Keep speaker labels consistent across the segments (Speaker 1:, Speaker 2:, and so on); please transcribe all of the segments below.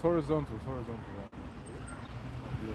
Speaker 1: horizontal. It's horizontal. Yeah.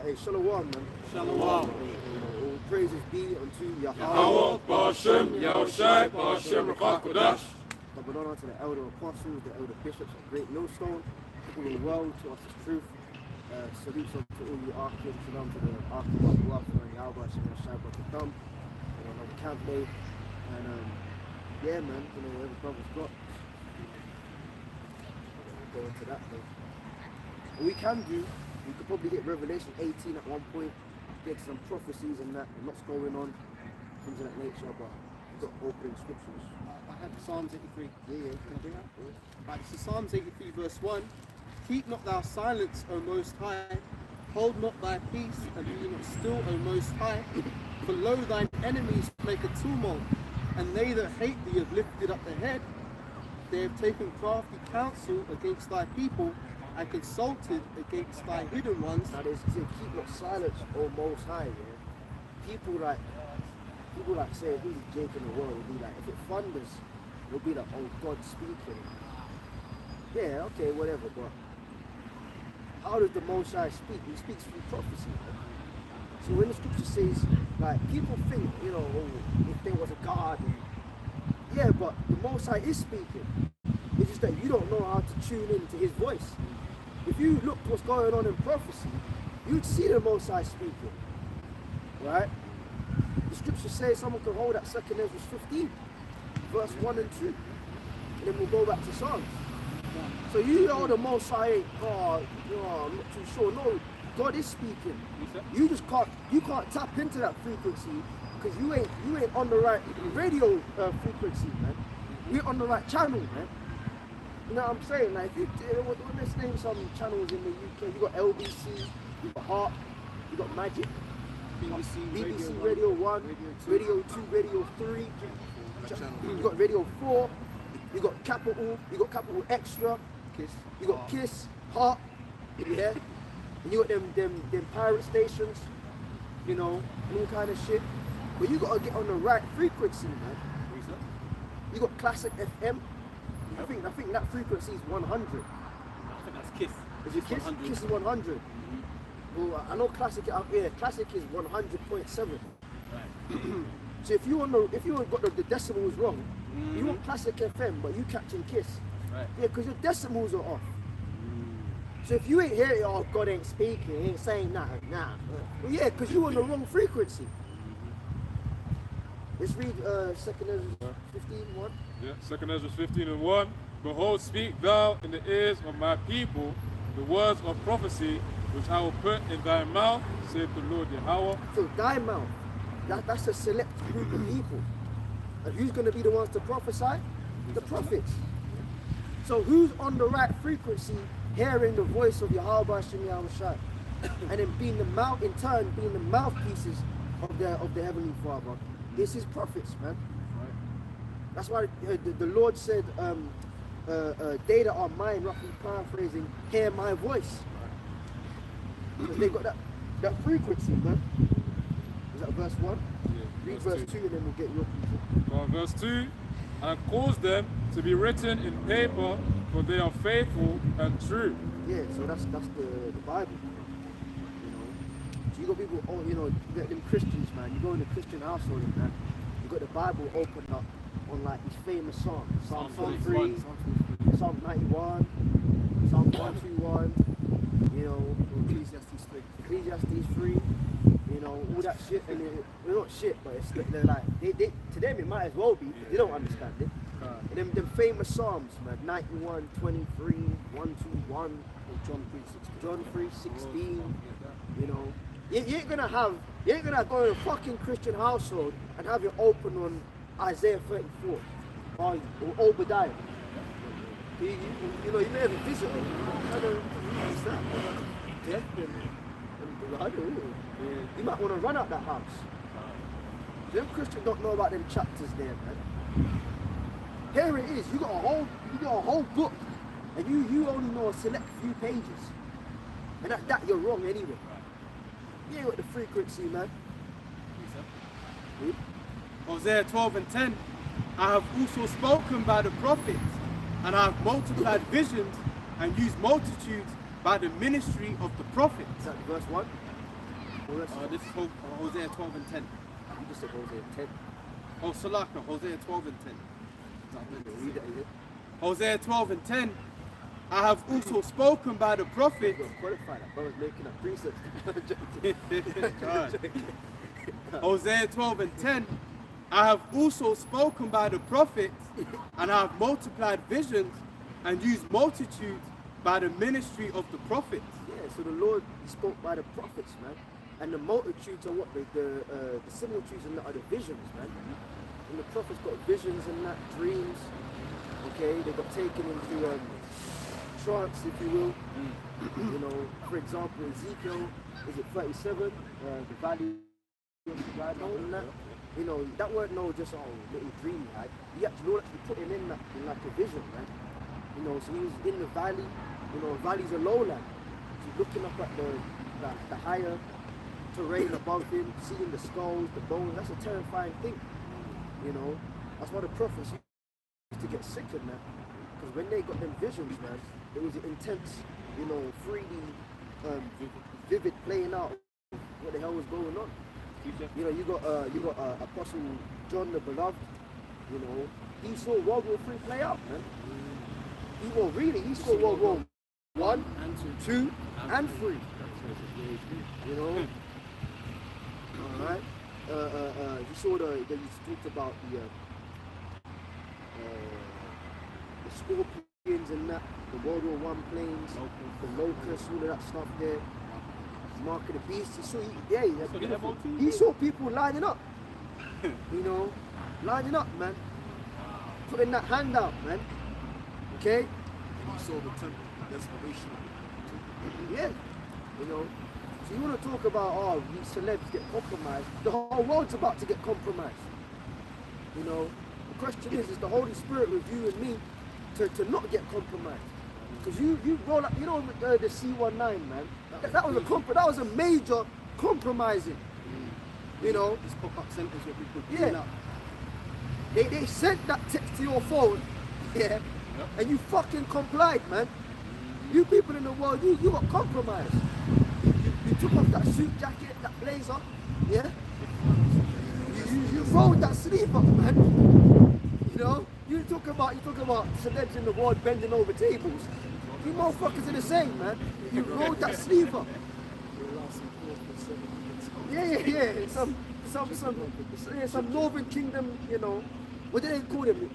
Speaker 2: Hey, Shalom, man.
Speaker 3: Shalom.
Speaker 2: All praises be unto
Speaker 3: Yahweh, Ba'ashem, Yahushai, Ba'ashem, Ruach Kodash.
Speaker 2: Double honor to the elder apostles, the elder bishops of Great Millstone, people of the world, to us is truth. Salutes unto all you archers, shalom to the archers of Ruach and Yahweh, Yahushai, Ba'ashem, another camp day. And yeah, man, every brother's got. Go into that, though. What we can do, we could probably hit Revelation 18 at one point, get some prophecies and that, and what's going on, things of that nature, but we've got opening scriptures.
Speaker 3: I have Psalms 83.
Speaker 2: Yeah, you can bring up.
Speaker 3: Right, this is Psalms 83 verse 1. Keep not thou silence, O Most High. Hold not thy peace, and be not still, O Most High. For lo, thine enemies make a tumult, and they that hate thee have lifted up their head. They have taken crafty counsel against thy people, and consulted against thy hidden ones.
Speaker 2: Now there's keep not silence, O Most High, yeah. People like say, who's Jake in the world, will be like, if it thunders, it'll be like, oh, God speaking. Yeah, okay, whatever, but how does the Most High speak? He speaks through prophecy. Right? So when the scripture says, like, people think, oh, if there was a God, yeah, but the Most High is speaking. It's just that you don't know how to tune into his voice. If you look what's going on in prophecy, you'd see the Most High speaking, right? The scripture says someone can hold that 2nd Ezra 15, verse 1 and 2, and then we'll go back to Psalms. So you know the Most High ain't, I'm not too sure. No, God is speaking. You just can't tap into that frequency because you ain't on the right radio frequency, man. We're on the right channel, man. You know what I'm saying? Like, if you let's name some channels in the UK. You got LBC, you got Heart, you got Magic, BBC Radio 1, Radio 2, Radio 3. You got Radio 4. You got Capital. You got Capital Extra. You got Kiss, Heart. Yeah. And you got them pirate stations. And all kind of shit. But you gotta get on the right frequency, man. You got Classic FM. I think that frequency is 100.
Speaker 3: I think that's Kiss.
Speaker 2: Is it Kiss? Kiss is 100. Well, I know Classic out here. Classic is 100.7.
Speaker 3: Right.
Speaker 2: So if you got the decimals wrong, you want Classic FM, but you catching Kiss.
Speaker 3: Right.
Speaker 2: Yeah, because your decimals are off. So if you ain't hearing, oh, God ain't speaking, he ain't saying nah. Well, yeah, because you on the wrong frequency. Let's read 2nd Ezra 15:1.
Speaker 1: Yeah, 2nd Ezra 15:1. Behold, speak thou in the ears of my people the words of prophecy which I will put in thy mouth, saith the Lord Yahweh.
Speaker 2: So thy mouth, that's a select group of people. And who's going to be the ones to prophesy? The prophets. So who's on the right frequency, hearing the voice of Yahweh Hashem Yahushai, and then being the mouth, in turn, being the mouthpieces of the Heavenly Father? This is prophets, man.
Speaker 1: Right.
Speaker 2: That's why the Lord said, they that are mine, roughly paraphrasing, hear my voice. Because they got that frequency, man. Is that verse 1?
Speaker 1: Yeah,
Speaker 2: Read verse 2 and then we'll get your people.
Speaker 1: Well, verse 2, and cause them to be written in paper, for they are faithful and true.
Speaker 2: Yeah, so that's the Bible. So you got people, you got them Christians, man. You go in a Christian household, man. You got the Bible opened up on like these famous songs. Psalm 23, Psalm 91,
Speaker 3: Ecclesiastes 3.
Speaker 2: Ecclesiastes 3, you know, all that shit, and they're not shit, but it's they're like, they, to them it might as well be, because they don't understand it. And them famous Psalms, man, 91, 23, 121, John 3:16, you know. You ain't gonna go in a fucking Christian household and have it open on Isaiah 34 or Obadiah. You know, you may have a visitor. I don't know what's that. Death and I don't know. You might want to run out that house. Them Christians don't know about them chapters there, man. Here it is. You got a whole book, and you only know a select few pages, and at that you're wrong anyway. You ain't got the frequency, man.
Speaker 3: Hosea 12:10. I have also spoken by the prophets, and I have multiplied visions and used multitudes by the ministry of the prophets.
Speaker 2: Is that verse 1?
Speaker 3: This is Hosea 12:10.
Speaker 2: You just said Hosea 10.
Speaker 3: Oh, Salaka, Hosea 12:10.
Speaker 2: Read it again.
Speaker 3: Hosea 12:10. I have also spoken by the prophets.
Speaker 2: You got to qualify that. Brother's making a precept.
Speaker 3: Hosea 12:10. I have also spoken by the prophets, and I have multiplied visions and used multitudes by the ministry of the prophets.
Speaker 2: Yeah, so the Lord spoke by the prophets, man. And the multitudes are what? The similitudes and are the visions, man. And the prophets got visions and that, dreams. Okay, they got taken into trance, if you will. You know, for example, Ezekiel, is it 37? The valley of the dry bone and that. You know, that weren't no just little dream he had. You actually put him in like a vision, man. You know, so he was in the valley. You know, valley's a lowland. So he's looking up at the higher terrain above him, seeing the skulls, the bones. That's a terrifying thing. You know, that's why the prophets used to get sick in that. Because when they got them visions, man, it was an intense, you know, 3D, vivid playing out what the hell was going on. You know, you got Apostle John the Beloved. You know, he saw World War III play out, man. He saw World War I, II, and III. You know, all right. He saw he talked about the scorpions and that, the World War I planes, the locusts, all of that stuff there. Mark of the Beast. He saw people lining up. You know, lining up, man. Putting that hand out, man. Okay?
Speaker 3: He saw the temple, desperation.
Speaker 2: Yeah. You know. So you want to talk about, these celebs get compromised. The whole world's about to get compromised. You know. The question is the Holy Spirit with you and me to not get compromised? Because you roll up, you know, the C19, man. That was a major compromising. You know,
Speaker 3: These pop-up centers where people
Speaker 2: yeah.
Speaker 3: up.
Speaker 2: They sent that text to your phone, yeah, and you fucking complied, man. You people in the world, you got compromised. You took off that suit jacket, that blazer, yeah. You rolled that sleeve up, man. You know, you talk about celebs in the world bending over tables. You motherfuckers are the same, man. You rolled that sleeve up. Yeah. Some Northern Kingdom, you know. What do they call them?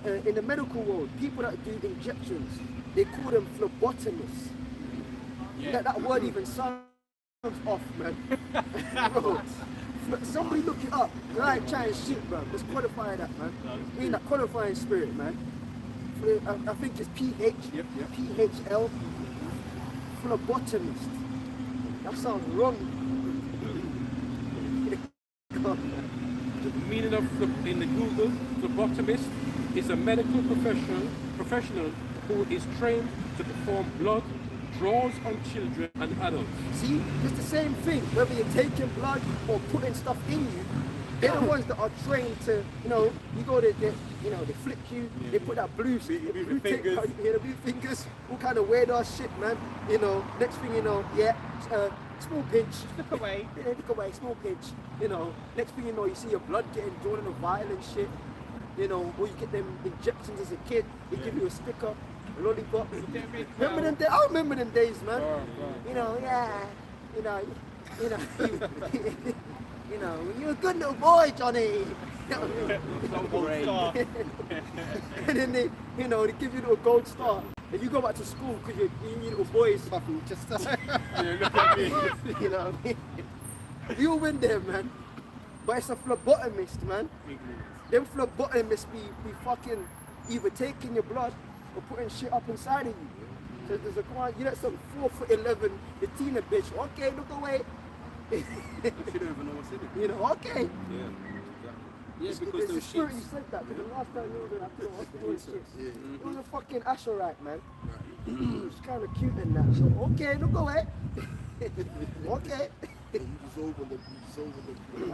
Speaker 2: In the medical world, people that do injections, they call them phlebotomists. Yeah. That word even sounds off, man. Bro, somebody look it up. I ain't trying shit, bro. Let's qualify that, man. In that qualifying spirit, man. I think it's PHL, phlebotomist. That sounds wrong.
Speaker 4: The meaning of in the Google, phlebotomist is a medical professional who is trained to perform blood draws on children and adults.
Speaker 2: See, it's the same thing. Whether you're taking blood or putting stuff in you, they're the ones that are trained to, you know, you go to, they flick you, they put that blue tape, the blue fingers, all kind of weird ass shit, man. You know, next thing you know, small pinch, look away, small pinch. You know, next thing you know, you see your blood getting drawn in a vial and shit. You know, or you get them injections as a kid, they give you a sticker. lollipop.
Speaker 4: Get me?
Speaker 2: Remember them days? I remember them days, man.
Speaker 1: Wow.
Speaker 2: You know, yeah. You know, you know, you know, you're a good little boy, Johnny. And then they, you know, they give you a little gold star, and you go back to school because your little boy is fucking just.
Speaker 1: Yeah, look at me.
Speaker 2: You know what I mean? You win there, man. But it's a phlebotomist, man. Them phlebotomists be fucking either taking your blood or putting shit up inside of you. So there's a come on, you let some 4'11" Latina bitch, okay, look away.
Speaker 3: She don't even know what's in it.
Speaker 2: You know, okay.
Speaker 3: Yeah,
Speaker 2: It's
Speaker 3: because
Speaker 2: the
Speaker 3: those
Speaker 2: spirit
Speaker 3: sheets.
Speaker 2: you said that, because the last time you were after the hospital and shit. It was a fucking Asherite, man. It's kind of cute and that. So, okay, look away. Okay. I'm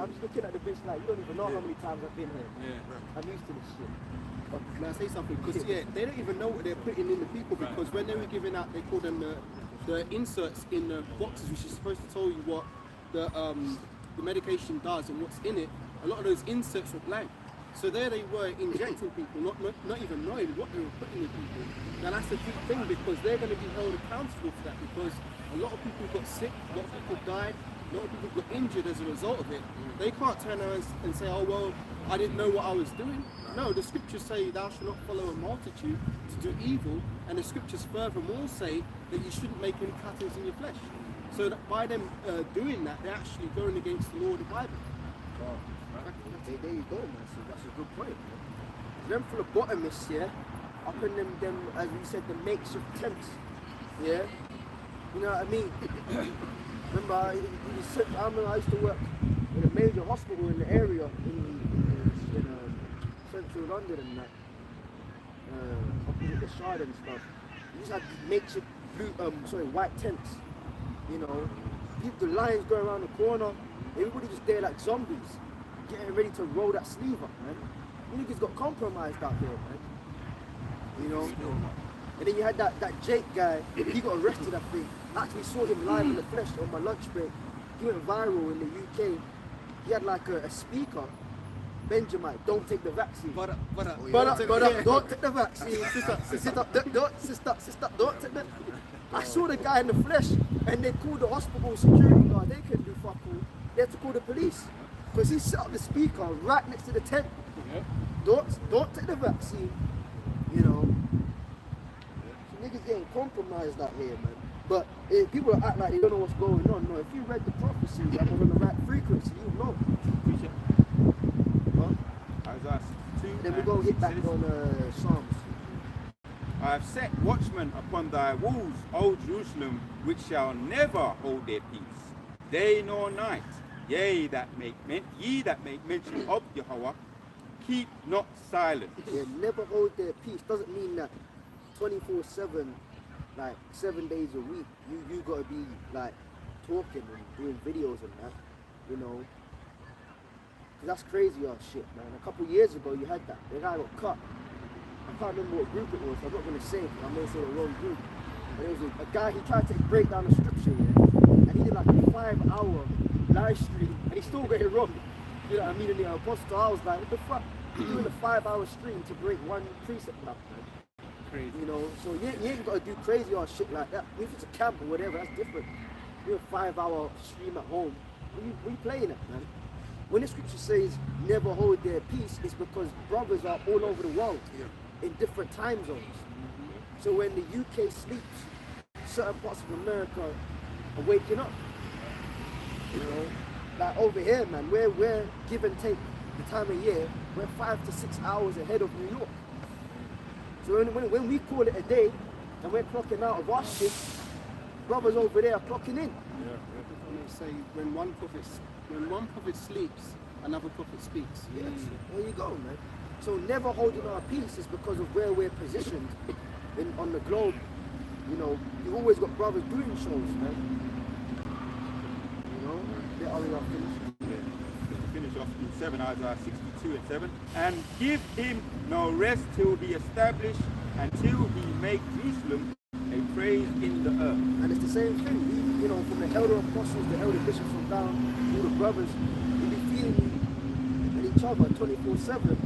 Speaker 2: just looking at the bitch like, you don't even know how many times I've been here.
Speaker 3: Yeah.
Speaker 2: I'm used to this shit.
Speaker 3: Can I say something? Because they don't even know what they're putting in the people, because when they were giving out, they call them the inserts in the boxes, which is supposed to tell you what the medication does and what's in it. A lot of those inserts were blank. So there they were injecting people, not even knowing what they were putting in people. Now that's the big thing, because they're going to be held accountable for that, because a lot of people got sick, a lot of people died, a lot of people got injured as a result of it. They can't turn around and say, oh well, I didn't know what I was doing. No, the scriptures say thou shalt not follow a multitude to do evil, and the scriptures furthermore say that you shouldn't make any cuttings in your flesh. So that by them doing that, they're actually going against the law of the Bible.
Speaker 2: There you go, man. So that's a good point, man. Them phlebotomists, yeah, up in them, as we said, the makeshift tents, yeah. You know what I mean? Remember, I remember I used to work in a major hospital in the area in central London and that, opposite the Shard and stuff. We just had these makeshift white tents. You know, the lions going around the corner. Everybody just there like zombies, getting ready to roll that sleeve up, man. You niggas got compromised out there, man. You know? And then you had that Jake guy, he got arrested, I think. I actually saw him live in the flesh on my lunch break. He went viral in the UK. He had like a speaker. Benjamin, don't take the vaccine. But don't take the vaccine. Sister, don't take the. I saw the guy in the flesh, and they called the hospital security guard. They couldn't do fuck all. They had to call the police because he set up the speaker right next to the tent. Don't take the vaccine. You know, so niggas getting compromised out here, man. But people act like they don't know what's going on. No, if you read the prophecy, like on the right frequency, you know.
Speaker 5: Isaiah 62.
Speaker 2: Then we go hit back on Psalms.
Speaker 5: I have set watchmen upon thy walls, O Jerusalem, which shall never hold their peace, day nor night. Ye that make mention of Yahweh, keep not silent.
Speaker 2: Yeah, never hold their peace doesn't mean that 24/7, like 7 days a week, you gotta be like talking and doing videos and that, you know. 'Cause that's crazy ass shit, man. A couple years ago you had that. The guy got cut. I can't remember what group it was, so I'm not gonna say it, I may say the wrong group. But it was a guy, he tried to break down the scripture, yeah, and he did like a 5-hour live stream, and he still got it wrong. You know what I mean? In the apostle, I was like, what the fuck? You're doing a 5-hour stream to break one precept up, man.
Speaker 4: Crazy.
Speaker 2: You know, so you ain't got to do crazy ass shit like that. If it's a camp or whatever, that's different. Do a 5-hour stream at home. What you playing at, man? When the scripture says never hold their peace, it's because brothers are all over the world in different time zones. So when the UK sleeps, certain parts of America are waking up. You know, like over here, man, we're give and take the time of year, we're 5 to 6 hours ahead of New York. So when we call it a day and we're clocking out of our shift, brothers over there are clocking in.
Speaker 3: And they say when one prophet sleeps, another prophet speaks.
Speaker 2: Yes. There you go, man. So never holding our peace is because of where we're positioned on the globe. You know, you always got brothers doing shows, man. You know, they are in our finish.
Speaker 5: Finish off in 7, Isaiah 62 and 7. And give him no rest till he establish, until he make Jerusalem a praise in the earth.
Speaker 2: And it's the same thing. We, you know, from the elder apostles, the elder bishops from down, all the brothers, we be feeling each other 24/7.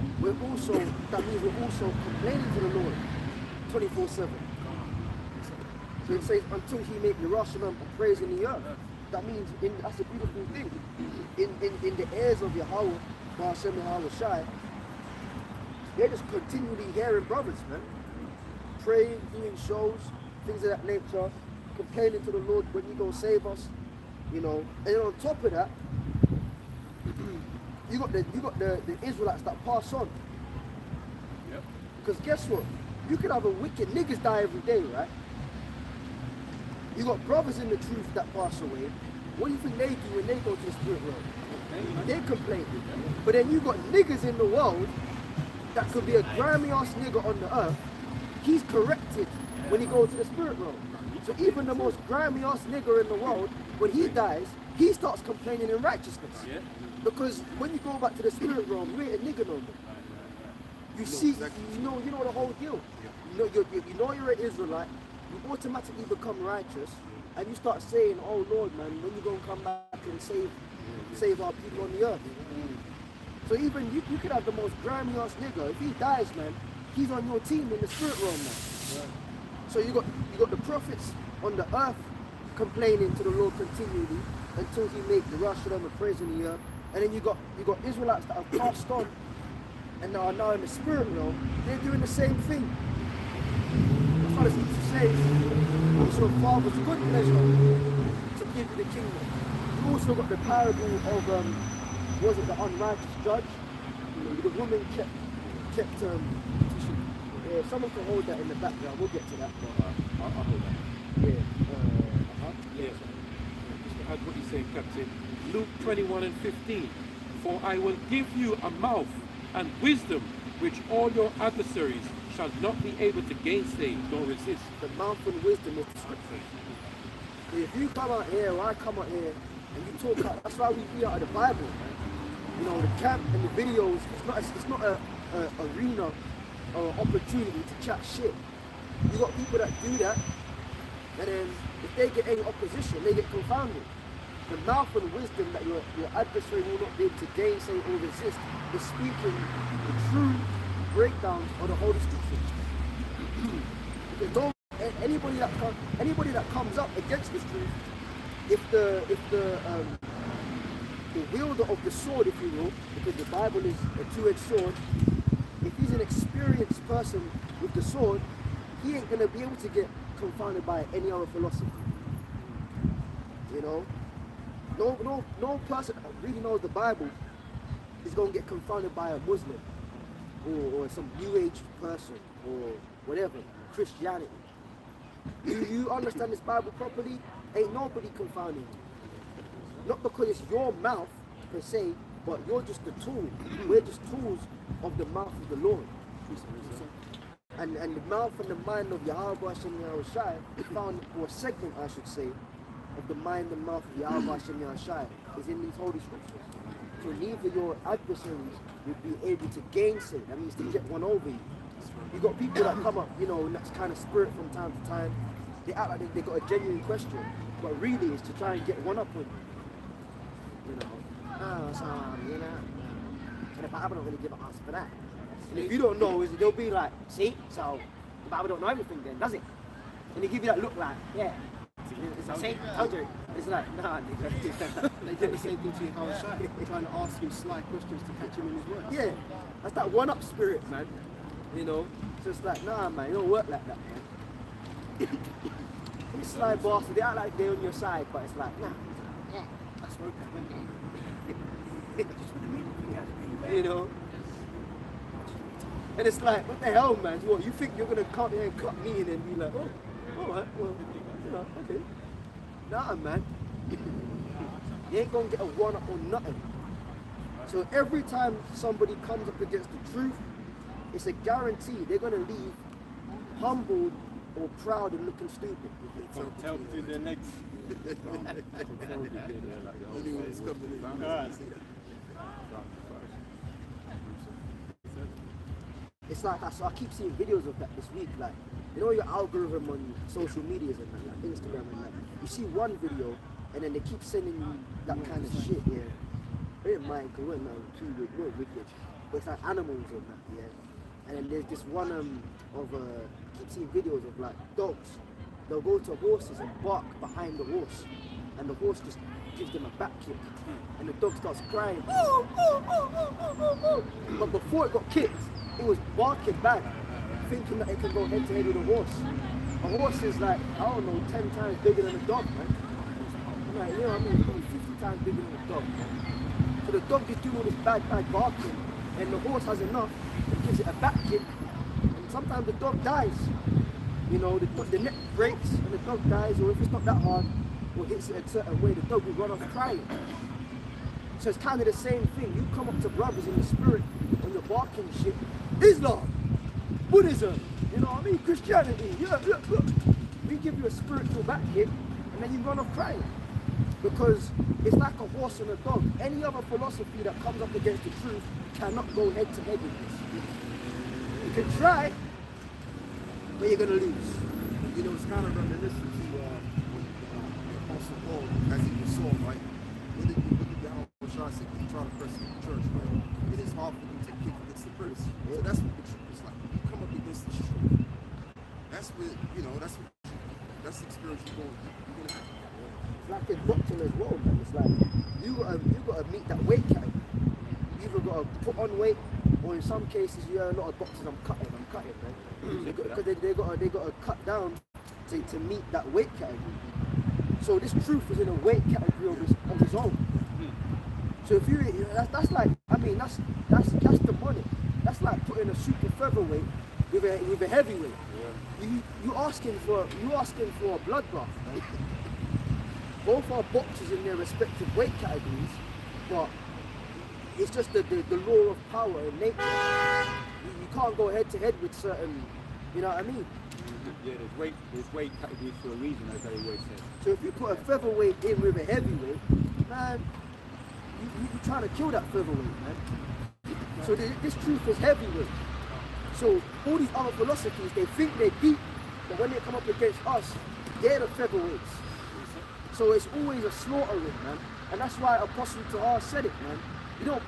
Speaker 2: That means we're also complaining to the Lord 24/7. So it says, until he make Yerushalayim a praise in the earth. That means, that's a beautiful thing. In the ears of Yahweh, Ba'ashem Yahweh Shai, they're just continually hearing brothers, man. Praying, doing shows, things of that nature, complaining to the Lord, when you go save us, you know. And then on top of that, you got the Israelites that pass on.
Speaker 1: Yep.
Speaker 2: Because guess what? You could have a wicked niggas die every day, right? You got brothers in the truth that pass away. What do you think they do when they go to the spirit world? They complain. But then you got niggas in the world that could be a grimy ass nigga on the earth. He's corrected when he goes to the spirit world. So even the most grimy ass nigga in the world, when he dies, he starts complaining in righteousness.
Speaker 1: Yeah.
Speaker 2: Because when you go back to the spirit realm, you ain't a nigga no more. You see, you know the whole deal. You know you're an Israelite. You automatically become righteous, and you start saying, "Oh Lord, man, when you gonna come back and save our people on the earth?" So even you could have the most grimy ass nigga. If he dies, man, he's on your team in the spirit realm, man. So you got the prophets on the earth complaining to the Lord continually until he make the rush of them a praise in the earth, and then you got Israelites that have passed on and are now in the spirit realm. They're doing the same thing. That's what it says. It's your Father's good pleasure to give you the kingdom. You also got the parable of was it the unrighteous judge? The woman kept yeah, someone can hold that in the background. We'll get to that.
Speaker 4: I'll hold that.
Speaker 2: Yeah.
Speaker 4: Yes. Just to add what he's saying, Captain. Luke 21:15. For I will give you a mouth and wisdom which all your adversaries shall not be able to gainsay nor resist.
Speaker 2: The mouth and wisdom is the scripture. If you come out here, or I come out here, and you talk out, that's why we read out of the Bible, man. You know, the camp and the videos, it's not a arena or opportunity to chat shit. You got people that do that, and then if they get any opposition, they get confounded. The mouth and wisdom that your adversary will not be able to gainsay or resist is speaking the true breakdowns of the Holy Scriptures. Because don't anybody that comes up against this truth, if the wielder of the sword, if you will, because the Bible is a two-edged sword, if he's an experienced person with the sword, he ain't gonna be able to get confounded by any other philosophy. You know? No person that really knows the Bible is gonna get confounded by a Muslim or some New Age person or whatever, Christianity. You understand this Bible properly, ain't nobody confounding you. Not because it's your mouth per se, but you're just the tool. We're just tools of the mouth of the Lord. And the mouth and the mind of Yahweh Hashem Yahweh Shai is found, or a segment I should say, of the mind and mouth of Yahweh Hashem Yahweh Shai is in these holy scriptures. So neither your adversaries would be able to gainsay. That means to get one over you. You got people that come up, you know, in that kind of spirit from time to time. They act like they got a genuine question, but really it's to try and get one up on you. You know, you know, and the Bible don't really give an answer for that. And if you don't know, they'll be like, see, so the Bible don't know everything then, does it? And they give you that look like, yeah. It's the same. It's like, nah,
Speaker 3: They did the same thing to Yahweh Shai, trying to ask him sly questions to catch him in his words.
Speaker 2: yeah, that's that one-up spirit, man. You know, so it's like, nah, man, it don't work like that, man. These sly bosses, they act like they're on your side, but it's like, nah,
Speaker 3: That's what
Speaker 2: you know. And it's like, what the hell, man? What, you think you're gonna come here and cut me and then be like, oh, all right, well, you know, okay. Nah, man. You ain't gonna get a one-up or nothing. So every time somebody comes up against the truth, it's a guarantee they're gonna leave humbled or proud and looking stupid.
Speaker 1: So tell to the next.
Speaker 2: It's like I keep seeing videos of that this week. Like, you know your algorithm on social medias and like Instagram and like, you see one video and then they keep sending you that kind of shit. Yeah, I didn't mind because we're not too wicked, but it's like animals and that. Yeah, and then there's this one keep seeing videos of like dogs they'll go to horses and bark behind the horse, and the horse just gives them a back kick, and the dog starts crying. But before it got kicked, it was barking back, thinking that it can go head to head with a horse. A horse is like, I don't know, 10 times bigger than a dog, man. Like, you know what I mean? Probably 50 times bigger than a dog, man. So the dog is doing all this bad barking, and the horse has enough and gives it a back kick, and sometimes the dog dies. You know, the neck breaks and the dog dies, or if it's not that hard, or hits it a certain way, the dog will run off crying. So it's kind of the same thing. You come up to brothers in the spirit and you're barking shit. Islam, Buddhism, you know what I mean? Christianity, yeah, look. We give you a spiritual back hit and then you run off crying. Because it's like a horse and a dog. Any other philosophy that comes up against the truth cannot go head to head with this. You can try, but you're gonna lose.
Speaker 6: You know, it's kind of reminiscent to Apostle Paul, as he was Saul, right? When did the Shah say, you try to press the church, right? It is hard for you to kick against the press. So that's what the truth is like. You come up against the truth. That's what, you know, that's the experience you're going to have.
Speaker 2: It's like in boxing as well, man. It's like you gotta meet that weight category. You either gotta put on weight, or in some cases, you hear a lot of boxers, I'm cutting, man. Because they gotta cut down to meet that weight category. So this truth is in a weight category of his own. So if you, that's like, I mean, that's the money. That's like putting a super featherweight with a heavyweight. Yeah. You asking for a bloodbath, right? Both are boxers in their respective weight categories, but it's just the law of power and nature. You can't go head to head with certain, you know what I mean?
Speaker 5: Yeah, there's weight categories for a reason, as they always say.
Speaker 2: So if you put a featherweight in with a heavyweight, man, you're trying to kill that featherweight, man. So this truth is heavyweight. So all these other philosophies, they think they're deep, but when they come up against us, they're the featherweights. So it's always a slaughtering, man. And that's why Apostle Tahar said it, man. You don't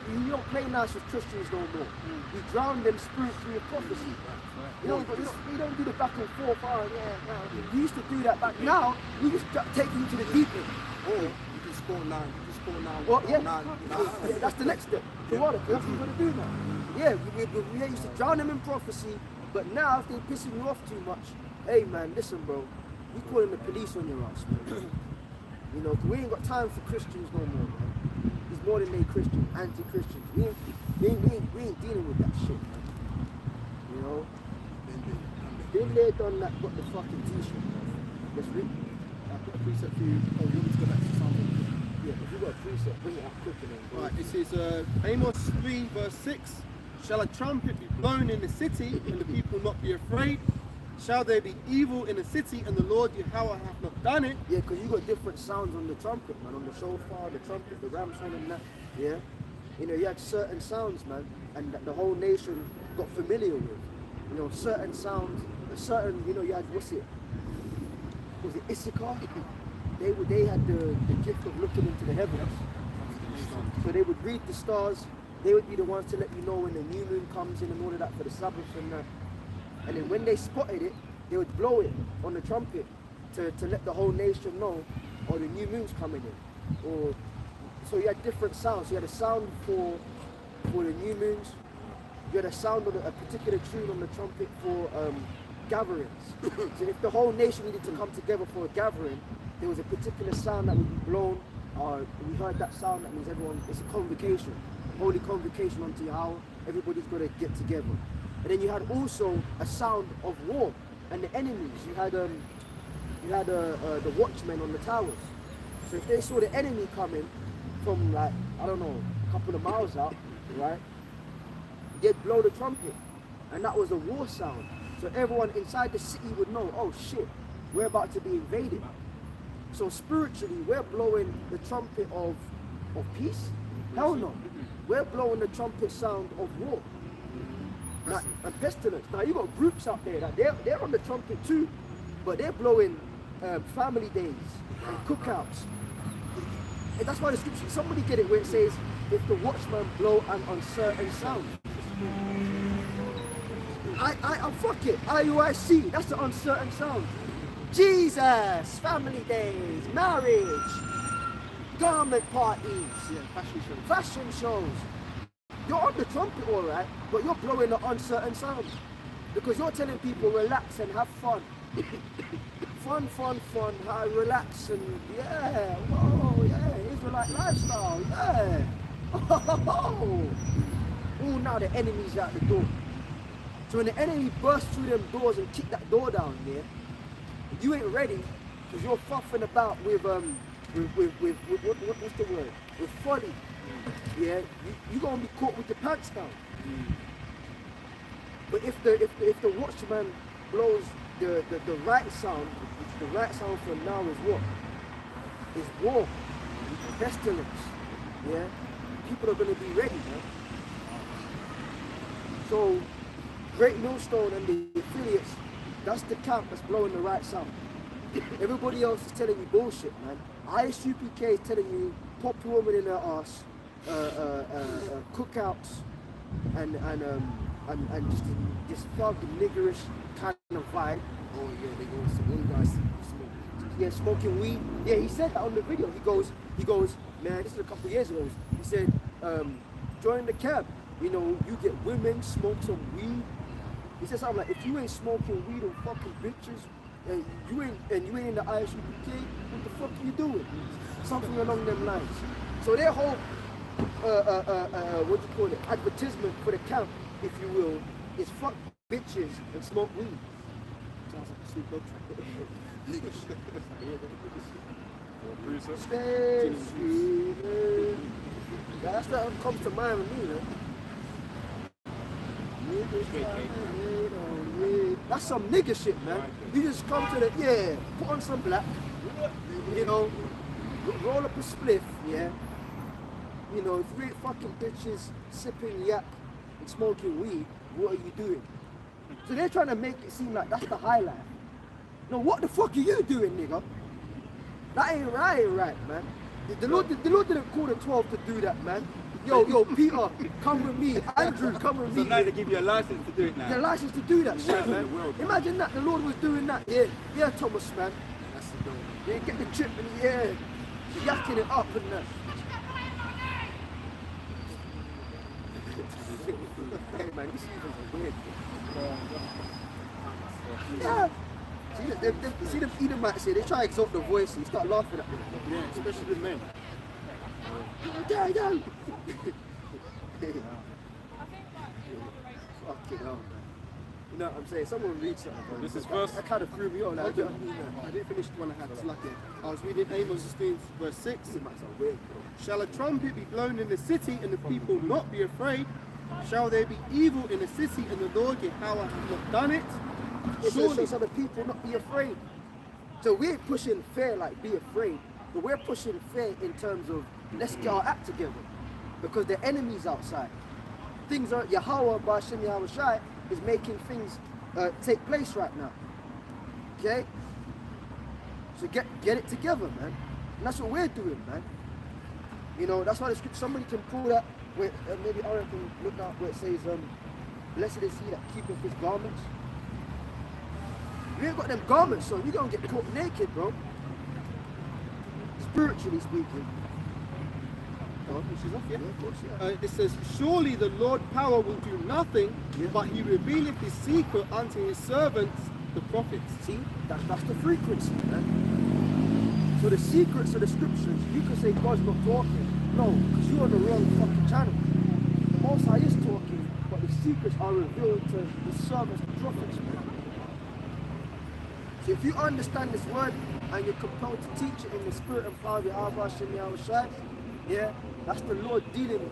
Speaker 2: play nice with Christians no more. You drown them spiritually in prophecy. You don't do the back and forth. Oh, yeah. You used to do that back. Now, we just take you to the deep end.
Speaker 6: Or you can score 9. You can score 9.
Speaker 2: Well, yeah.
Speaker 6: 9.
Speaker 2: Yeah, that's the next step. So what? That's what we're going to do now. Yeah, we used to drown them in prophecy, but now if they're pissing you off too much, hey man, listen bro, we calling the police on your ass, man. You know, we ain't got time for Christians no more, man. It's more than they Christian, anti-Christians. We ain't dealing with that shit, man. You know? Been there, done that, got the fucking t-shirt, man. Let's read.
Speaker 6: I've got a preset for you. Oh, you want me to go back to something?
Speaker 2: Yeah, if you got a preset, bring it up quick and then.
Speaker 3: Right, this is Amos 3 verse 6. Shall a trumpet be blown in the city and the people not be afraid? Shall there be evil in the city and the Lord Yahweh hath not done it?
Speaker 2: Yeah, because you got different sounds on the trumpet, man. On the shofar, the trumpet, the ram's horn and that. Yeah. You know, you had certain sounds, man, and that the whole nation got familiar with. You know, certain sounds, you know, you had, was it Issachar? They had the gift of looking into the heavens. So they would read the stars. They would be the ones to let you know when the new moon comes in and all of that for the Sabbath and that. And then when they spotted it, they would blow it on the trumpet to let the whole nation know, or the new moon's coming in. Or so you had different sounds. You had a sound for the new moons. You had a sound on a particular tune on the trumpet for gatherings. So if the whole nation needed to come together for a gathering, there was a particular sound that would be blown. We heard that sound. That means everyone. It's a convocation. Holy convocation unto Yahweh, everybody's got to get together. And then you had also a sound of war and the enemies. You had the watchmen on the towers. So if they saw the enemy coming from like, I don't know, a couple of miles out, right, they'd blow the trumpet. And that was a war sound. So everyone inside the city would know, oh shit, we're about to be invaded. So spiritually, we're blowing the trumpet of peace? Hell no. We're blowing the trumpet sound of war. Now, and pestilence. Now you got groups out there that they're on the trumpet too, but they're blowing family days and cookouts. And that's why the scripture, somebody get it where it says, if the watchman blow an uncertain sound. I fuck it. IUIC, that's the uncertain sound. Jesus, family days, marriage, garment parties,
Speaker 3: Yeah, fashion show.
Speaker 2: fashion shows. You're on the trumpet, all right, but you're blowing an uncertain sound because you're telling people relax and have fun. fun, relax and yeah, whoa, yeah, Israelite lifestyle, yeah. Oh, now the enemy's out the door. So when the enemy bursts through them doors and kick that door down, yeah, you ain't ready because you're fuffing about with what's the word? With folly. Yeah, you gonna be caught with your pants down. But if the watchman blows the right sound, the right sound for now is what? Is war, pestilence. Yeah, people are gonna be ready, man. So Great Millstone and the affiliates, that's the camp that's blowing the right sound. Everybody else is telling you bullshit, man. ISUPK is telling you pop your woman in her ass, cookouts, and just this thug niggerish kind of vibe.
Speaker 6: Oh yeah, they go some one guys smoking.
Speaker 2: Yeah, smoking weed. Yeah, he said that on the video. He goes, man, this is a couple of years ago. He said, join the camp. You know, you get women, smoke some weed. He said something like, if you ain't smoking weed or fucking bitches, and you ain't in the ISUPK, what the fuck are you doing? Something along them lines. So their whole what do you call it, advertisement for the camp, if you will, is fuck bitches and smoke weed.
Speaker 3: Sounds like a Snoop Dogg track.
Speaker 2: Stay sweet. That's what comes to mind with me, man. That's some nigga shit, man. You just come to the, yeah, put on some black, you know, roll up a spliff, yeah. You know, if you ain't fucking bitches sipping yak and smoking weed, what are you doing? So they're trying to make it seem like that's the highlight. No, what the fuck are you doing, nigga? That ain't right, man. The Lord didn't call the 12 to do that, man. Yo, Peter, come with me. Andrew, come with me.
Speaker 5: So now they give you a license to do it now.
Speaker 2: The license to do that shit, man. Imagine that the Lord was doing that. Yeah, Thomas, man.
Speaker 6: That's the goal.
Speaker 2: Yeah, get the chip and yeah, yakking it up and that. Hey, man, this is weird. Yeah. See them Edomites here, they try to exalt the voice and start laughing at them.
Speaker 3: Yeah, especially the men.
Speaker 2: Yo. Fucking hell, man. You know what I'm saying? Someone read something, bro.
Speaker 1: This is verse.
Speaker 2: That kind of threw me on. Like,
Speaker 3: Okay, I didn't finish the one I had. It's lucky. I was reading Amos 16, verse 6.
Speaker 2: it might sound weird, bro.
Speaker 3: Shall a trumpet be blown in the city and the people not be afraid? Shall there be evil in the city and the Lord Yahweh have not done it?
Speaker 2: Surely so the people not be afraid. So we ain't pushing fear like be afraid, but we're pushing fear in terms of let's get our act together. Because the enemy's outside. Things are, Yahweh, Ba'ashem Yahweh Shai, is making things take place right now. Okay? So get it together, man. And that's what we're doing, man. You know, that's why the scripture, somebody can pull that, where, maybe Aaron can look out where it says, blessed is he that keepeth his garments. You ain't got them garments, so you're gonna get caught naked, bro. Spiritually speaking.
Speaker 3: She's off, yeah?
Speaker 2: Yeah, of course, yeah.
Speaker 3: It says, surely the Lord power will do nothing,
Speaker 2: Yeah.
Speaker 3: but he revealeth his secret unto his servants, the prophets.
Speaker 2: See, that's the frequency, man. So the secrets of the scriptures, you can say God's not talking. No, because you're on the wrong fucking channel. The Most High is talking, but the secrets are revealed to the servants, the prophets, man. So if you understand this word and you're compelled to teach it in the spirit and power of Yahweh Shem Yahweh Shai, yeah, that's the Lord dealing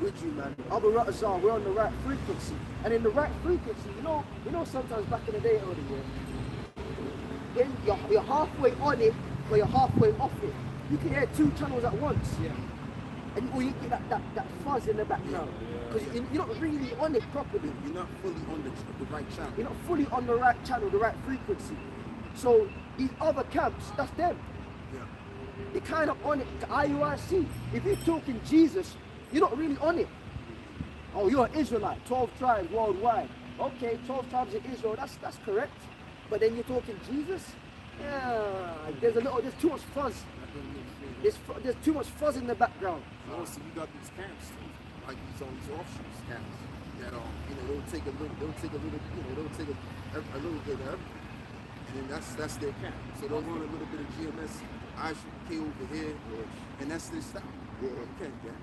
Speaker 2: with you, man. Abu Ratazar, we're on the right frequency. And in the right frequency, you know sometimes back in the day over the year, you're halfway on it, but you're halfway off it. You can hear two channels at once.
Speaker 3: Yeah.
Speaker 2: And you get that fuzz in the background. Because you're not really on it properly.
Speaker 6: You're not fully on the right channel.
Speaker 2: You're not fully on the right channel, the right frequency. So these other camps, that's them.
Speaker 6: Yeah.
Speaker 2: You're kind of on it, IUIC. If you're talking Jesus, you're not really on it. Oh, you're an Israelite, 12 tribes worldwide. Okay, 12 tribes in Israel, that's correct. But then you're talking Jesus? Yeah, there's too much fuzz. There's too much fuzz in the background.
Speaker 6: Also, you got these camps too, like these offshoot camps that they'll take a little bit of everything, and then that's their camp. So they'll run a little bit of GMS, ISUPK over here, and that's their style.
Speaker 2: Yeah.
Speaker 6: Okay, yeah.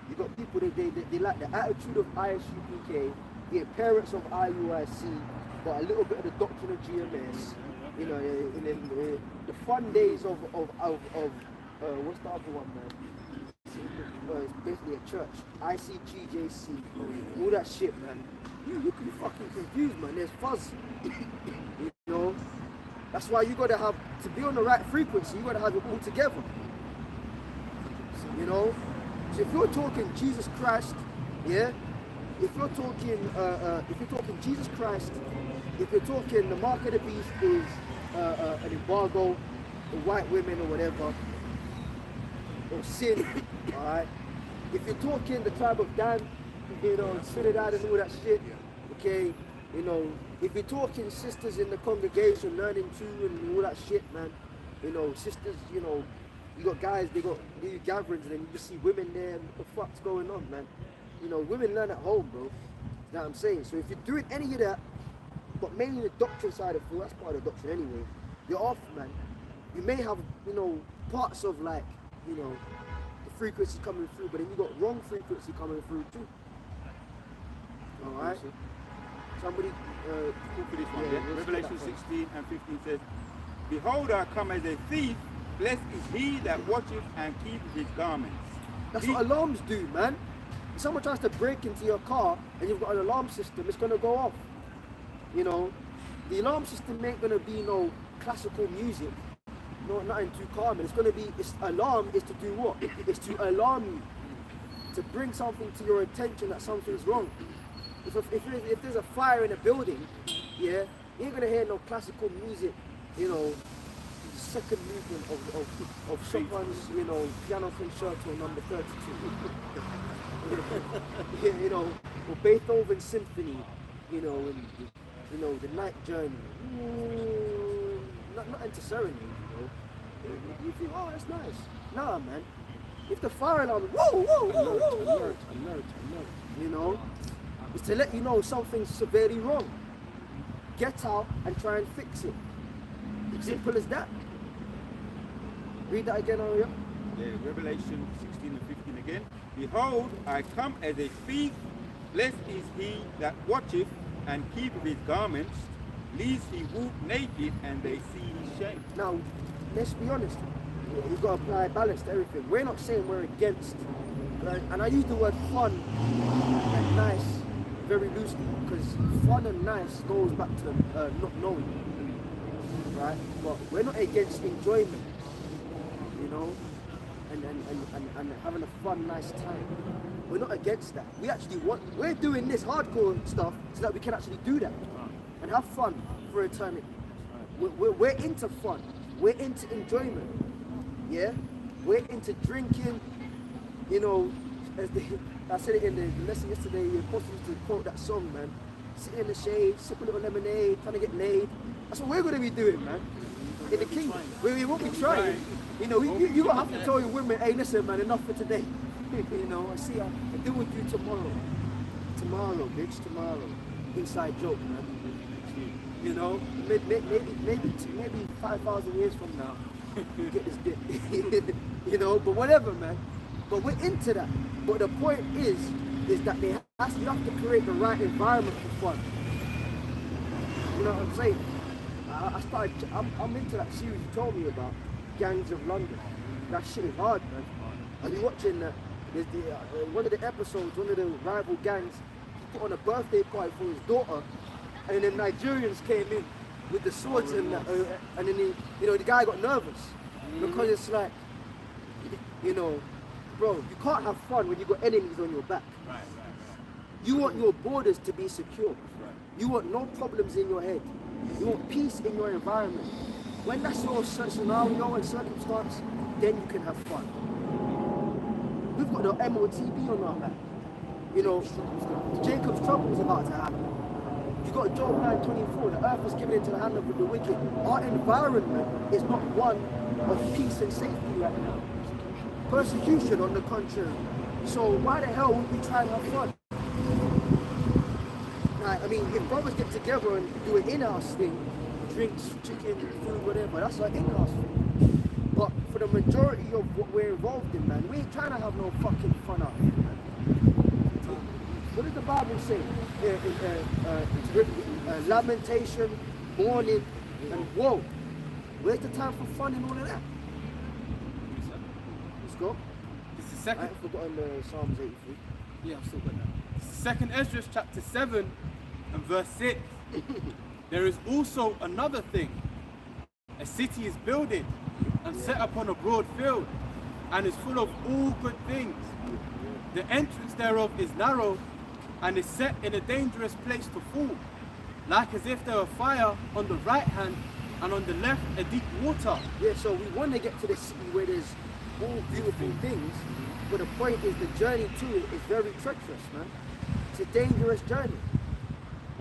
Speaker 2: You got people they like the attitude of ISUPK, the appearance of IUIC, but a little bit of the doctrine of GMS. And then the fun days of what's the other one, man? It's basically a church. ICGJC, all that shit, man. You can be fucking confused, man. There's fuzz. That's why you gotta have, to be on the right frequency, you gotta have it all together. So if you're talking Jesus Christ, yeah, if you're talking Jesus Christ, if you're talking the mark of the beast is an embargo, or white women or whatever, or sin, alright. If you're talking the tribe of Dan, Trinidad and all that shit, okay, if you're talking sisters in the congregation learning too and all that shit, man, sisters, you got guys, they got these gatherings and then you just see women there, and what the fuck's going on, man? Women learn at home, bro. You know what I'm saying? So if you're doing any of that, but mainly the doctrine side of it, that's part of the doctrine anyway, you're off, man. You may have, parts of like, the frequency coming through, but then you got wrong frequency coming through too. Alright? Somebody,
Speaker 5: for this one, yeah? Revelation 16 and 15 says, Behold, I come as a thief, blessed is he that watcheth and keepeth his garments.
Speaker 2: That's what alarms do, man. If someone tries to break into your car and you've got an alarm system, it's going to go off. The alarm system ain't going to be no classical music, nothing too calm. It's going to be, alarm is to do what? It's to alarm you, to bring something to your attention that something's wrong. If there's a fire in a building, yeah, you ain't going to hear no classical music, the second movement of Chopin's, piano concerto number 32. Or Beethoven's symphony, and the night journey. Nothing to serenade, You think, oh, that's nice. Nah, man. If the fire alarm, whoa, alert, it's to let you know something's severely wrong. Get out and try and fix it. Simple as that. Read that again, Aria.
Speaker 5: Yeah, Revelation 16 and 15 again. Behold, I come as a thief. Blessed is he that watcheth and keepeth his garments, lest he walk naked and they see his shame.
Speaker 2: Now, let's be honest. You've got to apply balance to everything. We're not saying we're against, and I use the word fun and nice very loosely, because fun and nice goes back to not knowing, right? But we're not against enjoyment, and having a fun, nice time. We're not against that. We're doing this hardcore stuff so that we can actually do that and have fun for eternity. We're into fun. We're into enjoyment. Yeah? We're into drinking, I said it in the lesson yesterday, the apostle used to quote that song, man. Sitting in the shade, sip a little lemonade, trying to get laid. That's what we're going to be doing, man. In the kingdom. We won't be trying. You don't have to tell your women, hey, listen, man, enough for today. I see, I'll deal with you tomorrow. Tomorrow, bitch, tomorrow. Inside joke, man. Maybe 5,000 years from now, you get this dick. But whatever, man. But we're into that. But the point is that you have to create the right environment for fun. You know what I'm saying? I'm into that series you told me about, Gangs of London. That shit is hard, man. I've been watching that. One of the episodes, one of the rival gangs, he put on a birthday party for his daughter, and then Nigerians came in with the swords and then the guy got nervous because it's like, bro, you can't have fun when you got enemies on your back.
Speaker 5: Right.
Speaker 2: You want your borders to be secure. You want no problems in your head. You want peace in your environment. When that's your scenario and circumstance, then you can have fun. We've got the MOTB on our back. Jacob's trouble is about to happen. You got Job 9:24. The earth is given into the hand of the wicked. Our environment is not one of peace and safety right now. Persecution, on the contrary. So why the hell would we try and have fun? Like, I mean, if brothers get together and do an in-house thing, drinks, chicken, food, whatever, that's an in-house thing. But for the majority of what we're involved in, man, we ain't trying to have no fucking fun out here, man. What does the Bible say? It's written, lamentation, mourning, and woe. Where's the time for fun and all of that? Let's go.
Speaker 5: It's the
Speaker 2: I
Speaker 5: second.
Speaker 2: ain't forgotten Psalms 83.
Speaker 3: Yeah, I've still got that.
Speaker 5: Second Ezra chapter 7 and verse 6. There is also another thing. A city is builded and set upon a broad field and is full of all good things. The entrance thereof is narrow and is set in a dangerous place to fall, like as if there were fire on the right hand and on the left a deep water.
Speaker 2: Yeah, so we want to get to the city where there's all beautiful things, but the point is the journey to it is very treacherous, man. It's a dangerous journey.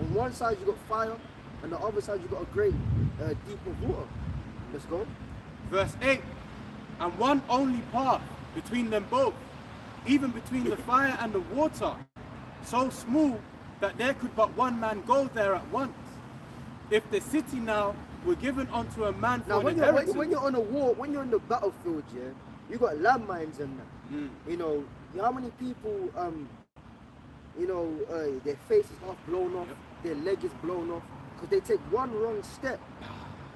Speaker 2: On one side you got fire, and the other side you got a great deep of water. Let's go.
Speaker 5: Verse 8. And one only path between them both, even between the fire and the water, so small that there could but one man go there at once. If the city now were given unto a man for
Speaker 2: Now,
Speaker 5: an
Speaker 2: when
Speaker 5: inheritance,
Speaker 2: you're on a war, when you're in the battlefield, yeah, you got landmines and that. You know how many people, their face is half blown off, their leg is blown off, because they take one wrong step,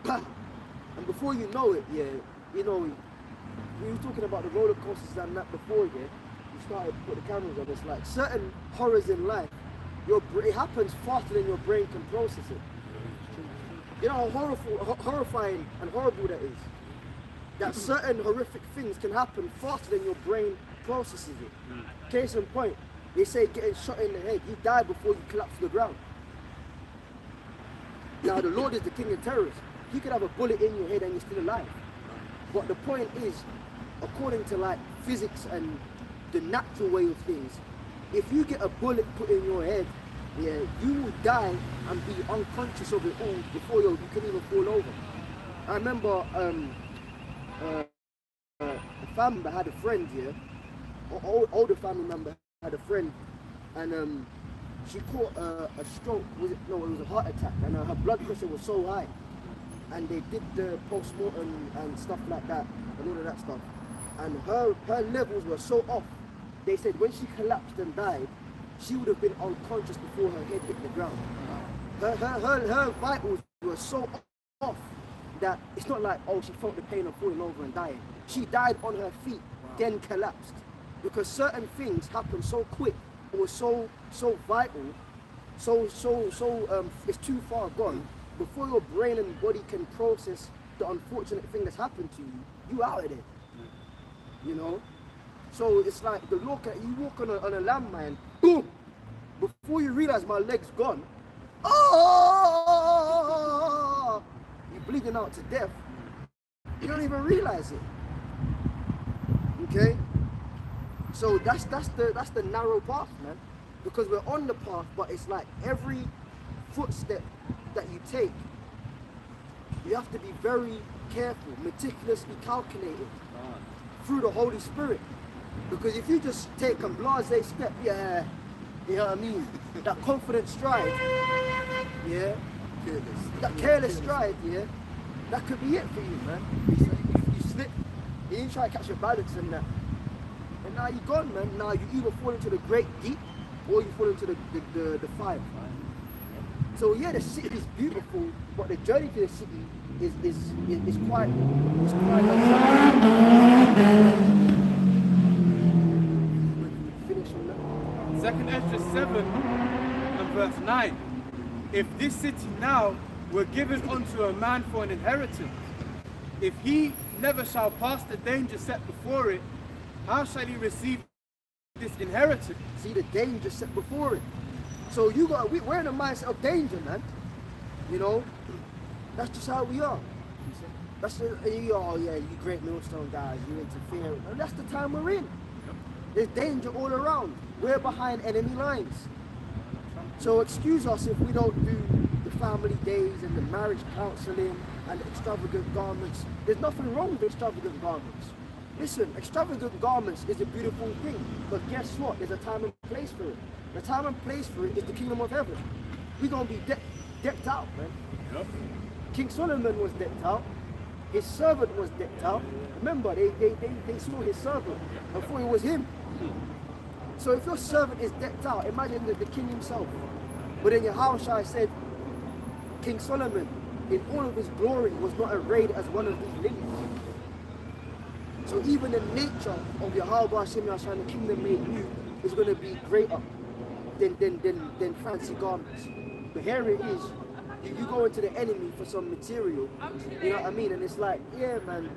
Speaker 2: and before you know it, yeah, we were talking about the roller coasters and that before, yeah. You started to put the cameras on. It's like certain horrors in life, it happens faster than your brain can process it. You know how horrifying and horrible that is? That certain horrific things can happen faster than your brain processes it. Case in point, they say getting shot in the head, you die before you collapse to the ground. Now the Lord is the king of terrors. He could have a bullet in your head and you're still alive. But the point is, according to like physics and the natural way of things, if you get a bullet put in your head, yeah, you will die and be unconscious of it all before you can even fall over. I remember a family member had a friend here, older family member had a friend, and she caught a stroke. It was a heart attack, and her blood pressure was so high. And they did the post-mortem and stuff like that, and all of that stuff. And her levels were so off. They said when she collapsed and died, she would have been unconscious before her head hit the ground. Her vitals were so off that it's not like, oh, she felt the pain of falling over and dying. She died on her feet, then collapsed. Because certain things happen so quick, or so vital, it's too far gone. Before your brain and body can process the unfortunate thing that's happened to you, you out of there. You know? So it's like you walk on a landmine, boom! Before you realize my leg's gone, oh! You're bleeding out to death. You don't even realize it. Okay? So that's the narrow path, man. Because we're on the path, but it's like every footstep that you take, you have to be very careful, meticulously calculated through the Holy Spirit. Because if you just take a blasé step, yeah, you know what I mean? That confident stride, yeah, that careless stride, yeah, that could be it for you, man. You slip, you didn't try to catch your balance and that. And now you're gone, man. Now you either fall into the great deep or you fall into the fire. So yeah, the city is beautiful, but the journey to the city is quite finish on that.
Speaker 5: 2 Ezra 7 and verse 9. If this city now were given unto a man for an inheritance, if he never shall pass the danger set before it, how shall he receive this inheritance?
Speaker 2: See the danger set before it. So we're in a mindset of danger, man. You know, that's just how we are. That's you great millstone guys, you interfere. And that's the time we're in. There's danger all around. We're behind enemy lines. So excuse us if we don't do the family days and the marriage counseling and the extravagant garments. There's nothing wrong with extravagant garments. Listen, extravagant garments is a beautiful thing, but guess what? There's a time and place for it. The time and place for it is the kingdom of heaven. We're gonna be decked out, man.
Speaker 1: Yep.
Speaker 2: King Solomon was decked out. His servant was decked out. Remember, they saw his servant and thought it was him. So if your servant is decked out, imagine the king himself. But then Yahushua said, King Solomon, in all of his glory, was not arrayed as one of these lilies. So even the nature of Yahweh Hashem Yahshua, the kingdom made new, is going to be greater than fancy garments. But here it is. You go into the enemy for some material, you know what I mean? And it's like, yeah, man,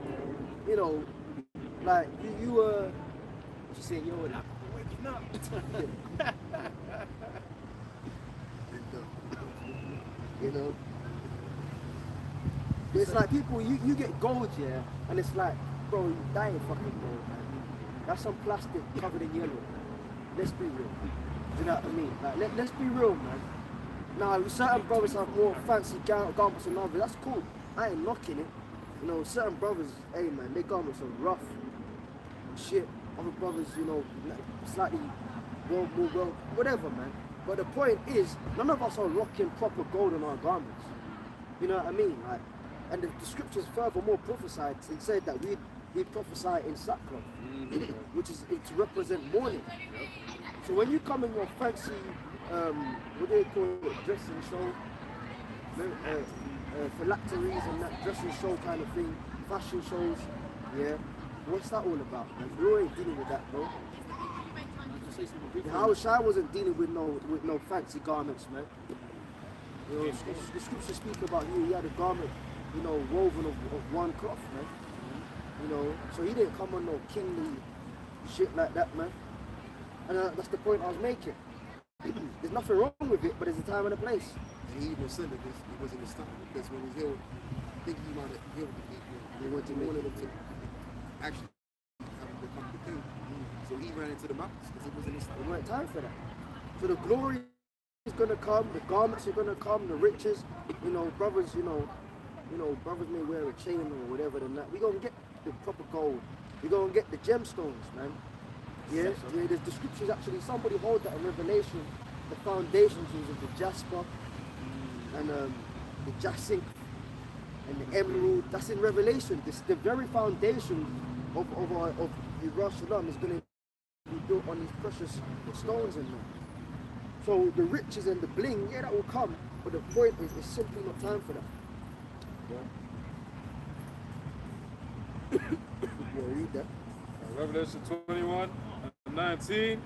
Speaker 2: you know, like what you saying, yo, waking up. You know? It's like people, you get gold, yeah, and it's like, bro, you dying fucking gold, man. That's some plastic covered in yellow. Let's be real. Do you know what I mean? Like, let's be real, man. Now, certain brothers have more fancy garments than others. That's cool. I ain't knocking it. You know, certain brothers, hey man, their garments are rough. Shit. Other brothers, you know, slightly well, whatever, man. But the point is, none of us are rocking proper gold on our garments. You know what I mean? Like, and the scriptures furthermore prophesied. It said that we prophesy in sackcloth, which is to represent mourning. So when you come in your fancy, what do they call it, dressing show, phylacteries and that dressing show kind of thing, fashion shows, yeah, what's that all about, man? We ain't dealing with that, bro. I wasn't dealing with no fancy garments, man. You know, the scriptures speak about you. He had a garment, you know, woven of one cloth, man. You know, so he didn't come on no kingly shit like that, man. And that's the point I was making. There's nothing wrong with it, but there's a time and a place.
Speaker 6: And he even said that it wasn't his time, because when he healed, I think he might have healed the people. They wanted them to actually have him become the king. So he ran into the mountains because it wasn't his time.
Speaker 2: There weren't time for that. So the glory is gonna come, the garments are gonna come, the riches, you know, brothers, you know, brothers may wear a chain or whatever than that. We're gonna get the proper gold. We're gonna get the gemstones, man. Yeah, the scriptures actually, somebody hold that in Revelation, the foundations of the jasper and the jacinth and the emerald. That's in Revelation. This the very foundation of Jerusalem is going to be built on these precious stones in there. So the riches and the bling, yeah, that will come, but the point is, it's simply not time for that. Yeah. Yeah, read that.
Speaker 1: Revelation 21:19,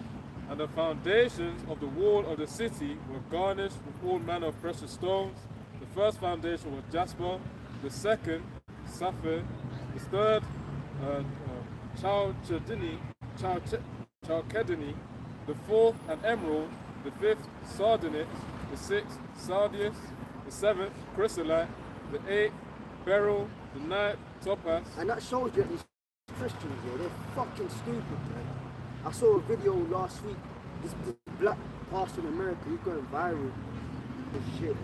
Speaker 1: and the foundations of the wall of the city were garnished with all manner of precious stones. The first foundation was jasper, the second sapphire, the third chalcedony, the fourth an emerald, the fifth sardonyx, the sixth sardius, the seventh chrysolite, the eighth beryl, the ninth topaz.
Speaker 2: And that shows you these Christians, yeah, they're fucking stupid, man. I saw a video last week, this black pastor in America, he's going viral and shit.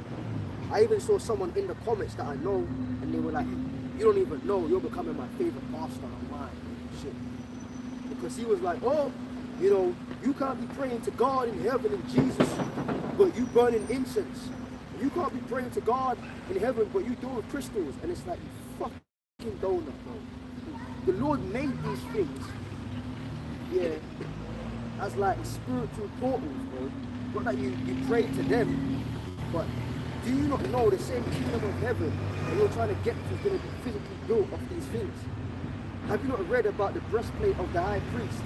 Speaker 2: I even saw someone in the comments that I know, and they were like, you don't even know, you're becoming my favorite pastor online, shit. Because he was like, oh, you know, you can't be praying to God in heaven and Jesus, but you burning incense. You can't be praying to God in heaven, but you doing crystals. And it's like, you fucking donut, bro. The Lord made these things, yeah, as like spiritual portals, bro. Not that you pray to them, but do you not know the same kingdom of heaven that you're trying to get to is going to be physically built off these things? Have you not read about the breastplate of the high priest,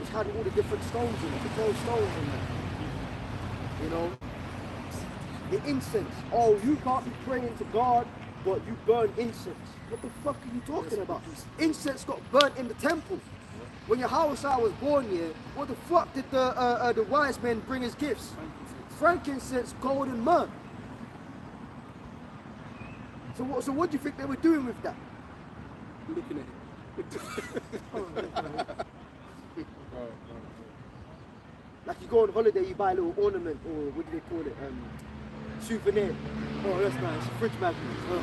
Speaker 2: which had all the different stones in it, the 12 stones in there? You know? The incense. Oh, you can't be praying to God, but you burn incense. What the fuck are you talking about? Incense got burnt in the temple. When Yahweh was born here, what the fuck did the wise men bring as gifts? Frankincense, gold, and myrrh. So what do you think they were doing with that?
Speaker 3: Looking at it.
Speaker 2: Like you go on holiday, you buy a little ornament, or what do they call it? Souvenir. Oh, that's nice. Fridge magnet. Oh,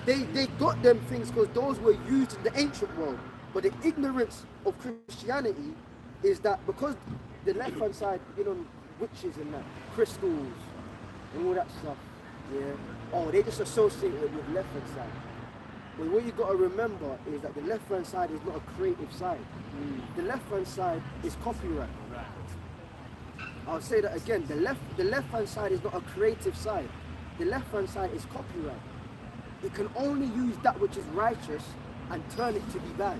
Speaker 2: they got them things because those were used in the ancient world. But the ignorance of Christianity is that because the left hand side, you know, witches and that, crystals and all that stuff, yeah. Oh, they just associate it with left hand side. But what you got to remember is that the left hand side is not a creative side. The left hand side is copyright. I'll say that again. The left hand side is not a creative side. The left hand side is copyright. It can only use that which is righteous and turn it to be bad.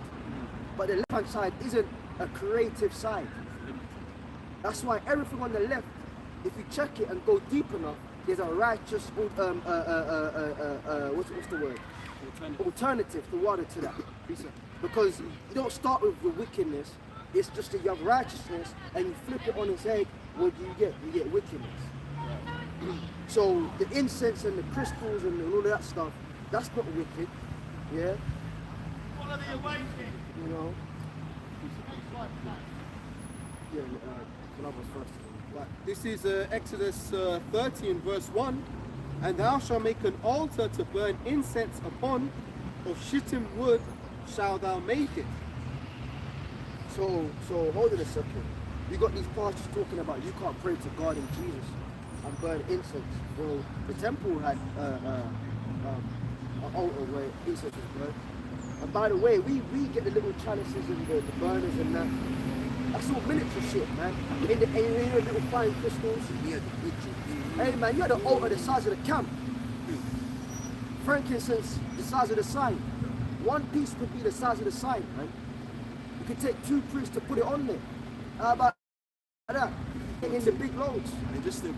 Speaker 2: But the left hand side isn't a creative side. That's why everything on the left, if you check it and go deep enough, there's a righteous what's the word? Alternative to water to that. Because you don't start with the wickedness, it's just that you have righteousness and you flip it on its head, what do you get? You get wickedness. So the incense and the crystals and all of that stuff, that's not wicked. Yeah? You know? Yeah, Columbus first.
Speaker 3: Right. This is Exodus 30 and verse 1. And thou shalt make an altar to burn incense upon, of shittim wood shalt thou make it.
Speaker 2: So hold it a second. You got these pastors talking about you can't pray to God and Jesus and burn incense. Well, the temple had an altar where incense was burned. And by the way, we get the little chalices and the burners and that. That's all military shit, man. In the little fine crystals. Yeah, hey man, you had an altar the size of the camp. Frankincense the size of the sign. One piece could be the size of the sign, man. You could take 2 priests to put it on there. How about that? In the big loads.
Speaker 6: And just think,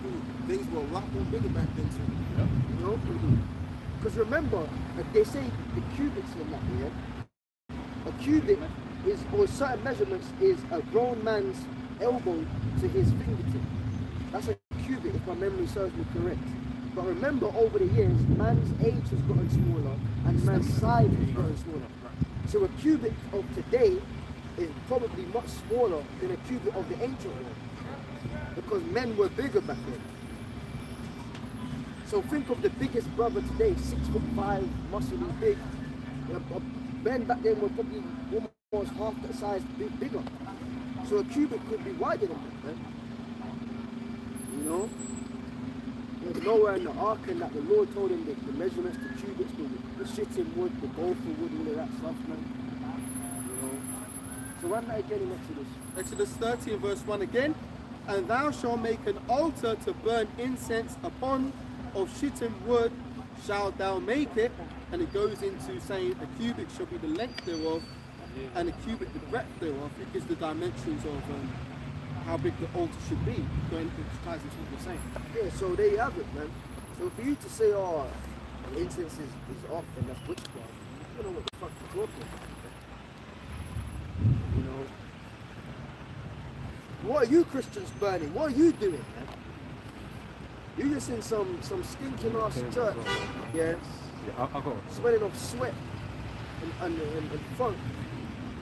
Speaker 6: things were a lot more bigger back then too.
Speaker 2: Yeah. You know? Because remember, they say the cubits in that, yeah? A cubit is, or certain measurements, is a grown man's elbow to his fingertip. That's a cubit, if my memory serves me correct. But remember, over the years, man's age has gotten smaller and man's size has gotten smaller. So a cubit of today is probably much smaller than a cubit of the ancient world, because men were bigger back then. So think of the biggest brother today, 6'5", muscly, big. Men back then were probably almost half that size bigger. So a cubit could be wider than that, man. You know? There's nowhere in the ark and that the Lord told him that the measurements, the cubits, the shitting wood, the gopher wood, all of that stuff, man. You know? So run that again in Exodus.
Speaker 3: Exodus 30 and verse 1 again. And thou shalt make an altar to burn incense upon, of shittim wood shalt thou make it. And it goes into saying a cubit shall be the length thereof, and a cubit the breadth thereof. It gives the dimensions of how big the altar should be, going into ties into what you're saying.
Speaker 2: Yeah, so there you have it, man. So for you to say, oh, the incense is off and that's witchcraft, you don't know what the fuck you're talking about. You know? What are you Christians burning? What are you doing, man? You just in some stinking ass church, yeah, smelling of sweat and funk,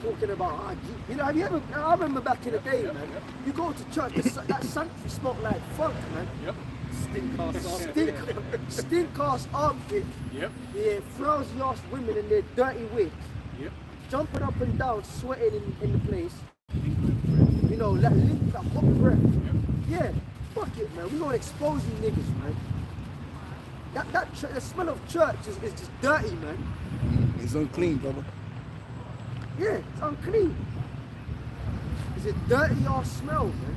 Speaker 2: talking about, you know, have you ever, I remember back in the day, man, you go to church, that sanctuary smelled like funk, man.
Speaker 4: Yep.
Speaker 2: Stink ass armpit.
Speaker 4: Yep.
Speaker 2: Yeah, frowsy ass women in their dirty wigs.
Speaker 4: Yep.
Speaker 2: Jumping up and down, sweating in the place. You know, that hot breath.
Speaker 4: Yep.
Speaker 2: Yeah, fuck it, man. We gonna expose you niggas, man. The smell of church is just dirty, man.
Speaker 6: It's unclean, brother.
Speaker 2: Yeah, it's unclean. It's a dirty ass smell, man.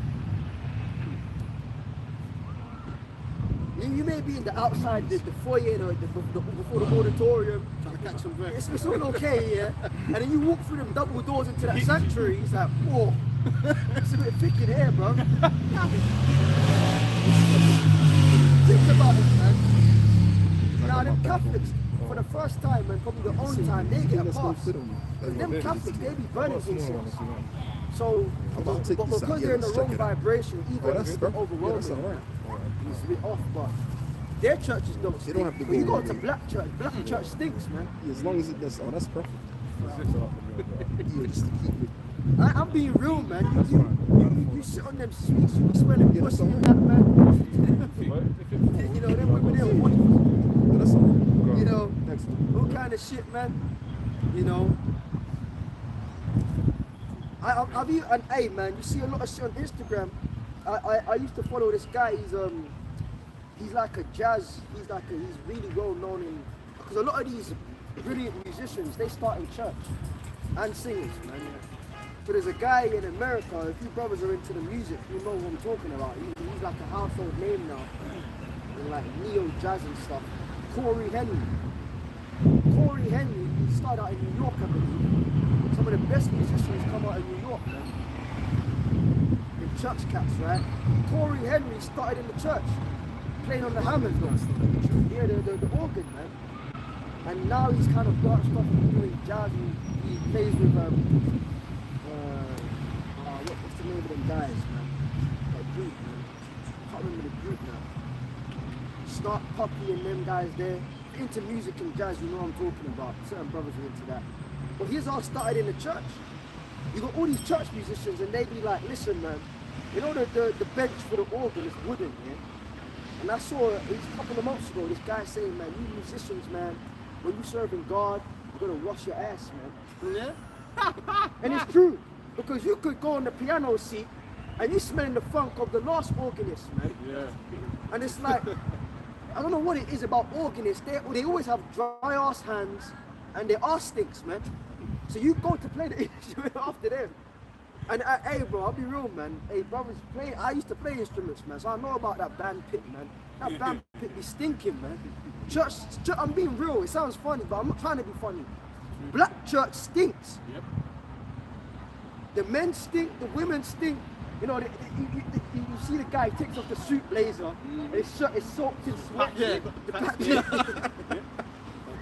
Speaker 2: You may be in the outside, the foyer, before the auditorium,
Speaker 3: Trying to catch some breath.
Speaker 2: it's all okay, yeah? And then you walk through them double doors into that sanctuary, it's like, whoa, it's a bit thick in here, bro. Think about it, man. Now, them Catholics, for the first time and probably the only time, they get a pass. Them Catholics, they be burning incense. So, but because they're in the wrong vibration, even if it's overwhelming, it's a bit off, but their churches don't stink.
Speaker 6: have to
Speaker 2: When you
Speaker 6: go
Speaker 2: go to black church stinks, man.
Speaker 6: As long as it does, that's perfect. Yeah, just to keep it
Speaker 2: I'm being real, man. You sit on them streets, you be smelling pussy and that, man.
Speaker 1: But if it falls,
Speaker 2: You know, them women there, what?
Speaker 6: That's all.
Speaker 2: You know,
Speaker 6: Next.
Speaker 2: all kind of shit, man. You know. I've you and hey, man, you see a lot of shit on Instagram. I used to follow this guy. He's like a jazz. He's really well known in, because a lot of these brilliant musicians, they start in church and singers, man. So there's a guy in America. If you brothers are into the music, you know what I'm talking about. He's like a household name now, in like neo jazz and stuff. Corey Henry, he started out in New York, I believe. Some of the best musicians come out of New York, man. In church cats, right? Corey Henry started in the church, playing on the hammers, yeah, the organ, man. And now he's kind of branched off and doing jazz. He plays with what's the name of them guys, man? That group, man. Can't remember the group now. Start Puppy and them guys there. Into music and jazz, you know what I'm talking about. Certain brothers are into that. But he's all started in the church. You got all these church musicians and they be like, listen, man, you know the bench for the organ is wooden, yeah? And I saw a couple of months ago this guy saying, man, you musicians, man, when you serving God, you're gonna wash your ass, man. Yeah? And it's true, because you could go on the piano seat and you're smelling the funk of the last organist, man.
Speaker 1: Yeah.
Speaker 2: And it's like, I don't know what it is about organists. They always have dry ass hands and their ass stinks, man. So you go to play the instrument after them. And hey, bro, I'll be real, man. Hey, brothers, I used to play instruments, man. So I know about that band pit, man. That band pit be stinking, man. Church, I'm being real. It sounds funny, but I'm not trying to be funny. Black church stinks.
Speaker 4: Yep.
Speaker 2: The men stink, the women stink. You know, you see the guy takes off the suit blazer, and his shirt is soaked in sweat.
Speaker 3: Yeah.
Speaker 2: The back-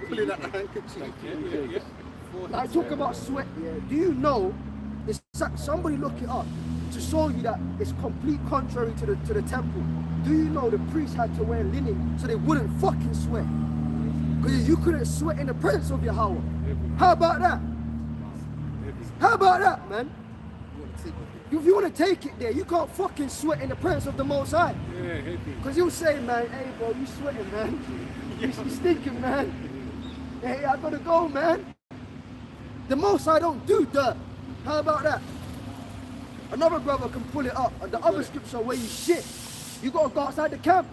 Speaker 3: Pulling out the handkerchief.
Speaker 2: I talk about sweat, yeah. Do you know, somebody look it up, to show you that it's complete contrary to the temple. Do you know the priests had to wear linen so they wouldn't fucking sweat? Because you couldn't sweat in the presence of Yahweh. How about that? How about that, man? If you want to take it there, you can't fucking sweat in the presence of the Most High.
Speaker 1: Yeah, heavy.
Speaker 2: Because you'll say, man, hey, bro, you sweating, man. You stinking, man. Hey, I gotta go, man. The Most High don't do dirt. How about that? Another brother can pull it up. And the other scripture where you shit, you gotta go outside the camp.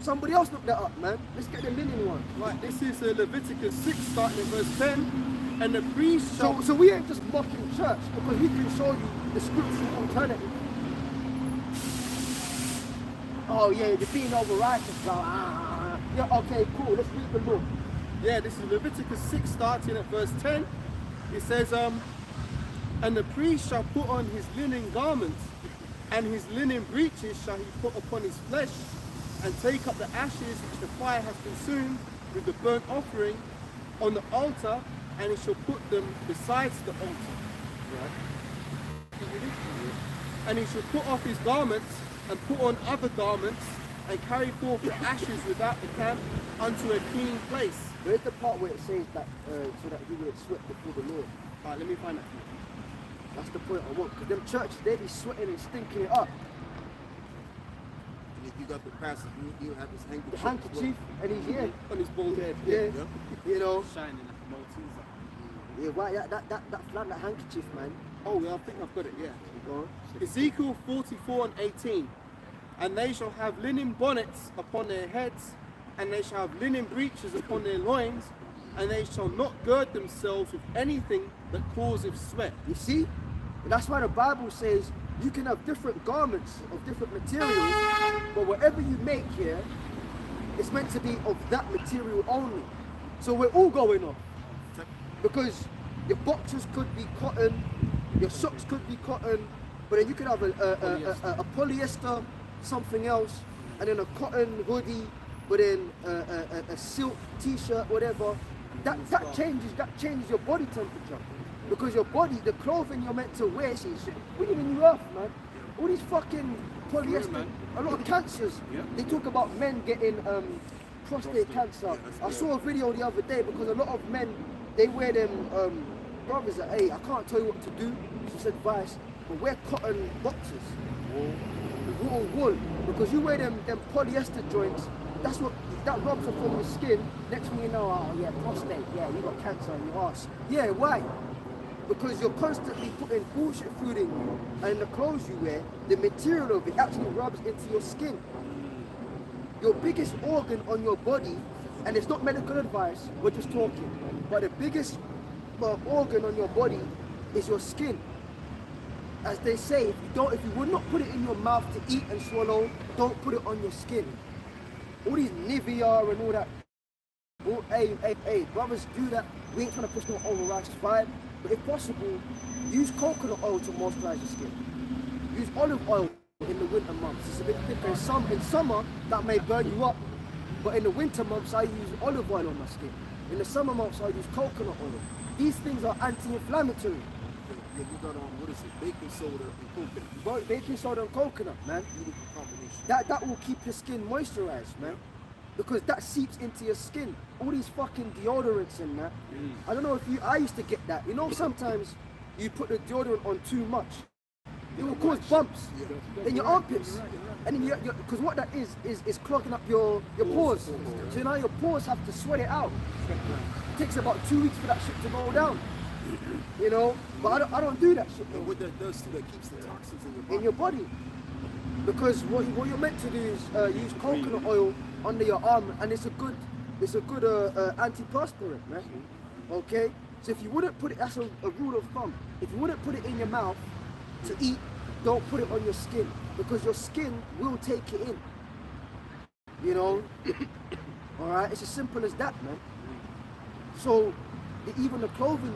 Speaker 2: Somebody else look that up, man. Let's get the linen one.
Speaker 3: Right, this is Leviticus 6, starting in verse 10. And the priest shall...
Speaker 2: So we ain't just mocking church, because we can show you the scriptural alternative. Oh yeah, you're being over righteous, bro. Yeah, okay, cool. Let's read the law.
Speaker 3: Yeah, this is Leviticus 6, starting at verse 10. It says, and the priest shall put on his linen garments, and his linen breeches shall he put upon his flesh, and take up the ashes which the fire has consumed with the burnt offering on the altar, and he shall put them besides the altar. Right? And he shall put off his garments, and put on other garments, and carry forth the ashes without the camp unto a clean place.
Speaker 2: Where's the part where it says that so that he wouldn't sweat before the Lord?
Speaker 3: Alright, let me find that for you.
Speaker 2: That's the point I want. Because them churches, they be sweating and stinking it up.
Speaker 6: And if you got the pastor, you have his handkerchief.
Speaker 2: The handkerchief and his hair.
Speaker 3: On his bald head.
Speaker 2: Yeah. You know.
Speaker 3: Shining like a Malteser.
Speaker 2: Yeah, why that flat, that handkerchief, man.
Speaker 3: Oh, yeah, I think I've got it, yeah.
Speaker 2: Go on.
Speaker 3: Ezekiel 44 and 18. And they shall have linen bonnets upon their heads, and they shall have linen breeches upon their loins, and they shall not gird themselves with anything that causeth sweat.
Speaker 2: You see? And that's why the Bible says you can have different garments of different materials, but whatever you make here, it's meant to be of that material only. So we're all going off. Because your boxers could be cotton, your socks could be cotton, but then you could have a polyester, something else, and then a cotton hoodie, but then a silk t-shirt, whatever. That changes your body temperature. Because your body, the clothing you're meant to wear, is breathing you off, man. All these fucking polyester, a lot of cancers. They talk about men getting prostate cancer. I saw a video the other day because a lot of men, they wear them brothers that, hey, I can't tell you what to do, it's just advice, but wear cotton boxers. Wool. Because you wear them polyester joints, that rubs off on your skin. Next thing you know, oh yeah, prostate, yeah, you got cancer on your ass. Yeah, why? Because you're constantly putting bullshit food in you, and the clothes you wear, the material of it actually rubs into your skin. Your biggest organ on your body, and it's not medical advice, we're just talking, but the biggest organ on your body is your skin. As they say, if you would not put it in your mouth to eat and swallow, don't put it on your skin. All these Nivea and all that. Oh, hey, brothers do that. We ain't trying to push no overrice vibe, but if possible, use coconut oil to moisturize your skin. Use olive oil in the winter months. It's a bit thicker. In summer, that may burn you up, but in the winter months, I use olive oil on my skin. In the summer months, I use coconut oil. These things are anti-inflammatory.
Speaker 6: Yeah, you got what is it? Baking soda and coconut.
Speaker 2: Bro, baking soda and coconut, man.
Speaker 6: Beautiful combination.
Speaker 2: That will keep your skin moisturized, man. Because that seeps into your skin. All these fucking deodorants and that. I don't know if I used to get that. You know, sometimes you put the deodorant on too much. It will cause bumps in your armpits. And then because what that is clogging up your pores. So now your pores have to sweat it out. It takes about 2 weeks for that shit to go down. You know, but I don't do that shit.
Speaker 6: And what that does too, that keeps the toxins
Speaker 2: in your body. Because what you're meant to do is use coconut oil under your arm, and it's a good antiperspirant, man. Okay, so if you wouldn't put it, that's a rule of thumb. If you wouldn't put it in your mouth to eat, don't put it on your skin, because your skin will take it in. You know, all right. It's as simple as that, man. So even the clothing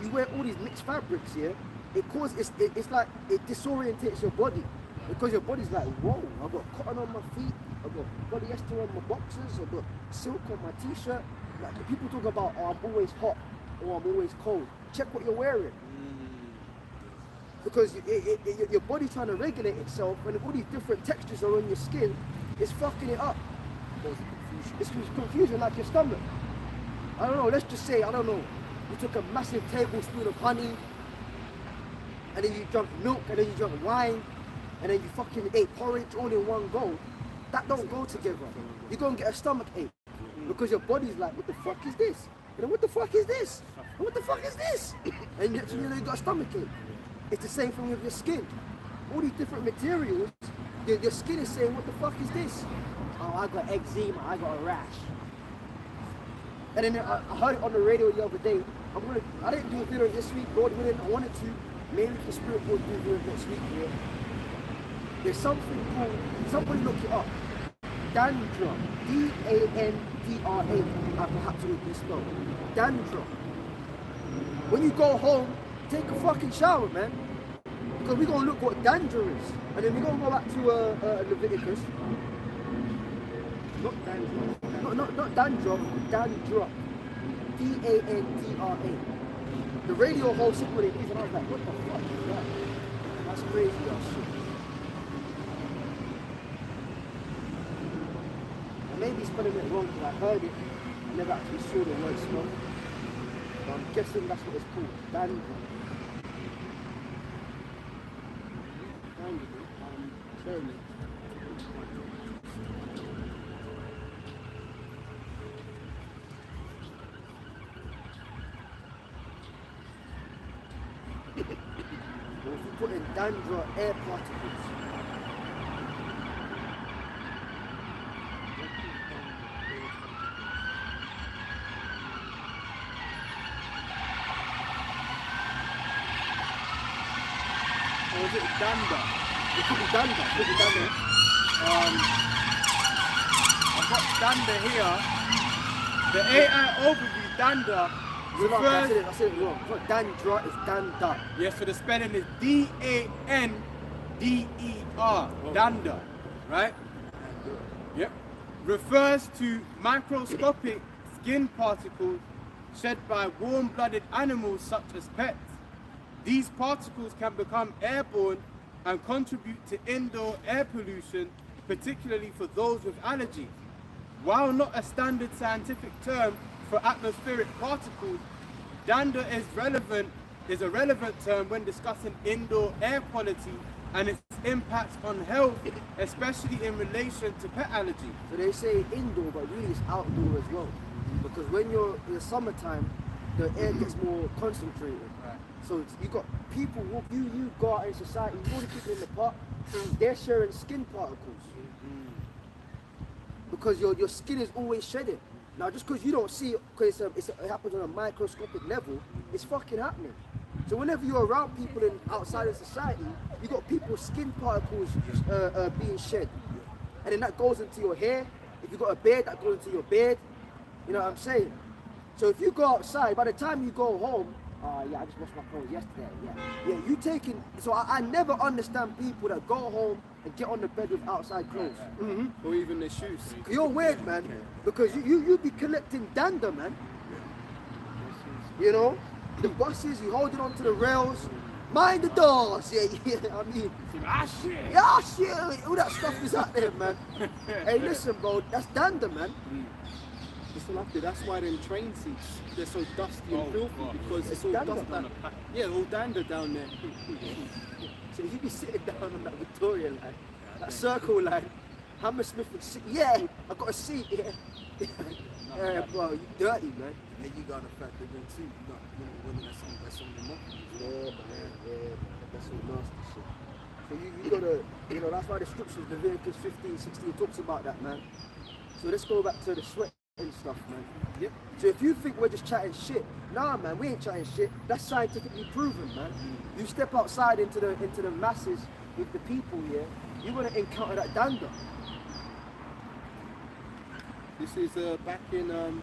Speaker 2: you wear all these mixed fabrics here. It's like it disorientates your body. Because your body's like, whoa, I've got cotton on my feet, I've got polyester on my boxers, I've got silk on my t-shirt. Like the people talk about, oh, I'm always hot or I'm always cold. Check what you're wearing. Because your body's trying to regulate itself, and all these different textures are on your skin, it's fucking it up. It's confusion like your stomach. I don't know, let's just say, I don't know, you took a massive tablespoon of honey, and then you drank milk, and then you drank wine, and then you fucking ate porridge all in one go. That don't go together. You're gonna get a stomach ache because your body's like, what the fuck is this? And then what the fuck is this? And what the fuck is this? And next thing you know, you got a stomach ache. It's the same thing with your skin. All these different materials, your skin is saying, what the fuck is this? Oh, I got eczema, I got a rash. And then I heard it on the radio the other day. I didn't do a video this week, Lord willing, I wanted to. Maybe the Spirit will do a video next week here. There's something called, somebody look it up. Dandruff. D-A-N-D-R-A. Perhaps it would be spelled. Dandruff. When you go home, take a fucking shower, man. Because we're going to look what dandruff is. And then we're going to go back to Leviticus. Not dandruff. Not dandruff. Dandruff. D-A-N-D-R-A. The radio host said what it is, and I was like, what the fuck is that? That's crazy, that shit. Maybe spelling it wrong because I heard it, I never actually saw the word spelled. But I'm guessing that's what it's called, dandruff. Slowly. Or if you put in dandruff air particles. Or is it dander? It could be dander. It could be dander.
Speaker 5: I've got dander here. The AI overview dander refers.
Speaker 2: I said it wrong. It's not dandra, it's dander.
Speaker 5: Yes, so the spelling is D-A-N-D-E-R. Dander, right? Yep. Refers to microscopic skin particles shed by warm-blooded animals such as pets. These particles can become airborne and contribute to indoor air pollution, particularly for those with allergies. While not a standard scientific term for atmospheric particles,
Speaker 3: Dander is a relevant term when discussing indoor air quality and its impact on health, especially in relation to pet allergy.
Speaker 2: So they say indoor, but really it's outdoor as well. Because when you're in the summertime, the air gets more concentrated.
Speaker 3: Right.
Speaker 2: So you got people, you go out in society, you know the people in the park, they're sharing skin particles. Because your skin is always shedding. Now just because you don't see it, because it happens on a microscopic level, it's fucking happening. So whenever you're around people outside of society, you got people's skin particles being shed. And then that goes into your hair. If you got a beard, that goes into your beard. You know what I'm saying? So if you go outside, by the time you go home, yeah, I just washed my clothes yesterday. Yeah, you taking. So I never understand people that go home and get on the bed with outside clothes.
Speaker 3: Or even their shoes.
Speaker 2: You're weird, man, because you be collecting dander, man. You know, the buses, you holding on to the rails. Mind the doors, yeah. I mean, shit, all that stuff is out there, man. Hey, listen, bro, that's dander, man.
Speaker 3: Listen up there, that's why them train seats, they're so dusty and filthy, because it's all
Speaker 2: dander.
Speaker 3: dust down. Yeah, all dander down there.
Speaker 2: So you be sitting down on that Victoria line, that circle line, Hammersmith would sit, yeah, I got a seat, yeah. Yeah, bro, you dirty, man.
Speaker 6: And you got to factor in too, you got women that's on the monkeys.
Speaker 2: Yeah, that's all nasty shit. So you gotta, that's why the scriptures, Leviticus 15, 16 talks about that, man. So let's go back to the sweat and stuff, man.
Speaker 3: Yep.
Speaker 2: So if you think we're just chatting shit, nah, man, we ain't chatting shit. That's scientifically proven, man. You step outside into the masses with the people here, you're gonna encounter that dander.
Speaker 3: This is back in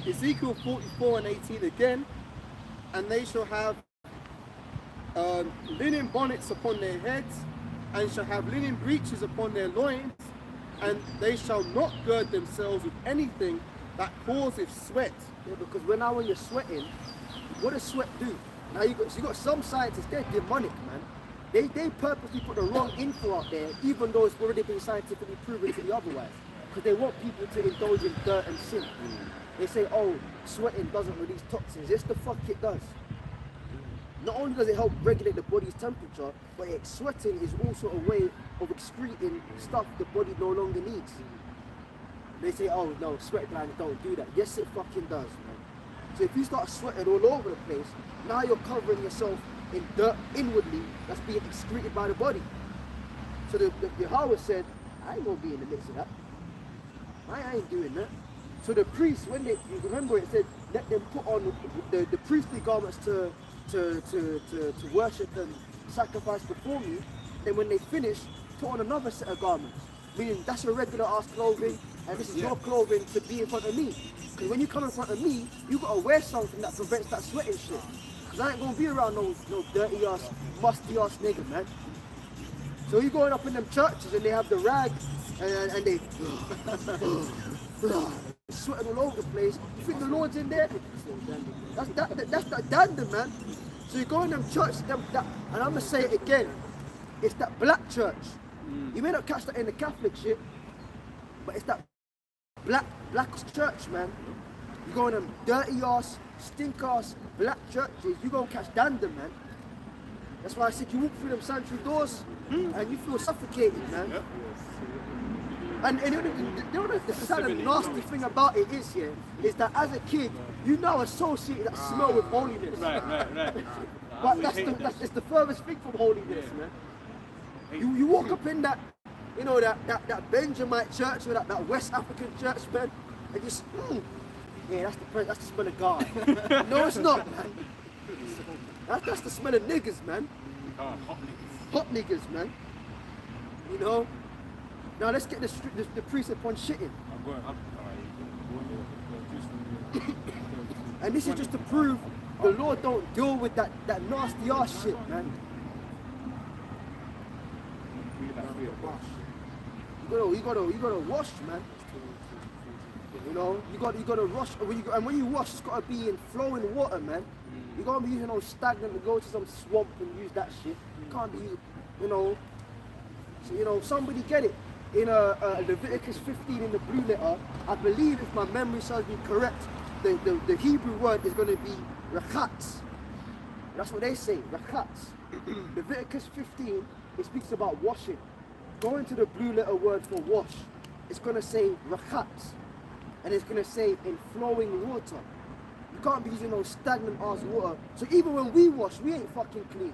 Speaker 3: Ezekiel 44 and 18 again. And they shall have linen bonnets upon their heads, and shall have linen breeches upon their loins, and they shall not gird themselves with anything that causeth sweat.
Speaker 2: Yeah, because when you're sweating, what does sweat do? Now you got some scientists, they're demonic, man. They purposely put the wrong info out there, even though it's already been scientifically proven to be otherwise. Because they want people to indulge in dirt and sin. They say, oh, sweating doesn't release toxins. Yes, the fuck it does. Not only does it help regulate the body's temperature, but sweating is also a way of excreting stuff the body no longer needs. They say, oh no, sweat glands don't do that. Yes, it fucking does, man. So if you start sweating all over the place, now you're covering yourself in dirt inwardly that's being excreted by the body. So the Yahweh said, I ain't gonna be in the midst of that. I ain't doing that. So the priests, when you remember it said, let them put on the priestly garments to worship and sacrifice before me. Then when they finish, put on another set of garments. Meaning that's your regular ass clothing, and this is your clothing to be in front of me. Because when you come in front of me, you gotta wear something that prevents that sweating shit. Because I ain't gonna be around no dirty ass, musty ass nigga, man. So you going up in them churches and they have the rag and they sweating all over the place. You think the Lord's in there? That's that dander, man. So you go in them churches, and I'm gonna say it again. It's that black church. You may not catch that in the Catholic shit, but it's that black church, man. You go in them dirty ass, stink ass black churches, you gonna catch dander, man. That's why I said you walk through them sanctuary doors and you feel suffocated, man. Yep. And the sad and nasty thing about it is that as a kid, you now associate that smell with holiness.
Speaker 4: Right.
Speaker 2: But that's the furthest thing from holiness, man. You walk up in that, that Benjamite church or that West African church, man, and just, yeah, that's the smell of God. No, it's not, man. That's the smell of niggas, man. Hot niggas, man. You know. Now let's get the precept on shitting. And this is just to prove the Lord don't deal with that nasty ass shit, man. You gotta wash, man. You gotta wash, and when you wash, it's gotta be in flowing water, man. You can't be using stagnant and go to some swamp and use that shit. You can't be, So somebody get it. In Leviticus 15 in the blue letter, I believe if my memory serves me correct, the Hebrew word is going to be rakatz. That's what they say, rakatz. Leviticus 15, it speaks about washing. Go into the blue letter word for wash. It's going to say rakatz. And it's going to say in flowing water. You can't be using no stagnant ass water. So even when we wash, we ain't fucking clean.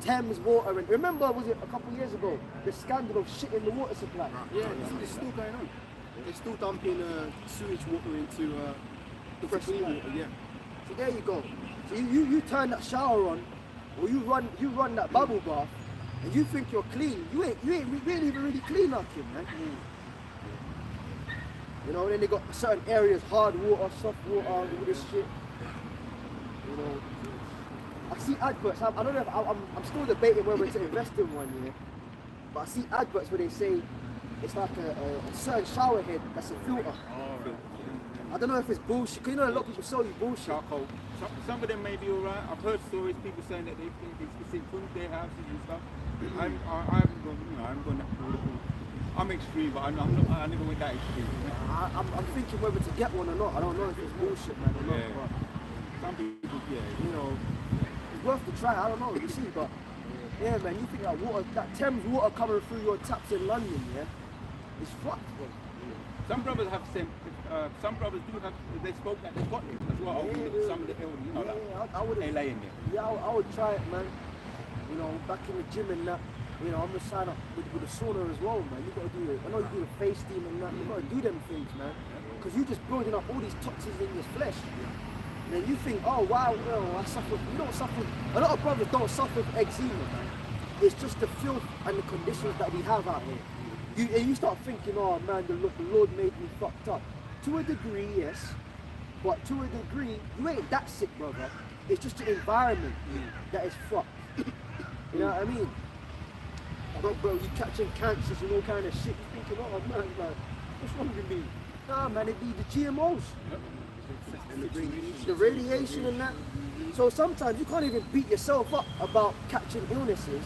Speaker 2: Thames water. And remember, was it a couple years ago, the scandal of shit in the water supply?
Speaker 3: Yeah, it's still going on. They're still dumping sewage water into
Speaker 2: Fresh
Speaker 3: clean
Speaker 2: water.
Speaker 3: water. Yeah.
Speaker 2: So there you go. So you turn that shower on, or you run that bubble bath, and you think you're clean. You ain't really even really clean nothing, man. You know, then they got certain areas, hard water, soft water, all this shit. You know, I see adverts. I don't know if I'm still debating whether to invest in one, yeah. But I see adverts where they say it's like a certain shower head that's a filter. I don't know if it's bullshit. 'Cause you know a lot of people sell you bullshit.
Speaker 5: Charcoal. Some of them may be alright. I've heard stories, people saying that they think it's improved their houses and stuff. I'm extreme, but I never went that extreme.
Speaker 2: I'm thinking whether to get one or not. I don't know if it's bullshit, man, or not.
Speaker 5: Yeah.
Speaker 2: But,
Speaker 5: Some people, yeah.
Speaker 2: you know, it's worth the try. I don't know. You see, but yeah, man, you think that water, that Thames water coming through your taps in London, yeah, it's fucked, bro.
Speaker 5: Some brothers have sent. Some brothers do have. They spoke that they've got it as well. Some of the elderly, you know,
Speaker 2: I would.
Speaker 5: they lay in there.
Speaker 2: Yeah, I would try it, man. You know, back in the gym and that. You know, I'm gonna sign up with the sauna as well, man. You gotta do it. I know you do the face steam and that. You gotta do them things, man. Because you're just building up all these toxins in your flesh. And then you think, oh wow, well, I suffer. You don't suffer. A lot of brothers don't suffer from eczema, man. It's just the filth and the conditions that we have out here. You start thinking, oh man, the Lord made me fucked up. To a degree, yes. But to a degree, you ain't that sick, brother. It's just the environment that is fucked. You know what I mean? Bro, you catching cancers and all kind of shit. You thinking, oh man, what's wrong with me? Nah, man, it be the GMOs. The radiation and that. So sometimes you can't even beat yourself up about catching illnesses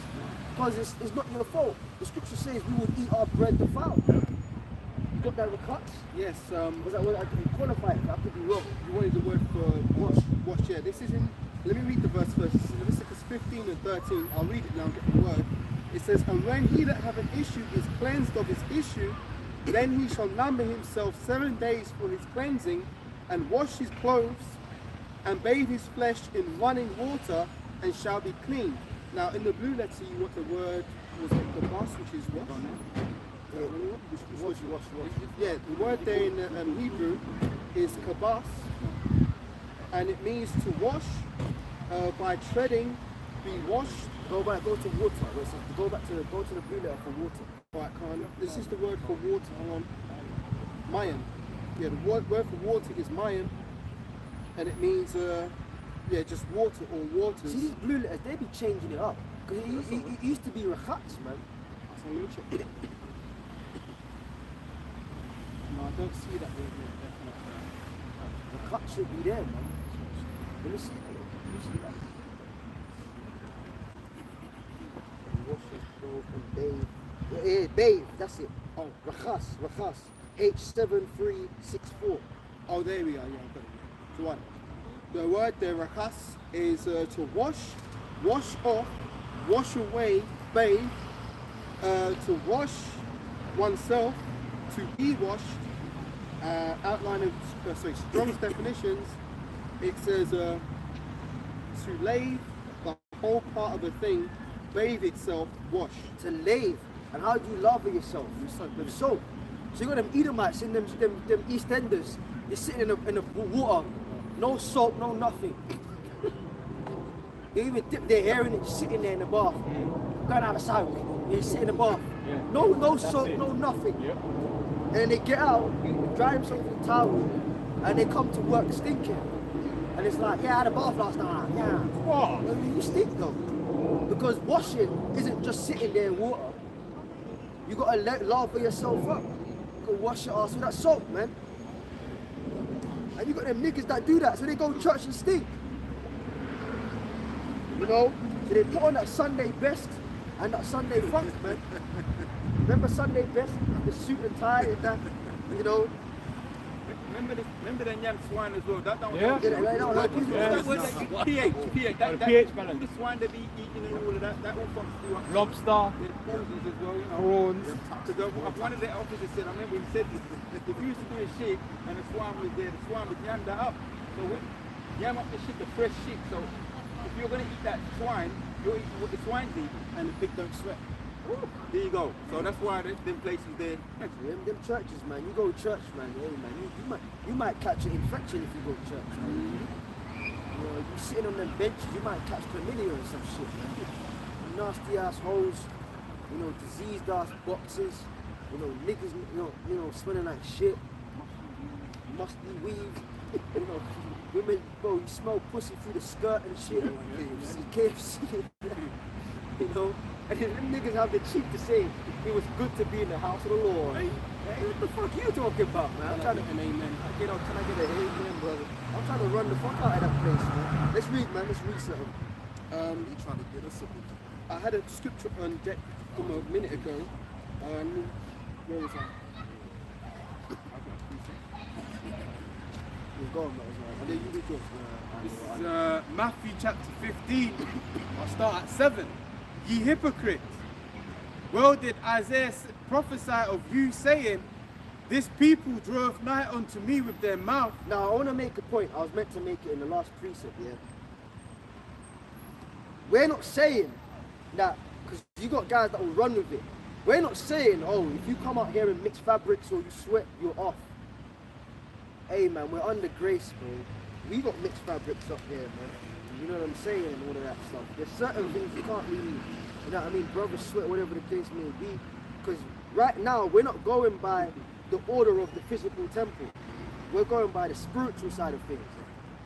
Speaker 2: because it's not your fault. The scripture says we would eat our bread defiled. You got that in the cuts?
Speaker 3: Yes.
Speaker 2: Was that what I can qualify it? I could be wrong.
Speaker 3: You wanted the word for wash. Wash. Yeah. This is in. Let me read the verse first. This is Leviticus 15 and 13. I'll read it now and get the word. It says, and when he that hath an issue is cleansed of his issue, then he shall number himself 7 days for his cleansing, and wash his clothes, and bathe his flesh in running water, and shall be clean. Now in the blue letter you got the word, was it the bus, which is wash? Yeah, the word there in Hebrew is kabas, and it means to wash by treading, be washed.
Speaker 2: Go to water. Where it says go to the blue letter for water.
Speaker 3: Right, Khan. This is the word for water. Hang on. Mayan. Yeah, the word for water is Mayan, and it means just water or waters.
Speaker 2: See these blue letters, they be changing it up. Because it used to be rakats, man.
Speaker 3: So let me check it. No, I don't see that word here.
Speaker 2: Rakat should be there, man. Let me see that. Wash his clothes and bathe. Yeah, bathe, that's it. Oh, rakas. H7364.
Speaker 3: Oh, there we are. Yeah, I've got it. So what? The word there, rakas, is to wash off, wash away, bathe, to wash oneself, to be washed. Outline of Strong's definitions. It says to lave the whole part of a thing, bathe itself, wash.
Speaker 2: To lave. And how do you lather yourself? With soap. So you got them Edomites in them East Enders. You're sitting in the water, no soap, no nothing. They even dip their hair in it, just sitting there in the bath. Going outside, you sit in the bath. No soap, no nothing. And then they get out, dry themselves with a towel, and they come to work stinking. And it's like, yeah, I had a bath last night. Yeah. What? Well, you stink though. Because washing isn't just sitting there in water. You gotta lather yourself up. You gotta wash your ass with that soap, man. And you got them niggas that do that, so they go to church and stink. You know? So they put on that Sunday best and that Sunday funk, man. Remember Sunday best? The suit and tie and that, you know?
Speaker 5: Remember the yam swine as well? That don't
Speaker 1: Yeah.
Speaker 2: Yeah, right now, like,
Speaker 5: pH, that
Speaker 1: pH balance.
Speaker 5: all the swine that be eating and all of that all comes through
Speaker 1: Lobster.
Speaker 5: the poses as well, you know.
Speaker 1: Prawns.
Speaker 5: Because one of the officers said, I remember he said this, that if you used to do a shit and the swine was there, the swine would yam that up. So yam up the shit, the fresh shit. So if you're going to eat that swine, you're eating what the swine's eating.
Speaker 3: And the pig don't sweat.
Speaker 5: There you go. So that's why them places there.
Speaker 2: them churches, man. You go to church, man. Hey, man, you might catch an infection if you go to church, man. You know, you sitting on them benches, you might catch chlamydia or some shit, man. Nasty ass hoes, you know, diseased ass boxes, you know, niggas, you know, smelling like shit, musty weave, you know, women, bro, you smell pussy through the skirt and shit. KFC, you know. And then them niggas have the cheek to say it was good to be in the house of the Lord. Hey, what the fuck you talking about, man? I'm trying to,
Speaker 3: an amen.
Speaker 2: you know, can I get an amen, brother? I'm trying to run the fuck out of that place, man. Let's read, man. Let's read something.
Speaker 6: He trying to get us a book.
Speaker 3: I had a scripture on deck from a minute ago. Where was I?
Speaker 2: You're gone, man. And then you read yours.
Speaker 3: This is Matthew chapter 15. I'll start at 7. Ye hypocrite, well did Isaiah prophesy of you, saying, this people drove nigh unto me with their mouth.
Speaker 2: Now, I want to make a point. I was meant to make it in the last precept, yeah? We're not saying that, because you got guys that will run with it. We're not saying, oh, if you come out here and mix fabrics or you sweat, you're off. Hey, man, we're under grace, bro. We got mixed fabrics up here, man. You know what I'm saying, and all of that stuff. There's certain things you can't really, you know what I mean, brother sweat, whatever the case may be. Because right now, we're not going by the order of the physical temple. We're going by the spiritual side of things.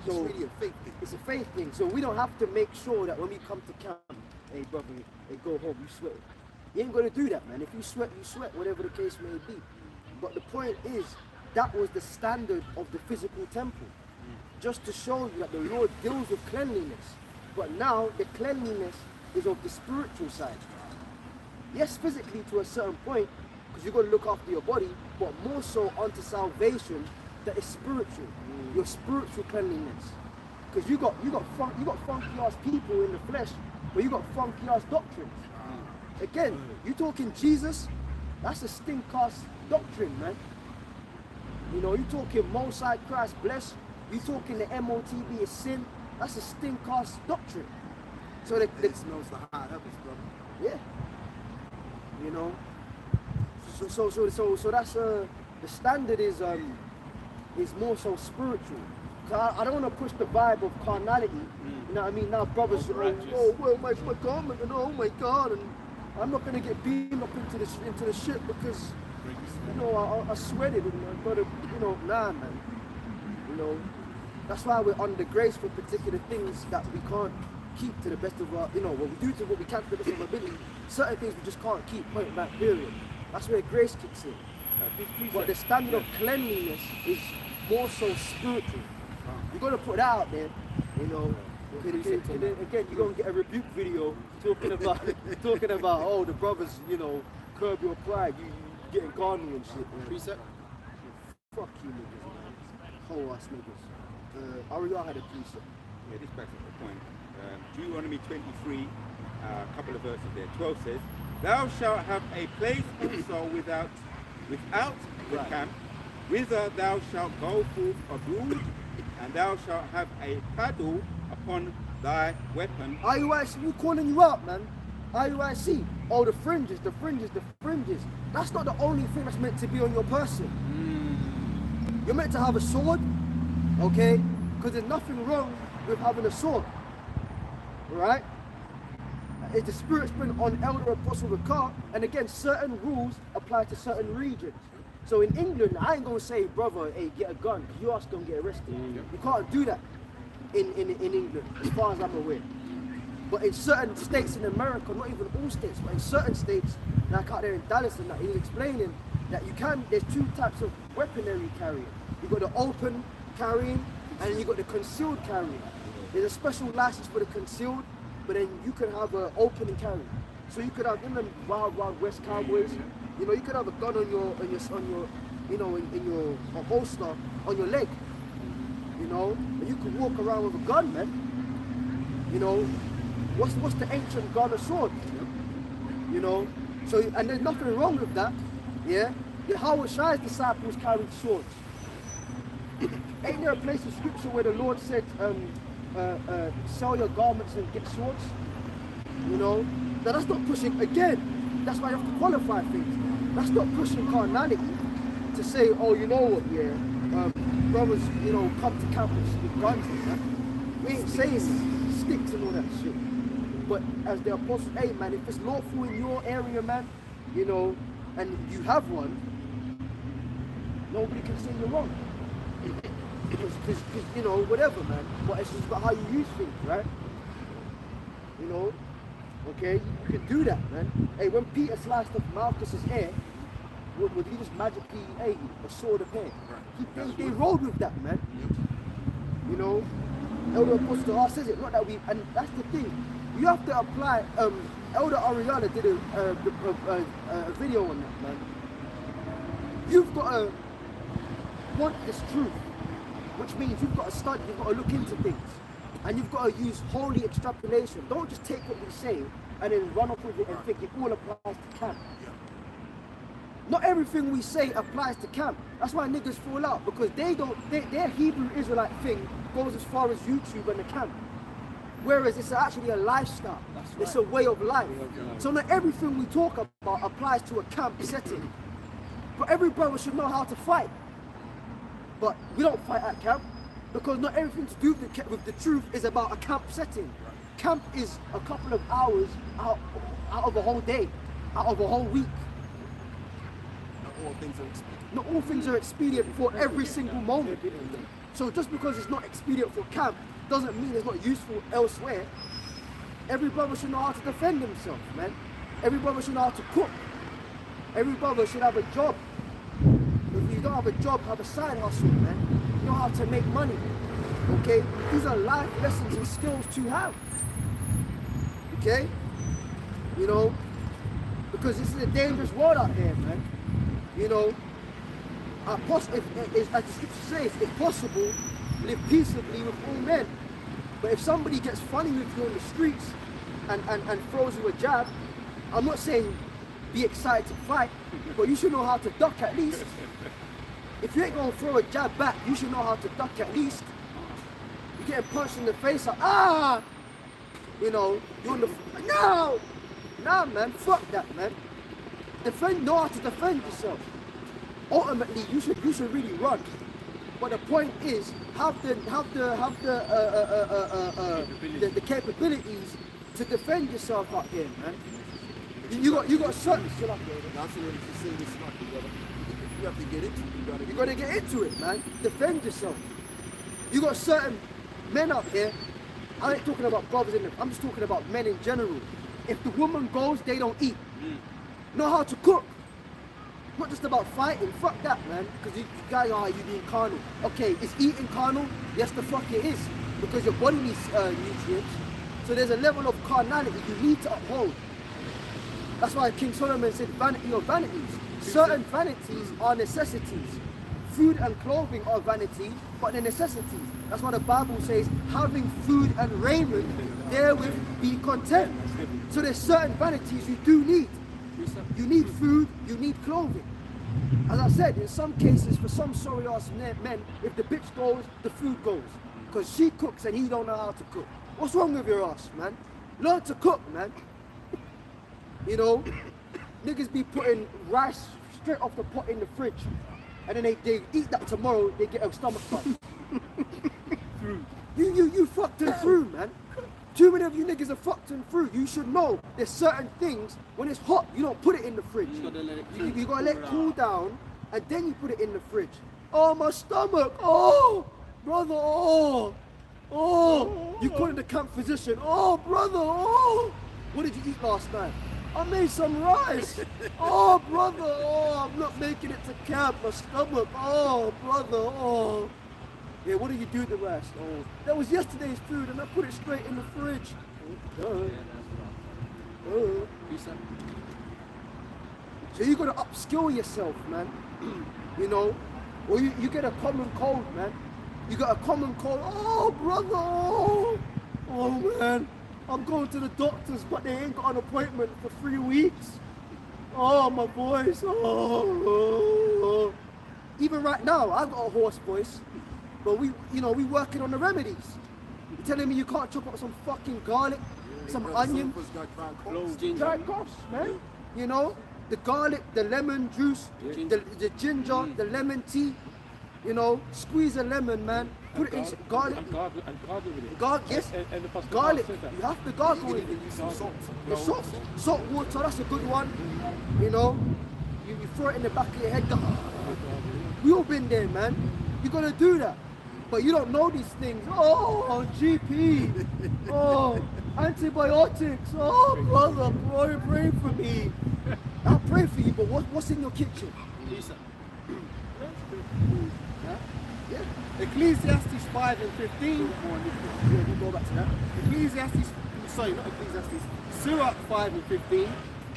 Speaker 6: It's
Speaker 2: So
Speaker 6: really a faith thing.
Speaker 2: it's a faith thing. So we don't have to make sure that when we come to camp, hey, brother, hey, go home, you sweat. You ain't going to do that, man. If you sweat, whatever the case may be. But the point is, that was the standard of the physical temple. Just to show you that the Lord deals with cleanliness. But now the cleanliness is of the spiritual side. Yes, physically to a certain point, because you've got to look after your body, but more so onto salvation that is spiritual. Your spiritual cleanliness. Because you got funky ass people in the flesh, but you got funky ass doctrines. Again, you talking Jesus, that's a stink ass doctrine, man. You know, you talking Most High Christ bless. You talking the MOTB is sin, that's a stink-ass doctrine. So
Speaker 6: It smells the high heavens, brother.
Speaker 2: yeah, you know. So that's the standard is more so spiritual. I don't want to push the vibe of carnality. You know what I mean? Now brothers, oh well, my garment, and oh my God, and I'm not gonna get beamed up into the shit because you know I sweated and I gotta, you know, nah, man. You know. That's why we're under grace for particular things that we can't keep to the best of our, you know, what we do to what we can to the best of our ability. Certain things we just can't keep, point blank, period. That's where grace kicks in. But the standard of cleanliness is more so spiritual. You got to put that out there, you know. Again, you're going to get a rebuke video talking about, oh, the brothers, you know, curb your pride, you getting carnal and shit. Man.
Speaker 3: Precept?
Speaker 2: Fuck you niggas, man. Whole ass niggas. Ariel had a precept.
Speaker 5: Yeah, this backs up the point. Deuteronomy 23, a couple of verses there. 12 says, thou shalt have a place also without the camp, whither thou shalt go forth abroad, and thou shalt have a paddle upon thy weapon.
Speaker 2: IUIC, we calling you out, man. IUIC. Oh, the fringes. That's not the only thing that's meant to be on your person. You're meant to have a sword, okay? Because there's nothing wrong with having a sword, right? It's the Spirit's been on Elder Apostle Ricard, and again, certain rules apply to certain regions. So in England, I ain't gonna say, brother, hey, get a gun, because you are gonna get arrested. You can't do that in England, as far as I'm aware. But in certain states in America, not even all states, but in certain states, like out there in Dallas and that, he was explaining that there's two types of weaponry carrying. You've got the open carrying, and then you've got the concealed carrying. There's a special license for the concealed, but then you can have an open and carry. So you could have, in the Wild West Cowboys, you know, you could have a gun on your you know, in your a holster on your leg. You know, and you could walk around with a gun, man. You know, what's the ancient gun, a sword? You know, so and there's nothing wrong with that. Yeah, the Howard Shai's disciples carried swords. Ain't there a place in scripture where the Lord said, sell your garments and get swords? You know, now that's not pushing, again, that's why you have to qualify things. That's not pushing carnality to say, oh, you know what, yeah, brothers, you know, come to campus with guns and that. We ain't saying sticks and all that shit. But as the apostle, hey man, if it's lawful in your area, man, you know, and you have one, nobody can say you're wrong. Because you know, whatever, man. But it's just about how you use things, right? You know, okay, you can do that, man. Hey, when Peter sliced off Malchus's hair, would he just magically, hey, a sword of hair? They rolled with that, man. You know, Elder Apostle R says it, not that we, and that's the thing. You have to apply. Elder Ariana did a video on that, man. You've got to want this truth, which means you've got to study, you've got to look into things, and you've got to use holy extrapolation. Don't just take what we say and then run off with it and think it all applies to camp. Not everything we say applies to camp. That's why niggas fall out, because their Hebrew Israelite thing goes as far as YouTube and the camp. Whereas it's actually a lifestyle. It's a way of life. So not everything we talk about applies to a camp setting. But every brother should know how to fight. But we don't fight at camp, because not everything to do with the truth is about a camp setting. Camp is a couple of hours out of a whole day, out of a whole week. Not all things are expedient for every single moment. So just because it's not expedient for camp doesn't mean it's not useful elsewhere. Every brother should know how to defend himself, man. Every brother should know how to cook. Every brother should have a job. If you don't have a job, have a side hustle, man. You know how to make money, okay? These are life lessons and skills to have, okay? You know, because this is a dangerous world out there, man. You know, as the scripture says, if possible, live peaceably with all men. But if somebody gets funny with you on the streets and throws you a jab, I'm not saying be excited to fight, but you should know how to duck at least. If you ain't gonna throw a jab back, you should know how to duck at least. You're getting punched in the face, like, ah! You know, you're on the, no! Nah, man, fuck that, man. Know how to defend yourself. Ultimately, you should really run. But the point is, have the capabilities to defend yourself out there, man. You got certain shit up there.
Speaker 6: That's what you say this smart, brother. You have to get into it.
Speaker 2: You gotta get into it, man. Defend yourself. You got certain men out there. I ain't talking about brothers in them. I'm just talking about men in general. If the woman goes, they don't eat. Know how to cook. Not just about fighting. Fuck that, man. Because you guys are you being carnal. Okay, is eating carnal? Yes, the fuck it is. Because your body needs nutrients. So there's a level of carnality you need to uphold. That's why King Solomon said vanity of vanities. Certain vanities are necessities. Food and clothing are vanities, but they're necessities. That's why the Bible says, having food and raiment, therewith be content. So there's certain vanities you do need. You need food, you need clothing. As I said, in some cases, for some sorry ass men, if the bitch goes, the food goes. Because she cooks and he don't know how to cook. What's wrong with your ass, man? Learn to cook, man. You know, niggas be putting rice straight off the pot in the fridge, and then they eat that tomorrow, they get a stomach bug. You fucked them through, man. Too many of you niggas are fucked them through. You should know there's certain things, when it's hot, you don't put it in the fridge. You gotta let it cool down, and then you put it in the fridge. Oh, my stomach, oh, brother, oh. You call in the camp physician, oh, brother, oh. What did you eat last night? I made some rice. Oh, brother, oh, I'm not making it to camp. My stomach, oh, brother, oh. Yeah, what did you do with the rice? Oh, that was yesterday's food and I put it straight in the fridge. So you gotta upskill yourself, man. you know, or you get a common cold, man. You got a common cold. Oh, brother. Oh, man. I'm going to the doctors, but they ain't got an appointment for 3 weeks. Oh, my voice. Oh. Even right now, I've got a hoarse voice, but we working on the remedies. You're telling me you can't chop up some fucking garlic, some onion, dried coughs, man. You know, the garlic, the lemon juice, the ginger, the lemon tea. You know, squeeze a lemon, man. Put it in garlic.
Speaker 4: And gargle with it.
Speaker 2: Yes.
Speaker 4: And the Apostle
Speaker 2: Garlic.
Speaker 4: Paul said that.
Speaker 2: You have to gargle with it.
Speaker 6: Salt.
Speaker 2: The salt water, that's a good one. You know, you throw it in the back of your head. We all been there, man. You gotta do that. But you don't know these things. Oh, GP. Oh, antibiotics. Oh, brother, boy, pray for me. I'll pray for you, but what's in your kitchen?
Speaker 3: Lisa.
Speaker 2: Yeah?
Speaker 3: Ecclesiastes 5 and 15.
Speaker 2: Yeah, we'll go back to that.
Speaker 3: Surah 5 and 15.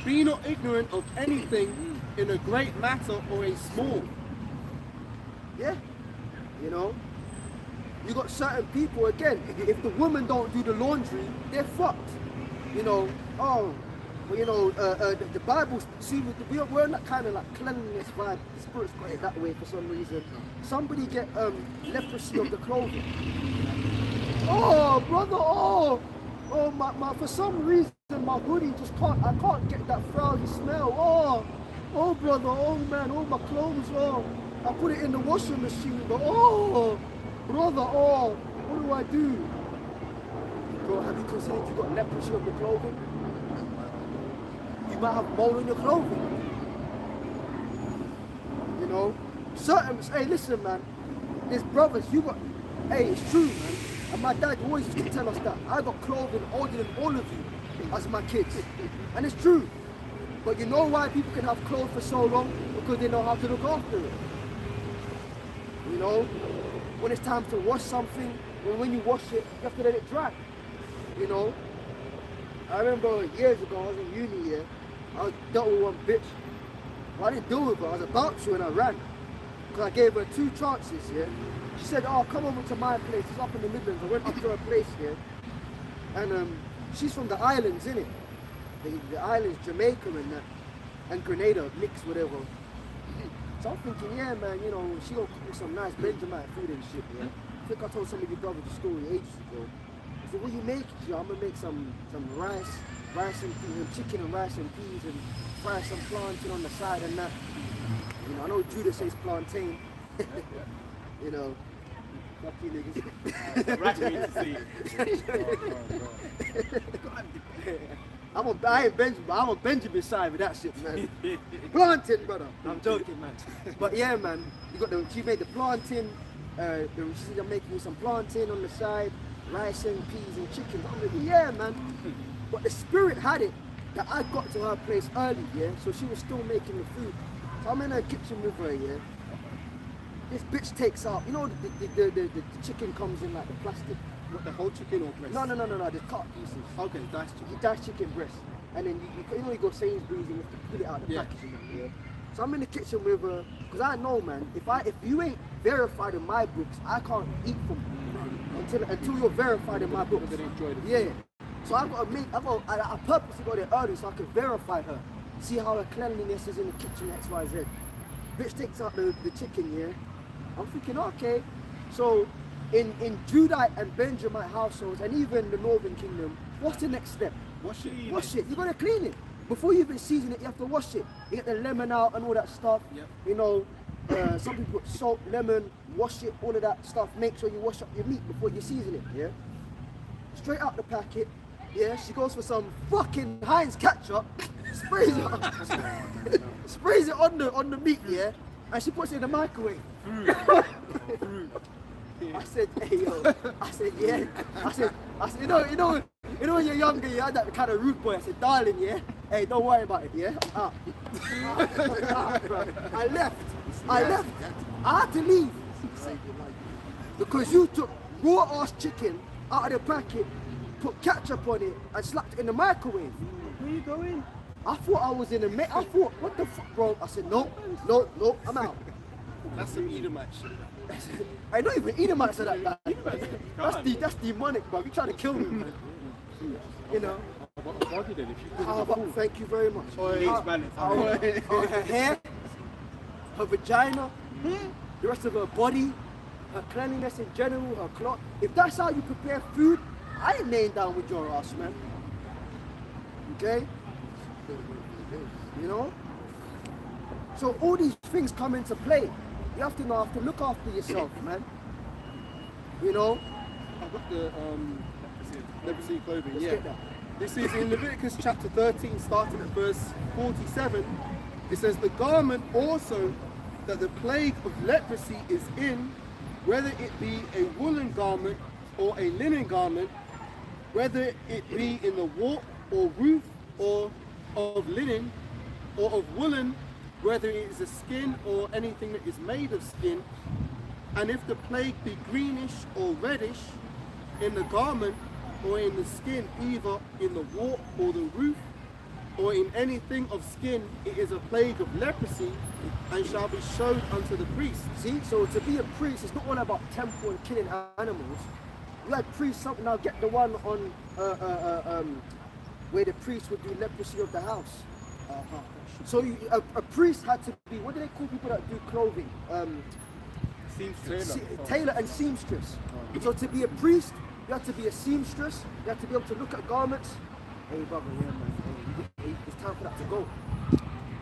Speaker 3: Be not ignorant of anything in a great matter or a small.
Speaker 2: Yeah, you know, you got certain people, again, if the women don't do the laundry, they're fucked. You know, the Bible, see, we're in that kind of like cleanliness vibe. The Spirit's got it that way for some reason. Somebody get leprosy of the clothing. Oh, brother, my for some reason my hoodie just I can't get that frowsy smell. Oh, brother, oh man, all my clothes, I put it in the washing machine, but brother, what do? Bro, have you considered you got leprosy of the clothing? You might have mold in your clothing. You know? Hey, listen, man. There's brothers, it's true, man. And my dad always used to tell us that. I got clothing older than all of you as my kids. And it's true. But you know why people can have clothes for so long? Because they know how to look after it. You know? When it's time to wash something, when you wash it, you have to let it dry. You know? I remember years ago, I was in uni, yeah. I dealt with one bitch. Well, I didn't deal with her, I was about to and I ran. Because I gave her 2 chances, yeah. She said, come over to my place, it's up in the Midlands. I went up to her place, yeah. And she's from the islands, innit? The islands, Jamaica and that. And Grenada, mixed, whatever. So I'm thinking, yeah, man, you know, she gonna cook me some nice Benjamin food and shit, yeah. I think I told some of your brothers the story ages ago. I said, what you make? I'm gonna make some rice and peas, chicken and rice and peas, and fry some plantain on the side and that. You know, I know Judah says plantain. You know, fuck you niggas. I ain't Benjamin, but I'm a Benjamin side with that shit, man. Plantain, brother. I'm joking, man. But yeah, man, she made the plantain. She said, I'm making you some plantain on the side, rice and peas and chicken. I'm like, yeah, man. But the Spirit had it that I got to her place early, yeah. So she was still making the food. So I'm in her kitchen with her, yeah. This bitch takes out, you know, the chicken comes in like the plastic.
Speaker 3: What, the whole chicken or breast?
Speaker 2: No, the cut pieces.
Speaker 3: Okay, diced chicken.
Speaker 2: You dice chicken breast. And then you go Sainsbury's and you have to pull it out of the packaging. Yeah. So I'm in the kitchen with her, because I know, man, if you ain't verified in my books, I can't eat from you until you're verified in my books. Yeah. So I purposely got there early so I could verify her. See how her cleanliness is in the kitchen, XYZ. Bitch takes out the chicken, yeah. I'm thinking, okay. So in Judite and Benjamite households, and even the Northern Kingdom, what's the next step? Wash it. You gotta clean it. Before you even season it, you have to wash it. You get the lemon out and all that stuff. Yep. You know, some people put salt, lemon, wash it, all of that stuff. Make sure you wash up your meat before you season it, yeah? Straight out the packet, yeah? She goes for some fucking Heinz ketchup, sprays it on the meat, yeah? And she puts it in the microwave. I said, hey yo, I said, yeah. I said, you know when you're younger, you had that kind of rude boy. I said, darling, yeah, hey, don't worry about it, yeah. I left. I had to leave because you took raw ass chicken out of the packet, put ketchup on it, and slapped it in the microwave.
Speaker 3: Where you going?
Speaker 2: I thought I was in a I thought, what the fuck, bro? I said, no, I'm out.
Speaker 3: That's some Edomite shit.
Speaker 2: I don't even Edomites are that bad. That's demonic, bro. You trying to kill me, man. You know.
Speaker 4: What body then? If you put
Speaker 2: How about, thank you very much. Her hair, her vagina, the rest of her body, her cleanliness in general, her cloth. If that's how you prepare food, I ain't laying down with your ass, man. Okay? You know? So all these things come into play. You have to know, have to look after yourself, man. You know?
Speaker 3: I've got the leprosy clothing.
Speaker 2: Let's
Speaker 3: Yeah.
Speaker 2: get that.
Speaker 3: This is in Leviticus chapter 13, starting at verse 47. It says, the garment also that the plague of leprosy is in, whether it be a woolen garment or a linen garment, whether it be in the warp or roof or of linen or of woolen, whether it is a skin or anything that is made of skin, and if the plague be greenish or reddish in the garment or in the skin, either in the warp or the roof, or in anything of skin, it is a plague of leprosy, and shall be showed unto the priest.
Speaker 2: See, so to be a priest, it's not all about temple and killing animals. You had priests, now get the one on where the priest would do leprosy of the house. So a priest had to be, what do they call people that do clothing? Tailor and seamstress. So to be a priest, you have to be a seamstress, you have to be able to look at garments. Hey brother, yeah man, hey, it's time for that to go.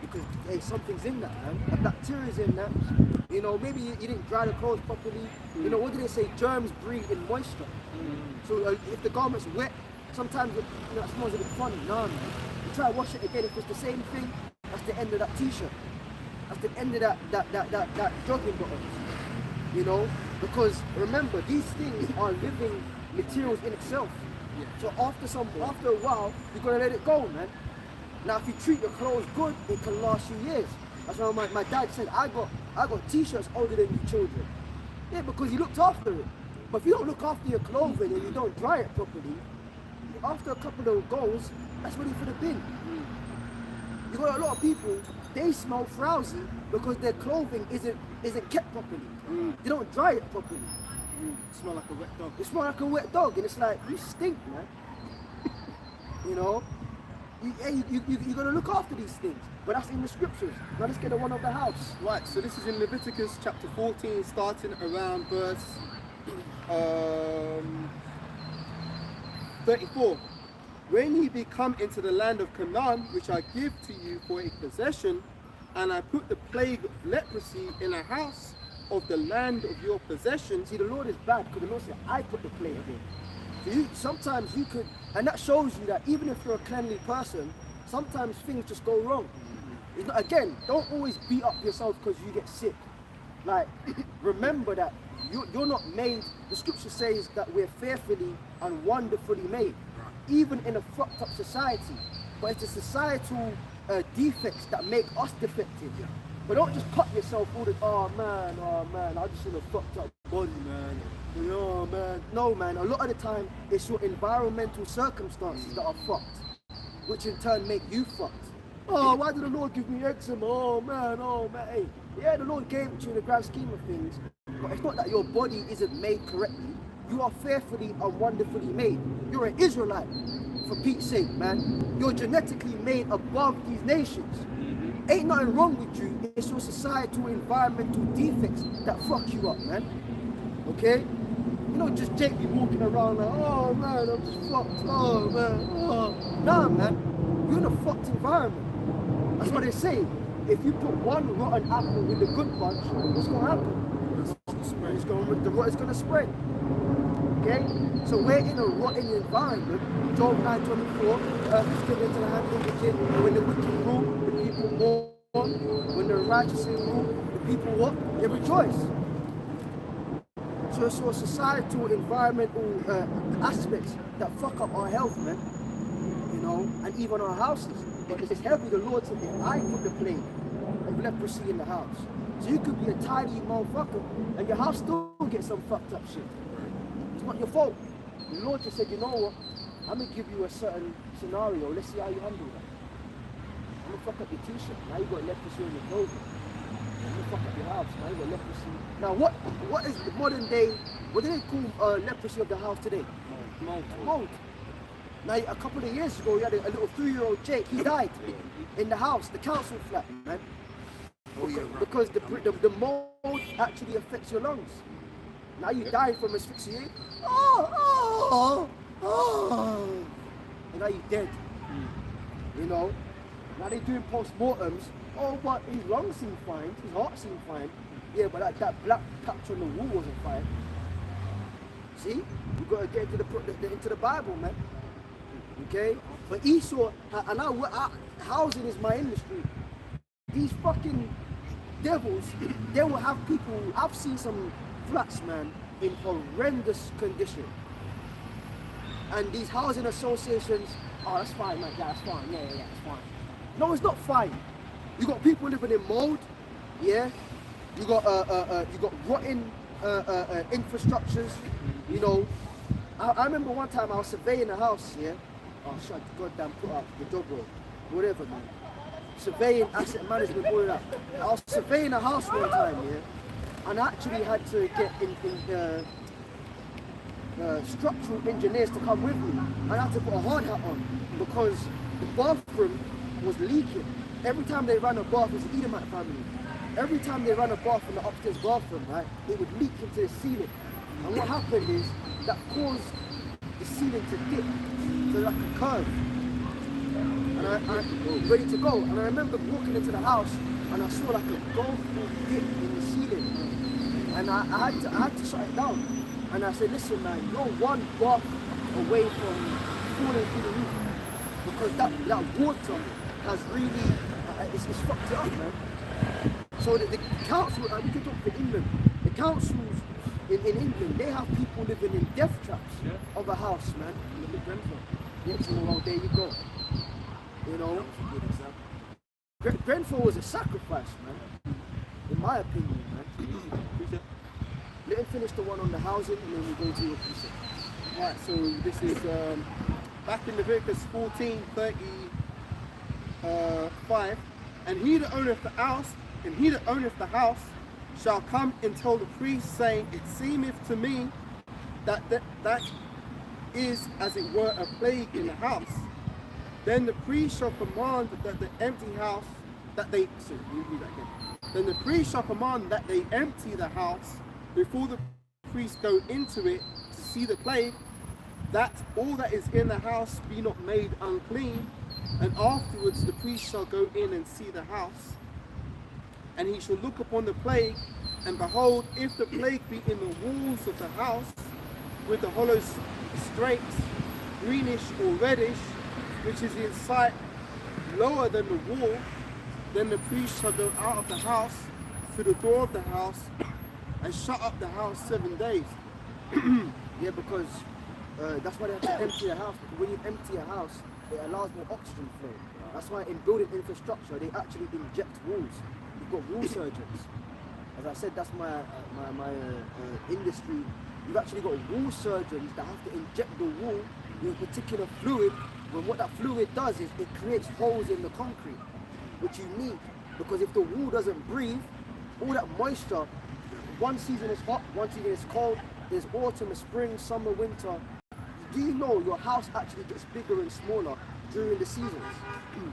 Speaker 2: Because hey, something's in that, man. A bacteria's in that. You know, maybe you didn't dry the clothes properly. You know, what do they say? Germs breed in moisture. So if the garment's wet, sometimes it, you know, it smells a bit funny. Nah, man. You try to wash it again. If it's the same thing, that's the end of that t-shirt. That's the end of that jogging bottom. You know, because remember, these things are living materials in itself.
Speaker 3: Yeah.
Speaker 2: So after a while, you're gonna let it go, man. Now, if you treat your clothes good, it can last you years. That's why my dad said, I got t-shirts older than your children. Yeah, because he looked after it. But if you don't look after your clothing and you don't dry it properly, after a couple of goes, that's ready for the bin. You got a lot of people, they smell frowsy because their clothing isn't kept properly. They don't dry it properly.
Speaker 3: Smell like a wet dog.
Speaker 2: It smells like a wet dog, and it's like, you stink, man. You know? You're going to look after these things. But that's in the scriptures. Now let's get the one of the house.
Speaker 3: Right, so this is in Leviticus chapter 14, starting around verse 34. When ye be come into the land of Canaan, which I give to you for a possession, and I put the plague of leprosy in a house of the land of your possession.
Speaker 2: See, the Lord is bad because the Lord said, I put the plague in. So sometimes you could, and that shows you that even if you're a cleanly person, sometimes things just go wrong. It's not, again, don't always beat up yourself because you get sick. Like, remember that you're not made, the scripture says that we're fearfully and wonderfully made, even in a fucked up society. But it's the societal defects that make us defective. But don't just cut yourself all the, oh man, I just in a fucked up body, man. Oh man. No man, a lot of the time it's your environmental circumstances that are fucked, which in turn make you fucked. Oh, why did the Lord give me eczema? Oh man, hey. Yeah, the Lord gave it to you in the grand scheme of things, but it's not that your body isn't made correctly. You are fearfully and wonderfully made. You're an Israelite, for Pete's sake, man. You're genetically made above these nations. Ain't nothing wrong with you, it's your societal environmental defects that fuck you up, man. Okay? You know, just Jake be walking around like, oh man, I'm just fucked, oh man, oh. Nah, man, you're in a fucked environment. That's what they say. If you put one rotten apple with a good bunch, what's gonna happen? It's gonna spread. Okay? So we're in a rotten environment. Job 9:24, the earth is given into the hand of the wicked. When the wicked rule, the people mourn. When the righteous rule, the people what? They rejoice. So it's your societal, environmental aspects that fuck up our health, man. You know, and even our houses. But it's heavy, the Lord said, I put the plague of leprosy in the house. So you could be a tidy motherfucker, and your house still get some fucked up shit. It's not your fault. The Lord just said, you know what? I'm gonna give you a certain scenario. Let's see how you handle that. I'm gonna fuck up your t-shirt. Now you got leprosy in your clothing. You fuck up your house, man. You got leprosy. Now, what is the modern day? What do they call leprosy of the house today? Mold. Now, a couple of years ago, you had a little 3-year-old Jake. He died in the house, the council flat, man. Because the mold actually affects your lungs. Now you die from asphyxiation. And now you're dead. You know? Now they're doing post-mortems. Oh, but his lungs seem fine, his heart seemed fine. Yeah, but that black patch on the wall wasn't fine. See? You gotta get into the Bible, man. Okay? But Esau, and housing is my industry. These fucking devils, they will have people. I've seen some flats, man, in horrendous condition. And these housing associations, oh, that's fine, man. Yeah, that's fine. Yeah, that's fine. No, it's not fine. You got people living in mold, yeah. You got rotten infrastructures. You know, I remember one time I was surveying a house, yeah. Oh, shut goddamn put up the job role, whatever, man. Surveying, asset management, all of that. I was surveying a house one time, yeah, and I actually had to get structural engineers to come with me, and I had to put a hard hat on because the bathroom was leaking. Every time they ran a bath, it was an Edomite family. Every time they ran a bath in the upstairs bathroom, right, it would leak into the ceiling. And what happened is that caused the ceiling to dip, so like a curve. And I ready to go. And I remember walking into the house and I saw like a golf ball dip in the ceiling. And I had to shut it down. And I said, listen, man, you're one bath away from falling through the roof, because that water has really it's fucked it up, man. So the council, we can talk for England. The councils in England, they have people living in death traps of a house, man. Look at Grenfell. Yeah, so well, there you go. You know, Grenfell was a sacrifice, man. In my opinion, man. Let him finish the one on the housing, and then we'll go to your piece.
Speaker 3: Right, so this is back in Leviticus 14:35, and he that owneth the house, shall come and tell the priest, saying, it seemeth to me that is as it were a plague in the house. Then the priest shall command that the empty house Then the priest shall command that they empty the house before the priests go into it to see the plague, that all that is in the house be not made unclean. And afterwards the priest shall go in and see the house, and he shall look upon the plague, and behold, if the plague be in the walls of the house, with the hollow straits, greenish or reddish, which is in sight lower than the wall, then the priest shall go out of the house to the door of the house and shut up the house 7 days.
Speaker 2: Yeah, because that's why they have to empty a house. Because when you empty a house, it allows more oxygen flow. That's why in building infrastructure, they actually inject walls. You've got wall surgeons. As I said, that's my industry. You've actually got wall surgeons that have to inject the wall with a particular fluid. When what that fluid does is it creates holes in the concrete, which you need. Because if the wall doesn't breathe, all that moisture, one season is hot, one season is cold, there's autumn, spring, summer, winter. Do you know your house actually gets bigger and smaller during the seasons?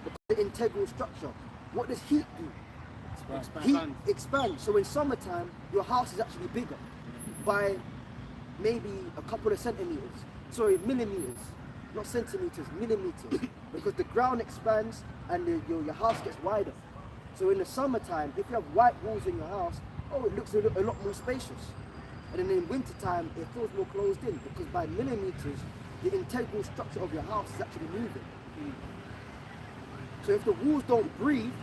Speaker 2: Because the integral structure. What does heat do? Heat expands. So in summertime, your house is actually bigger by maybe a couple of centimeters. Sorry, millimeters. Not centimeters, millimeters. Because the ground expands and your house gets wider. So in the summertime, if you have white walls in your house, oh, it looks a lot more spacious. And then in wintertime, it feels more closed in, because by millimeters, the integral structure of your house is actually moving. So if the walls don't breathe,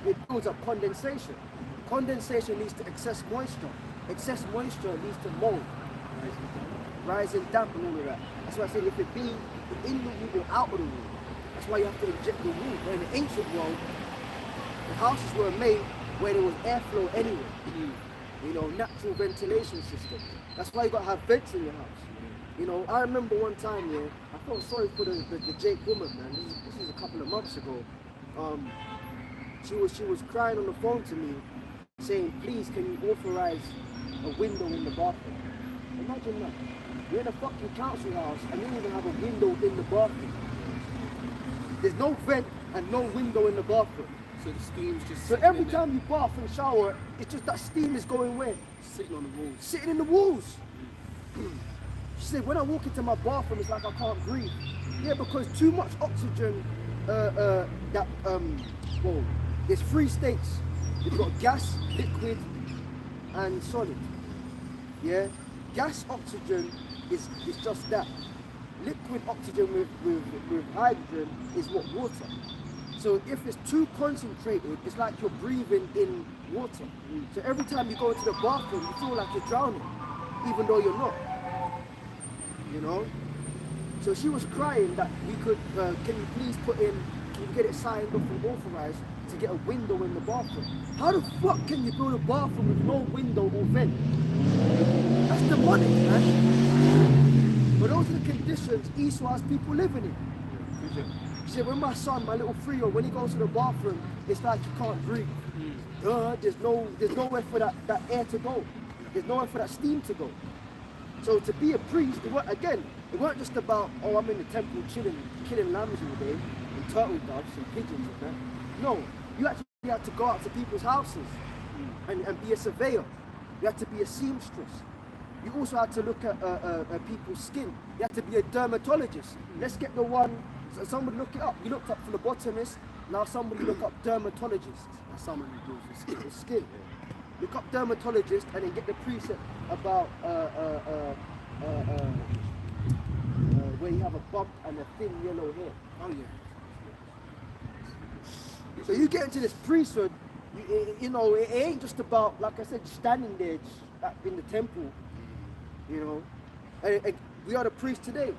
Speaker 2: it builds up condensation. Condensation leads to excess moisture. Excess moisture leads to mold, rising damp and all of that. That's why I said if it be in the wall or out of the wall, that's why you have to inject the wall. But in the ancient world, the houses were made where there was airflow anyway. You know, natural ventilation system. That's why you got to have vents in your house. You know, I remember one time, yeah, I felt sorry for the Jake woman, man. This was a couple of months ago. She was crying on the phone to me, saying, please, can you authorize a window in the bathroom? Imagine that. You're in a fucking council house and you don't even have a window in the bathroom. There's no vent and no window in the bathroom.
Speaker 3: So the steam's just
Speaker 2: So
Speaker 3: sitting
Speaker 2: every
Speaker 3: in there,
Speaker 2: time you bath and shower, it's just that steam is going where?
Speaker 3: sitting on the walls.
Speaker 2: Sitting in the walls. She said, when I walk into my bathroom, it's like I can't breathe. Yeah, because too much oxygen, well, there's 3 states. You've got gas, liquid, and solid. Yeah? Gas oxygen is just that. Liquid oxygen with hydrogen is what? Water. So if it's too concentrated, it's like you're breathing in water. So every time you go into the bathroom, you feel like you're drowning, even though you're not. You know? So she was crying that we could, can you please can you get it signed off and authorized to get a window in the bathroom? How the fuck can you build a bathroom with no window or vent? That's demonic, man. But those are the conditions Esau has people living in. She said, when my son, my little 3-year-old, when he goes to the bathroom, it's like he can't breathe. There's nowhere for that air to go. There's nowhere for that steam to go. So to be a priest, it weren't just about, oh, I'm in the temple chilling, killing lambs all day, and turtle doves and pigeons and that. No, you actually had to go out to people's houses and be a surveyor. You had to be a seamstress. You also had to look at people's skin. You had to be a dermatologist. Let's get the one, somebody look it up. You looked up phlebotomist, now somebody look up dermatologist.
Speaker 3: That's someone who deals with skin.
Speaker 2: Skin. Look up dermatologist and then get the precept about where you have a bump and a thin yellow hair.
Speaker 3: Oh yeah.
Speaker 2: So you get into this priesthood, you know, it ain't just about, like I said, standing there in the temple, you know. And we are the priests today.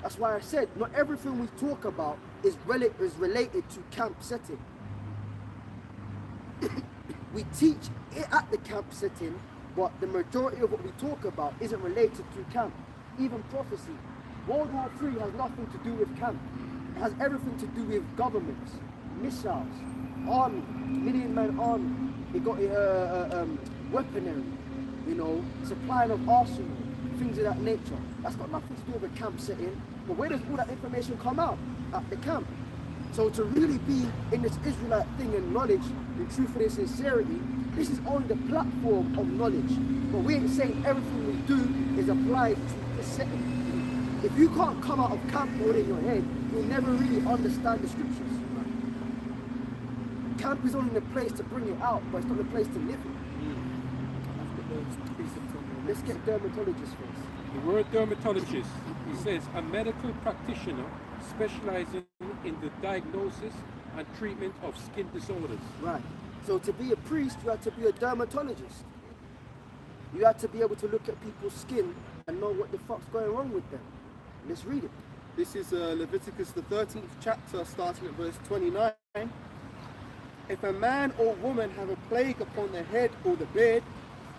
Speaker 2: That's why I said, not everything we talk about is related to camp setting. We teach it at the camp setting, but the majority of what we talk about isn't related to camp. Even prophecy. World War III has nothing to do with camp. It has everything to do with governments, missiles, army, million-man army. They got weaponry, you know, supplying of arsenal, things of that nature. That's got nothing to do with a camp setting. But where does all that information come out? At the camp. So to really be in this Israelite thing and knowledge, in truth and sincerity, this is on the platform of knowledge. But we ain't saying everything we do is applied to the setting. If you can't come out of camp mode in your head, you'll never really understand the scriptures. Camp is only the place to bring it out, but it's not the place to live it. Let's get dermatologists first.
Speaker 4: The word dermatologist, it says a medical practitioner specializing in the diagnosis and treatment of skin disorders.
Speaker 2: Right. So to be a priest, you have to be a dermatologist. You have to be able to look at people's skin and know what the fuck's going wrong with them. Let's read it.
Speaker 3: This is Leviticus the 13th chapter, starting at verse 29. If a man or woman have a plague upon the head or the beard,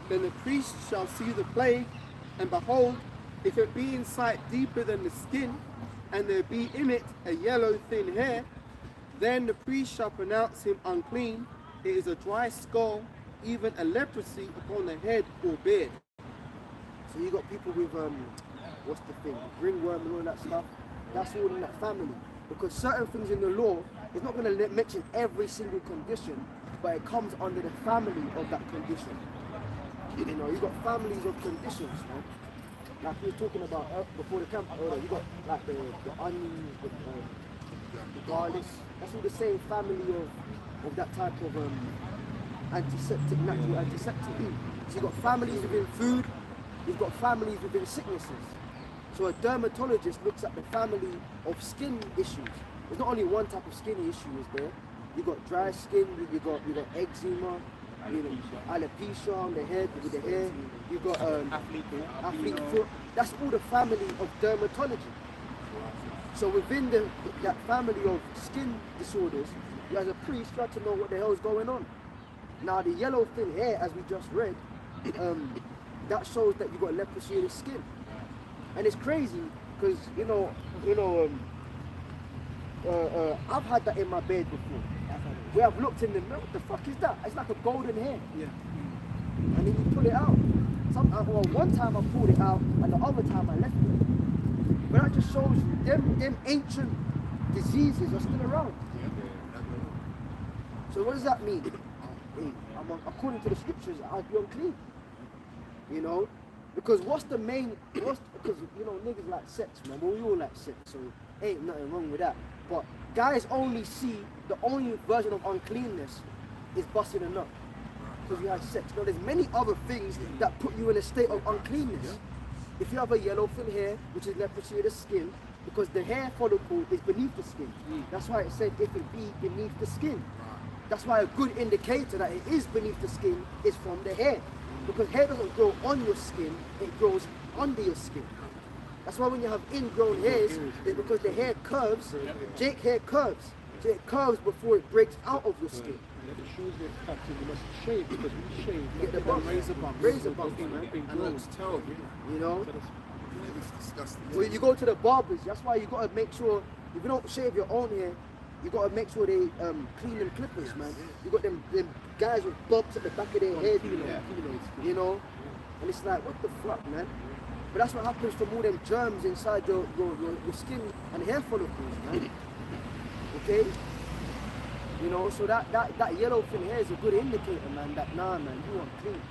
Speaker 3: then the priest shall see the plague, and behold, if it be in sight deeper than the skin, and there be in it a yellow thin hair, then the priest shall pronounce him unclean. It is a dry skull, even a leprosy upon the head or beard.
Speaker 2: So you got people with what's the thing, ringworm and all that stuff. That's all in that family. Because certain things in the law, it's not going to mention every single condition, but it comes under the family of that condition. You know, you got families of conditions, man. Like we were talking about before the camp, you got like the onions, the garlic. That's all the same family of that type of antiseptic, natural antiseptic. So you got families within food, you've got families within sicknesses. So a dermatologist looks at the family of skin issues. There's not only one type of skin issue, is there? You got dry skin, you got eczema, you know, alopecia on the head with the hair. You got athlete foot. That's all the family of dermatology. So within that family of skin disorders, you as a priest try to know what the hell is going on. Now the yellow thin hair, as we just read, that shows that you got leprosy in the skin. And it's crazy because I've had that in my bed before. Where I've looked in the mirror, what the fuck is that? It's like a golden hair.
Speaker 3: Yeah.
Speaker 2: and then you pull it out. Well, one time I pulled it out, and the other time I left it. But that just shows you, them ancient diseases are still around. So what does that mean? Hey, according to the scriptures, I'd be unclean. You know? Because because, you know, niggas like sex, man. Well, we all like sex, so ain't nothing wrong with that. But guys only see, the only version of uncleanness is busting a nut. Because you had sex. Now, there's many other things that put you in a state of uncleanness. If you have a yellow fin hair, which is leprosy of the skin, because the hair follicle is beneath the skin. That's why it said if it be beneath the skin. That's why a good indicator that it is beneath the skin is from the hair. Because hair doesn't grow on your skin, it grows under your skin. That's why when you have ingrown hairs, it's because the hair curves. Jake hair curves. So it curves before it breaks out of your skin.
Speaker 4: And if the shoes get captive, you must shave, because we shave.
Speaker 2: You get the bump, razor bump, man.
Speaker 6: And it looks terrible.
Speaker 2: You know?
Speaker 6: It's disgusting.
Speaker 2: Well, you go to the barbers, that's why you gotta make sure, if you don't shave your own hair, you gotta make sure they clean them clippers, man. You got them guys with bumps at the back of their head, you know? And it's like, what the fuck, man? But that's what happens from all them germs inside your skin and hair follicles, man. Okay? You know, so that yellow fin hair is a good indicator, man, that nah, man, you aren't clean.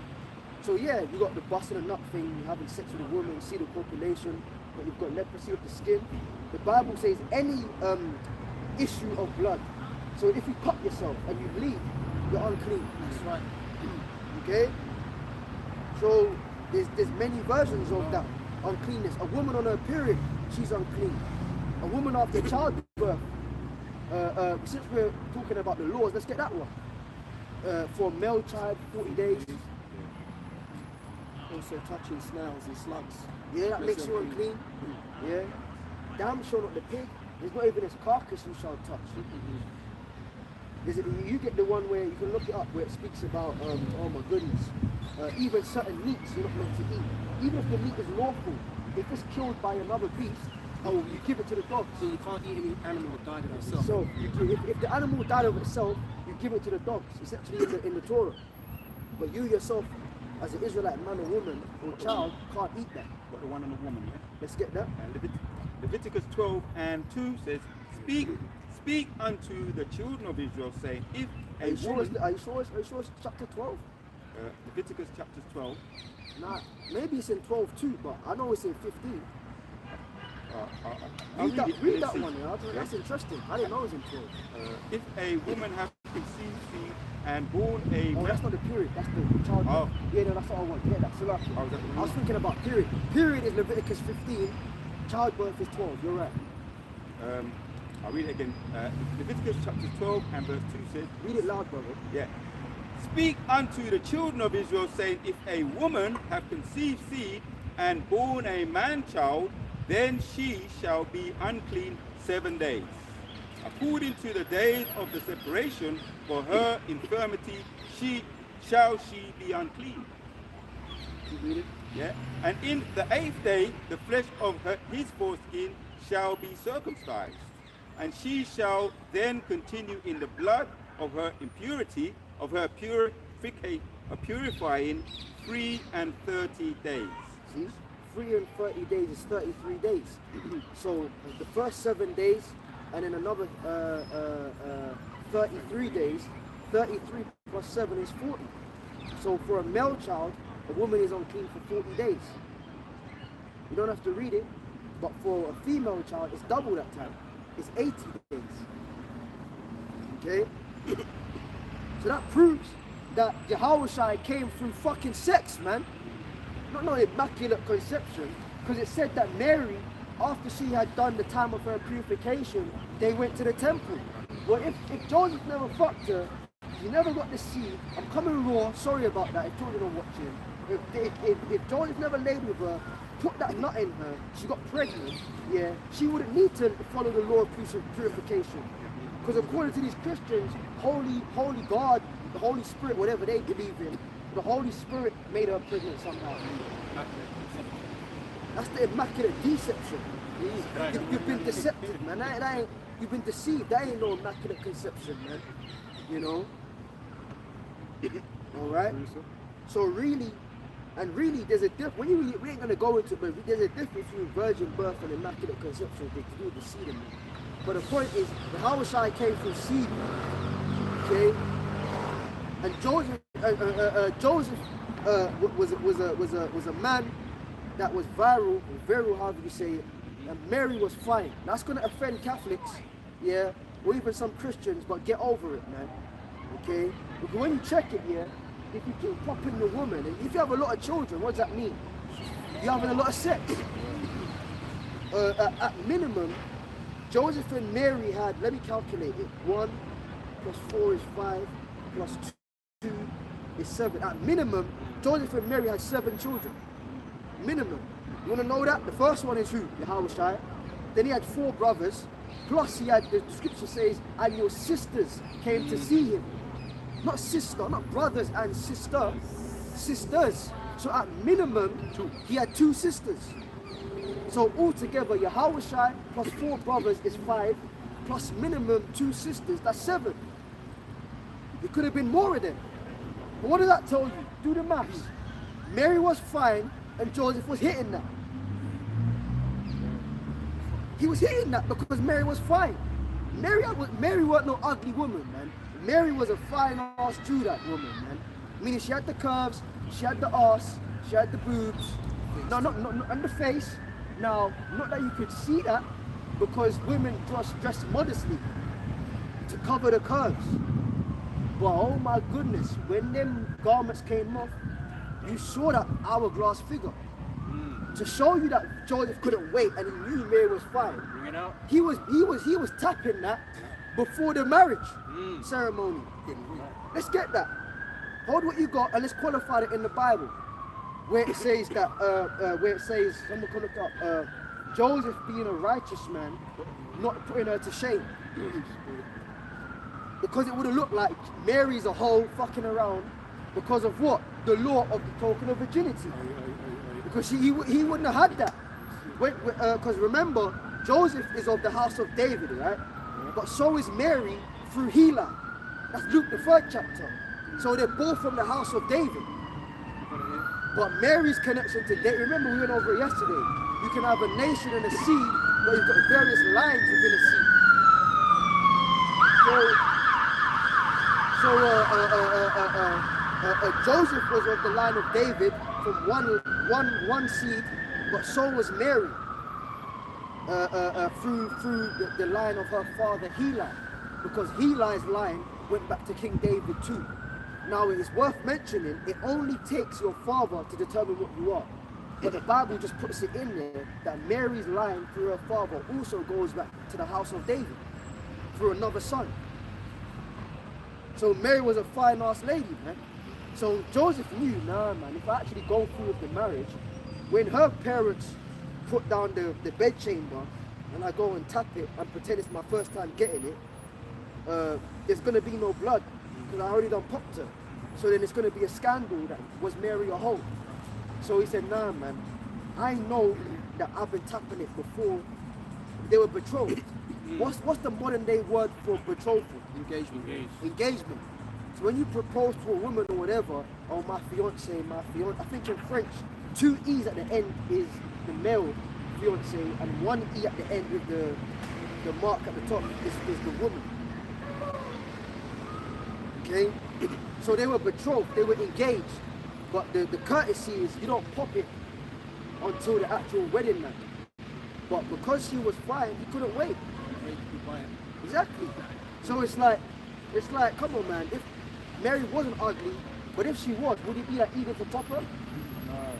Speaker 2: So yeah, you got the busting a nut thing, you having sex with a woman, see the copulation, but you've got leprosy of the skin. The Bible says any issue of blood. So if you cut yourself and you bleed, you're unclean.
Speaker 3: That's right.
Speaker 2: Okay? So there's many versions of that uncleanness. A woman on her period, she's unclean. A woman after childbirth, since we're talking about the laws, let's get that one. For a male child, 40 days.
Speaker 3: Also touching snails and slugs.
Speaker 2: Yeah, that makes you unclean. Yeah. Damn sure not the pig. There's not even his carcass you shall touch. You get the one where you can look it up where it speaks about, oh my goodness, even certain meats you're not meant to eat. Even if the meat is lawful, if it's killed by another beast, you give it to the dogs.
Speaker 3: So you can't eat any animal that died of itself.
Speaker 2: So if the animal died of itself, you give it to the dogs. It's actually in the Torah. But you yourself, as an Israelite man or woman or child, can't eat that.
Speaker 5: Got the one on the woman, yeah?
Speaker 2: Let's get that.
Speaker 5: Leviticus 12:2 says, Speak unto the children of Israel, saying, if
Speaker 2: Are
Speaker 5: a
Speaker 2: you sure
Speaker 5: woman...
Speaker 2: it's chapter 12?
Speaker 5: Leviticus chapter 12.
Speaker 2: Nah, maybe it's in 12 too, but I know it's in 15.
Speaker 5: I'll
Speaker 2: Read
Speaker 5: Let's
Speaker 2: that
Speaker 5: see.
Speaker 2: one, yeah. That's interesting. I didn't know it was in 12.
Speaker 5: If a woman hath conceived seed and born a...
Speaker 2: Oh, that's not the period. That's the child.
Speaker 5: Oh.
Speaker 2: Yeah, no, that's what I want. Yeah, that's lucky.
Speaker 5: Oh, is that the
Speaker 2: I was thinking about period. Period is Leviticus 15. Childbirth is 12. You're right.
Speaker 5: I'll read it again. Leviticus chapter 12 and verse 2 says...
Speaker 2: Read it loud, brother.
Speaker 5: Yeah. Speak unto the children of Israel, saying, if a woman have conceived seed and born a man-child, then she shall be unclean 7 days. According to the days of the separation for her infirmity, she be unclean.
Speaker 2: You read it?
Speaker 5: Yeah. And in the 8th day, the flesh of his foreskin shall be circumcised, and she shall then continue in the blood of her impurity, of her purifying 3 and 30 days.
Speaker 2: See? 3 and 30 days is 33 days. So the first 7 days and then another 33 days, 33 plus 7 is 40. So for a male child, a woman is unclean for 40 days. You don't have to read it, but for a female child, it's double that time. It's 80 days. Okay? So that proves that Yahushua came through fucking sex, man. Not no immaculate conception, because it said that Mary, after she had done the time of her purification, they went to the temple. Well, if Joseph never fucked her, she never got the seed. I'm coming raw, sorry about that, if children are watching. If Joseph never laid with her, put that nut in her, she got pregnant, yeah, she wouldn't need to follow the law of purification. Because according to these Christians, holy God, the Holy Spirit, whatever they believe in, the Holy Spirit made her pregnant somehow. That's the immaculate deception. You've been deceptive, man. That ain't, you've been deceived. That ain't no immaculate conception, man. You know? Alright? So really, there's a difference. When you we ain't gonna go into it, but there's a difference between virgin birth and immaculate conception. They do the seed in them. But the point is, the Hawashai came from seed, okay? And Joseph was a man that was viral, however you say it, and Mary was fine. That's gonna offend Catholics, yeah, or even some Christians, but get over it, man. Okay? Because when you check it, yeah, if you keep popping the woman, and if you have a lot of children, what does that mean? You're having a lot of sex. At minimum, Joseph and Mary had, let me calculate it, 1 plus 4 is 5, plus 2 is 7. At minimum, Joseph and Mary had 7 children. Minimum. You want to know that? The first one is who? Yahushua. Then he had 4 brothers, plus he had, the scripture says, and your sisters came to see him. Not sister, not brothers and sister, sisters. So at minimum, he had 2 sisters. So altogether, Yahushua plus 4 brothers is 5, plus minimum 2 sisters, that's 7. It could have been more of them. But what does that tell you? Do the maths. Mary was fine and Joseph was hitting that. He was hitting that because Mary was fine. Mary wasn't no ugly woman, man. Mary was a fine-ass Judite woman, man. Meaning she had the curves, she had the ass, she had the boobs, not and the face. Now, not that you could see that, because women dress modestly to cover the curves. But oh my goodness, when them garments came off, you saw that hourglass figure. To show you that Joseph couldn't wait and he knew Mary was fine.
Speaker 4: Bring it out.
Speaker 2: He was tapping that before the marriage ceremony. Let's get that. Hold what you got and let's qualify it in the Bible. Where it says that, someone can look up, Joseph being a righteous man, not putting her to shame. Because it would have looked like Mary's a whole fucking around because of what? The law of the token of virginity. Because he wouldn't have had that. Because remember, Joseph is of the house of David, right? But so is Mary through Heli. That's Luke the 3rd chapter. So they're both from the house of David. But Mary's connection to David, remember we went over it yesterday. You can have a nation and a seed, but you've got various lines within a seed. Joseph was of the line of David from one seed, but so was Mary through the line of her father Heli, because Heli's line went back to King David too. Now it is worth mentioning, it only takes your father to determine what you are. But the Bible just puts it in there that Mary's line through her father also goes back to the house of David through another son. So Mary was a fine ass lady, man. So Joseph knew, nah man, if I actually go through with the marriage, when her parents put down the bedchamber and I go and tap it and pretend it's my first time getting it, there's gonna be no blood because I already done popped her. So then it's gonna be a scandal that was Mary a hoe. So he said, nah man, I know that I've been tapping it before they were betrothed. What's the modern day word for betrothal? Engagement. So when you propose to a woman or whatever, oh my fiance, I think in French, 2 E's at the end is the male fiance and 1 E at the end with the mark at the top is the woman. Okay? So they were betrothed, they were engaged. But the courtesy is you don't pop it until the actual wedding night. But because she was fine, he couldn't wait. Exactly. So it's like, come on man, if Mary wasn't ugly, but if she was, would it be that eager to top her?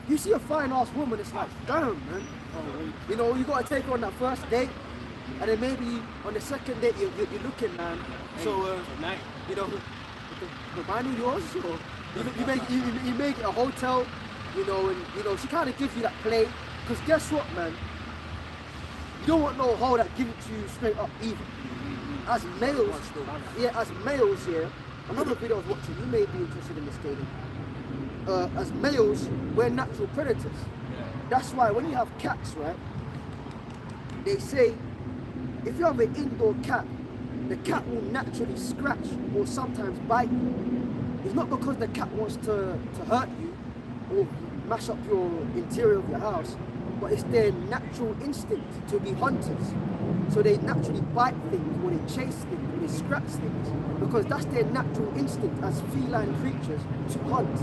Speaker 2: You see a fine ass woman, it's like, damn man. You know, you gotta take her on that first date, and then maybe on the second date you're looking, man. So you know, the mine of yours, or you make it a hotel, you know, and you know she kind of gives you that play. Because guess what, man? You don't want no hoe that give it to you straight up either. As males, another video I was watching, you may be interested in this, Kaden. As males, we're natural predators. That's why when you have cats, right, they say if you have an indoor cat, the cat will naturally scratch or sometimes bite you. it's not because the cat wants to hurt you or mash up your interior of your house, but it's their natural instinct to be hunters. So they naturally bite things, or they chase things, or they scratch things, because that's their natural instinct as feline creatures to hunt.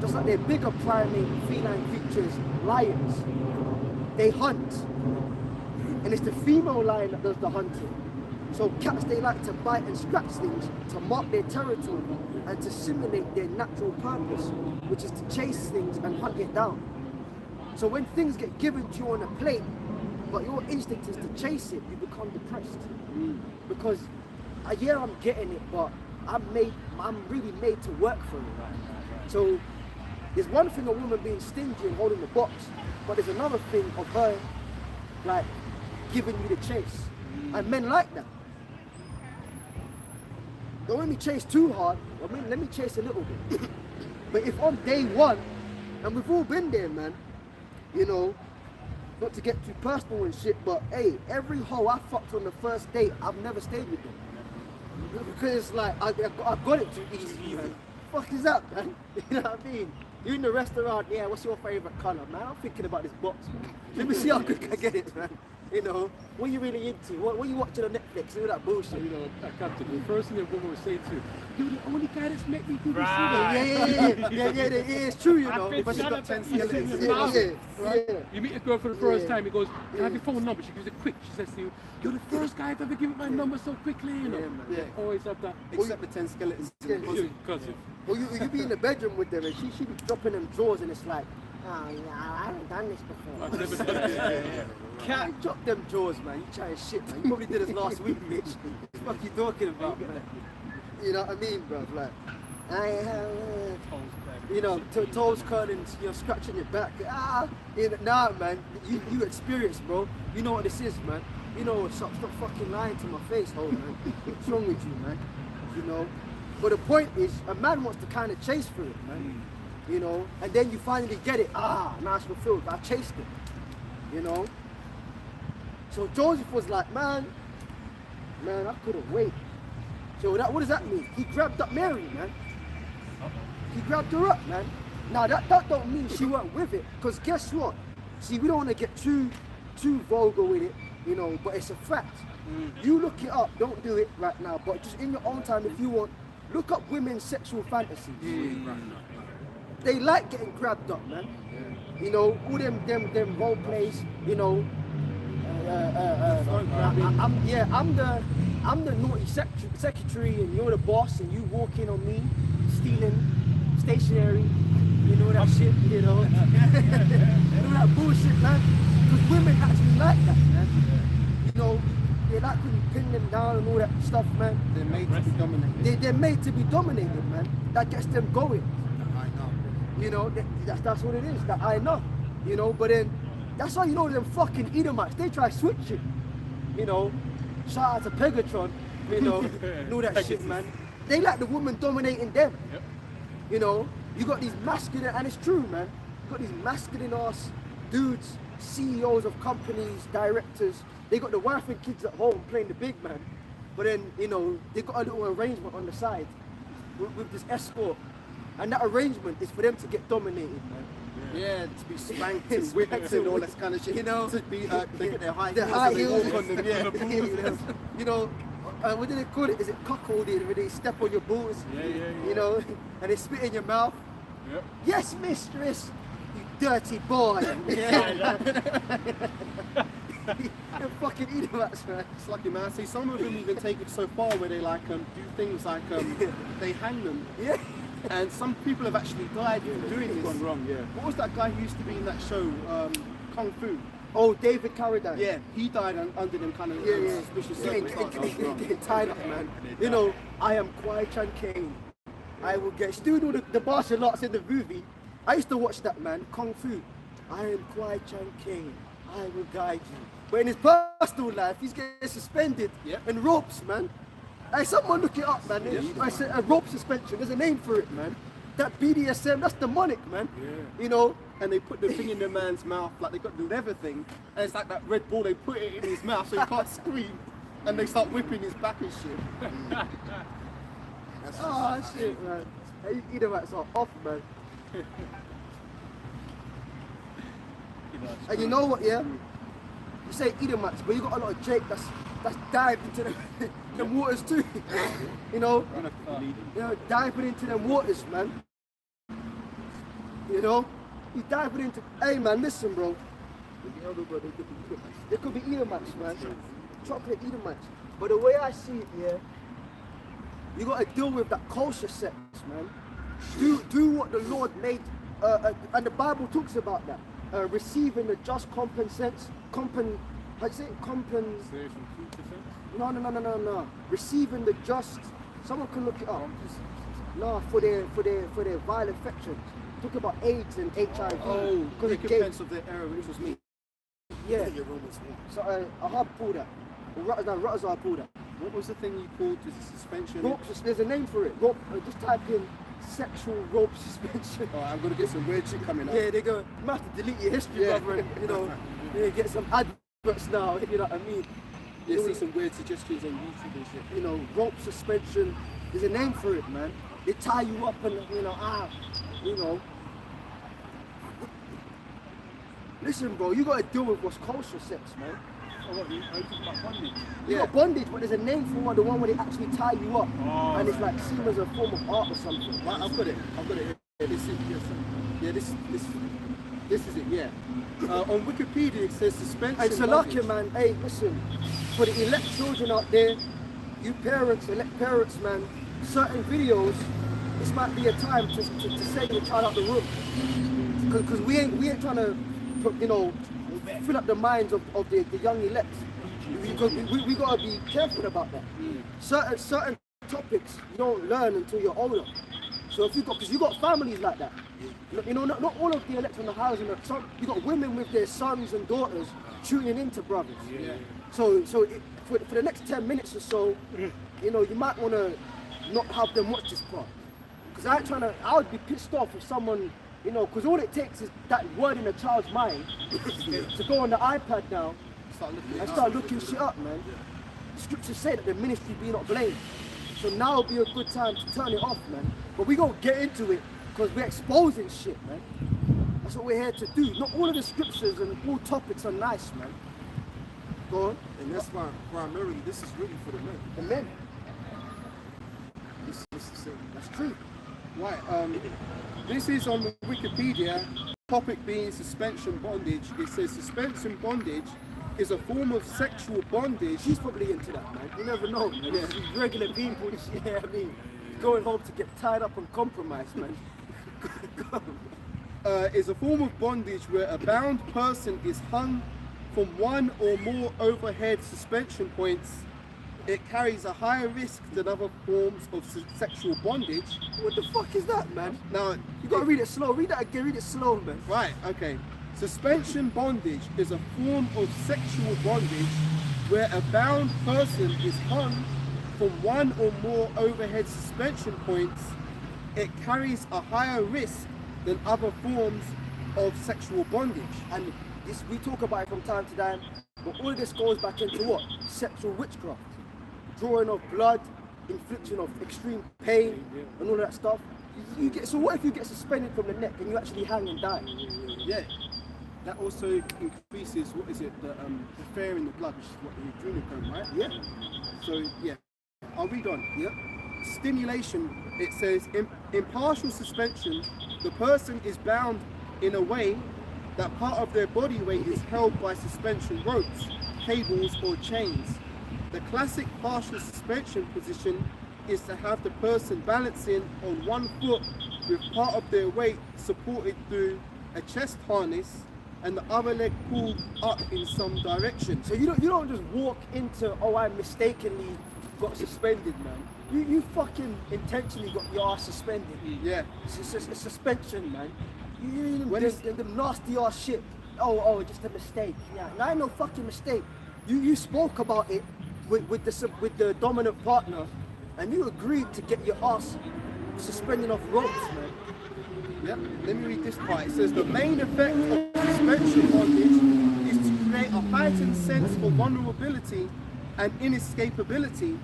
Speaker 2: Just like their bigger primate feline creatures, lions, they hunt. And it's the female lion that does the hunting. So cats, they like to bite and scratch things to mark their territory and to simulate their natural purpose, which is to chase things and hunt it down. So when things get given to you on a plate, but your instinct is to chase it, you become depressed. Because yeah, I'm getting it, but I'm really made to work for it. So there's one thing a woman being stingy and holding the box, but there's another thing of her like giving you the chase. And men like that. Don't let me chase too hard, let me chase a little bit. But if on day one, and we've all been there, man, you know, not to get too personal and shit, but hey, every hoe I fucked on the first date, I've never stayed with them. Because like, I got it too easy, man. Fuck is that, man? You know what I mean? You're in the restaurant, yeah, what's your favorite color, man? I'm thinking about this box, man. Let me see how quick I get it, man. You know, what are you really into? What are you watching on Netflix? All that bullshit.
Speaker 4: You know, Captain, the first thing a woman would say to you, you're the only guy that's make me do this.
Speaker 2: Yeah, it's true, you know.
Speaker 6: But she's got 10 skeletons.
Speaker 2: Yeah.
Speaker 4: You meet a girl for the first time, he goes, can I have your phone number? She gives it quick. She says to you, you're the first guy I've ever given my number so quickly, you know.
Speaker 2: Yeah.
Speaker 4: Always have that.
Speaker 3: Except the 10 skeletons.
Speaker 4: Cousin.
Speaker 2: Well, you be in the bedroom with them and she be dropping them drawers and it's like, oh yeah, I haven't done this before.
Speaker 4: I've never done it.
Speaker 2: Can't drop them drawers, man. You trying shit, man. You probably did this last week, bitch. What the fuck you talking about, man? You know what I mean, bro? Like, you know, toes curling, you know, scratching your back. You know, nah, man. You experienced, bro. You know what this is, man. You know what's up. Stop fucking lying to my face, ho, man. What's wrong with you, man? You know. But the point is, a man wants to kind of chase for it, man. You know, and then you finally get it. Now it's fulfilled. I chased it. You know. So Joseph was like, man, I couldn't wait. So what does that mean? He grabbed up Mary, man. He grabbed her up, man. Now that don't mean she weren't with it, because guess what? See, we don't want to get too vulgar with it, you know, but it's a fact. You look it up, don't do it right now, but just in your own time, if you want, look up women's sexual fantasies. They like getting grabbed up, man. You know, all them role plays, you know. I'm the naughty secretary and you're the boss and you walk in on me stealing stationery, you know that shit, you know. You know that bullshit, man. Because women actually like that, man. You know, they like when you pin them down and all that stuff, man.
Speaker 3: They're made to be dominated.
Speaker 2: They're made to be dominated, man. That gets them going.
Speaker 6: I know.
Speaker 2: You know, that's what it is, that I know. You know, but then that's how you know them fucking Edomites. They try switch it. You know, shout out to Pegatron, you know, know that shit, man. They like the woman dominating them.
Speaker 4: Yep.
Speaker 2: You know, you got these masculine, and it's true, man. You got these masculine ass dudes, CEOs of companies, directors. They got the wife and kids at home playing the big man. But then, you know, they got a little arrangement on the side with this escort. And that arrangement is for them to get dominated, man.
Speaker 3: Yeah, to be spanked and whipped and all that kind of shit.
Speaker 2: You know,
Speaker 3: to be, they get their high
Speaker 2: heels,
Speaker 3: walk on them, yeah.
Speaker 2: You know, what do they call it? Is it cuckolding, where they step on your boots?
Speaker 4: Yeah.
Speaker 2: You know, and they spit in your mouth.
Speaker 4: Yep.
Speaker 2: Yes, mistress, you dirty boy. You fucking Edomites, man.
Speaker 3: It's lucky, man. See, some of them even take it so far where they like do things like they hang them.
Speaker 2: Yeah.
Speaker 3: And some people have actually died from doing this.
Speaker 5: Gone wrong, yeah.
Speaker 3: What was that guy who used to be in that show, Kung Fu?
Speaker 2: Oh, David Carradine.
Speaker 3: Yeah, he died under them kind of suspicious circumstances.
Speaker 2: Getting tied up, man. You know, I am Kwai Chan Kane. I will get still do the martial arts in the movie. I used to watch that, man. Kung Fu. I am Kwai Chan Kane. I will guide you. But in his personal life, he's getting suspended and ropes, man. Hey, someone look it up, man. I said a rope suspension. There's a name for it, man. That BDSM, that's demonic, man. Yeah. You know,
Speaker 3: and they put the thing in the man's mouth, like they got the leather thing, and it's like that Red Bull. They put it in his mouth so he can't scream, and they start whipping his back and shit.
Speaker 2: Oh shit, man. Hey, Edomites are off, man. And you know what, yeah? You say Edomites, but you got a lot of Jake that's dived into them waters too. You know, diving into them waters, man. You know, you diving into. Hey, man, listen, bro. There could be Edomites, man. Chocolate Edomites. But the way I see it, yeah, you got to deal with that kosher sex, man. Do what the Lord made, and the Bible talks about that. Receiving the just No. Receiving the just. Someone can look it up. No, for their vile affections. Talk about AIDS and HIV.
Speaker 3: Oh, recompense of their error, which was me.
Speaker 2: Yeah. So I have pulled that. Rutters I pulled that.
Speaker 3: What was the thing you called the suspension?
Speaker 2: Rope, there's a name for it. Rope, just type in sexual rope suspension.
Speaker 3: Oh, I'm gonna get some weird shit coming up.
Speaker 2: Yeah, they go, you have to delete your history, brother, and you know, get some adverts now, if you know what I mean.
Speaker 3: You see some weird suggestions on YouTube and shit.
Speaker 2: You know, rope suspension, there's a name for it, man. They tie you up and, you know. Listen, bro, you gotta deal with what's kosher sex, man.
Speaker 3: Oh, what, you talking about bondage?
Speaker 2: You got bondage, but there's a name for the one where they actually tie you up. And it's like seen as a form of art or something.
Speaker 3: Right, I've got it here. This is it, yeah. On Wikipedia it says suspension.
Speaker 2: And Salakia, man, hey, listen, for the elect children out there, you parents, elect parents, man, certain videos, this might be a time to send your child out the room. Because we ain't trying to, you know, fill up the minds of the young elect. Because we gotta be careful about that. Certain topics you don't learn until you're older. So if because you got families like that. You know, not all of the elects on the house, you got women with their sons and daughters tuning into brothers.
Speaker 3: Yeah.
Speaker 2: So for the next 10 minutes or so, you know, you might want to not have them watch this part. Because I would be pissed off if someone, you know, because all it takes is that word in a child's mind to go on the iPad now and start looking shit up, man. Scriptures say that the ministry be not blamed. So now would be a good time to turn it off, man. But we gonna get into it because we're exposing shit, man. That's what we're here to do. Not all of the scriptures and all topics are nice, man. Go on.
Speaker 6: And that's why primarily this is really for the men.
Speaker 2: The men.
Speaker 6: This is the same.
Speaker 2: That's true.
Speaker 3: Right, this is on Wikipedia, topic being suspension bondage. It says suspension bondage is a form of sexual bondage.
Speaker 2: She's probably into that, man. You never know, man. Yeah. These regular people, yeah, I mean, going home to get tied up and compromised, man.
Speaker 3: Is a form of bondage where a bound person is hung from one or more overhead suspension points. It carries a higher risk than other forms of sexual bondage.
Speaker 2: What the fuck is that, man?
Speaker 3: Now,
Speaker 2: you gotta read it slow. Read that again. Read it slow, man.
Speaker 3: Right, okay. Suspension bondage is a form of sexual bondage where a bound person is hung from one or more overhead suspension points. It carries a higher risk than other forms of sexual bondage.
Speaker 2: And this, we talk about it from time to time, but all of this goes back into what? Sexual witchcraft. Drawing of blood, infliction of extreme pain, and all of that stuff. So what if you get suspended from the neck and you actually hang and die?
Speaker 3: Yeah. That also increases, what is it, the fear in the blood, which is what the adrenochrome, right?
Speaker 2: Yeah.
Speaker 3: So, yeah. I'll read on.
Speaker 2: Yeah.
Speaker 3: Stimulation, it says, in partial suspension, the person is bound in a way that part of their body weight is held by suspension ropes, cables, or chains. The classic partial suspension position is to have the person balancing on one foot with part of their weight supported through a chest harness and the other leg pulled up in some direction.
Speaker 2: So you don't just walk into, oh, I mistakenly got suspended, man. You fucking intentionally got your ass suspended.
Speaker 3: Yeah.
Speaker 2: It's a suspension, man. The nasty ass shit. Oh, just a mistake. Yeah, and I ain't no fucking mistake. You spoke about it with the dominant partner, and you agreed to get your ass suspended off ropes, man.
Speaker 3: Yep, let me read this part. It says the main effect of suspension bondage is to create a heightened sense of vulnerability and inescapability.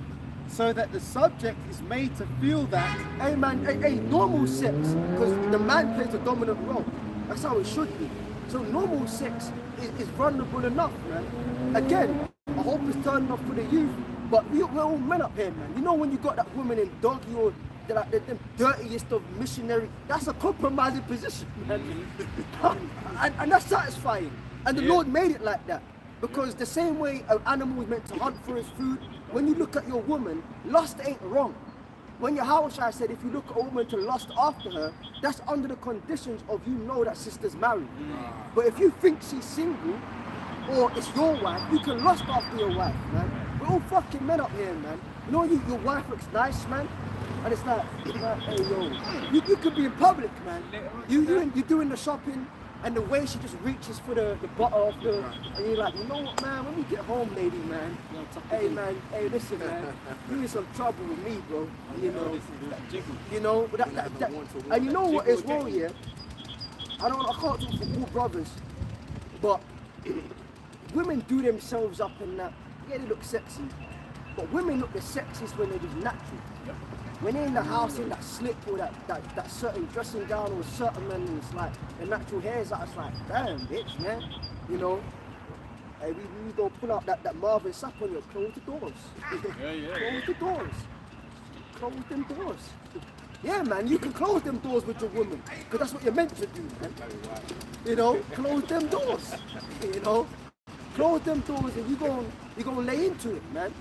Speaker 3: so that the subject is made to feel that.
Speaker 2: Hey man, hey, normal sex, because the man plays a dominant role. That's how it should be. So normal sex is vulnerable enough, man. Again, I hope it's turning off for the youth, but we're all men up here, man. You know when you got that woman in doggy or like the dirtiest of missionary, that's a compromising position, man. and that's satisfying. And the Lord made it like that. Because the same way an animal is meant to hunt for his food, when you look at your woman, lust ain't wrong. When your Hawashai said if you look at a woman to lust after her, that's under the conditions of you know that sister's married. But if you think she's single, or it's your wife, you can lust after your wife, man. We're all fucking men up here, man. You know your wife looks nice, man? And it's like hey yo, you could be in public, man. You're doing the shopping, and the way she just reaches for the butter off the, and you're like, you know what, man, when we get home, lady, man, hey man, hey listen, man, you in some trouble with me, bro, but that, and you know what is wrong here? I can't talk for all brothers, but women do themselves up and that, yeah, they look sexy, but women look the sexiest when they're just natural. When they're in the house in that slip or that certain dressing gown or certain man, it's like the natural hair's out, it's like, damn bitch, man. You know? Hey, we go pull out that Marvin Sapp on you, close the doors. Close the doors. Close them doors. Yeah man, you can close them doors with your woman, because that's what you're meant to do, man. You know, close them doors. You know? Close them doors and you're gonna lay into it, man.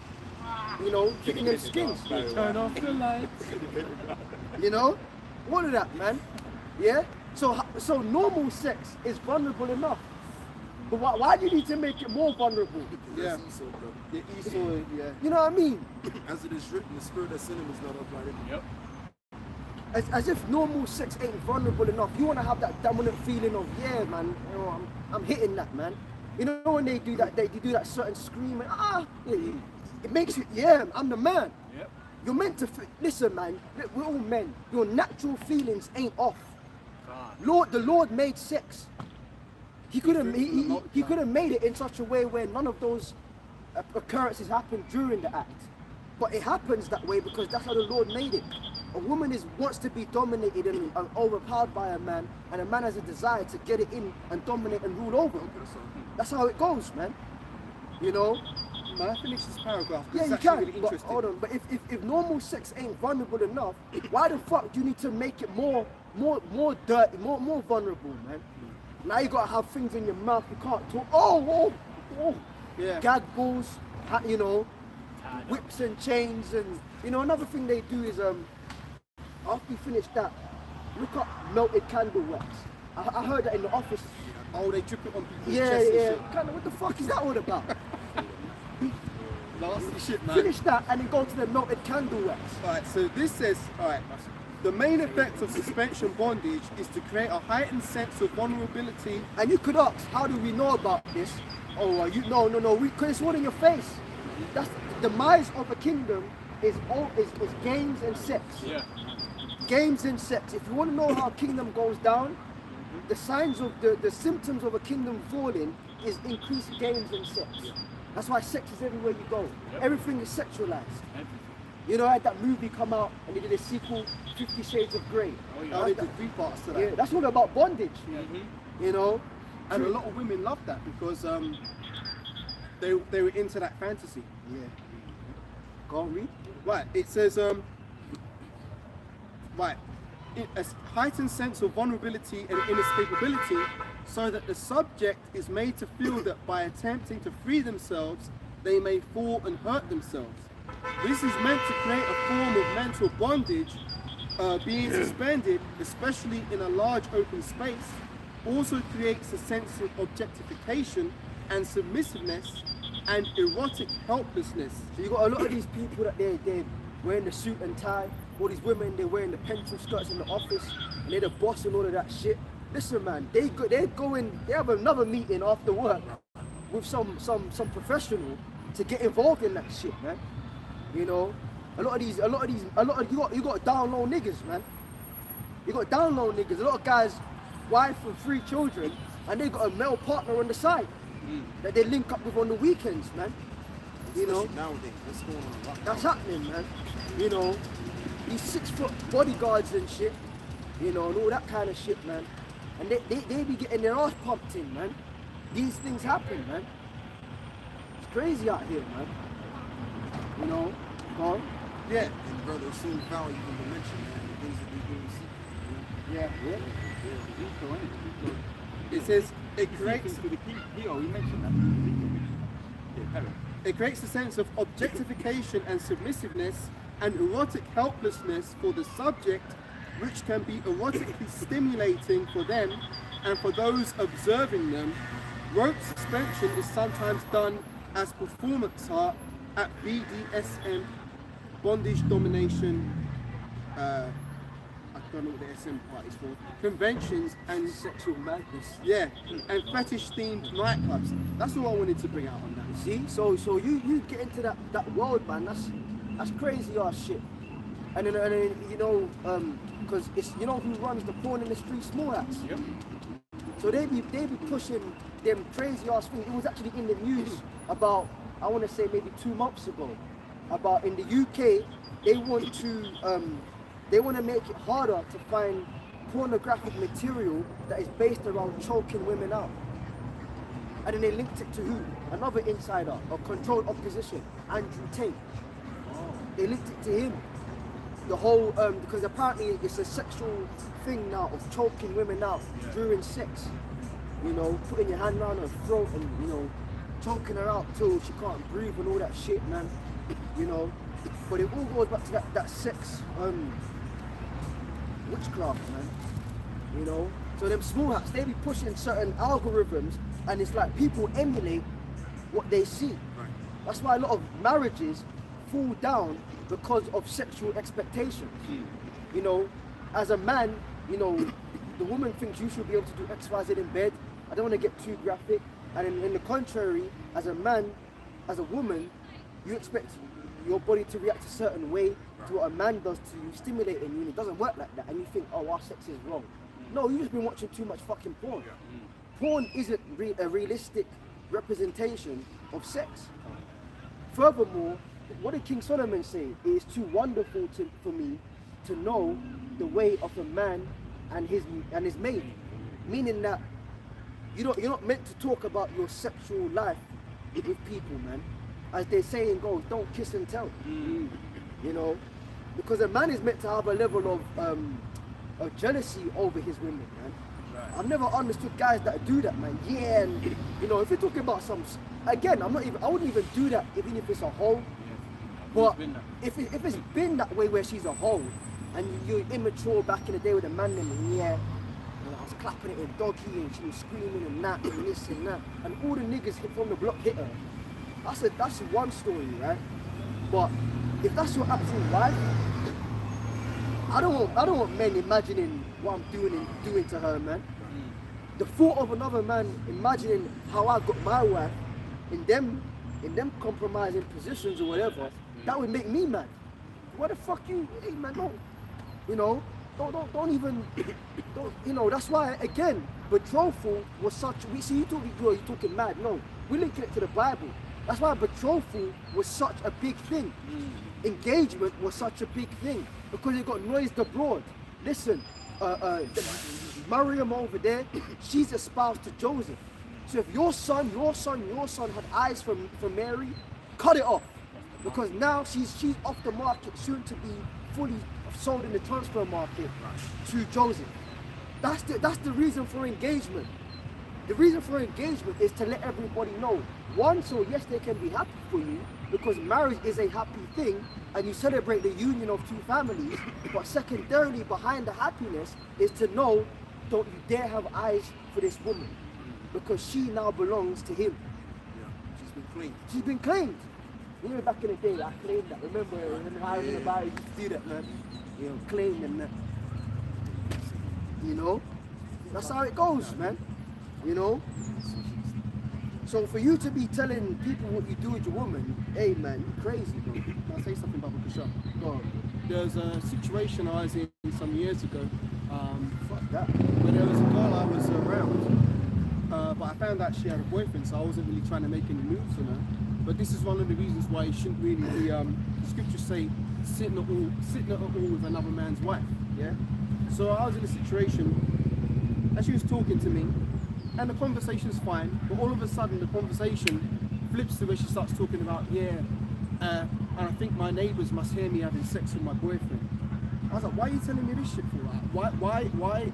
Speaker 2: You know, kicking them skins.
Speaker 4: Turn off the lights.
Speaker 2: You know, all of that, man. Yeah. So normal sex is vulnerable enough. But why do you need to make it more vulnerable?
Speaker 3: Yeah.
Speaker 2: Yeah. You know what I mean?
Speaker 6: As it is written, the spirit that's in him is not upright.
Speaker 4: Yep.
Speaker 2: As if normal sex ain't vulnerable enough. You want to have that dominant feeling of, yeah, man. You know, I'm hitting that, man. You know when they do that, they do that certain screaming. It makes you, yeah, I'm the man.
Speaker 4: Yep.
Speaker 2: You're meant to, listen man, we're all men. Your natural feelings ain't off. The Lord made sex. He could have made it in such a way where none of those occurrences happen during the act. But it happens that way because that's how the Lord made it. A woman wants to be dominated and overpowered by a man, and a man has a desire to get it in and dominate and rule over. That's how it goes, man. You know?
Speaker 3: May I finish this paragraph?
Speaker 2: Yeah, you
Speaker 3: It's
Speaker 2: can.
Speaker 3: really
Speaker 2: But
Speaker 3: interesting.
Speaker 2: hold on. But if normal sex ain't vulnerable enough, why the fuck do you need to make it more dirty, more vulnerable, man? Now you gotta have things in your mouth. You can't talk. Oh.
Speaker 3: Yeah.
Speaker 2: Gag balls, you know, whips and chains, and you know another thing they do is after you finish that, look up melted candle wax. I heard that in the office.
Speaker 3: Oh, they drip it on people's
Speaker 2: Yeah,
Speaker 3: chests and
Speaker 2: yeah.
Speaker 3: shit.
Speaker 2: Kind of, what the fuck is that all about?
Speaker 3: Nasty shit, man.
Speaker 2: Finish that and then go to the melted candle wax.
Speaker 3: Alright, so this says, alright, the main effect of suspension bondage is to create a heightened sense of vulnerability.
Speaker 2: And you could ask, how do we know about this? Oh, no, because it's all in your face. That's the demise of a kingdom is games and sex.
Speaker 4: Yeah.
Speaker 2: Games and sex. If you want to know how a kingdom goes down, the signs of the symptoms of a kingdom falling is increased games and sex. That's why sex is everywhere you go. Everything is sexualized. You know, I had that movie come out and they did a sequel, 50 Shades of Grey.
Speaker 3: Oh, yeah. They did 3 parts to that.
Speaker 2: Yeah, that's all about bondage. You know,
Speaker 3: And a lot of women love that because they were into that fantasy.
Speaker 2: yeah. Go on, read.
Speaker 3: Right, it says, right, a heightened sense of vulnerability and inescapability so that the subject is made to feel that by attempting to free themselves, they may fall and hurt themselves. This is meant to create a form of mental bondage, being suspended, especially in a large open space, also creates a sense of objectification and submissiveness and erotic helplessness.
Speaker 2: So you got a lot of these people that they're wearing the suit and tie. All these women, they're wearing the pencil skirts in the office, and they're the boss and all of that shit. Listen, man, they have another meeting after work with some professional to get involved in that shit, man. You know, you got down low niggas, man. You got down low niggas. A lot of guys, wife and 3 children, and they got a male partner on the side that they link up with on the weekends, man. You know,
Speaker 6: Especially nowadays, what's going on?
Speaker 2: that's happening, man. You know, these 6-foot bodyguards and shit, you know, and all that kind of shit, man. And they be getting their ass pumped in, man. These things happen, man. It's crazy out here, man. You know, go.
Speaker 3: Yeah,
Speaker 6: And brother, seeing value in the mention, man. The things that we do in secret,
Speaker 2: Yeah, yeah.
Speaker 3: it says it creates
Speaker 5: To the key. He mentioned that. Yeah, carry on.
Speaker 3: It creates a sense of objectification and submissiveness and erotic helplessness for the subject, which can be erotically stimulating for them and for those observing them. Rope suspension is sometimes done as performance art at BDSM, bondage domination, I don't know what the SM part is for, conventions and
Speaker 2: Sexual madness.
Speaker 3: yeah, and fetish themed nightclubs. That's all I wanted to bring out on that.
Speaker 2: See, so you get into that world, man. That's crazy ass shit. And then you know, because it's, you know who runs the porn in the street, small hats.
Speaker 4: Yep.
Speaker 2: So they be pushing them crazy ass things. It was actually in the news about, I want to say maybe 2 months ago, about in the UK they want to make it harder to find pornographic material that is based around choking women out. And then they linked it to who? Another insider, a controlled opposition, Andrew Tate. They linked it to him. The whole, because apparently it's a sexual thing now of choking women out during sex. You know, putting your hand around her throat and, you know, choking her out till she can't breathe and all that shit, man. You know, but it all goes back to that sex witchcraft, man. You know, so them small hats, they be pushing certain algorithms, and it's like people emulate what they see.
Speaker 6: Right.
Speaker 2: That's why a lot of marriages fall down because of sexual expectations. You know, as a man, you know, the woman thinks you should be able to do X, Y, Z in bed. I don't want to get too graphic. And in the contrary, as a man, as a woman, you expect your body to react a certain way to what a man does to you, stimulating you, and it doesn't work like that. And you think, oh, our sex is wrong. No, you've just been watching too much fucking porn. Porn isn't a realistic representation of sex. Furthermore, what did King Solomon say? It is too wonderful for me to know the way of a man and his mate. Meaning that you're not meant to talk about your sexual life with people, man. As they saying goes, don't kiss and tell. You know, because a man is meant to have a level of jealousy over his women, man. I've never understood guys that do that, man. Yeah, and you know, if you're talking about again, I wouldn't even do that even if it's a hoe. But if it's been that way where she's a hoe and you're immature back in the day with a man, and yeah, and I was clapping it in doggy and she was screaming and that and this and that, and all the niggas from the block hit her. That's one story, right? But if that's your actual life, I don't want men imagining what I'm doing to her, man. The thought of another man imagining how I got my wife in them compromising positions or whatever, that would make me mad. What the fuck hey man, don't even, you know, that's why, again, betrothal was such, you're talking mad, no, we're linking it to the Bible. That's why betrothal was such a big thing. Engagement was such a big thing, because it got noised abroad. Listen, Miriam over there, she's espoused to Joseph. So if your son had eyes for Mary, cut it off. Because now she's off the market, soon to be fully sold in the transfer market to Joseph. That's the reason for engagement. The reason for engagement is to let everybody know. One, so yes, they can be happy for you, because marriage is a happy thing and you celebrate the union of two families. But secondarily, behind the happiness is to know, don't you dare have eyes for this woman, because she now belongs to him.
Speaker 6: Yeah. She's been clean.
Speaker 2: She's been claimed. You know, back in the day, I claimed that. Remember when I was in the bar, you used to do that, man. You know, claim and that. You know, that's how it goes, man. You know. So for you to be telling people what you do with your woman, hey man, you crazy, bro.
Speaker 3: I'll say something about Bishop.
Speaker 2: Go on.
Speaker 3: There's a situation I was in some years ago,
Speaker 2: Fuck that.
Speaker 3: where there was a girl I was around, but I found out she had a boyfriend, so I wasn't really trying to make any moves on her. But this is one of the reasons why it shouldn't really be. The scriptures say, "Sit not at all with another man's wife." Yeah. So I was in a situation, and she was talking to me, and the conversation's fine, but all of a sudden the conversation flips to where she starts talking about, and I think my neighbours must hear me having sex with my boyfriend. I was like, why are you telling me this shit for? Like, why?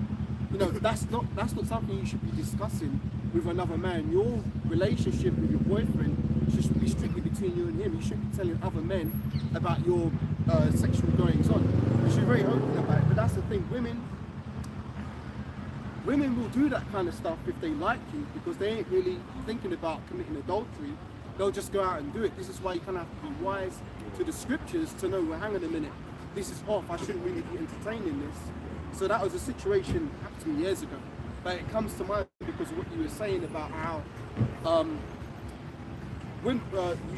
Speaker 3: You know, that's not something you should be discussing with another man. Your relationship with your boyfriend should be strictly between you and him. You shouldn't be telling other men about your sexual goings on. You should be very open about it. But that's the thing, women will do that kind of stuff if they like you, because they ain't really thinking about committing adultery. They'll just go out and do it. This is why you kind of have to be wise to the scriptures to know, well, hang on a minute, this is off, I shouldn't really be entertaining this. So that was a situation happened to me years ago. But it comes to mind because of what you were saying about how you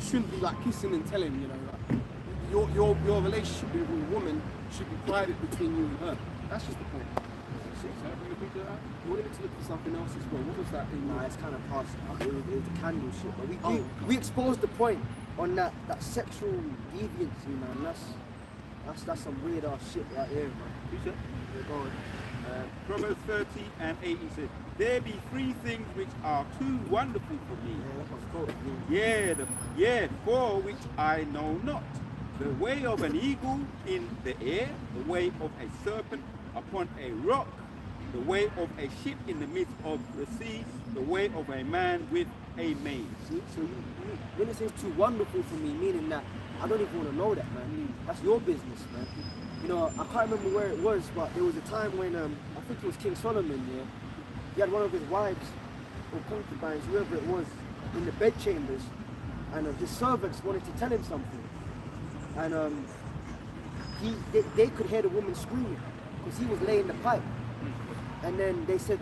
Speaker 3: shouldn't be like kissing and telling, you know, like, your relationship with a woman should be private between you and her. That's just the point. You wanted me to look for something else as well. What was that thing?
Speaker 2: Nah, it's kind of past. It was the candle shit. But we exposed the point on that sexual deviancy, man. That's some weird ass shit right here, man.
Speaker 5: Who said?
Speaker 2: Yeah, go on.
Speaker 5: Proverbs 30:18 says, "There be three things which are too wonderful for me.
Speaker 2: Yeah, that was cool.
Speaker 5: Four which I know not. The way of an eagle in the air, the way of a serpent upon a rock, the way of a ship in the midst of the sea, the way of a man with a maid."
Speaker 2: See? So when it says too wonderful for me, meaning that I don't even want to know that, man. That's your business, man. You know, I can't remember where it was, but there was a time when I think it was King Solomon. Yeah, he had one of his wives or concubines, whoever it was, in the bedchambers, and his servants wanted to tell him something, and they could hear the woman screaming because he was laying the pipe. And then they said,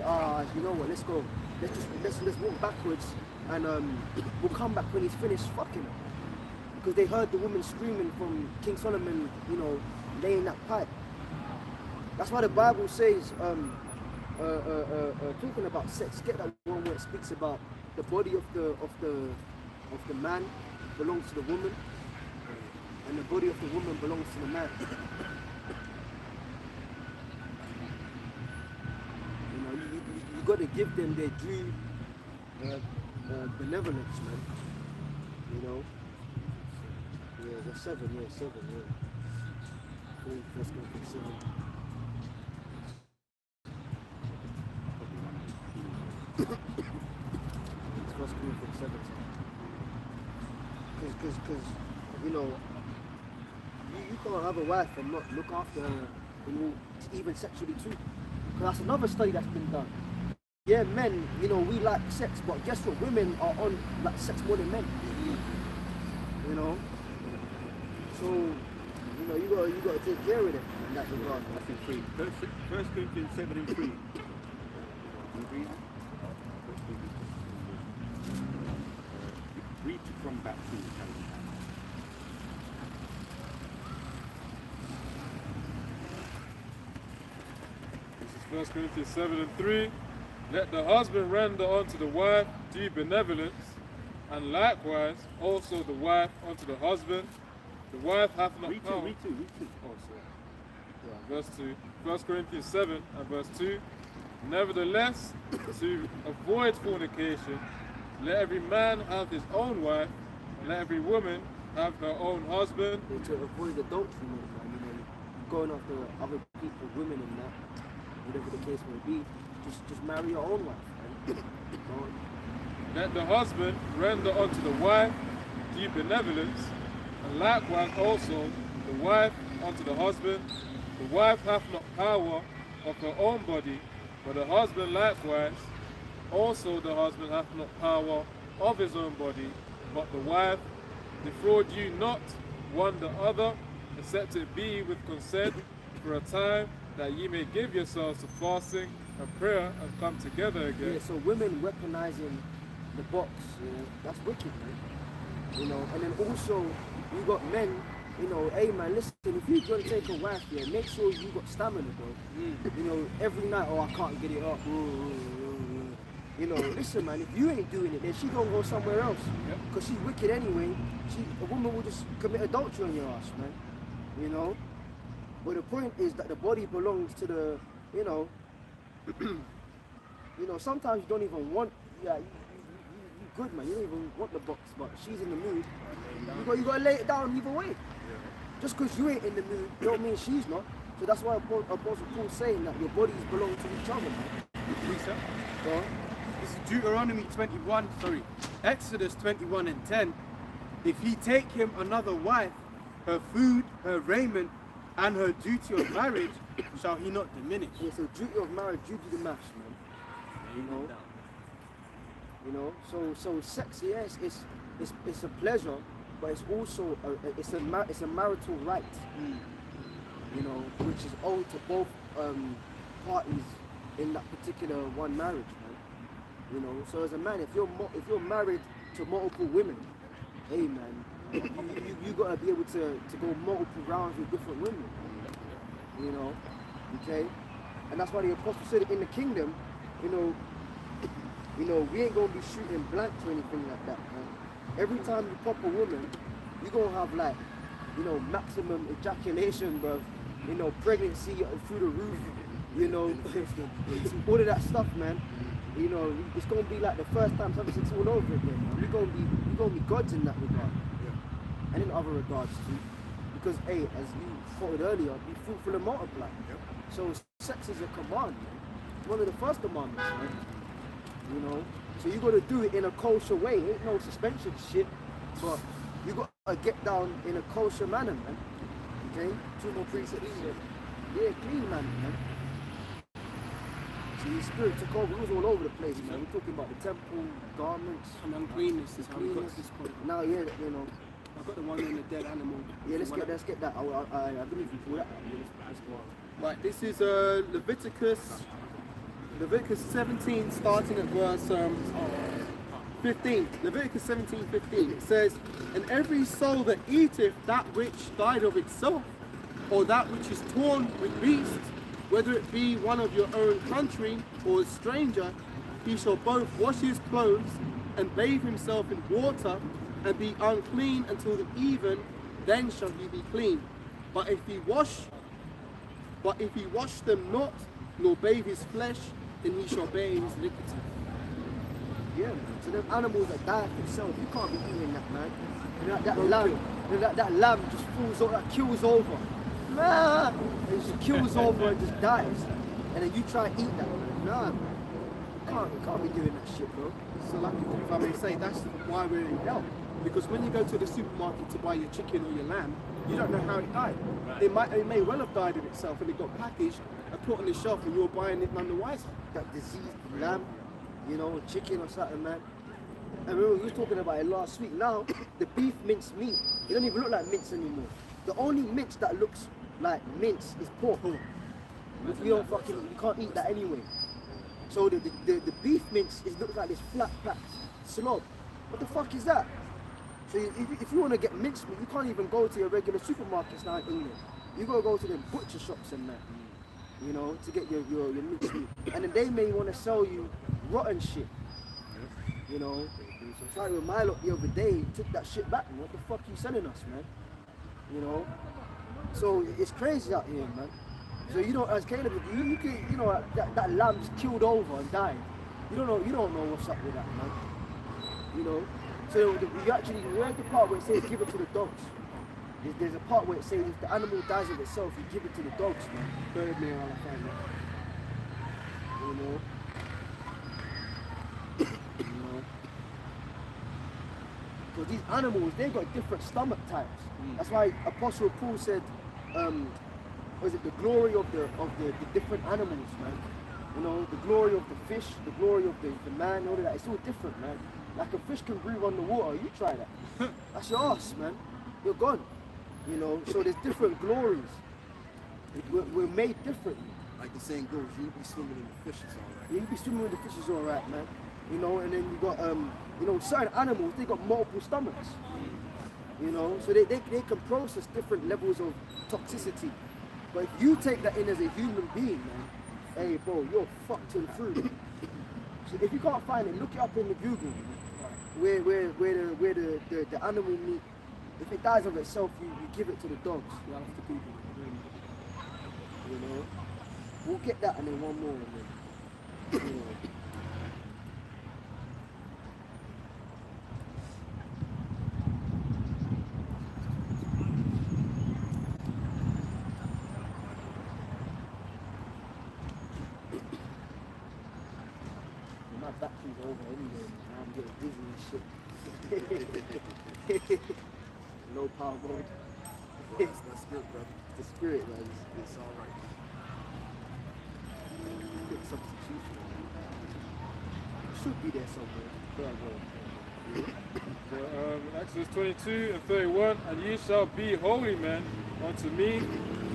Speaker 2: you know what, let's go. Let's walk backwards, and we'll come back when he's finished fucking her. Because they heard the woman screaming from King Solomon, you know, laying that pipe. That's why the Bible says, talking about sex, get that one where it speaks about the body of the man belongs to the woman, and the body of the woman belongs to the man. You got to give them their due benevolence, man. You know. Yeah, there's seven. Let's go for 7. Let's go for 7. Because you know, you can't have a wife and not look after her, even sexually too. Because that's another study that's been done. Yeah, men, you know, we like sex, but guess what? Women are on like sex more than men. You know, so you know you got to take care of it in that regard.
Speaker 5: That's in 3. First Corinthians 7:3. Read from back to the
Speaker 1: This is 1 Corinthians 7:3. Let the husband render unto the wife due benevolence, and likewise also the wife unto the husband. The wife hath not power.
Speaker 5: Read two.
Speaker 1: Oh, sorry. Yeah, verse 2. 1 Corinthians 7 and verse 2. Nevertheless, to avoid fornication, let every man have his own wife, and let every woman have her own husband.
Speaker 2: And to avoid adultery, man, you know, going after other people, women and that, whatever the case may be, just marry your own wife, man.
Speaker 1: Let the husband render unto the wife due benevolence, and likewise also the wife unto the husband. The wife hath not power of her own body, but the husband likewise. Also the husband hath not power of his own body, but the wife. Defraud you not one the other, except it be with consent for a time, that ye may give yourselves to fasting and prayer and come together again.
Speaker 2: Yeah, so women weaponizing the box, you know, that's wicked, man. You know, and then also you got men, you know, hey man, listen, if you're gonna take a wife here, make sure you got stamina, bro. You know, every night, oh, I can't get it up. You know, listen, man, if you ain't doing it, then she gonna go somewhere else. Because she's wicked anyway. A woman will just commit adultery on your ass, man. You know? But the point is that the body belongs to the, you know, sometimes you don't even want, you good, man. You don't even want the box, but she's in the mood. You gotta lay it down either way. Just because you ain't in the mood, don't mean she's not. So that's why Apostle Paul's saying that your bodies belong to each other, man. Go on.
Speaker 3: This is Deuteronomy 21, Exodus 21 and 10. If he take him another wife, her food, her raiment, and her duty of marriage shall he not diminish.
Speaker 2: Yeah, so duty of marriage, you do the maths, man. You know, so sex, yes, it's a pleasure, but it's also it's a marital right. You know, which is owed to both parties in that particular one marriage, man. You know, so as a man, if you're married to multiple women, hey man, you gotta be able to go multiple rounds with different women. You know, okay, and that's why the apostle said it in the kingdom. You know, we ain't gonna be shooting blanks or anything like that, man. Every time you pop a woman, you gonna have like, you know, maximum ejaculation, bro. You know, pregnancy through the roof. You know, all of that stuff, man. You know, it's gonna be like the first time something it's all over again, man. We're gonna be gods in that regard, and in other regards too. Because, hey, as you quoted earlier, be fruitful and multiply. So sex is a command, man. It's one of the first commandments, man. You know, so you gotta do it in a kosher way. Ain't no suspension shit, but you gotta get down in a kosher manner, man. Okay, 2 more precepts. Yeah, clean man. See, spirit took over. It was all over the place, man. We're talking about the temple, garments,
Speaker 3: And uncleanness is how we got to this point.
Speaker 2: Now, yeah, you know.
Speaker 3: I've got the one on the dead animal.
Speaker 2: Yeah, let's get that. I believe you pull that. Let's go on.
Speaker 3: Right, this is Leviticus 17, starting at verse 15. Leviticus 17:15. It says, "And every soul that eateth that which died of itself, or that which is torn with beasts, whether it be one of your own country or a stranger, he shall both wash his clothes and bathe himself in water, and be unclean until the even, then shall he be clean. But if he wash them not, nor bathe his flesh, then he shall bear his iniquity."
Speaker 2: Yeah, man. So them animals that die themselves, you can't be eating that, man. You know, that lamb just falls over, that kills over. Nah, it just kills over and just dies. And then you try to eat that, man. Nah, man. You can't be doing that shit, bro.
Speaker 3: So like if I may say, that's why we're in hell. Because when you go to the supermarket to buy your chicken or your lamb, you don't know how it died. It may well have died of itself and it got packaged and put on the shelf and you're buying it none the wiser.
Speaker 2: That diseased lamb, you know, chicken or something, man. I remember we were talking about it last week. Now, the beef minced meat, it don't even look like mince anymore. The only mince that looks like mince is pork. You can't eat that anyway. So the beef mince, it looks like this flat packed slob. What the fuck is that? So if you want to get minced meat, you can't even go to your regular supermarkets now in England. You gotta go to the butcher shops and that, you know, to get your minced meat. And then they may want to sell you rotten shit. You know, so I tried with Milo the other day, he took that shit back, man. What the fuck you selling us, man? You know? So it's crazy out here, man. So you know, as Caleb, you can, you know, that lamb's killed over and died. You don't know what's up with that, man. You know? So you actually read the part where it says give it to the dogs. There's a part where it says if the animal dies of itself, you give it to the dogs, man.
Speaker 3: Third me around the family.
Speaker 2: You know? Because these animals, they've got different stomach types. That's why Apostle Paul said, was it the glory of the different animals, man? You know, the glory of the fish, the glory of the man, all of that. It's all different, man. Like a fish can breathe on the water, you try that. That's your ass, man. You're gone. You know, so there's different glories. We're made differently.
Speaker 6: Like the saying goes, you be swimming in the fishes, all right.
Speaker 2: You be swimming with the fishes, all right, man. You know, and then you got, you know, certain animals, they got multiple stomachs. You know, so they can process different levels of toxicity. But if you take that in as a human being, man, hey, bro, you're fucked to the through. So if you can't find it, look it up in the Google. Where the animal meat, if it dies of itself, you give it to the dogs.
Speaker 3: Yeah, I'll have to Google it.
Speaker 2: You know, we'll get that and then one more. And then, you know. My battery's over anyway. I'm getting dizzy and shit. Low power mode.
Speaker 6: That's good, bro.
Speaker 2: The spirit, man.
Speaker 6: It's all right.
Speaker 2: Quick substitution. Should be there somewhere. There I go.
Speaker 1: So, Exodus 22 and 31, and ye shall be holy men unto me,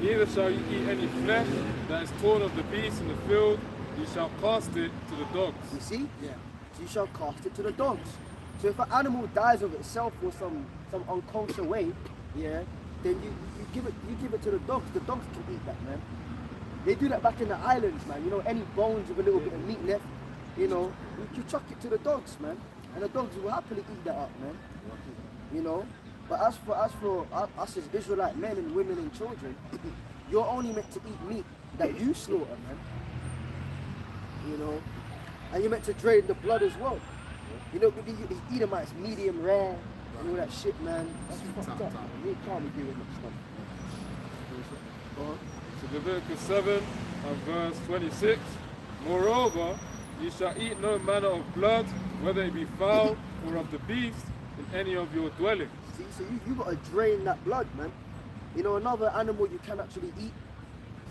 Speaker 1: neither shall ye eat any flesh that is torn of the beasts in the field, ye shall cast it to the dogs.
Speaker 2: You see?
Speaker 3: Yeah.
Speaker 2: So you shall cast it to the dogs. So if an animal dies of itself or some unconscious way, yeah, then you give it to the dogs. The dogs can eat that, man. They do that back in the islands, man. You know, any bones with a little bit of meat left, you know, you chuck it to the dogs, man. And the dogs will happily eat that up, man. You know? But as for us as Israelite men and women and children, you're only meant to eat meat that you slaughter, man. You know? And you're meant to drain the blood as well. You know, these Edomites, medium rare, and all that shit, man. That's fucked up. You can't be doing that stuff.
Speaker 1: So Leviticus 7 and verse 26, moreover, ye shall eat no manner of blood, whether it be fowl or of the beast, in any of your dwellings.
Speaker 2: See, so you got to drain that blood, man. You know, another animal you can actually eat.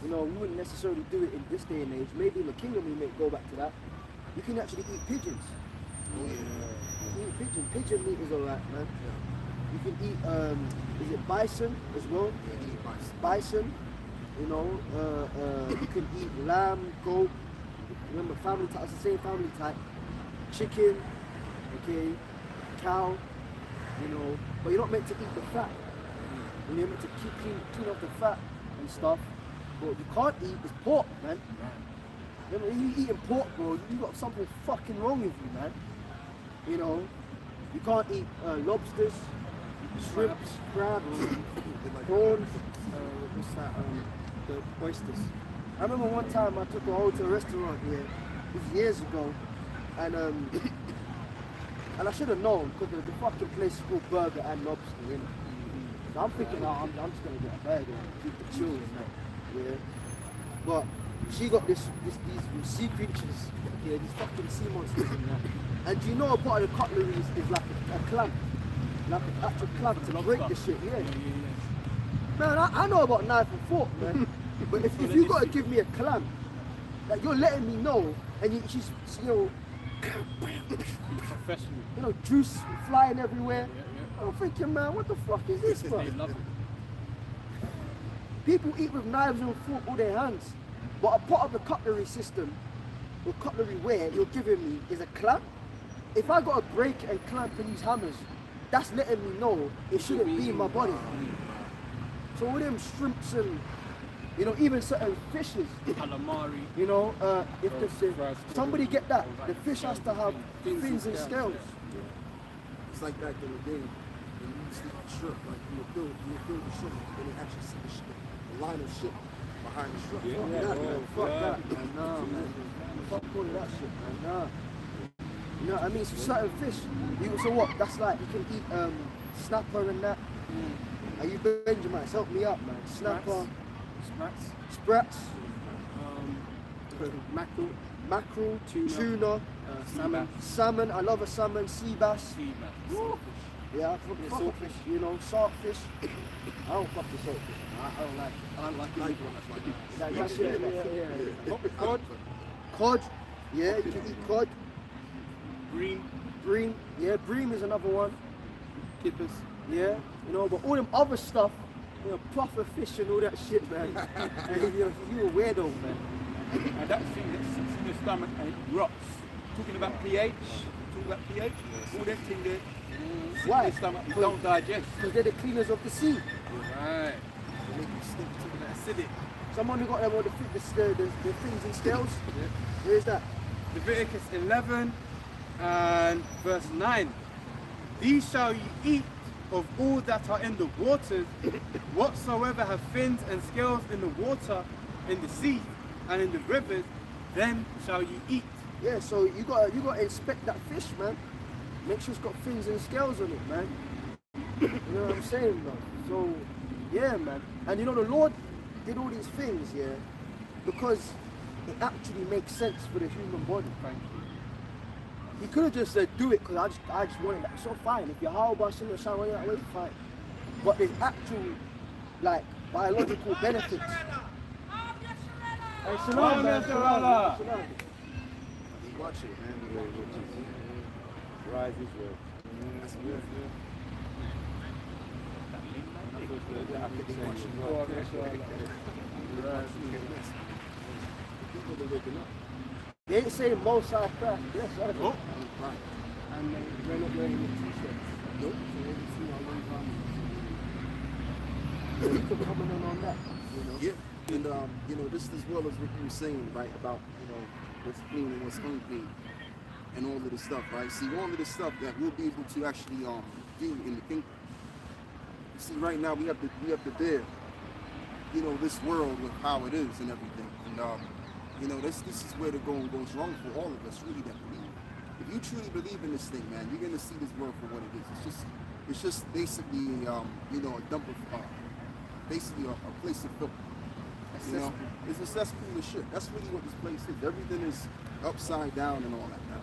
Speaker 2: You know, we wouldn't necessarily do it in this day and age. Maybe in the kingdom we may go back to that. You can actually eat pigeons.
Speaker 6: Oh, yeah.
Speaker 2: You can eat pigeon. Pigeon meat is alright, man. You can eat, is it bison as well?
Speaker 6: Yeah, eat mice.
Speaker 2: Bison. You know, you can eat lamb, goat. Remember, family type. It's the same family type. Chicken. Okay. Cow. You know, but you're not meant to eat the fat. And you're meant to clean off the fat and stuff. But you can't eat is pork, man. Remember, when you eating pork, bro, you got something fucking wrong with you, man. You know, you can't eat lobsters, shrimps, crabs, prawns.
Speaker 3: What's that? The oysters.
Speaker 2: I remember one time I took a hoe to a restaurant here, this was years ago, and I should have known because the fucking place is called Burger and Lobster, you know. So I'm thinking, oh, I'm just gonna get a burger and keep it chill and that, yeah. But she got these sea creatures, okay, these fucking sea monsters and that. And do you know a part of the cutlery is like a clamp, like an actual clamp to break the shit, yeah. Man, I know about knife and fork, man. But if you gotta give me a clamp, like you're letting me know, and she's, you know, juice flying everywhere. I'm thinking, man, what the fuck is this, bro? People eat with knives and fork with their hands, but a part of the cutlery system, or cutlery ware you're giving me is a clamp. If I got to break and clamp and use hammers, that's letting me know it shouldn't be in my body. So all them shrimps and, you know, even certain fishes,
Speaker 3: Calamari.
Speaker 2: you know, if somebody get that, the fish has to have fins and scales.
Speaker 6: It's like back in the day when you used to eat shrimp, like you would build the shrimp and you actually see the line of shit behind the shrimp.
Speaker 2: Fuck that, man. Nah, man. Fuck all of that shit, man. Nah. You know what I mean? So certain fish, so what? That's like, you can eat snapper and that. Are you Benjamites? Help me out, man. Snapper. Sprats. Mackerel. Tuna. Salmon. I love a salmon. Sea bass. Yeah, I fuck saltfish. You know, saltfish. I don't fuck the saltfish. I don't like it.
Speaker 3: I like it.
Speaker 2: That's it. Yeah. Cod. Yeah, you can eat cod. Bream. Yeah, bream is another one.
Speaker 3: Kippers.
Speaker 2: Yeah, you know, but all them other stuff, you know, puffer fish and all that shit, man. And you a weirdo, man.
Speaker 5: And that thing that sits in your stomach and it rots. Talking about pH, all them things that sit in
Speaker 2: Why?
Speaker 5: your stomach and don't digest.
Speaker 2: Because they're the cleaners of the sea.
Speaker 1: Right.
Speaker 6: They make you stink to that acidic.
Speaker 2: Someone who got them all the fins and scales. Where is that?
Speaker 3: Leviticus 11 and verse 9. These shall ye eat of all that are in the waters, whatsoever have fins and scales in the water, in the sea, and in the rivers, them shall ye eat.
Speaker 2: Yeah, so you gotta inspect that fish, man. Make sure it's got fins and scales on it, man. You know what I'm saying, bro? So, yeah, man. And you know, the Lord did all these things, yeah, because it actually makes sense for the human body, frankly. He could have just said, do it, because I just wanted that. So fine, if you're how about in the shower that way, fine. But there's actual, like, biological benefits. Hey, shalom, man. Shalom.
Speaker 6: Watch it, man.
Speaker 5: Rise Israel.
Speaker 6: That's good. People are waking up.
Speaker 2: They ain't saying most high craft, yes, are they?
Speaker 6: Right.
Speaker 2: And they're not wearing the t-shirts.
Speaker 6: Nope.
Speaker 2: So they can see our one garment. So you can comment on that, you know?
Speaker 6: Yeah. And you know, this as well as what you were saying, right, about, you know, what's clean and what's unclean and all of this stuff, right? See, all of this stuff that we'll be able to actually do in the kingdom. You see, right now we have to bear, you know, this world with how it is and everything. And you know, this is where the going goes wrong for all of us, really, that believe. If you truly believe in this thing, man, you're gonna see this world for what it is. It's just basically you know, a dump of basically a place of filth. You know, it's a cesspool of shit. That's really what this place is. Everything is upside down and all that now.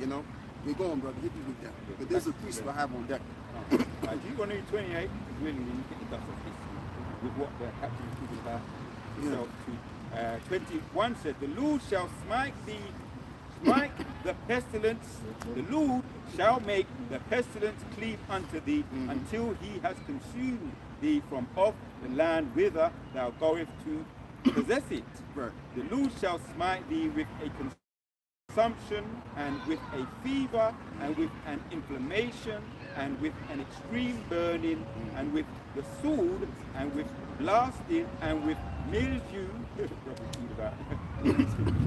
Speaker 6: You know? We're going, brother. Hit me with that. But there's a priest I have on deck.
Speaker 5: You're going to do 28, really, when you get the dust of history with what the captain is talking about.
Speaker 6: Yeah.
Speaker 5: So, 21 said, the Lord shall smite the pestilence, the Lord shall make the pestilence cleave unto thee until he has consumed thee from off the land whither thou goest to possess it.
Speaker 6: Right.
Speaker 5: The Lord shall smite thee with a consumption, and with a fever, and with an inflammation, and with an extreme burning, and with the sword, and with blasting, and with mildew,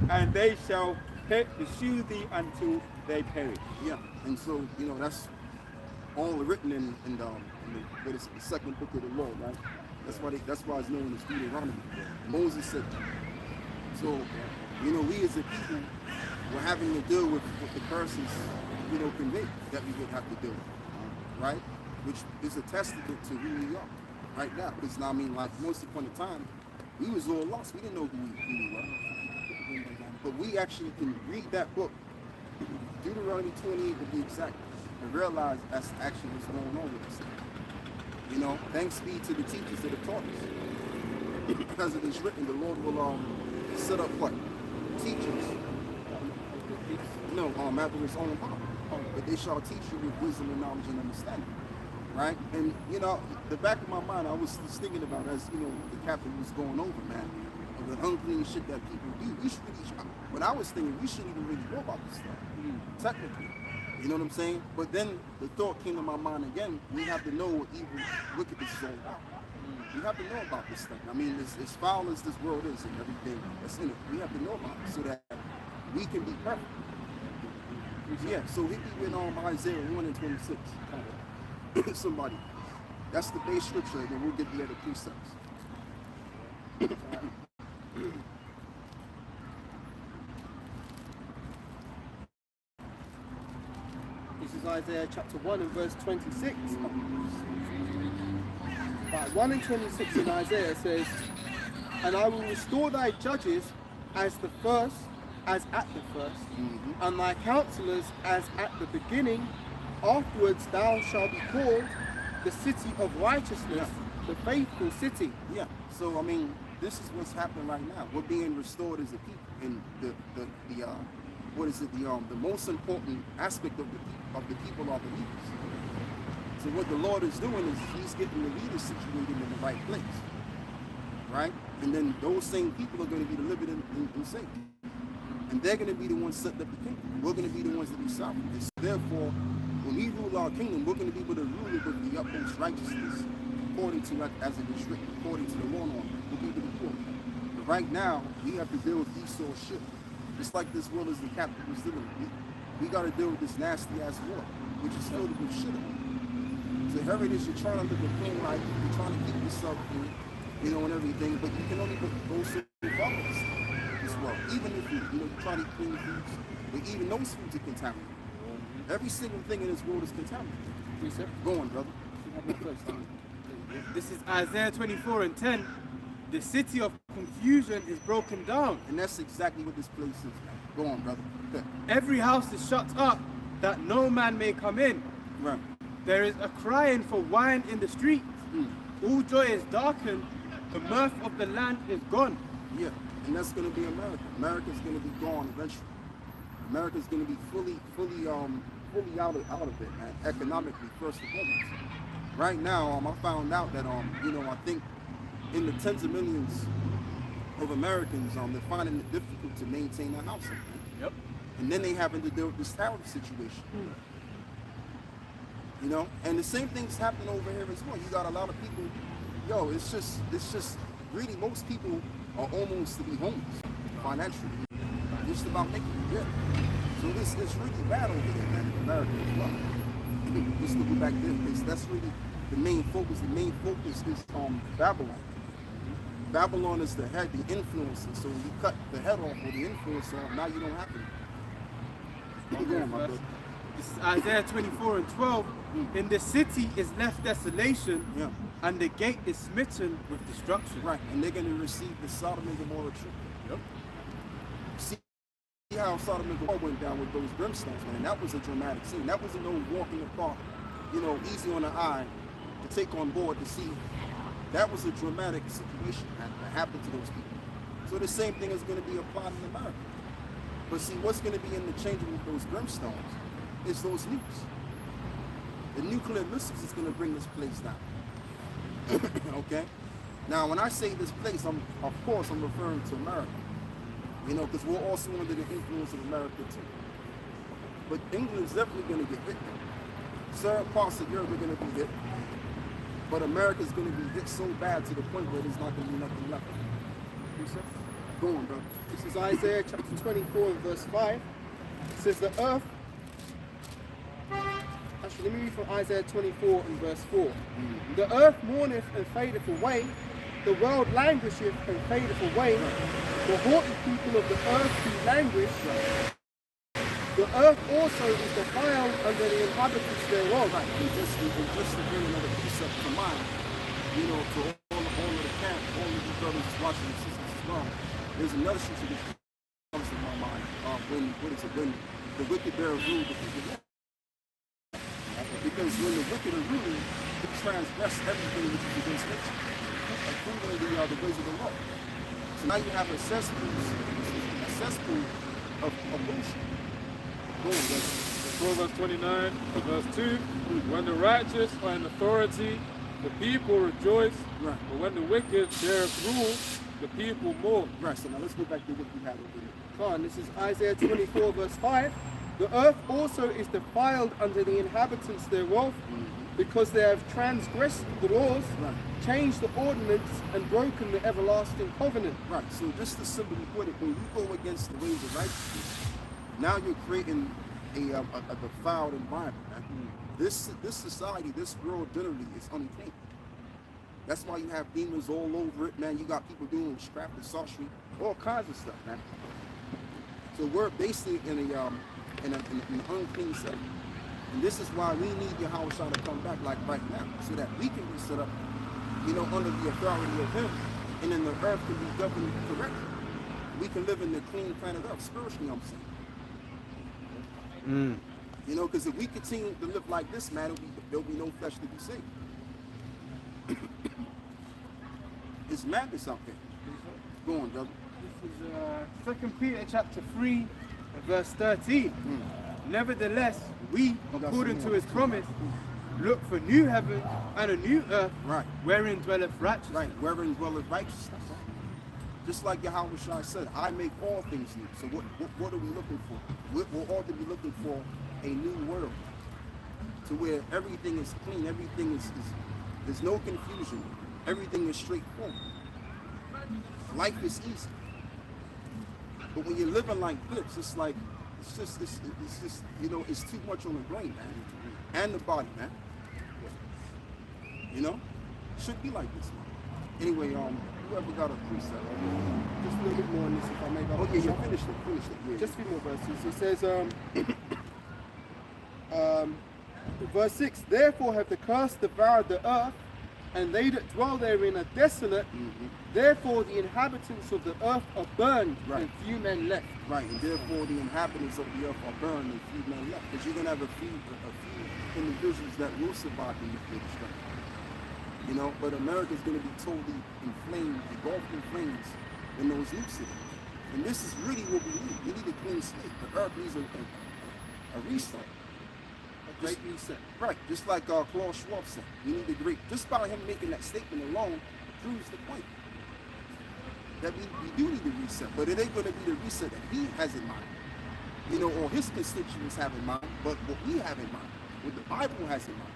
Speaker 5: and they shall pursue thee until they perish.
Speaker 6: Yeah. And so, you know, that's all written in the second book of the law, right? That's why it's known as Deuteronomy. Moses said that. So, you know, we as a people were having to deal with the curses, you know, conveyed that we would have to deal with, right? Which is a testament to who we are right now. Because, I mean, like, once upon a time, we was all lost. We didn't know who we were. But we actually can read that book, Deuteronomy 28 to be exact, and realize that's actually what's going on with us. You know, thanks be to the teachers that have taught us. Because it is written, the Lord will set up what? Teachers. No, after his own power. But they shall teach you with wisdom and knowledge and understanding. Right? And, you know, the back of my mind, I was just thinking about, as, you know, the captain was going over, man, of the unclean shit that people do. We should really, when I was thinking, we shouldn't even really know about this stuff, technically. You know what I'm saying? But then the thought came to my mind again, we have to know what evil, wickedness is all about. We have to know about this thing. I mean, as foul as this world is and everything that's in it, we have to know about it so that we can be perfect. Yeah, so hit me with Isaiah 1 and 26. Somebody. That's the base scripture, and then we'll get the other precepts.
Speaker 3: This is Isaiah chapter 1 and verse 26. But 1 and 26 in Isaiah says, and I will restore thy judges as at the first, and thy counselors as at the beginning. Afterwards thou shalt be called the city of righteousness, the faithful city.
Speaker 6: Yeah, so I mean, this is what's happening right now. We're being restored as a people, and the most important aspect of the people are the leaders. So what the Lord is doing is he's getting the leaders situated in the right place, right? And then those same people are going to be delivered in safety. And they're going to be the ones setting up the kingdom. We're going to be the ones that be sovereign. And so therefore, when we rule our kingdom, we're going to be able to rule it with the utmost righteousness, according to, as it is written, according to the law norm. We'll be able to do it. But right now, we have to deal with Esau's shit. Just like this world is the capitalist living. We got to deal with this nasty ass war, which is filled with shit. So heritage, you're trying to live a clean life, you're trying to keep yourself clean, you know, and everything, but you can only go so far this world. Even if you try to eat clean foods, but even those foods are contaminated. Every single thing in this world is contaminated. Go on, brother.
Speaker 3: This is Isaiah 24:10. The city of confusion is broken down.
Speaker 6: And that's exactly what this place is, man. Go on, brother. Okay.
Speaker 3: Every house is shut up, that no man may come in.
Speaker 6: Right.
Speaker 3: There is a crying for wine in the streets. All joy is darkened. The mirth of the land is gone.
Speaker 6: Yeah, and that's going to be America. America's going to be gone eventually. America's going to be fully out of it, man. Economically, first and foremost. Right now, I found out that I think in the tens of millions of Americans, they're finding it difficult to maintain their housing. Man.
Speaker 3: Yep.
Speaker 6: And then they having to deal with this tariff situation. You know, and the same thing's happening over here as well. You got a lot of people, it's just really most people are almost to be homeless financially. Just about making it good. So it's really bad over there, man, in America as well. Just to go back there, because that's really the main focus. The main focus is Babylon. Babylon is the head, the influencer. So when you cut the head off or the influencer off, now you don't have to. Go on, my brother.
Speaker 3: This is Isaiah 24:12. In the city is left desolation, and the gate is smitten with destruction.
Speaker 6: Right, and they're going to receive the Sodom and Gomorrah treatment.
Speaker 3: Yep.
Speaker 6: See how Sodom and Gomorrah went down with those brimstones, man. That was a dramatic scene. That wasn't no walk in the park, easy on the eye to take on board to see. That was a dramatic situation that happened to those people. So the same thing is going to be applied in America. But see, what's going to be in the changing with those brimstones is those nukes. The nuclear missiles is going to bring this place down. Okay? Now, when I say this place, of course I'm referring to America. Because we're also under the influence of America too. But England's definitely going to get hit. Certain parts of Europe are going to be hit. But America's going to be hit so bad to the point where there's not going to be nothing left. Go on, bro.
Speaker 3: This is Isaiah chapter 24 and verse 5. It says the earth. Actually, let me read from Isaiah 24 and verse 4. The earth mourneth and fadeth away. The world languisheth and fadeth away. The haughty people of the earth do languish. The earth also is defiled under the inhabitants thereof.
Speaker 6: Right, and just to bring another precept to mind, to all of the camp, all of you brothers watching and sisters as well, there's another situation that comes to my mind. When the wicked bear rule the people get. Because when the wicked are ruling, they transgress everything which is against nature, including the ways of the law. So now you have a cesspool of bullshit.
Speaker 1: Proverbs 29, verse 2. When the righteous are in authority, the people rejoice.
Speaker 6: Right.
Speaker 1: But when the wicked beareth rule, the people mourn.
Speaker 6: Right, so now let's go back to what we had over here.
Speaker 3: Come on, this is Isaiah 24 verse 5. The earth also is defiled under the inhabitants thereof, because they have transgressed the laws, changed the ordinance, and broken the everlasting covenant.
Speaker 6: Right, so just to simply put it, when you go against the ways of righteousness, now you're creating a defiled environment. Man. This society, this world generally is unclean. That's why you have demons all over it, man. You got people doing witchcraft and sorcery, all kinds of stuff, man. So we're basically in an unclean setting. And this is why we need Yahweh Shah to come back like right now, so that we can be set up, under the authority of him, and then the earth can be governed correctly. We can live in the clean planet Earth, spiritually, I'm saying. Because if we continue to live like this, man, there'll be no flesh to be saved. It's madness out there. Go on, brother.
Speaker 3: This is 2 Peter chapter 3 and verse 13. Nevertheless, we, according to his promise, look for new heaven and a new earth, wherein dwelleth righteousness.
Speaker 6: Right, wherein dwelleth righteousness. Just like Yahweh Shai said, I make all things new. So what are we looking for? We're all to be looking for a new world, to where everything is clean, everything is there's no confusion, everything is straightforward. Life is easy. But when you're living like this, it's like, it's just, you know, it's too much on the brain, man, and the body, man. You know, should be like this, man. Anyway, whoever got a precept,
Speaker 3: Just a little bit more on this, if I may.
Speaker 6: oh yeah, finish it, yeah.
Speaker 3: Just a few more verses. It says, verse 6, therefore have the curse devoured the earth, and they that dwell therein are desolate. Therefore the inhabitants of the earth are burned, and few men left.
Speaker 6: Right, and therefore the inhabitants of the earth are burned and few men left. Because you're going to have a few individuals that will survive the nuclear destruction. You know, but America's going to be totally inflamed, engulfed in flames when those nukes hit. And this is really what we need. We need a clean slate. The earth needs a restart.
Speaker 3: A great reset.
Speaker 6: Right, just like Klaus Schwab said. We need a great, just by him making that statement alone proves the point. That we do need a reset, but it ain't going to be the reset that he has in mind, you know, or his constituents have in mind, but what we have in mind, what the Bible has in mind.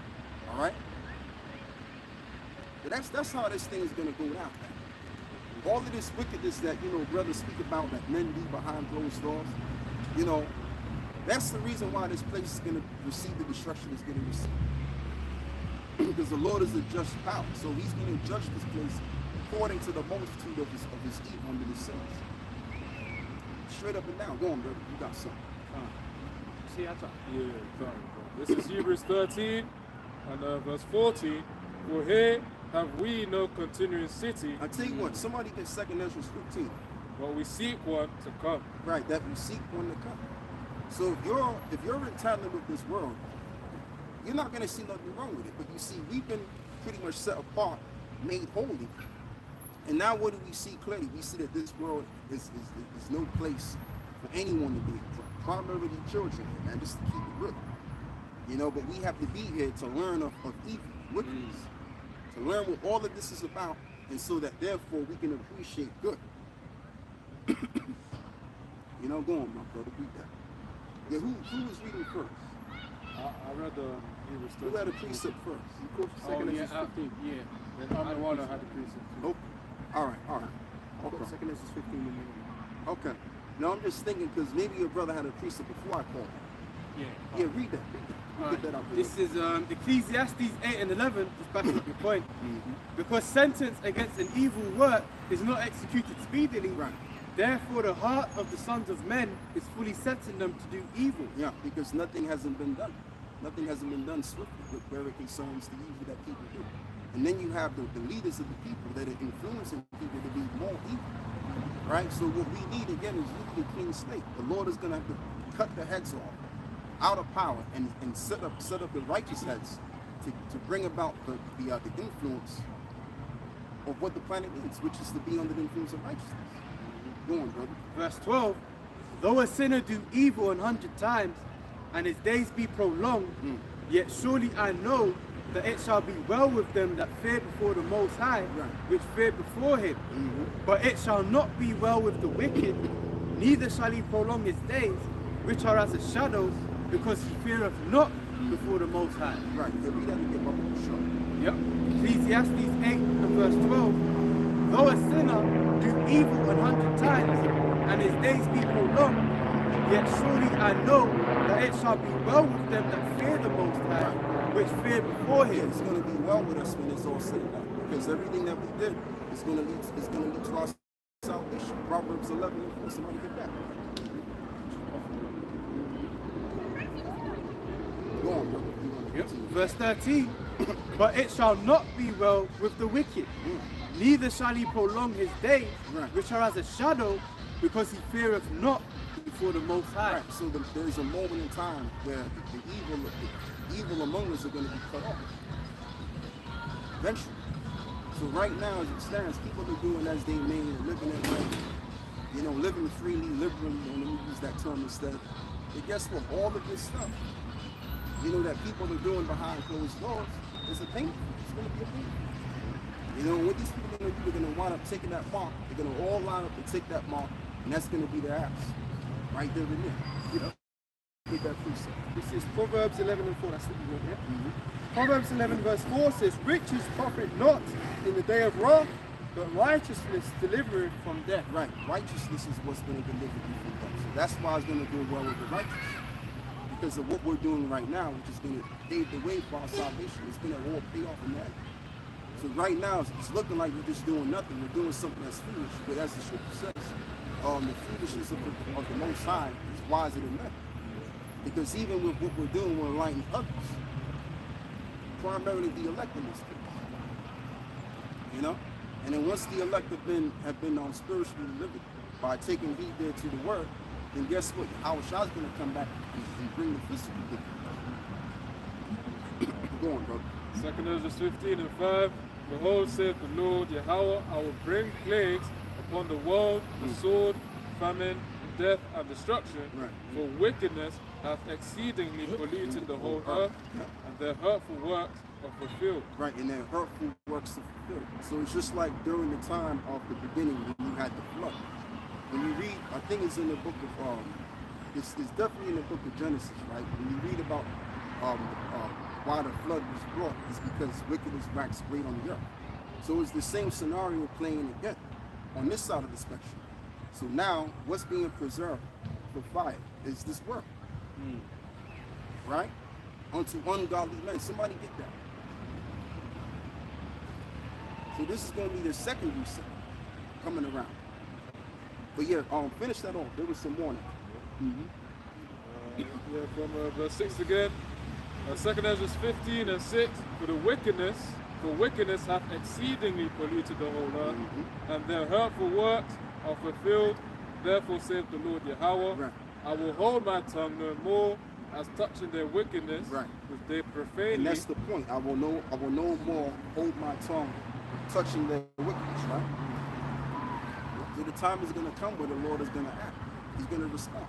Speaker 6: All right. But that's how this thing is going to go down. All of this wickedness that, you know, brothers speak about, that men do behind closed doors, you know, that's the reason why this place is going to receive the destruction it's going to receive. Because the Lord is a just power, so he's going to judge this place according to the multitude of his evil and his sins. Straight up and down. Go on, brother. You got something.
Speaker 3: See, I talk.
Speaker 1: Yeah, sorry, bro. This is Hebrews 13 and verse 14. For here have we no continuing city,
Speaker 6: I tell you what, somebody get 2 Ezra 15.
Speaker 1: but we seek one to come.
Speaker 6: Right, that we seek one to come. So if you're entangled with this world, you're not going to see nothing wrong with it. But you see, we've been pretty much set apart, made holy. And now what do we see clearly? We see that this world is no place for anyone to be, primarily children, man, just to keep it real. You know, but we have to be here to learn of evil, wickedness, to learn what all of this is about, and so that therefore we can appreciate good. You know, go on, my brother, read that. Yeah, who was reading first?
Speaker 1: I read the Hebrews 13.
Speaker 6: Who had a precept first?
Speaker 3: Of course, second
Speaker 1: yeah,
Speaker 3: Ezra 15.
Speaker 1: yeah. Then I'm the one that had the precept.
Speaker 6: Nope. All right.
Speaker 3: I've got second Ezra 15 in there.
Speaker 6: Okay. Now I'm just thinking because maybe your brother had a precept before I called him. Yeah, read that. Get that out there.
Speaker 7: This is Ecclesiastes 8 and 11, just backing up your point. Because sentence against an evil work is not executed speedily,
Speaker 6: Right.
Speaker 7: therefore the heart of the sons of men is fully set in them to do evil.
Speaker 6: Yeah, because nothing hasn't been done. Nothing hasn't been done swiftly where it concerns the evil that people do. And then you have the leaders of the people that are influencing people to be more evil. Right? So what we need again is we need a clean slate. The Lord is going to have to cut the heads off out of power and set up the righteous heads to bring about the influence of what the planet needs, which is to be under the influence of righteousness. Go on, brother.
Speaker 7: Verse 12, though a sinner do evil 100 times, and his days be prolonged, yet surely I know that it shall be well with them that fear before the Most High, which fear before him. But it shall not be well with the wicked, neither shall he prolong his days, which are as a shadow, because he feareth not before the Most High.
Speaker 6: Right. Yeah, read that again, my brother. Sure.
Speaker 7: Yep. Ecclesiastes 8 and verse 12. Though a sinner do evil 100 times, and his days be prolonged, yet surely I know that it shall be well with them that fear the Most High, which fear before
Speaker 6: Yeah,
Speaker 7: him.
Speaker 6: it's going to be well with us when it's all said and done, because everything that we did is going to lead to our salvation. Proverbs 11 and 4. Somebody get that. Go on, brother.
Speaker 7: Verse 13. But it shall not be well with the wicked, neither shall he prolong his days, which are as a shadow, because he feareth not before the Most High.
Speaker 6: Right. So there is a moment in time where the evil among us are going to be cut off. Eventually. So right now, as it stands, people are doing as they may, living their life, you know, living freely, liberally, and let me use that term instead. And guess what? All of this stuff, you know, that people are doing behind closed doors, is a pain. It's going to be a pain. You know, what these people are going to do, they're going to wind up taking that mark. They're going to all line up and take that mark, and that's going to be their ass. Right there and there. You know? Get that precept.
Speaker 3: This is Proverbs 11 and 4. That's what you want, yeah? Proverbs 11 verse 4 says, riches profit not in the day of wrath, but righteousness delivereth from death.
Speaker 6: Right. Righteousness is what's going to deliver you from death. So that's why it's going to go well with the righteous. Because of what we're doing right now, which is going to pave the way for our salvation. It's going to all pay off in that. So right now, it's looking like we're just doing nothing. We're doing something that's foolish. But as the scripture says, the foolishness of the Most High is wiser than that. Because even with what we're doing, we're enlightening others. Primarily the elect in this case. You know? And then once the elect have been spiritually delivered by taking heed there to the word, then guess what? Our Shah's going to come back and bring the physical good. Go on, brother.
Speaker 1: 2 Ezra 15 and 5. Behold, saith the Lord Yahweh, I will bring plagues upon the world, the sword, famine, death, and destruction,
Speaker 6: Right.
Speaker 1: for wickedness hath exceedingly polluted the whole earth, and their hurtful works are fulfilled.
Speaker 6: Right, and their hurtful works are fulfilled. So it's just like during the time of the beginning when you had the flood. When you read, I think it's in the book of, it's definitely in the book of Genesis, right? When you read about why the flood was brought, it's because wickedness waxed great on the earth. So it's the same scenario playing again on this side of the spectrum. So now, what's being preserved for fire is this work, right? Unto ungodly men. Somebody get that. So this is going to be the second reset coming around. But yeah, finish that off. There was some warning.
Speaker 1: From verse 6 again. 2 Ezra 15 and 6. For wickedness hath exceedingly polluted the whole earth, and their hurtful works are fulfilled. Therefore saith the Lord Yahweh,
Speaker 6: Right.
Speaker 1: I will hold my tongue no more as touching their wickedness,
Speaker 6: Right.
Speaker 1: which they profanely.
Speaker 6: And that's the point. I will no more hold my tongue touching their wickedness, right? So the time is going to come where the Lord is going to act. He's going to respond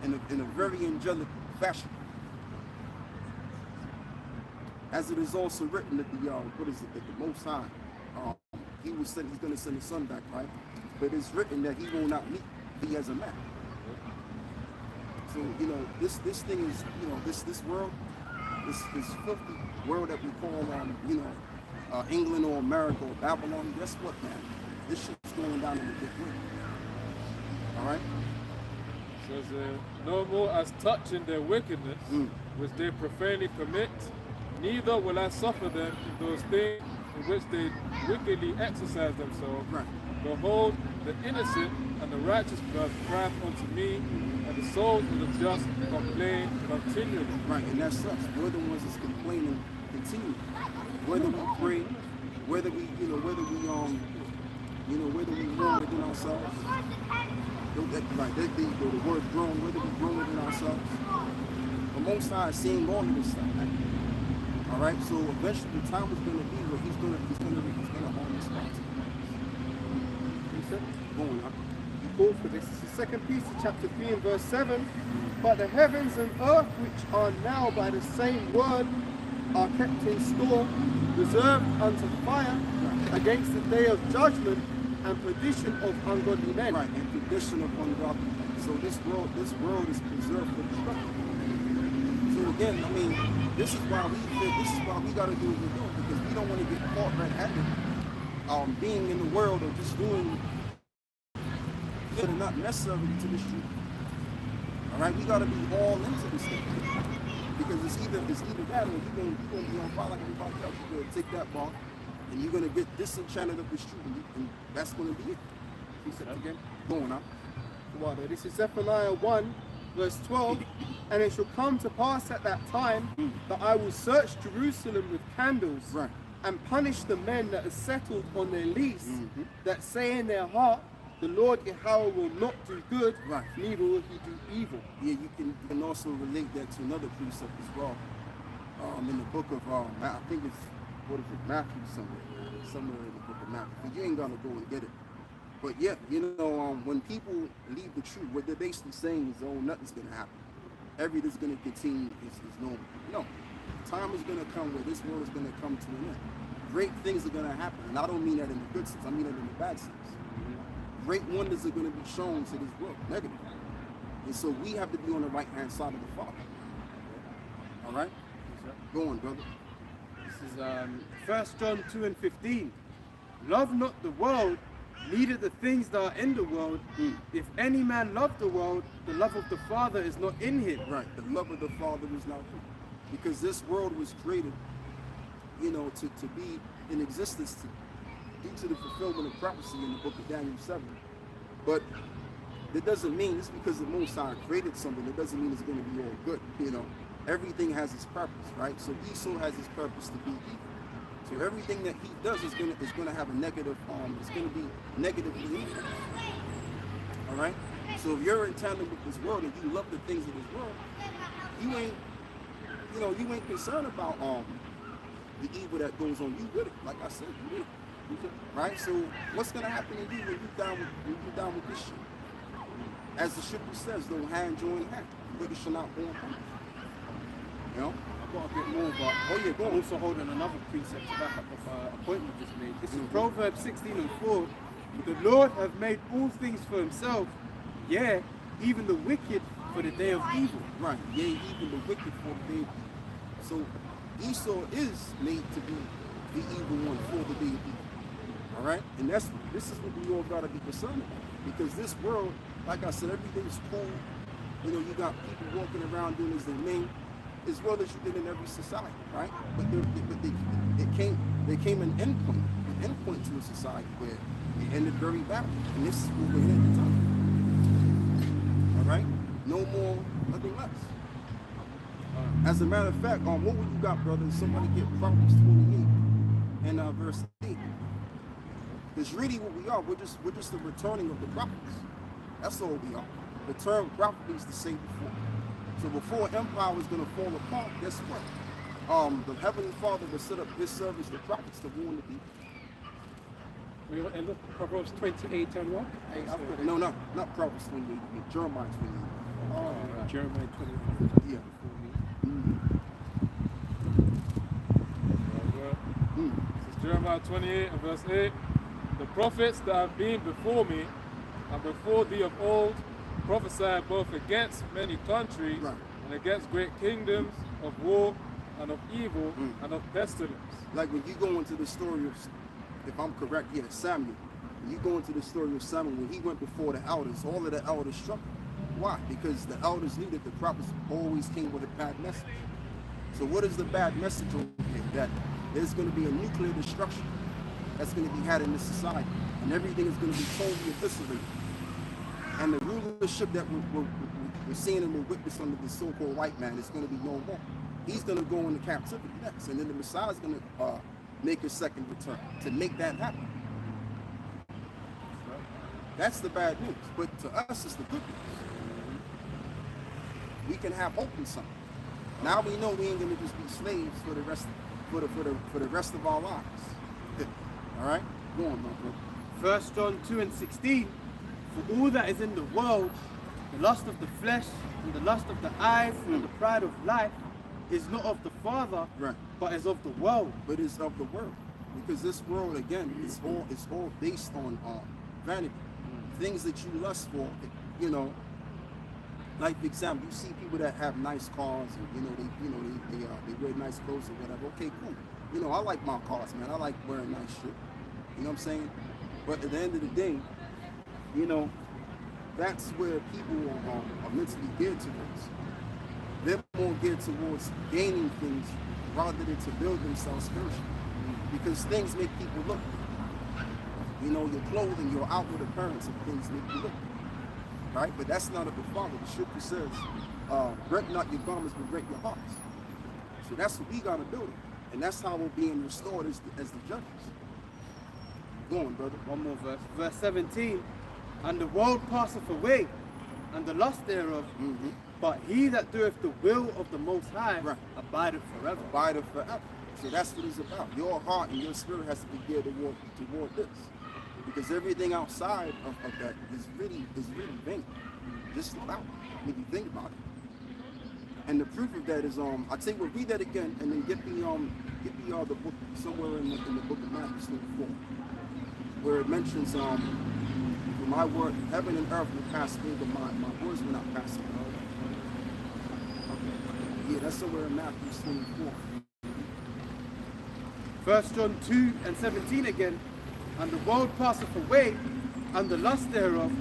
Speaker 6: in a very angelic fashion. As it is also written that the Most High, he's going to send his son back, right? But it's written that he will not meet thee as a man. So, you know, this thing is, you know, this world, this filthy world that we call, England or America or Babylon, guess what, man? This shit's going down in a big way. All right?
Speaker 1: Says, no more as touching their wickedness, which they profanely commit, neither will I suffer them in those things in which they wickedly exercise themselves.
Speaker 6: Right.
Speaker 1: Behold, the innocent and the righteous blood crieth unto me, and the souls of the just complain continually.
Speaker 6: Right, and that's us. We're the ones that's complaining continually. Whether we pray, whether we groan within ourselves. The word groan, whether we groan within ourselves. The Most High is seeing all of this stuff. All right, so eventually the time is going to be where he's going to own this spot. Going up.
Speaker 3: Call for this. This is 2 Peter chapter 3 and verse 7. But the heavens and earth, which are now by the same word, are kept in store, reserved unto fire, against the day of judgment and perdition of ungodly men.
Speaker 6: Right, and perdition of ungodly men. So this world is preserved for destruction. So again, I mean, this is why we got to do what we're doing, because we don't want to get caught red-handed, being in the world or just doing that are not necessary to this truth. All right, we got to be all into this thing, because it's either that, or you're going to be on fire like everybody else. You're going to take that ball, and you're going to get disenchanted of this truth, and that's going to be it. He said again, going on.
Speaker 3: This is Zephaniah 1 verse 12. And it shall come to pass at that time that I will search Jerusalem with candles,
Speaker 6: Right.
Speaker 3: and punish the men that are settled on their lease, that say in their heart, the Lord Yahweh will not do good,
Speaker 6: Right.
Speaker 3: neither will he do evil.
Speaker 6: Yeah, you can also relate that to another precept as well. In the book of I think it's Matthew somewhere in the book of Matthew. But you ain't gonna go and get it. But yeah, when people leave the truth, what they're basically saying is, nothing's gonna happen. Everything's gonna continue is normal. No, time is gonna come where this world is gonna come to an end. Great things are gonna happen, and I don't mean that in the good sense. I mean that in the bad sense. Great wonders are going to be shown to this world, negative. And so we have to be on the right-hand side of the Father. All right? Go on, brother.
Speaker 7: This is 1 John 2 and 15. Love not the world, neither the things that are in the world. If any man love the world, the love of the Father is not in him.
Speaker 6: Right. The love of the Father is not here. Because this world was created, you know, to be in existence due to the fulfillment of prophecy in the book of Daniel 7. But that doesn't mean, just because the Most High created something, it doesn't mean it's going to be all good, you know. Everything has its purpose, right? So Esau has his purpose to be evil. So everything that he does is gonna have a negative, it's gonna be negatively evil. All right? So if you're in tandem with this world and you love the things of this world, you ain't concerned about the evil that goes on. You with it, like I said, you with it. Right? So what's gonna happen to you when you down with this shit? As the scripture says, though hand join hand, but it shall not go on. You know?
Speaker 7: I've got a bit more, but I'm also holding another precept to back up of a point we just made. This is Proverbs 16:4. The Lord hath made all things for himself, yea, even the wicked for the day of evil.
Speaker 6: Right, yea, even the wicked for the day of evil. So Esau is made to be the evil one for the day of evil. Alright? And this is what we all gotta be concerned about. Because this world, like I said, everything's cool. You know, you got people walking around doing as they mean, as well as you did in every society, right? But there came an endpoint to a society where it ended very badly. And this is what we're in at the time. All right? No more, nothing less. As a matter of fact, what would you got, brother? Somebody get Proverbs 28 and verse 8. It's really what we are. We're just the returning of the prophets. That's all we are. The term prophet means to say before. So before empire was going to fall apart, guess what? The Heavenly Father would set up his service, the prophets, to warn the people.
Speaker 4: We will end up Proverbs 28 and what?
Speaker 6: No, not Proverbs 28, Jeremiah 28.
Speaker 4: Oh, right. Jeremiah 28.
Speaker 6: Yeah.
Speaker 1: This is Jeremiah 28 and verse 8. The prophets that have been before me and before thee of old prophesied both against many countries and against great kingdoms of war and of evil and of pestilence.
Speaker 6: Like when you go into the story of, if I'm correct, Samuel. When you go into the story of Samuel, when he went before the elders, all of the elders struck him. Why? Because the elders knew that the prophets always came with a bad message. So what is the bad message over here? That there's going to be a nuclear destruction that's going to be had in this society. And everything is going to be totally eviscerated. And the rulership that we're seeing and we're witnessing under the so-called white man is going to be no more. He's going to go into captivity next. And then the Messiah is going to make a second return to make that happen. That's the bad news. But to us, it's the good news. We can have hope in something. Now we know we ain't going to just be slaves for the rest of our lives. All right? Go on, my brother.
Speaker 7: 1 John 2:16. For all that is in the world, the lust of the flesh and the lust of the eyes and the pride of life is not of the Father, but is of the world.
Speaker 6: But it's of the world. Because this world, again, it's all based on vanity. Things that you lust for, you know. Like for example, you see people that have nice cars, and they wear nice clothes or whatever. Okay, cool. You know, I like my cars, man. I like wearing nice shit. You know what I'm saying? But at the end of the day, you know, that's where people are mentally geared towards. They're more geared towards gaining things rather than to build themselves spiritually. Because things make people look good. You know, your clothing, your outward appearance of things make you look good. Right? But that's not of the Father. The scripture says, rent not your garments, but rent your hearts. So that's what we got to build. And that's how we're being restored as the judges. Go on, brother.
Speaker 7: One more verse. Verse 17. And the world passeth away, and the lust thereof, but he that doeth the will of the Most High abideth forever.
Speaker 6: Abideth forever. So that's what it's about. Your heart and your spirit has to be geared toward this. Because everything outside of that is really vain. Just about when you think about it. And the proof of that is I tell you what, read that again and then get me the book somewhere in the book of Matthew 24, where it mentions my word, heaven and earth will pass away, but my words will not pass away. Okay. Yeah, that's somewhere in Matthew 24.
Speaker 7: 1 John 2:17 again. and the world passeth away, and the lust thereof.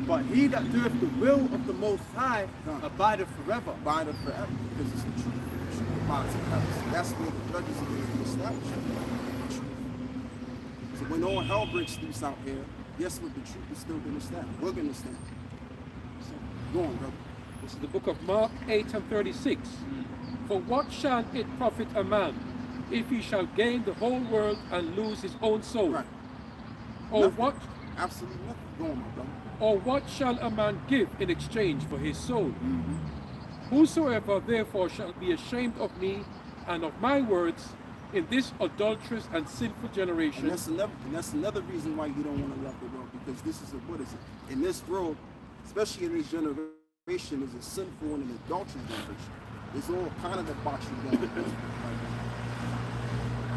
Speaker 7: But he that doeth the will of the Most High abideth forever.
Speaker 6: Abideth forever, because it's the truth. The truth abides forever. So that's where the judges are going to be established. The truth. So when all hell breaks loose out here, guess what? The truth is still going to stand. We're going to stand. So, go on, brother.
Speaker 4: This is the book of Mark 8:36. For what shall it profit a man if he shall gain the whole world and lose his own soul?
Speaker 6: Right.
Speaker 4: Or
Speaker 6: Nothing.
Speaker 4: what?
Speaker 6: Absolutely nothing. Go on, my brother.
Speaker 4: Or what shall a man give in exchange for his soul? Whosoever therefore shall be ashamed of me and of my words in this adulterous and sinful generation.
Speaker 6: And that's another reason why you don't want to love the world, because this is what is it? In this world, especially in this generation, is a sinful and an adulterous generation. It's all kind of debauchery going on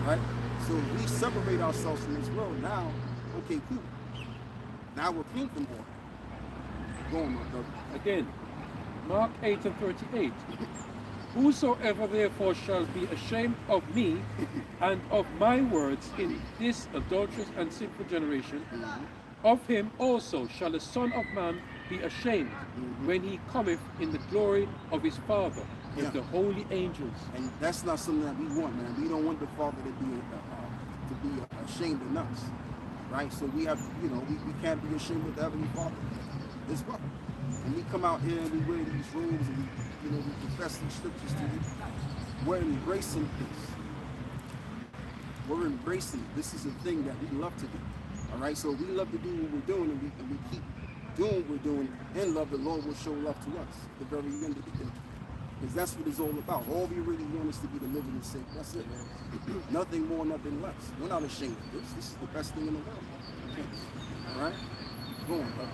Speaker 6: right? So if we separate ourselves from this world now, okay, cool. Now we're clean from water. Go on, my brother.
Speaker 4: Again, Mark 8:38. Whosoever therefore shall be ashamed of me and of my words in this adulterous and sinful generation, of him also shall the Son of Man be ashamed when he cometh in the glory of his Father with the holy angels.
Speaker 6: And that's not something that we want, man. We don't want the Father to be ashamed of us, right? So we have, we can't be ashamed of the Heavenly Father as well. And we come out here and we wear these robes and we profess these scriptures to you. We're embracing this. We're embracing it. This is a thing that we love to do. All right, so we love to do what we're doing, and we keep doing what we're doing in love. The Lord will show love to us at the very end of the day. Because that's what it's all about. All we really want is to be delivered and saved. That's it. Nothing more, nothing less. We're not ashamed of this. This is the best thing in the world. All right? Go on, brother.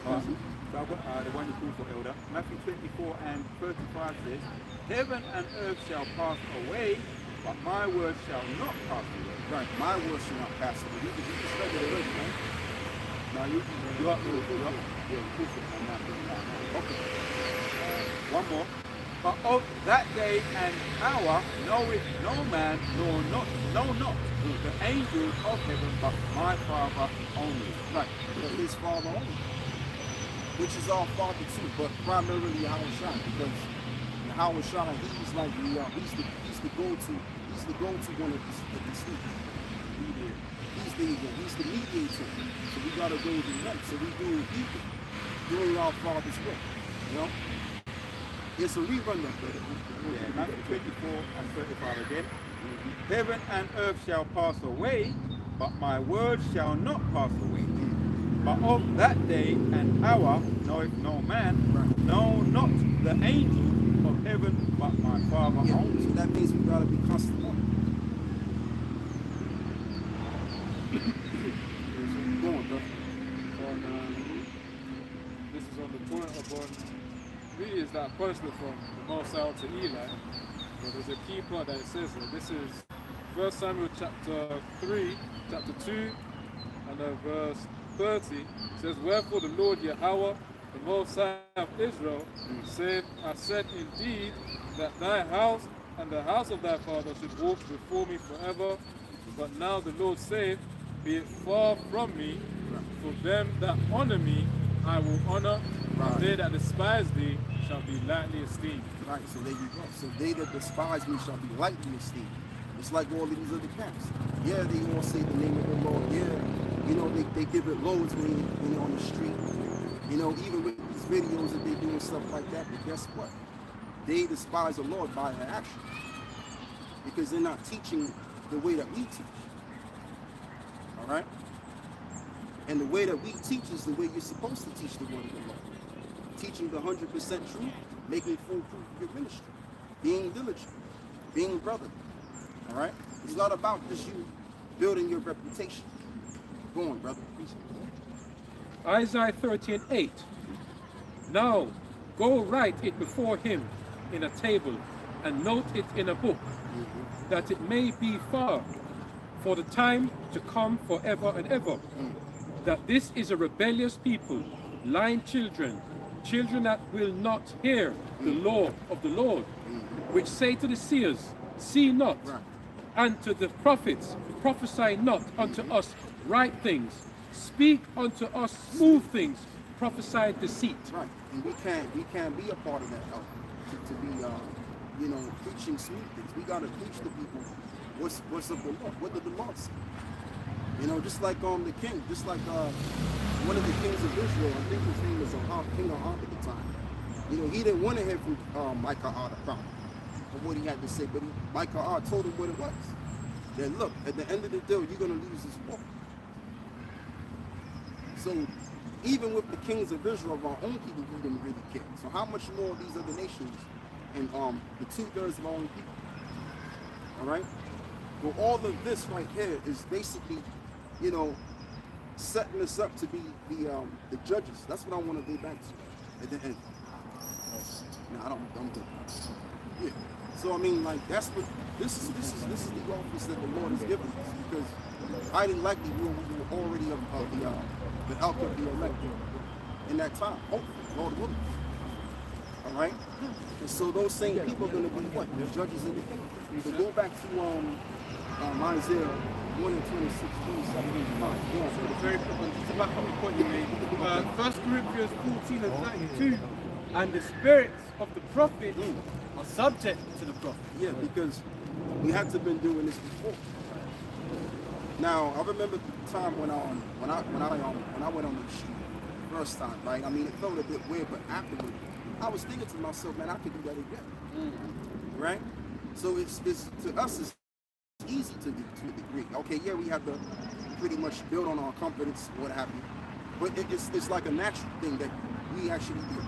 Speaker 5: So I've got the one you call for, Elder. Matthew 24:35 says, Heaven and earth shall pass away, but my word shall not pass away.
Speaker 6: Right, my word shall not pass away. You just read it already, right?
Speaker 5: Now you up to it, you up? Yeah, you proof it on that. Okay. One more. But of that day and hour knoweth no man, nor not the angels of heaven, but my Father only.
Speaker 6: Right, but his Father only. Which is our Father too, but primarily Yahushua, because Yahushua, he's like he's the go-to one of these things. He's the mediator. So we gotta go to him. So we do evil, doing our Father's will. You know? It's a rerun of it.
Speaker 5: Yeah, Matthew 24:35 again. Heaven and earth shall pass away, but my word shall not pass away. But of that day and hour knoweth no man, no, not the angels of heaven, but my Father only.
Speaker 6: So that means we gotta be constant on. Go on, bro.
Speaker 1: This is on the point upon really is that punishment from the Most High to Eli. But there's a key part that it says here. This is 1 Samuel chapter 3, chapter 2, and verse 30. It says, Wherefore the Lord Yahweh, the Most High of Israel, said, I said indeed that thy house and the house of thy father should walk before me forever. But now the Lord saith, Be it far from me, for them that honor me I will honor, and they that despise thee shall be lightly esteemed.
Speaker 6: Right, so there you go. So they that despise me shall be lightly esteemed. It's like all of these other camps. Yeah, they all say the name of the Lord. Yeah, they give it loads when you're on the street. Even with these videos that they do and stuff like that. But guess what? They despise the Lord by their actions. Because they're not teaching the way that we teach. All right? And the way that we teach is the way you're supposed to teach the word of the Lord. Teaching the 100% truth, making full proof of your ministry, being diligent, being brotherly. All right? It's not about just you building your reputation. Go on, brother. Please.
Speaker 4: Isaiah 13:8. Now go write it before him in a table and note it in a book, that it may be for the time to come forever and ever. That this is a rebellious people, lying children that will not hear the law of the Lord, which say to the seers, See not, And to the prophets, prophesy not unto us right things. Speak unto us smooth things. Prophesy deceit.
Speaker 6: Right, and we can't be a part of that to be you know, preaching smooth things. We gotta teach the people what's of the law. What did the law say? You know, just like the king, just like one of the kings of Israel. I think his name was King Ahab at the time. You know, he didn't want to hear from Micah the prophet for what he had to say, but Micah told him what it was. That look, at the end of the day, you're gonna lose this war. So even with the kings of Israel, of our own people, we didn't really care. So how much more these other nations and the 2/3 of our own people? All right. Well, all of this right here is basically, you know, setting us up to be the judges. That's what I want to go back to at the end. No, I'm good. Yeah. So I mean, like, that's what this is the office that the Lord has given us, because highly likely we were already the elk of the elect in that time. Hopefully, Lord willing. All right. And so those same people are going to be what? The judges in the kingdom. So go back to Isaiah 1 and 26, 27, 25. Yeah.
Speaker 7: So very quick one, just to back up the point you made. 1 Corinthians 14 and 32. And the spirits of the prophets are subject to the prophet.
Speaker 6: Yeah, because we had to been doing this before. Now I remember the time when I went on the shoot first time, right? I mean, it felt a bit weird, but afterward, I was thinking to myself, man, I could do that again, right? So it's to us, it's easy to do to a degree. Okay, yeah, we have to pretty much build on our confidence, what have you, but it's like a natural thing that we actually do.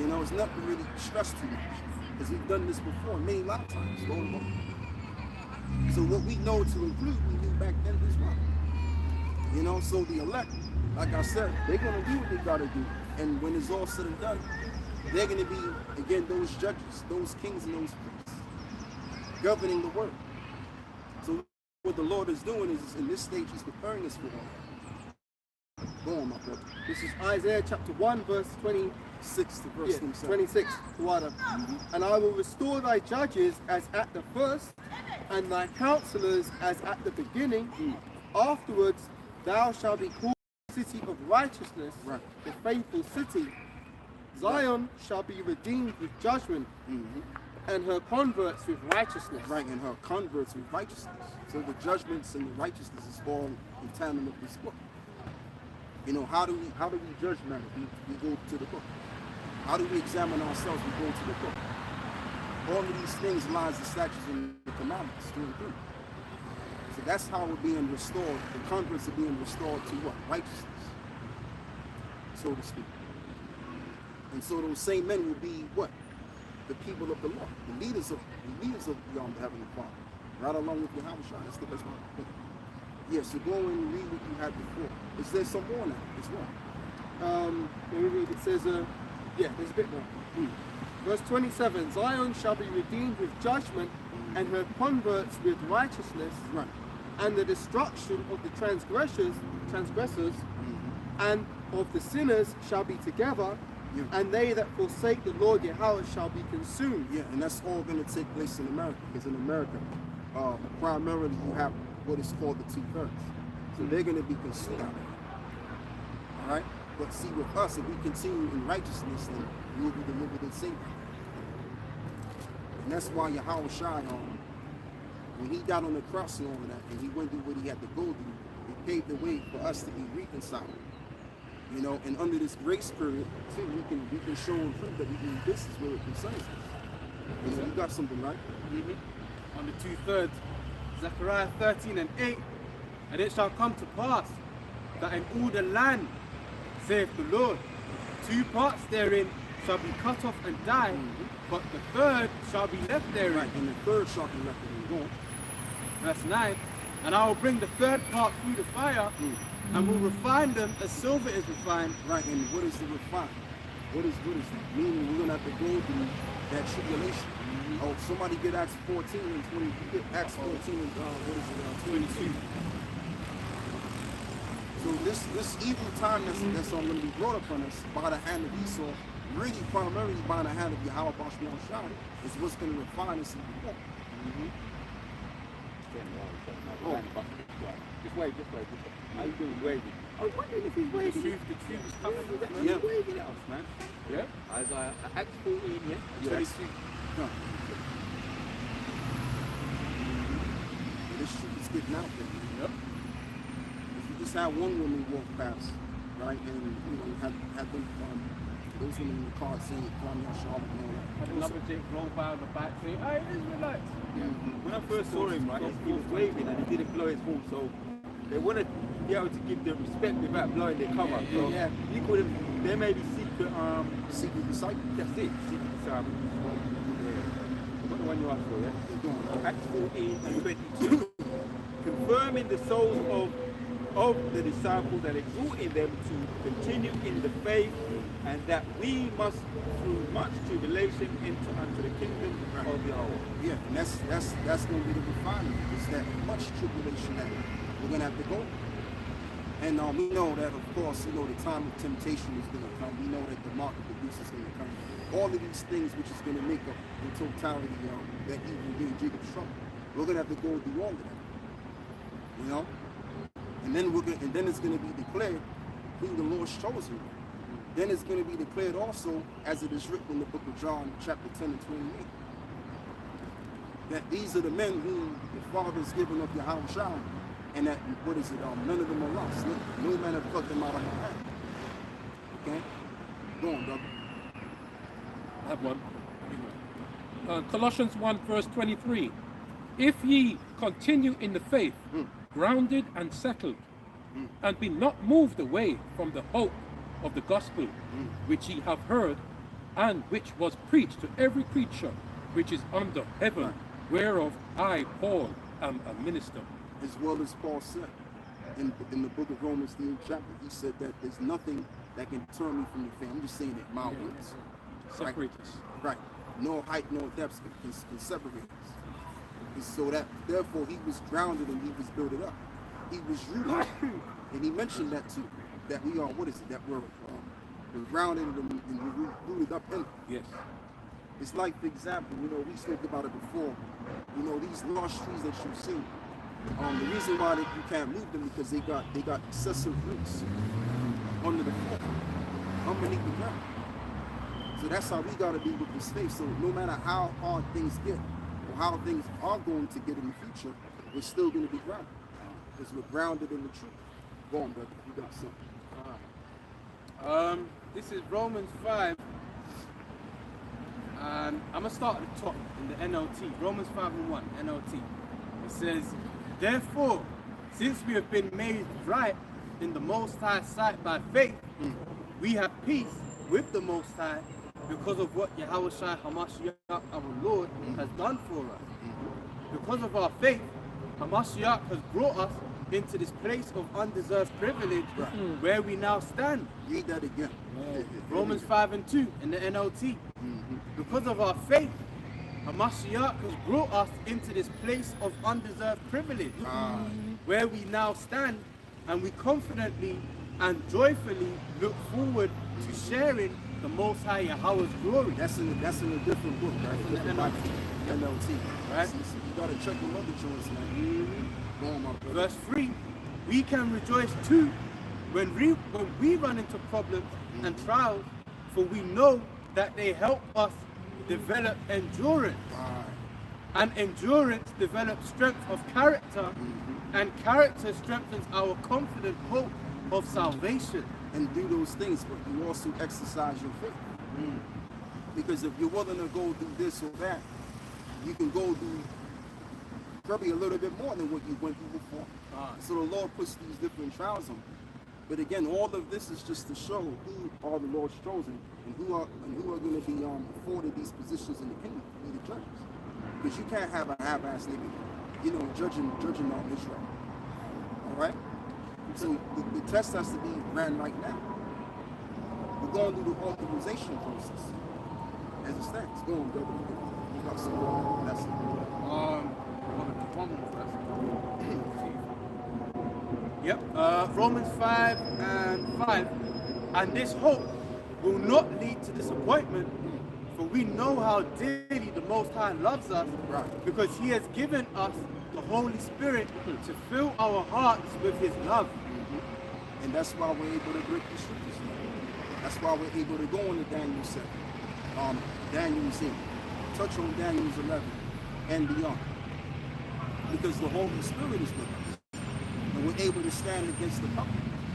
Speaker 6: You know, it's nothing really stressed too much, because we've done this before many lifetimes, Lord knows. So what we know to include, we knew back then as well. You know, so the elect, like I said, they're gonna do what they gotta do, and when it's all said and done, they're gonna be, again, those judges, those kings and those priests, governing the world. So what the Lord is doing is, in this stage, He's preparing us for all. Go on, my brother.
Speaker 3: This is Isaiah chapter 1, verse 26
Speaker 6: to verse 27.
Speaker 3: 26. And I will restore thy judges as at the first, and thy counselors as at the beginning. Afterwards, thou shalt be called the city of righteousness,
Speaker 6: Right.
Speaker 3: the faithful city. Zion shall be redeemed with judgment, and her converts with righteousness.
Speaker 6: Right, and her converts with righteousness. So the judgments and the righteousness is all in tandem with this book. You know, how do we judge matter? We go to the book. How do we examine ourselves? We go to the book. All of these things lies the statutes and the commandments through and through. So that's how we're being restored. The converts are being restored to what? Righteousness, so to speak. And so those same men will be what? The people of the law, the leaders of the Heavenly Father, right along with Yahweh. That's the best one. Yes, so go and read what you had before. Is there some more now as well?
Speaker 3: Let me read. It says, yeah, there's a bit more. Verse 27, Zion shall be redeemed with judgment, and her converts with righteousness,
Speaker 6: Right.
Speaker 3: and the destruction of the transgressors, and of the sinners shall be together,
Speaker 6: Yeah.
Speaker 3: and they that forsake the Lord Yahweh shall be consumed.
Speaker 6: Yeah, and that's all going to take place in America, because in America, primarily you have what is called the 2/3. So they're going to be consumed. All right? But see, with us, if we continue in righteousness, then we will be delivered and saved. And that's why Yahweh Shai, when he died on the cross and all of that, and he went through what he had to go through, it paved the way for us to be reconciled. You know, and under this grace period, too, we can show and prove that we do this is where it concerns us. You know, you got something, right?
Speaker 7: On the 2/3, Zechariah 13 and 8, and it shall come to pass that in all the land, saith the Lord, 2 parts therein shall be cut off and die, but the third shall be left therein.
Speaker 6: Right, and the third shall be left in the go.
Speaker 7: Verse 9, and I will bring the third part through the fire, and will refine them as silver is refined.
Speaker 6: Right, and what is the refine? What is that? Meaning we're gonna have to go through that tribulation. Oh, somebody get Acts 14 and 20. Get Acts 14 and 22. So this evil time that's going to be brought upon us by the hand of Esau, really primarily by the hand of Yahweh Shai, is what's going to refine us even more.
Speaker 5: Just wave. How you doing, waving? I was wondering if he's waving.
Speaker 4: The truth is coming.
Speaker 5: Yeah, waving at us, man.
Speaker 4: Yeah.
Speaker 5: As Acts 14, yeah.
Speaker 6: Yes. No. This shit is getting out there.
Speaker 4: Yep.
Speaker 6: If you just had one woman walk past, right, and had them those women in the car saying, "Call me on Charlotte," and all that.
Speaker 4: And another thing, blow by on the back saying, "Hey, Israelites."
Speaker 5: When I first saw him, right, he was waving and he didn't blow his horn, so they want to be able to give them respect without blowing their cover. So you could have, there may be secret disciples. That's it, secret disciples. What the one you asked for, yeah? Acts 14 and 22, confirming the souls of the disciples and exhorting them to continue in the faith, and that we must, through much tribulation, enter unto the kingdom of Yahweh.
Speaker 6: Yeah, and that's going to be the refinement. It's that much tribulation that we're going to have to go. And we know that, of course, the time of temptation is going to come. We know that the mark of the beast is going to come. All of these things which is going to make up in totality that evil day, Jacob's trouble. We're going to have to go through all of that. And then it's going to be declared who the Lord's chosen. Then it's going to be declared also, as it is written in the book of John, chapter 10 and 28, that these are the men who the Father has given up Yahweh Shah, and that, none of them are lost. No man have plucked them out of my hand. Okay? Go on, brother.
Speaker 4: I have one. Colossians 1 verse 23. If ye continue in the faith, grounded and settled, and be not moved away from the hope of the gospel, which ye have heard, and which was preached to every creature which is under heaven, whereof I, Paul, am a minister.
Speaker 6: As well as Paul said in the book of Romans, the 8th chapter, he said that there's nothing that can turn me from the faith. I'm just saying it my words.
Speaker 4: Separate us.
Speaker 6: Right. No height, no depths can separate us. And so that, therefore, he was grounded and he was built up. He was rooted. And he mentioned that too. That we are, that we're grounded and rooted up in.
Speaker 4: Yes.
Speaker 6: It's like, for example, we spoke about it before. These large trees that you see, the reason why you can't move them because they got excessive roots under the floor, underneath the ground. So that's how we gotta be with this faith. So no matter how hard things get or how things are going to get in the future, we're still gonna be grounded because we're grounded in the truth. Go on, brother. You got something.
Speaker 7: This is Romans 5. And I'm going to start at the top in the NLT. Romans 5:1, NLT. It says, therefore, since we have been made right in the Most High sight by faith, we have peace with the Most High because of what Yahweh Shai Hamashiach, our Lord, has done for us. Because of our faith, Hamashiach has brought us into this place of undeserved privilege where we now stand.
Speaker 6: Read that again.
Speaker 7: Romans 5:2 in the NLT. Because of our faith, Hamashiach has brought us into this place of undeserved privilege where we now stand, and we confidently and joyfully look forward to sharing the Most High Yahweh's glory.
Speaker 6: That's in a different book, right?
Speaker 7: In the
Speaker 6: NLT.
Speaker 7: Right?
Speaker 6: So you gotta check them other joints, man. Go on, my brother.
Speaker 7: Verse 3, we can rejoice too when we run into problems and trials, for we know that they help us develop endurance. And endurance develops strength of character, and character strengthens our confident hope of salvation.
Speaker 6: And do those things, but you also exercise your faith. Because if you're willing to go do this or that, you can go do probably a little bit more than what you went through before. So the Lord puts these different trials on. But again, all of this is just to show who are the Lord's chosen and who are going to be afforded these positions in the kingdom, be the judges. Because you can't have a half-ass nigga, judging Israel. All right. So the test has to be ran right now. We're going through the authorization process as it stands. Go on, brother. You got some more. That's it.
Speaker 7: Yep. Romans 5:5. And this hope will not lead to disappointment, for we know how dearly the Most High loves us, because He has given us the Holy Spirit to fill our hearts with His love.
Speaker 6: And that's why we're able to break the scriptures. That's why we're able to go into Daniel 7, Daniel's 8, touch on Daniel's 11 and beyond. Because the Holy Spirit is with us. And we're able to stand against the power,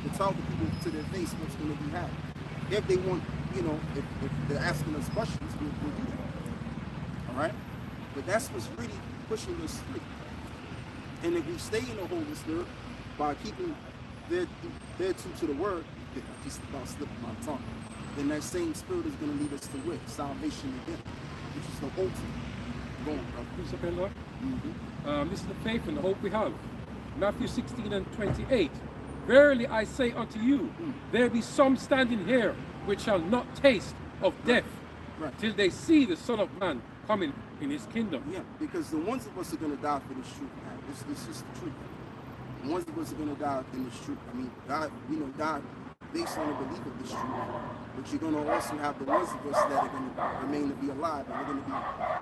Speaker 6: to tell the people to their face what's going to be happening. If they want, you know, if they're asking us questions, we'll do that. All right? But that's what's really pushing us through. And if we stay in the Holy Spirit by keeping their true to the word, just about slipping my tongue, then that same spirit is going to lead us to wit, salvation again, which is the ultimate. Go on, brother.
Speaker 4: Peace of the Lord. This is the faith and the hope we have. Matthew 16 and 28. Verily I say unto you, there be some standing here which shall not taste of death till they see the Son of Man coming in his kingdom.
Speaker 6: Yeah, because the ones of us are going to die for this truth, man. It's just the truth. The ones of us are going to die in this truth. I mean, God, you know, God based on the belief of this truth. But you're going to also have the ones of us that are going to remain to be alive and we're going to be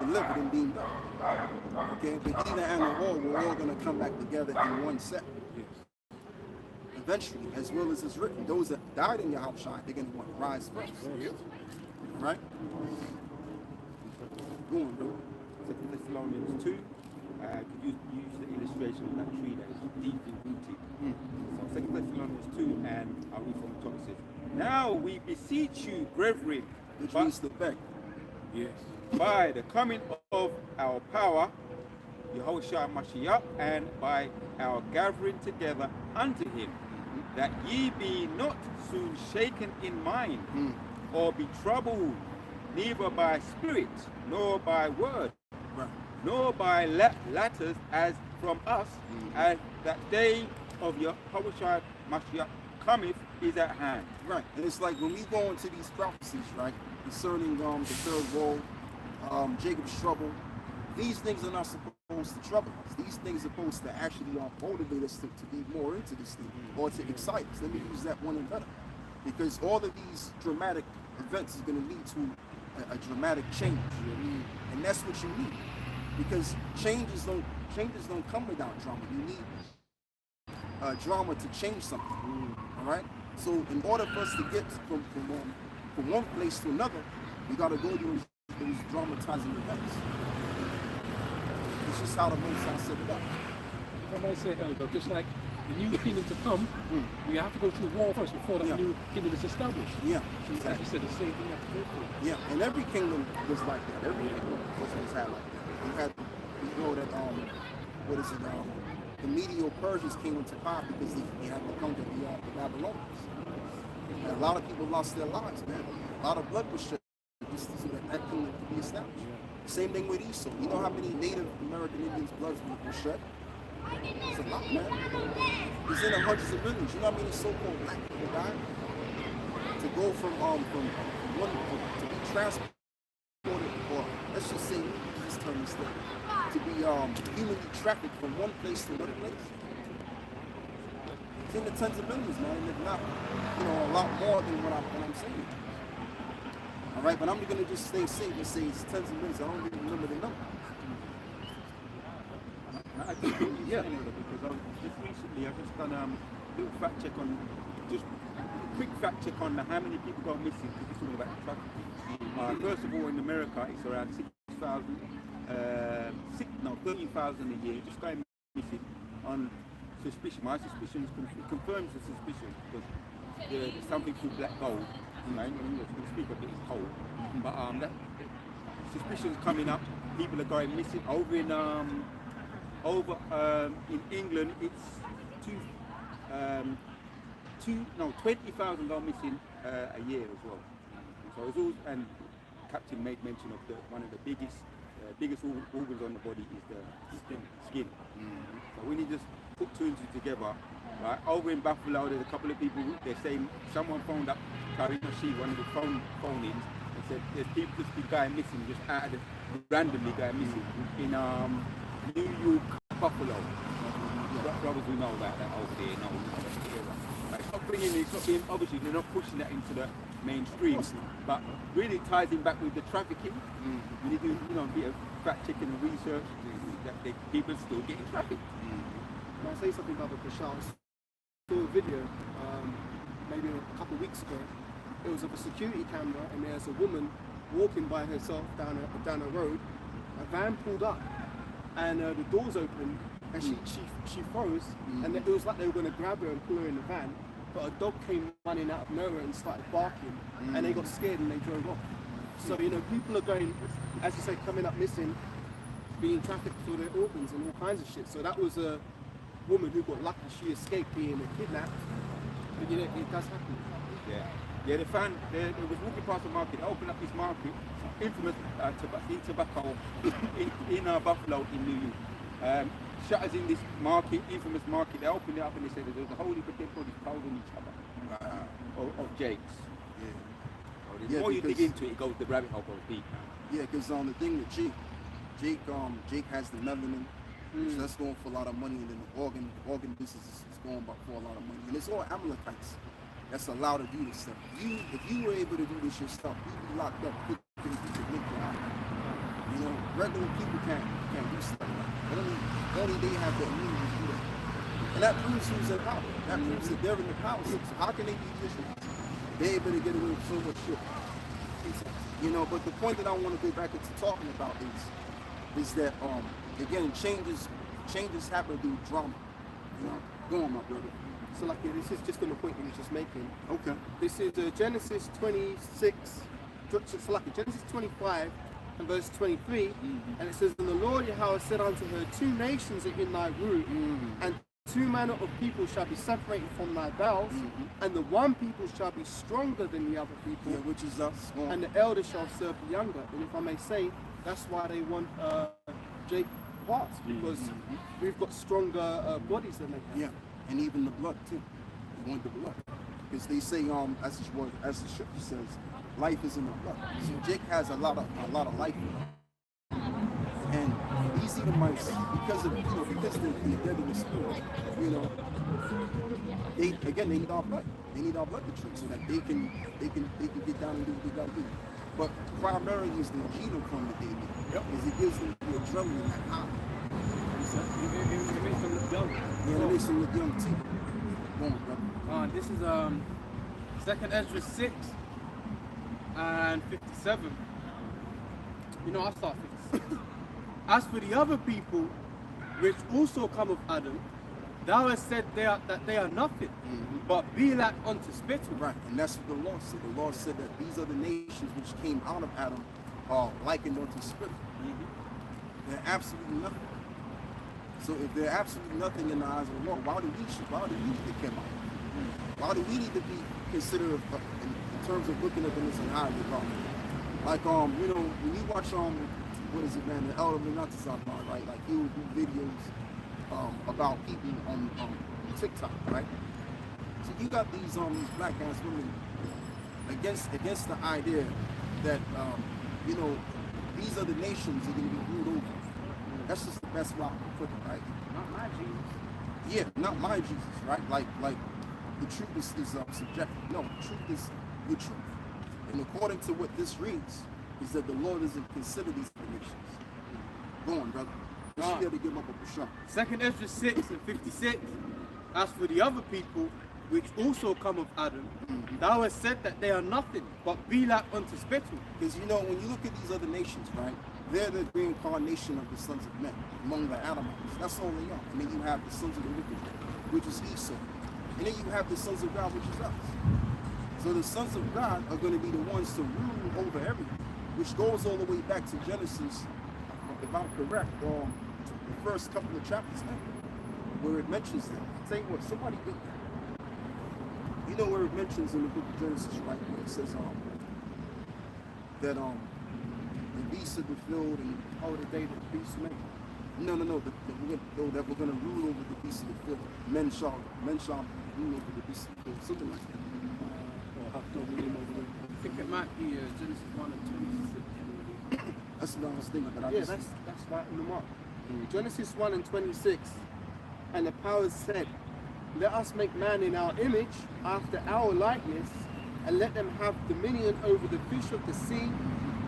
Speaker 6: delivered and being done. Okay, but either and or all, we're all going to come back together in one set. Eventually, as well as it's written, those that died in your house, they're going to want to rise first. Right? Go on, bro.
Speaker 5: 2 Thessalonians 2, could you use the illustration of that tree that is deeply rooted? So 2 Thessalonians 2, and I'll read from the top. It says, now we beseech you, brethren,
Speaker 6: Which means the beg.
Speaker 4: Yes.
Speaker 5: by the coming of our power, Yahushua Mashiach, and by our gathering together unto him, that ye be not soon shaken in mind, or be troubled, neither by spirit, nor by word, nor by letters as from us, as that day of Yahushua Mashiach cometh is at hand.
Speaker 6: Right, and it's like when we go into these prophecies, right, concerning the third woe, Jacob's trouble, these things are not supposed to trouble us. These things are supposed to actually motivate us to be more into this thing, or to excite us. Let me use that one and better. Because all of these dramatic events is going to lead to a dramatic change. And that's what you need. Because changes don't come without drama. You need drama to change something. All right? So in order for us to get from one place to another, we got to go through those dramatizing events. It's just how the Most High set it up.
Speaker 4: If I might say, Elder, just like the new kingdom to come, we have to go through war first before that new kingdom is established.
Speaker 6: Yeah,
Speaker 4: So as you said, the same thing you have to go through.
Speaker 6: yeah, and every kingdom was like that. Every kingdom was had like that. We know that the Medio Persians came into power because they had to conquer the Babylonians. And a lot of people lost their lives, man. A lot of blood was shed just so that kingdom could be established. Same thing with Esau. You know how many Native American Indians' blood was shed? It's a lot, man. It's in the hundreds of millions. You know how many so-called black people died? To go from one to be transported, or let's just say, let's turn this thing, to be humanly trafficked from one place to another place. It's in the tens of millions, man, and if not, a lot more than what I'm saying. All right, but I'm gonna just stay safe and say it's tens of millions. I don't even remember the number.
Speaker 5: I just think you said it, because just recently I've just done a little fact check on, just a quick fact check on how many people got missing, because it's all about trafficking. First of all, in America, it's around 13,000 a year, just going missing on suspicion. My suspicion confirms the suspicion, because there's something called black gold. Right? We speak of it as coal, but that suspicion's coming up. People are going missing over in England. It's 20,000 go missing a year as well. So it's all, and Captain made mention of one of the biggest organs on the body is the skin. So we need to just put two and two together. Right, over in Buffalo, there's a couple of people. They're saying someone phoned up Karina She, one of the phone-ins, and said there's people just be going missing, just randomly going missing in New York, Buffalo. Brothers who know about that over there know. It's not being, obviously they're not pushing that into the mainstream, but really ties in back with the trafficking. We need to, be a fact checking and research. that people still getting trafficked.
Speaker 3: Can I say something about the Bashar? I saw a video maybe a couple of weeks ago. It was of a security camera, and there's a woman walking by herself down a road. A van pulled up, and the doors opened, and she froze, and it was like they were going to grab her and pull her in the van, but a dog came running out of nowhere and started barking, and they got scared and they drove off. So, you know, people are going, as you say, coming up missing, being trafficked for their organs and all kinds of shit. So that was a woman who got lucky. She escaped being kidnapped. But, you know, it does happen.
Speaker 5: Yeah. Yeah, they was walking past the market, they opened up this market, infamous tobacco in Buffalo in New York. Shutters in this market, infamous market, they opened it up and they said that there was a whole heap of dead bodies piled on each other of Jakes.
Speaker 6: Yeah.
Speaker 5: The more you dig into it, the rabbit hole goes deep.
Speaker 6: Yeah, because the thing with Jake has the melanin, which that's going for a lot of money, and then the organ business is going for a lot of money, and it's all Amalekites that's allowed to do this stuff. If you were able to do this yourself, you'd be locked up quick to make you out. You know, regular people can't do stuff like that. Only they have the immunity to do that. And that proves who's in power. That proves that they're in the power. So how can they be efficient? They're able to get away with so much shit. You know, but the point that I want to go back into talking about is that again, changes happen through drama. You know, go on, my brother.
Speaker 3: So like, yeah, this is just on the point that you're just making.
Speaker 6: Okay.
Speaker 3: This is Genesis 26, so like Genesis 25 and verse 23, and it says, "And the Lord Yahweh said unto her, 2 nations are in thy root, and 2 manner of people shall be separated from thy bowels, and the one people shall be stronger than the other people,
Speaker 6: which is us.
Speaker 3: and the elder shall serve the younger." And if I may say, that's why they want Jake parts, because we've got stronger bodies than they have.
Speaker 6: Yeah, and even the blood too. They want the blood, because they say as the scripture says, life is in the blood. So Jake has a lot of life in him. And these Edomites, because they're dead in the spirit, you know, they need our blood. They need our blood to drink so that they can get down and do what they gotta do. But primarily is the adrenal form that they need. Because it gives them the adrenaline, that high.
Speaker 7: It makes them look young.
Speaker 6: Yeah, it makes them look young too. Go on, brother.
Speaker 7: This is 2nd Ezra 6 and 57. You know, I start 56. As for the other people, which also come of Adam, thou hast said that they are nothing, but be like unto spittle.
Speaker 6: Right, and that's what the law said. The law said that these are the nations which came out of Adam are likened unto spittle. They're absolutely nothing. So if they're absolutely nothing in the eyes of the Lord, why do we need to come out? Why do we need to be considered in terms of looking at them as an high regard? Like you know, when you watch what is it, man, the elder Minatazar, right? Like he would do videos about people on TikTok, right? So you got these black ass women against the idea that you know, these are the nations that are gonna be ruled over. That's just the best way I can put it, right?
Speaker 7: Not my Jesus.
Speaker 6: Yeah, not my Jesus, right? Like the truth is subjective. No, the truth is the truth. And according to what this reads, is that the Lord doesn't consider these nations. Go on, brother. You should be able to give up a shot.
Speaker 7: 2nd Ezra 6 and 56. As for the other people, which also come of Adam, thou hast said that they are nothing, but be like unto spittle.
Speaker 6: Because you know, when you look at these other nations, right, they're the reincarnation of the sons of men among the Adamites. That's all they are. And then you have the sons of the wicked, which is Esau. And then you have the sons of God, which is us. So the sons of God are going to be the ones to rule over everything, which goes all the way back to Genesis, if I'm correct, the first couple of chapters now, where it mentions that. I'll tell you what, somebody get that. You know where it mentions in the book of Genesis, right, where it says that the beasts of the field and
Speaker 3: The day that the beast made.
Speaker 6: no, that we're going to rule over the beasts of the field. Men shall rule over the beasts of the field, something like that.
Speaker 7: I think it might be Genesis 1 and 26.
Speaker 6: That's what I was thinking, but
Speaker 3: That's right in the mark. Genesis 1 and 26. And the powers said, let us make man in our image, after our likeness, and let them have dominion over the fish of the sea,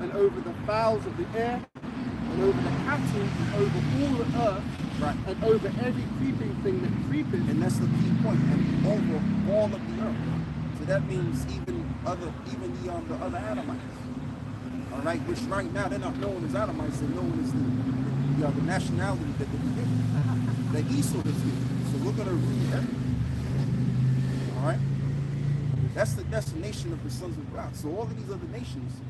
Speaker 3: and over the fowls of the air, and over the cattle, and over all the earth,
Speaker 6: Right.
Speaker 3: and over every creeping thing that creepeth.
Speaker 6: And that's the key point. And over all of the earth. So that means even the other Adamites. All right, which right now they're not known as Adamites, they're known as the nationality that they're given, that Esau is given. So we're gonna read everything. All right, that's the destination of the sons of God. So all of these other nations,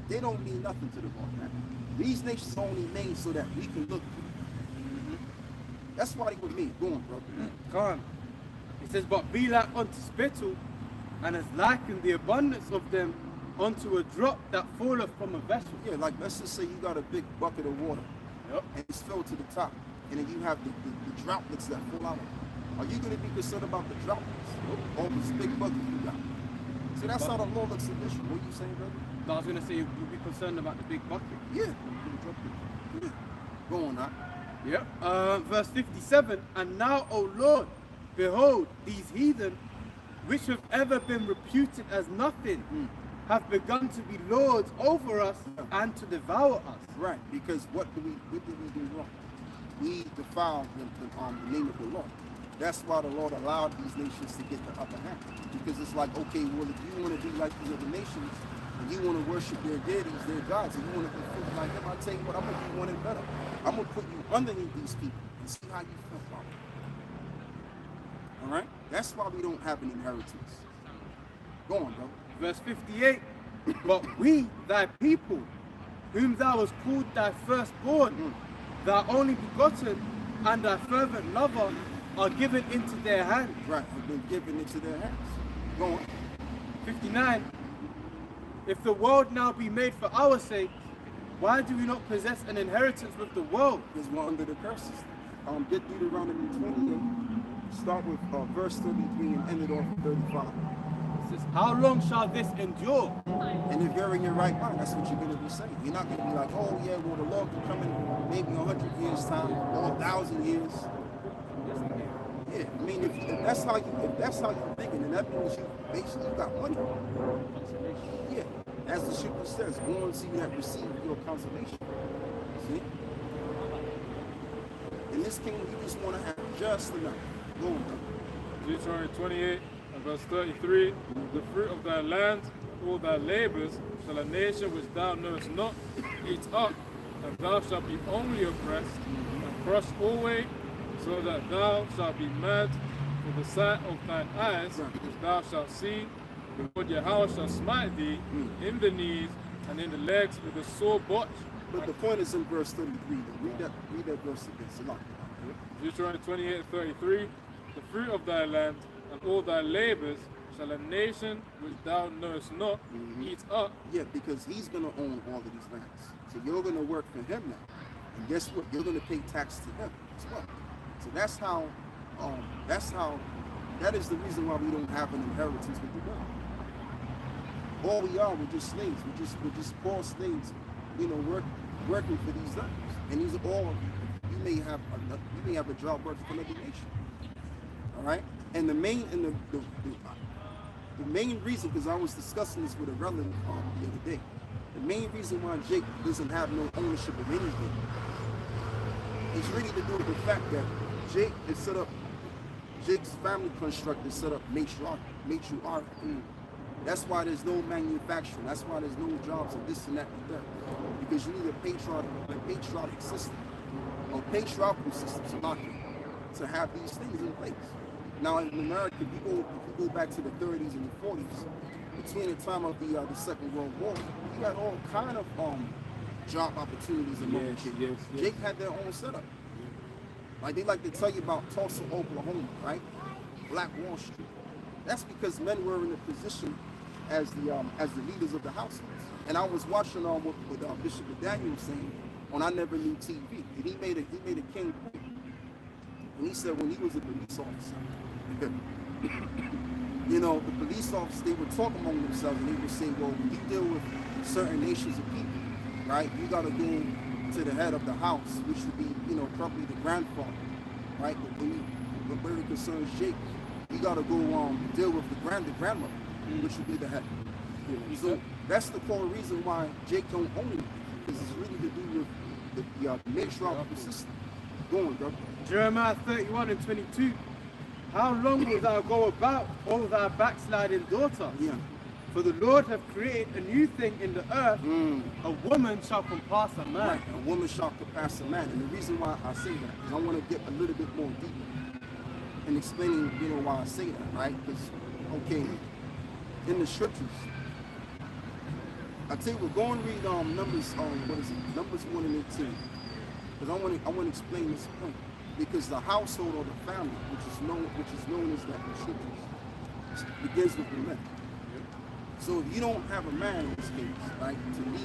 Speaker 6: they don't mean nothing to the Lord, man. These nations are only made so that we can look. That's why they were made. Go on, brother.
Speaker 7: Khan. It says, but be like unto spittle, and has likened the abundance of them unto a drop that falleth from a vessel.
Speaker 6: Yeah, like let's just say you got a big bucket of water,
Speaker 7: Yep.
Speaker 6: and it's filled to the top, and then you have the droplets that fall out. Are you going to be concerned about the droplets? All this big bucket you got. So that's how the law looks in this. What are you saying, brother?
Speaker 7: I was going to say, you'll be concerned about the big bucket.
Speaker 6: Yeah. Yeah. Go on now.
Speaker 7: Yep. Verse 57, and now, O Lord, behold, these heathen, which have ever been reputed as nothing, have begun to be lords over us and to devour us.
Speaker 6: Right, because what did we do wrong? We defiled the name of the Lord. That's why the Lord allowed these nations to get the upper hand. Because it's like, okay, well, if you want to be like these other nations, and you want to worship their deities, their gods, and you want to be fruit like them, I'll tell you what, I'm going to do one and better. I'm going to put you underneath these people and see how you feel about it. All right? That's why we don't have an inheritance. Go on, bro.
Speaker 7: Verse 58, but we, thy people, whom thou hast called thy firstborn, thy only begotten, and thy fervent lover, are given into their hand.
Speaker 6: Right, have been given into their hands. Go on.
Speaker 7: 59, if the world now be made for our sake, why do we not possess an inheritance with the world?
Speaker 6: Because we're under the curses. Get Deuteronomy 28, start with verse 33 and end it off at 35.
Speaker 7: It says, how long shall this endure?
Speaker 6: And if you're in your right mind, that's what you're going to be saying. You're not going to be like, oh yeah, well the Lord can come in maybe 100 years time or 1,000 years. Yeah, I mean, if that's how you're thinking, then that means you basically got money. Yeah, as the scripture says, go and see that receive your consolation. See? In this kingdom, you just want to have just enough. Go on.
Speaker 1: Deuteronomy 28 and verse 33, the fruit of thy land, all thy labors, shall a nation which thou knowest not eat up, and thou shalt be only oppressed, and crushed always, so that thou shalt be mad for the sight of thine eyes, which thou shalt see. The Lord Yahweh shall smite thee in the knees and in the legs with a sore botch.
Speaker 6: But the point is in verse 33. Read that verse again. Salah.
Speaker 1: Deuteronomy 28 and 33, the fruit of thy land and all thy labors shall a nation which thou knowest not eat up.
Speaker 6: Yeah, because he's going to own all of these lands. So you're going to work for him now. And guess what? You're going to pay tax to him as well. So that is the reason why we don't have an inheritance with the world. All we are, we're just slaves. We're just poor slaves, working for these others. And these are all, you may have a job working for another nation. All right? And the main reason, because I was discussing this with a relative the other day, the main reason why Jake doesn't have no ownership of anything is really to do with the fact that Jake's family construct is set up matriarch. That's why there's no manufacturing. That's why there's no jobs and this and that and that. Because you need a patriotic system, or patriarchal system to have these things in place. Now in America, if you go back to the 30s and the 40s, between the time of the Second World War, you got all kind of job opportunities in America.
Speaker 1: Yes.
Speaker 6: Jake had their own setup. Like they like to tell you about Tulsa, Oklahoma, right? Black Wall Street. That's because men were in a position as the leaders of the households. And I was watching what Bishop Daniel was saying on I Never Knew TV, and he made a king point. And he said when he was a police officer, the police officers, they would talk among themselves, and they would say, well, when you deal with certain nations of people, right, you got to go to the head of the house, which would be, probably the grandfather, right? But when it concerns Jake, you got to go deal with the grandmother, which would be the head. So that's the core reason why Jake don't own it, because it's really to do with the matriarchal system. Go on, brother.
Speaker 7: Jeremiah 31:22. How long wilt thou go about, O thou backsliding daughter?
Speaker 6: Yeah.
Speaker 7: For the Lord hath created a new thing in the earth. A woman shall compass a man.
Speaker 6: Right, a woman shall surpass a man. And the reason why I say that is I want to get a little bit more deeper in explaining, why I say that, right? Because, okay, in the scriptures, I tell you, we're going to read Numbers, Numbers 1 and 18. Because I want to explain this point. Because the household or the family, which is known as that in the scriptures, begins with the men. So if you don't have a man in this case, right, to lead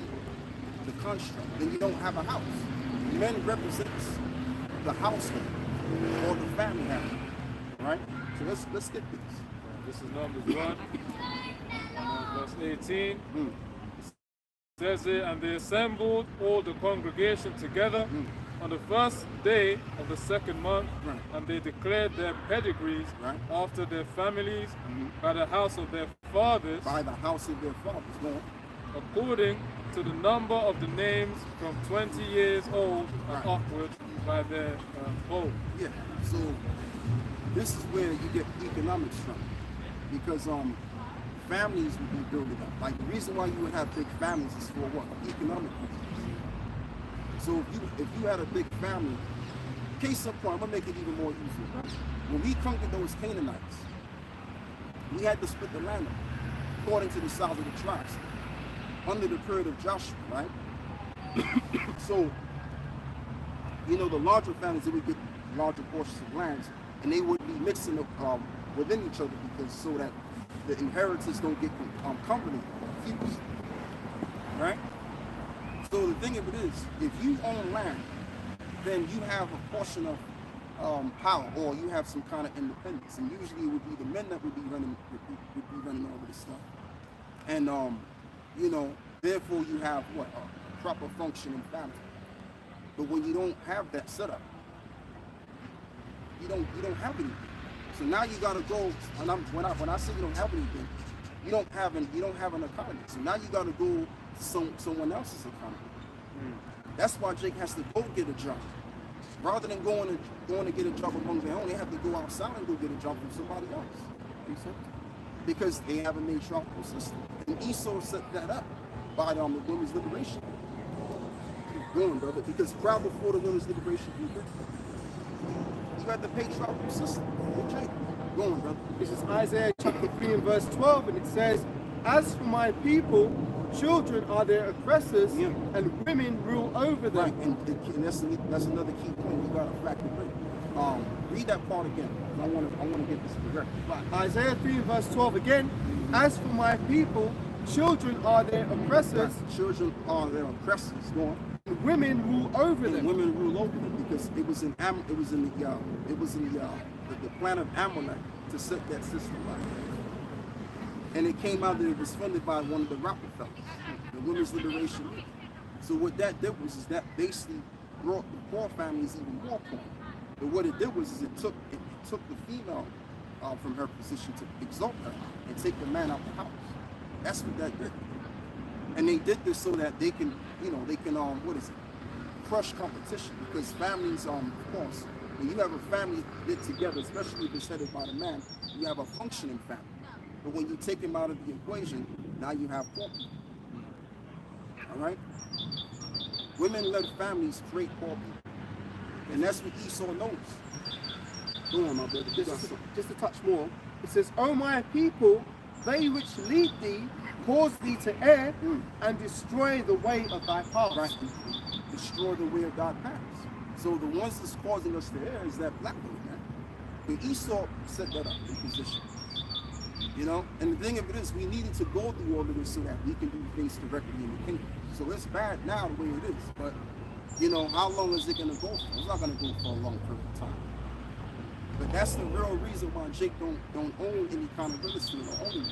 Speaker 6: the construct, then you don't have a house. Men represents the household or the family house, right? So let's get this.
Speaker 1: This is Numbers 1, verse 18. It says here, and they assembled all the congregation together on the first day of the second month,
Speaker 6: Right.
Speaker 1: and they declared their pedigrees
Speaker 6: Right.
Speaker 1: after their families by the house of their fathers,
Speaker 6: By the house of their fathers, go on.
Speaker 1: according to the number of the names from 20 years old and
Speaker 6: Right.
Speaker 1: upwards by their old.
Speaker 6: Yeah. So this is where you get economics from, because families would be building up. Like the reason why you would have big families is for what? Economic reasons. So if you had a big family, case in point, I'm gonna make it even more easy. When we conquered those Canaanites, we had to split the land up according to the size of the tribes under the period of Joshua, right? So, the larger families, they would get larger portions of lands, and they would be mixing up within each other because so that the inheritance don't get confused, right? So the thing of it is, if you own land, then you have a portion of power, or you have some kind of independence, and usually it would be the men that would be running all of this stuff, and therefore you have what a proper functioning family. But when you don't have that setup, you don't have anything. So now you gotta go. And when I say you don't have anything, you don't have an economy. So now you gotta go to someone else's economy. That's why Jake has to go get a job. Rather than going to get a job among their own, they have to go outside and go get a job from somebody else. Because they have a matriarchal system. And Esau set that up by the women's liberation. Keep going, brother. Because proud before the women's liberation, you got the patriarchal system. Okay. Go on, brother.
Speaker 3: This is Isaiah chapter 3 and verse 12, and it says, "As for my people, children are their oppressors,
Speaker 6: Yeah.
Speaker 3: and women rule over them."
Speaker 6: Right, and that's another key point you got to factor in. Read that part again. I want to get this correct.
Speaker 3: Right, Isaiah 3 and verse 12 again. "As for my people, children are their oppressors,
Speaker 6: Children are their oppressors. Go on.
Speaker 3: and women rule over
Speaker 6: And
Speaker 3: them."
Speaker 6: women rule over them because it was in the plan of Amalek to set that system right. And it came out that it was funded by one of the Rockefellers, the Women's Liberation League. So what that did was that basically brought the poor families even more poor. But what it did was it took the female from her position to exalt her and take the man out the house. That's what that did. And they did this so that they can crush competition, because families, of course, when you have a family knit together, especially if it's headed by the man, you have a functioning family. But when you take him out of the equation, now you have poor people. All right? Women-led families create poor people. And that's what Esau knows. Go on, my brother.
Speaker 3: Just a touch more. It says, "O my people, they which lead thee cause thee to err and destroy the way of thy paths."
Speaker 6: Right? Destroy the way of God's paths. So the ones that's causing us to err is that black woman, man. But Esau set that up in position. And the thing of it is, we needed to go through all of this so that we can do things correctly in the kingdom. So it's bad now the way it is, but how long is it going to go for? It's not going to go for a long period of time. But that's the real reason why Jake don't own any kind of real estate or own it.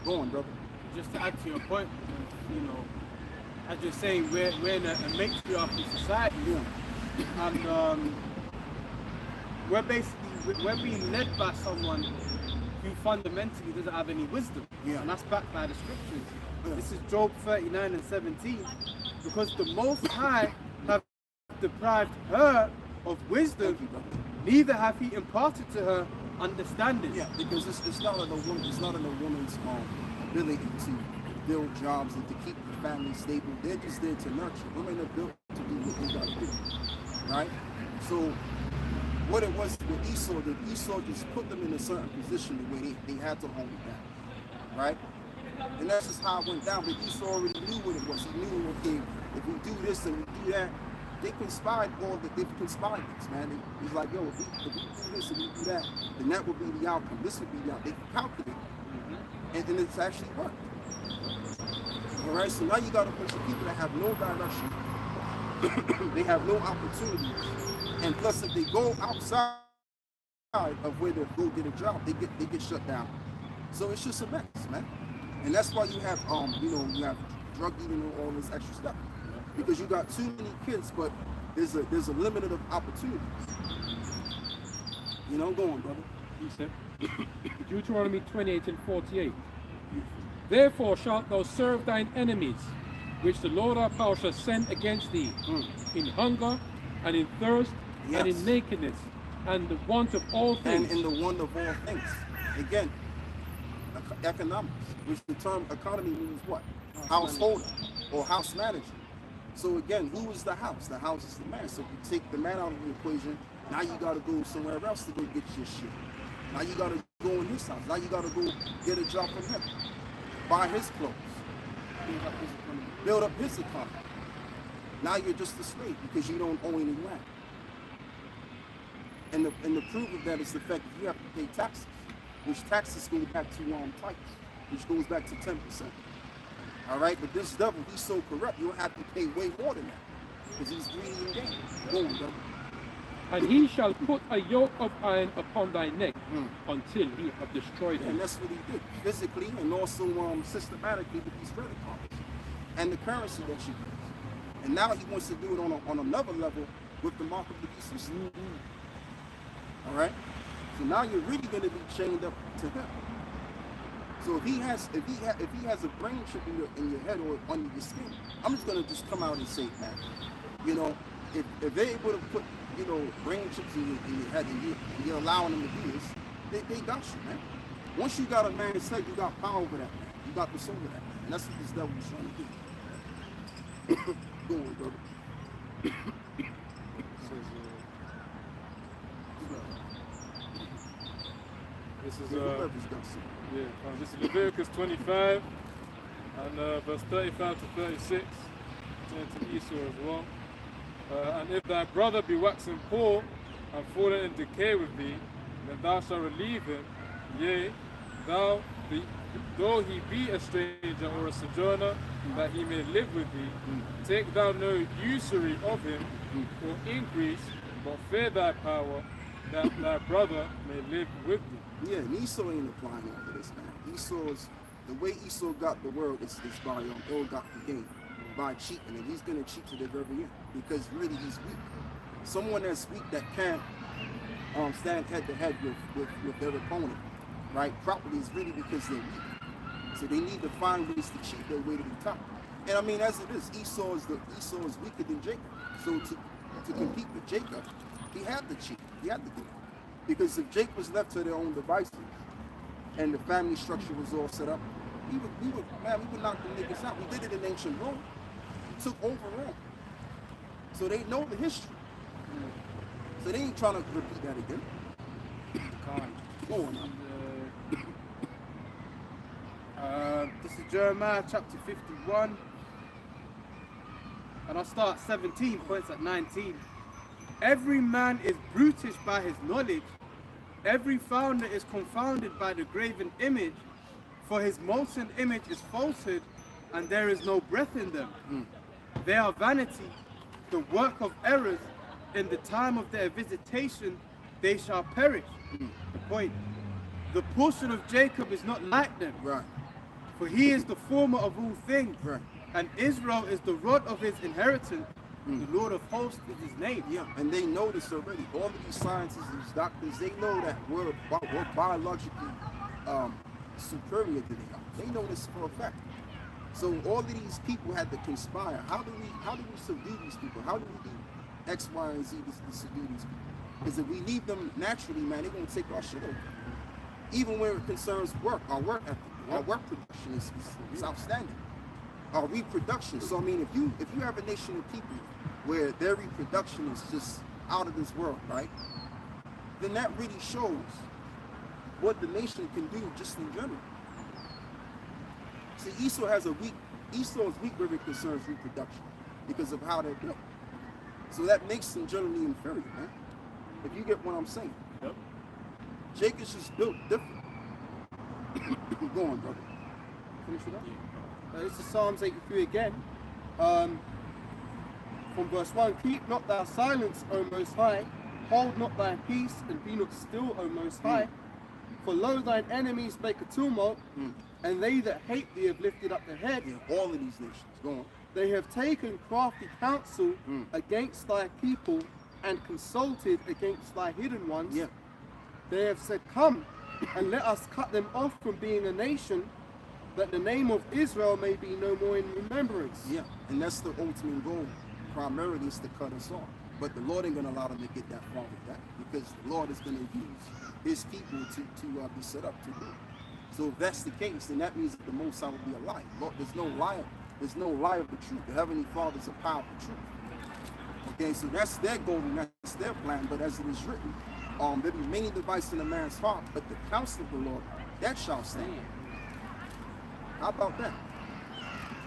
Speaker 6: Go on, brother.
Speaker 7: Just to add to your point, as you're saying, we're in a matriarchal society,
Speaker 6: Yeah.
Speaker 7: and we're being led by someone who fundamentally doesn't have any wisdom,
Speaker 6: Yeah.
Speaker 7: and that's backed by the scriptures.
Speaker 6: Yeah.
Speaker 7: This is Job 39 and 17. "Because the Most High have deprived her of wisdom,
Speaker 6: Thank you, brother.
Speaker 7: neither hath he imparted to her understanding.
Speaker 6: Yeah, because it's not in a woman, it's not in a woman's ability to build jobs and to keep the family stable. They're just there to nurture. Women are built to do what they gotta do, right? So what it was with Esau, that Esau just put them in a certain position where they had to hold it down, right? And that's just how it went down. But Esau already knew what it was. He knew, okay, if we do this and we do that, they conspired they've conspired this, man. He's like, yo, if we do this and we do that, then that would be the outcome. This would be the outcome. They calculated, and it's actually worked. All right, so now you got a bunch of people that have no direction. They have no opportunities. And plus, if they go outside of where they go get a job, they get shut down. So it's just a mess, man. And that's why you have you have drug dealing and all this extra stuff, because you got too many kids, but there's a limit of opportunities. You know, go on, brother.
Speaker 4: He said, Deuteronomy 28 and 48. Therefore shalt thou serve thine enemies, which the Lord our power shall send against thee, in hunger and in thirst and in nakedness and the want of all things.
Speaker 6: And in the want of all things. Again, economics, which the term economy means what? Householder or house manager. So again, who is the house? The house is the man. So if you take the man out of the equation, now you got to go somewhere else to go get your shit. Now you got to go in his house. Now you got to go get a job from him. Buy his clothes. Build up his economy. Now you're just a slave because you don't own any land. And the proof of that is the fact that you have to pay taxes, which taxes go back to tithes, which goes back to 10%. All right, but this devil, he's so corrupt, you'll have to pay way more than that because he's greedy and gain. Go on, devil.
Speaker 4: And he shall put a yoke of iron upon thy neck until he have destroyed him.
Speaker 6: And that's what he did, physically and also systematically with these credit cards and the currency that you use. And now he wants to do it on another level with the mark of the beast system. All right, so now you're really going to be chained up to him. So if he has a brain chip in your head or under your skin, I'm just going to just come out and say, man, you know, if they're able to put brain chips in your head and you're allowing them to do this, they got you, man. Once you got a man's head, you got power over that man. You got the soul of that man. And that's what this devil is trying to do. Go on, brother.
Speaker 1: This is
Speaker 6: Whoever's got some.
Speaker 1: this is Leviticus 25 and verse 35 to 36. Turn to Esau as well. And if thy brother be waxing poor and fallen in decay with thee, then thou shalt relieve him. Yea, though he be a stranger or a sojourner, that he may live with thee. Take thou no usury of him or increase, but fear thy power, that thy brother may live with thee.
Speaker 6: Yeah, and Esau ain't applying all of this, man. The way Esau got the world is by ill-gotten gain, by cheating, and he's going to cheat to the very end because really he's weak. Someone that's weak that can't stand head-to-head with their opponent, right, properly is really because they're weak. So they need to find ways to cheat their way to the top. And I mean, as it is, Esau is weaker than Jacob. So to compete with Jacob, he had to cheat. He had to do it. Because if Jacob was left to their own devices and the family structure was all set up, we would knock the niggas out. We did it in ancient Rome. We took over Rome. So they know the history. So they ain't trying to repeat that again. Go on now.
Speaker 7: This is Jeremiah chapter 51. And I'll start 17, points at 19. Every man is brutish by his knowledge. Every founder is confounded by the graven image. For his molten image is falsehood, and there is no breath in them. They are vanity, the work of errors. In the time of their visitation, they shall perish. The point. The portion of Jacob is not like them.
Speaker 6: Right.
Speaker 7: For he is the former of all things.
Speaker 6: Right.
Speaker 7: And Israel is the rod of his inheritance. The Lord of hosts is his name.
Speaker 6: Yeah, and they know this already. All of these scientists, these doctors, they know that we're biologically superior to them. They know this for a fact. So all of these people had to conspire. How do we subdue these people? How do we do X, Y, and Z to subdue these people. Because if we leave them naturally, man, they're gonna take our shit over. Even when it concerns work, our work ethic, our work production is outstanding. Our reproduction. So I mean, if you have a nation of people where their reproduction is just out of this world, right? Then that really shows what the nation can do just in general. See, Esau's weak where it concerns reproduction because of how they're built. So that makes them generally inferior, man. If you get what I'm saying.
Speaker 1: Yep.
Speaker 6: Jacob's just built different. Go on, brother.
Speaker 3: Finish with that? This is Psalms 83 again. From verse 1, keep not thy silence, O Most High, hold not thy peace, and be not still, O Most High. For lo, thine enemies make a tumult, and they that hate thee have lifted up their head.
Speaker 6: Yeah, all of these nations. Go on.
Speaker 3: They have taken crafty counsel against thy people, and consulted against thy hidden ones.
Speaker 6: Yeah.
Speaker 3: They have said, come, and let us cut them off from being a nation, that the name of Israel may be no more in remembrance.
Speaker 6: Yeah, and that's the ultimate goal. Primarily is to cut us off. But the Lord ain't going to allow them to get that far with that, because the Lord is going to use his people to be set up to do. So if that's the case, then that means that the Most High will be a liar. Lord, there's no liar. There's no lie of the truth. The Heavenly Father is a power of the truth. Okay, so that's their goal and that's their plan. But as it is written, there be many devices in a man's heart, but the counsel of the Lord, that shall stand. How about that?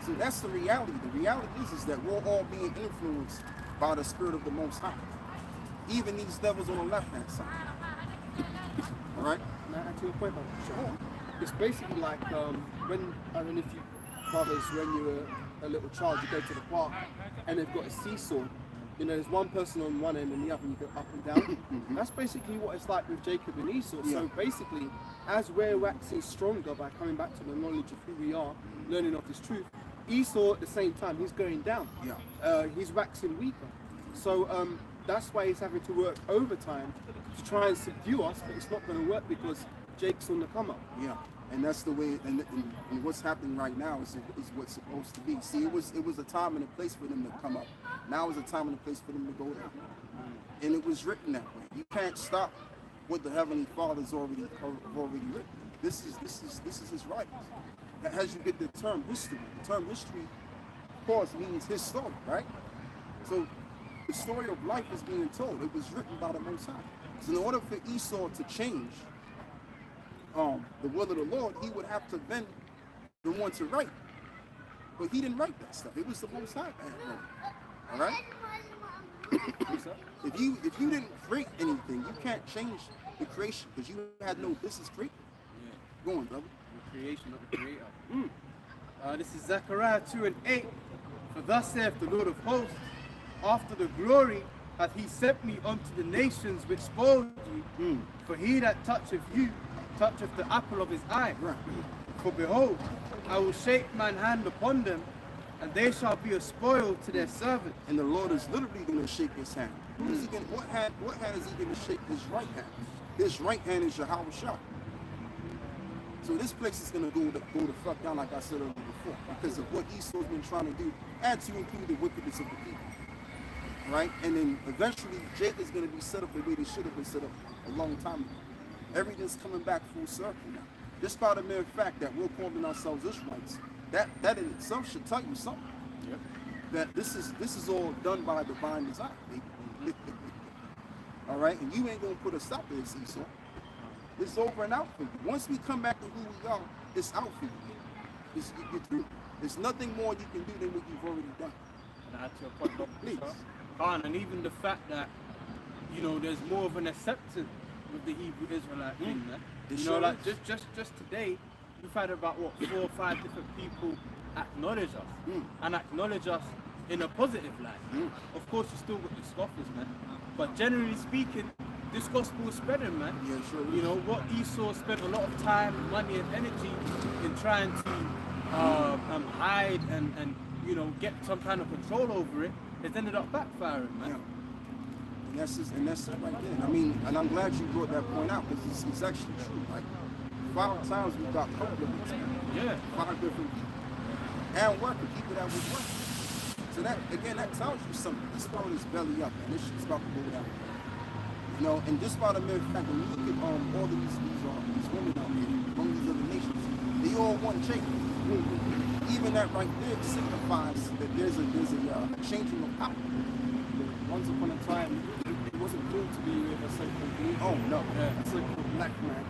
Speaker 6: So that's the reality. The reality is that we're all being influenced by the Spirit of the Most High. Even these devils on the left-hand side. All right?
Speaker 3: Now, to your point, sure. It's basically like when, I don't know if you brothers, when you're a little child, you go to the park and they've got a seesaw. You know, there's one person on one end and the other, you go up and down. That's basically what it's like with Jacob and Esau.
Speaker 6: Yeah.
Speaker 3: So basically, as we're waxing stronger by coming back to the knowledge of who we are, learning of this truth, Esau at the same time, he's going down.
Speaker 6: Yeah.
Speaker 3: He's waxing weaker. So that's why he's having to work overtime to try and subdue us, but it's not going to work because Jake's on the come up.
Speaker 6: Yeah, and that's the way. And what's happening right now is what's supposed to be. See, it was a time and a place for them to come up. Now is a time and a place for them to go down. And it was written that way. You can't stop what the Heavenly Father's already written. This is His writings. As you get the term history, of course, means his story, right? So the story of life is being told. It was written by the Most High. So in order for Esau to change the will of the Lord, he would have to then the one to write. But he didn't write that stuff. It was the Most High that wrote it. All right? If you didn't create anything, you can't change the creation because you had no business creating. Yeah. Go on, brother.
Speaker 7: The creation of the Creator. This is Zechariah 2:8. For thus saith the Lord of hosts, after the glory hath he sent me unto the nations which spoiled you. For he that toucheth you toucheth the apple of his eye.
Speaker 6: Right.
Speaker 7: For behold, I will shake mine hand upon them, and they shall be a spoil to their servants.
Speaker 6: And the Lord is literally going to shake his hand. What hand is he going to shake? His right hand. His right hand is Yahweh Shah. So this place is going to go the fuck down, like I said earlier before, because of what Esau's been trying to do, and to include the wickedness of the people. Right? And then eventually, Jacob's going to be set up the way they should have been set up a long time ago. Everything's coming back full circle now. Just by the mere fact that we're calling ourselves Israelites, that in itself should tell you something.
Speaker 1: Yep.
Speaker 6: That this is all done by divine design, baby. All right? And you ain't going to put a stop to this, Esau. It's over and out for you. Once we come back to who we are, it's out for you. You're through. There's nothing more you can do than what you've already done.
Speaker 7: And add to your point, Dr.
Speaker 6: Please.
Speaker 7: Khan, and even the fact that, you know, there's more of an acceptance with the Hebrew Israelite thing, man.
Speaker 6: It
Speaker 7: You
Speaker 6: sure
Speaker 7: know, like
Speaker 6: is.
Speaker 7: just today, we've had about 4 or 5 different people acknowledge us and acknowledge us in a positive light. Of course, you still got the scoffers, man. But generally speaking, this gospel is spreading, man.
Speaker 6: Yeah, sure is.
Speaker 7: You know what? Esau spent a lot of time, money, and energy in trying to hide and you know get some kind of control over it. It's ended up backfiring, man.
Speaker 6: Yeah. And that's it right there. I mean, and I'm glad you brought that point out because it's actually true. Like 5 times we got compliments.
Speaker 7: Yeah.
Speaker 6: 5 different and working people that was working. So that again, that tells you something. This world is belly up, and this shit's about to go down. You know, and just by the mere fact, when you look at all of these women out here, among these other nations, they all want change. Even that right there signifies that there's a changing of power.
Speaker 3: Once upon a time, it wasn't cool to be with a so-called blue.
Speaker 6: Oh no,
Speaker 3: Yeah, a so-called black man.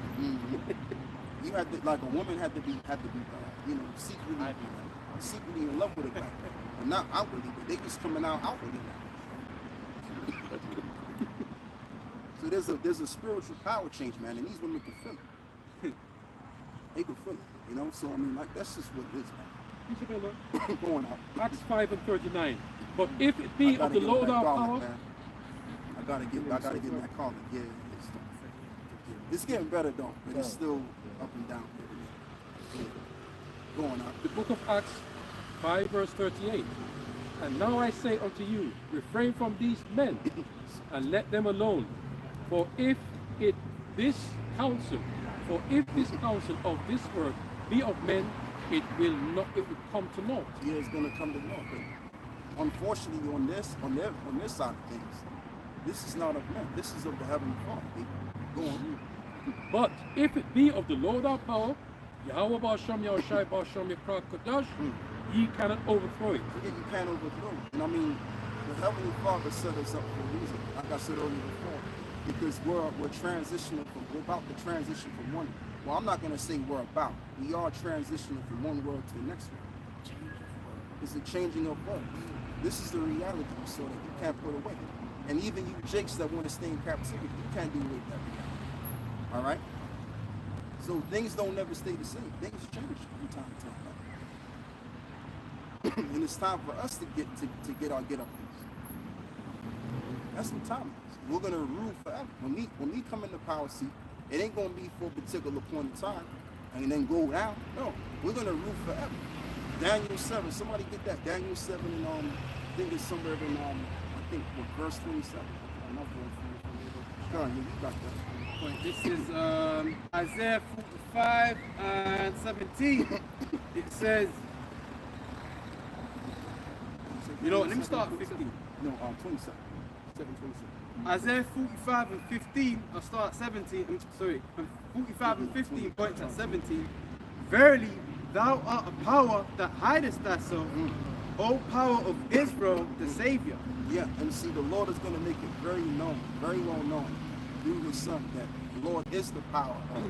Speaker 6: You had to, like a woman had to be secretly in love with a guy, and not outwardly, but they just coming out outwardly now. So there's a spiritual power change, man, and these women can feel it. They can feel it, you know. So I mean, like that's just what it is, man. Going out.
Speaker 4: Acts 5 and 39. But if it be of the Lord our power,
Speaker 6: I gotta get that calling. Yeah, it's getting better though, but it's still up and down. Yeah. Going out.
Speaker 4: the book of Acts 5 verse 38. And now I say unto you, refrain from these men, and let them alone. For if this counsel of this work be of men, it will come to naught.
Speaker 6: Yeah, it's gonna come to naught. But unfortunately, on this side of things, this is not of men. This is of the heavenly Father. Go on.
Speaker 4: But if it be of the Lord our power, Yahweh Ba'Shem Yahushai Ba'Shem Yikra Kodash, ye cannot overthrow it.
Speaker 6: Yeah, you can't overthrow it. And I mean, the heavenly Father set us up for a reason. Like I said earlier before, because we're transitioning we're about to transition from one. Well, I'm not gonna say we're about. We are transitioning from one world to the next one. It's a changing of world. This is the reality, so that you can't put away. And even you jakes that want to stay in captivity, you can't do away with that reality. All right. So things don't never stay the same. Things change from time to time. And it's time for us to get our get up. That's what time is. We're gonna rule forever. When we come in the power seat, it ain't gonna be for a particular point in time and then go down. No, we're gonna rule forever. Daniel 7. Somebody get that. Daniel 7 and I think it's somewhere in verse 27. I'm not going for it. Go on, you got that.
Speaker 7: Point. This is Isaiah 45 and 17. It says, you know, let me start at 15.
Speaker 6: No, 27. 7:27.
Speaker 7: Isaiah 45 and 15, I'll start at 17, sorry, 45 and 15 points at 17. Verily, thou art a power that hidest thyself, O power of Israel, the Savior.
Speaker 6: Yeah, and see, the Lord is going to make it very well known through his son that the Lord is the power of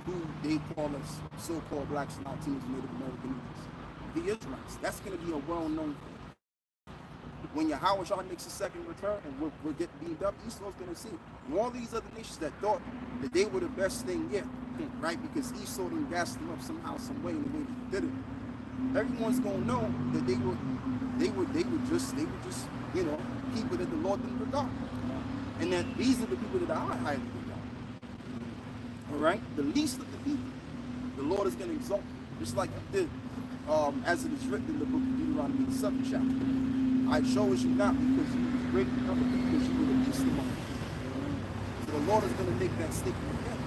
Speaker 6: who they call us so-called blacks, Latinos, Native Americans, the Israelites. That's going to be a well-known thing. When Yahweh Shah makes a second return and we're getting beamed up, Esau's going to see. And all these other nations that thought that they were the best thing yet, right? Because Esau didn't gas them up somehow, some way, in the way they did it. Everyone's going to know that they were just, you know, people that the Lord didn't regard. And that these are the people that I highly regard. All right? The least of the people, the Lord is going to exalt them. Just like he did, as it is written in the book of Deuteronomy, the 7th chapter. I chose you not because you were great, but because you were the least among them. So the Lord is going to make that statement again.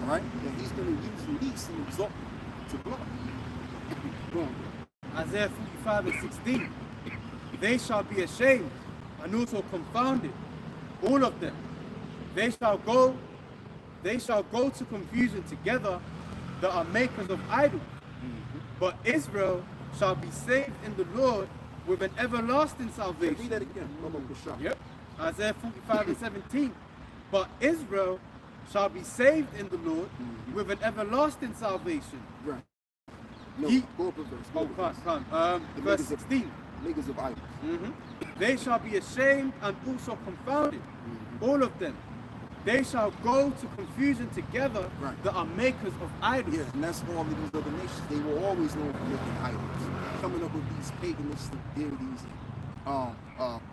Speaker 6: All right? And he's going to use the least and exalt them to blood.
Speaker 7: Boom. Isaiah 45 and 16. They shall be ashamed and also confounded, all of them. They shall go to confusion together that are makers of idols. But Israel shall be saved in the Lord with an everlasting salvation.
Speaker 6: Read that again.
Speaker 7: Yep. Isaiah 45 and 17. But Israel shall be saved in the Lord with an everlasting salvation.
Speaker 6: Right. No, go up a verse.
Speaker 7: Verse 16.
Speaker 6: Makers of idols.
Speaker 7: They shall be ashamed and also confounded, all of them. They shall go to confusion together that are makers of idols.
Speaker 6: Yeah, and that's all of these other nations. They were always known for making idols, coming up with these paganistic deities,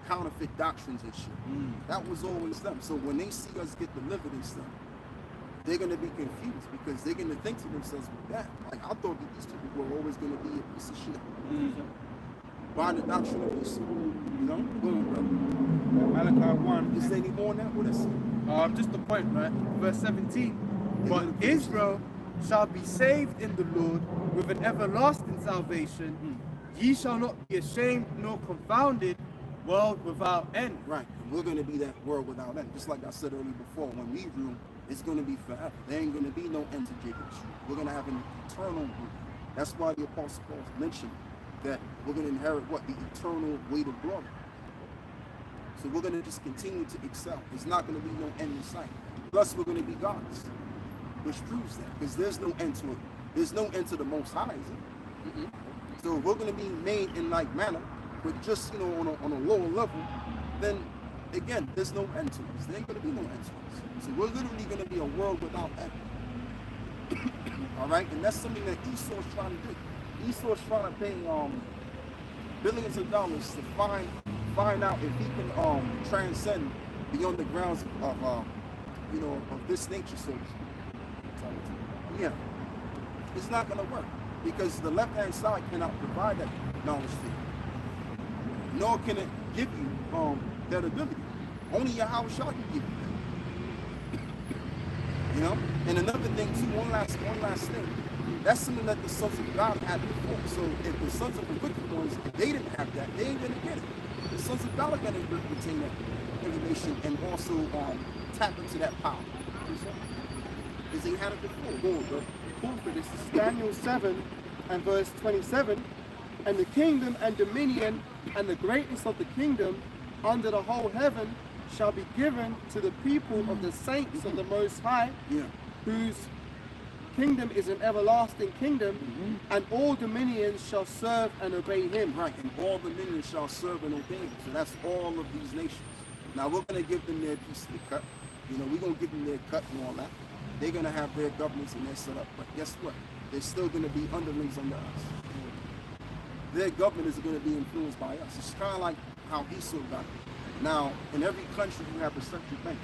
Speaker 6: counterfeit doctrines and shit. That was always them. So when they see us get delivered and stuff, they're going to be confused because they're going to think to themselves with that. Like, I thought that these people were always going to be a piece of shit. By the doctrine of Esau. You know?
Speaker 5: Malachi 1.
Speaker 6: Is there any more on that? What is it?
Speaker 7: Just the point, right? Verse 17. But Israel shall be saved in the Lord with an everlasting salvation. Ye shall not be ashamed nor confounded, world without end.
Speaker 6: Right. And we're going to be that world without end. Just like I said earlier before, when we rule, it's going to be forever. There ain't going to be no end to Jacob's rule. We're going to have an eternal rule. That's why the Apostle Paul mentioned that we're going to inherit what? The eternal weight of glory. So we're going to just continue to excel. There's not going to be no end in sight. Plus, we're going to be gods, which proves that. Because there's no end to it. There's no end to the Most High, is it? So if we're going to be made in like manner, but just, you know, on a lower level, then again, there's no end to us. There ain't going to be no end to us. So we're literally going to be a world without end. All right, and that's something that Esau's trying to do. Esau's trying to pay billions of dollars to find out if he can transcend beyond the grounds of you know, of this nature source. Yeah, it's not going to work because the left-hand side cannot provide that knowledge to you, nor can it give you that ability. Only Yahweh Shah can give you that. You know, and another thing too, one last thing. That's something that the sons of God had before. So if the sons of the wicked ones, if they didn't have that, they ain't gonna get it. The sons of God are gonna retain that information and also tap into that power. Because they had it before. Go on, bro.
Speaker 3: Cool for this is Daniel 7 and verse 27. And the kingdom and dominion and the greatness of the kingdom under the whole heaven shall be given to the people of the saints of the Most High, whose kingdom is an everlasting kingdom, and all dominions shall serve and obey him.
Speaker 6: Right, and all dominions shall serve and obey him. So that's all of these nations. Now we're going to give them their piece of the cut. You know, we're going to give them their cut and all that. They're going to have their governments and their setup. But guess what? They're still going to be underlings under us. Their government is going to be influenced by us. It's kind of like how Esau got it. Now, in every country, you have a central bank.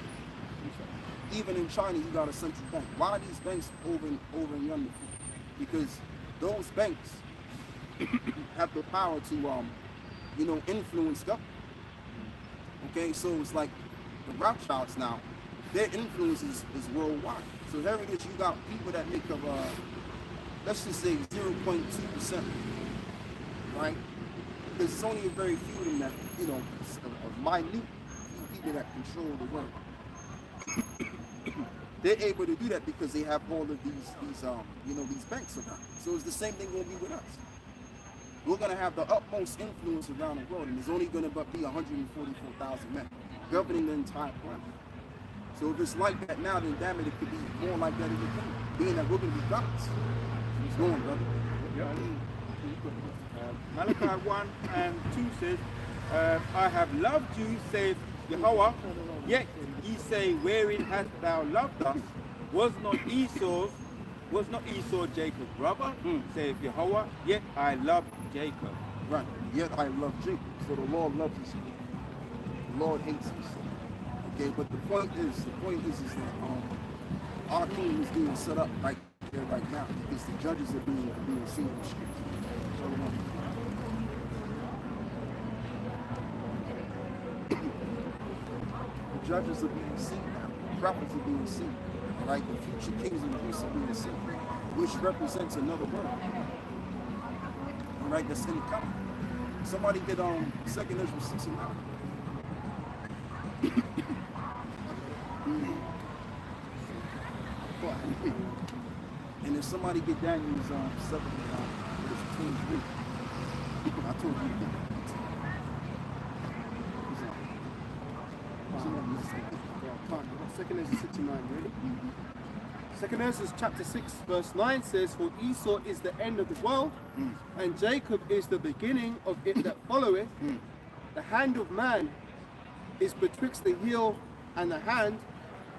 Speaker 6: Even in China, you got a central bank. Why are these banks over and yonder? Because those banks have the power to, you know, influence government. Okay, so it's like the Rothschilds now, their influence is worldwide. So there it is, you got people that make up, let's just say 0.2%, right? Because it's only a very few of them that, you know, a minute few people that control the world. They're able to do that because they have all of these you know, these banks around. So it's the same thing going to be with us. We're going to have the utmost influence around the world, and there's only going to be 144,000 men governing the entire planet. So if it's like that now, then damn it, it could be more like that in the kingdom, being that we're going to be gods. What's going, brother?
Speaker 5: Malachi 1 and 2 says, I have loved you, says Yahweh, yet ye say, wherein hast thou loved us? Was not Esau Jacob's brother? Saith Yahweh, yet I love Jacob.
Speaker 6: Right, yet I love Jacob. So the Lord loves his son. The Lord hates his son. Okay, but the point is that our kingdom is being set up right there, right now. Because the judges are being seen in the streets. The judges are being seen now. The prophets are being seen. Right? The future kings and priests are being seen, which represents another world. All right, that's in coming. Somebody get 2nd Ezra 6 and 9. And if somebody get Daniel's 7 and 9, it's 23. I told you to get that.
Speaker 3: Second Ezra 69, ready? Second Ezra chapter 6 verse 9 says, for Esau is the end of the world, and Jacob is the beginning of it that followeth. The hand of man is betwixt the heel and the hand,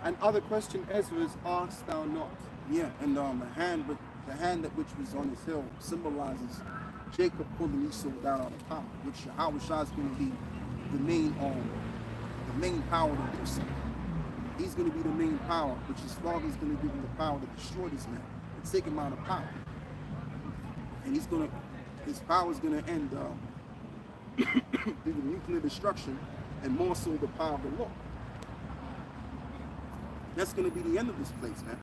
Speaker 3: and other question Ezra's asked thou not.
Speaker 6: Yeah, and the hand that which was on his heel symbolizes Jacob pulling Esau down out of power, which Yahweh Shah is going to be the main power to do something. He's going to be the main power, which his father is going to give him the power to destroy this man and take him out of power. And his power is going to end through the nuclear destruction, and more so the power of the law. That's going to be the end of this place, man.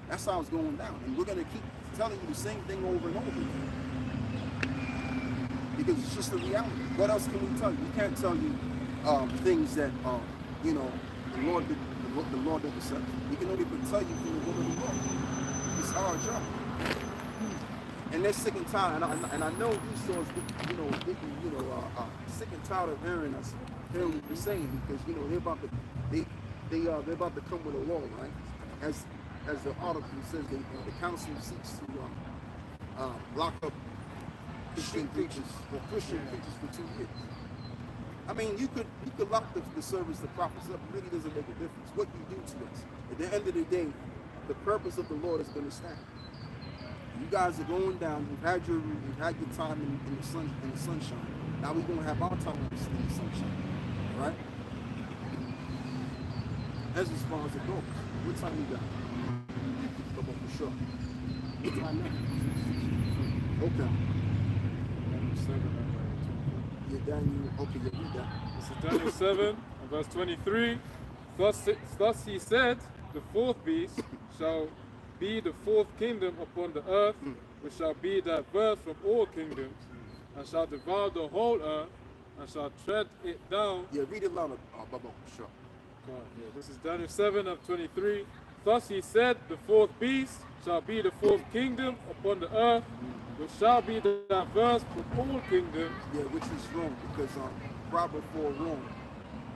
Speaker 6: That's how it's going down. And we're going to keep telling you the same thing over and over again. because it's just the reality. What else can we tell you? We can't tell you things that you know, the Lord didn't say. We can only tell you from the word of the Lord. It's our job. And they're sick and tired, and I know Esau's, getting, sick and tired of hearing us, hearing what we're saying, because they're about to come with a law, right? As the article says, the council seeks to lock up Christian preachers or Christian preachers for 2 years. I mean, you could lock the service, the prophets up. It really doesn't make a difference what you do to us. At the end of the day, the purpose of the Lord is going to stand. You guys are going down. You've had your time in the sunshine. Now we're going to have our time in the sunshine, right? As far as it goes, what time you got? For sure. What time now? Okay. Yeah, Daniel. Okay, yeah, read that.
Speaker 1: This is Daniel 7 and verse 23. Thus he said, the fourth beast shall be the fourth kingdom upon the earth, which shall be diverse from all kingdoms, and shall devour the whole earth, and shall tread it down.
Speaker 6: Yeah, read it louder, Bubba, sure.
Speaker 1: This is Daniel 7 of 23. Thus he said, the fourth beast shall be the fourth kingdom upon the earth, which shall be diverse from all kingdoms.
Speaker 6: Yeah, which is wrong, because right before Rome,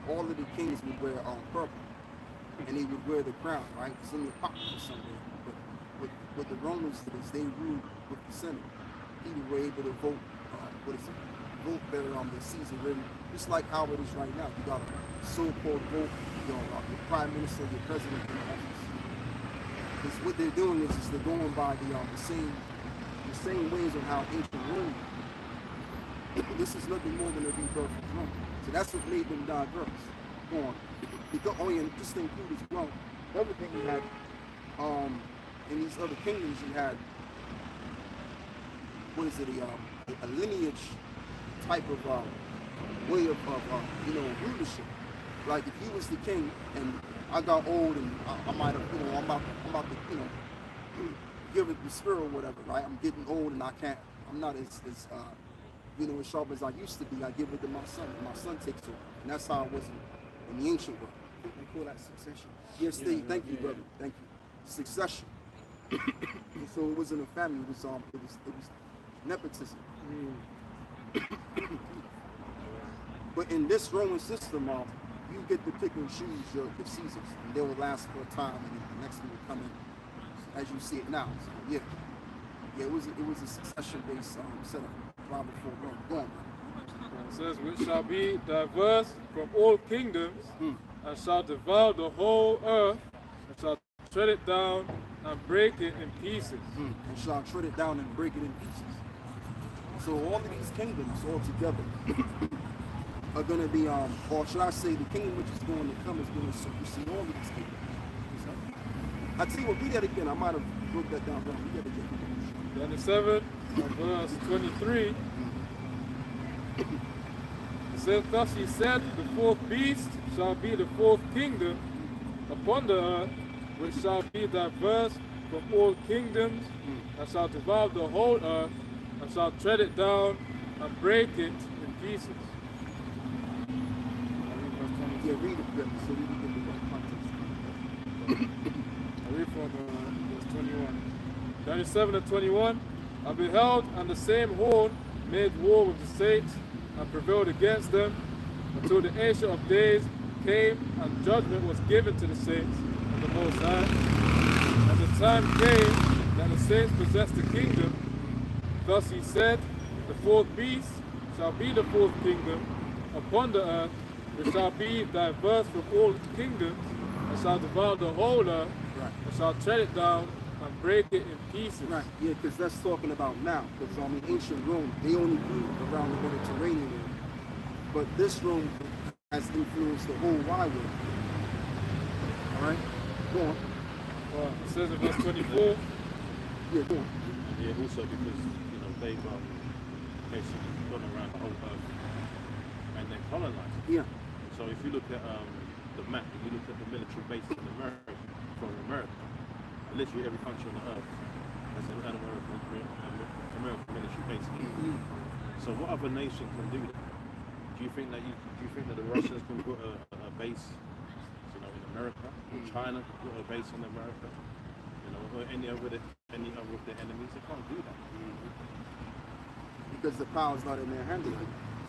Speaker 6: all of the kings would wear purple, and they would wear the crown, right? It's in the apocrypha somewhere. But the Romans, they ruled with the Senate. People were able to vote, vote better on the Caesar written, just like how it is right now. You got a so-called vote, the prime minister, your president in office. Because what they're doing is they're going by the same ways of how ancient Rome. This is nothing more than a rebirth of Rome. So that's what made them diverse. Go on. Because, and just to include as well, everything you had, in these other kingdoms, you had, a lineage type of way of rulership. Like if he was the king and I got old and I might have, I'm about to, give it the spirit or whatever, right? I'm getting old and I'm not as sharp as I used to be. I give it to my son, and my son takes over. And that's how it was in the ancient world.
Speaker 2: They call that succession.
Speaker 6: Yes, thank you, brother. Thank you. Succession. So it wasn't a family. It was nepotism. But in this Roman system, you get to pick and choose your Caesars, and they will last for a time, and then the next one will come in as you see it now. So it was a succession-based setup right before Rome. Go on.
Speaker 1: It says, which shall be diverse from all kingdoms, and shall devour the whole earth, and shall tread it down and break it in pieces.
Speaker 6: And shall tread it down and break it in pieces. So all of these kingdoms all together are going to be, or should I say, the kingdom which is going to come is going to supersede all of these kingdoms. I tell you what, read that again. I might have broke that down wrong. Read that again.
Speaker 1: Daniel 7, verse 23. It says, thus he said, the fourth beast shall be the fourth kingdom upon the earth, which shall be diverse from all kingdoms, and shall devour the whole earth, and shall tread it down and break it in pieces.
Speaker 6: Yeah, read it good so we can get the right context.
Speaker 1: I read from verse 21. Daniel 7 and 21. I beheld, and the same horn made war with the saints, and prevailed against them, until the Ancient of Days came, and judgment was given to the saints of the Most High. And the time came that the saints possessed the kingdom. Thus he said, the fourth beast shall be the fourth kingdom upon the earth, which shall be diverse from all kingdoms, and shall devour the whole earth, and shall tread it down and break it in pieces.
Speaker 6: Right, yeah, because that's talking about now. Because ancient Rome, they only grew around the Mediterranean area. But this Rome has influenced the whole wide world. All right, go on.
Speaker 1: It says in verse 24.
Speaker 6: Yeah, go on.
Speaker 4: Yeah, also because they've basically gone around the whole earth and they've colonized.
Speaker 6: Yeah.
Speaker 4: So if you look at the map, if you look at the military bases in America, from America, literally every country on the earth has an American military base.
Speaker 8: So what other nation can do that? Do you think that the Russians can put a base, in America, or China can put a base in America, or any other of the enemies? They can't do that.
Speaker 6: Because the power's not in their hands.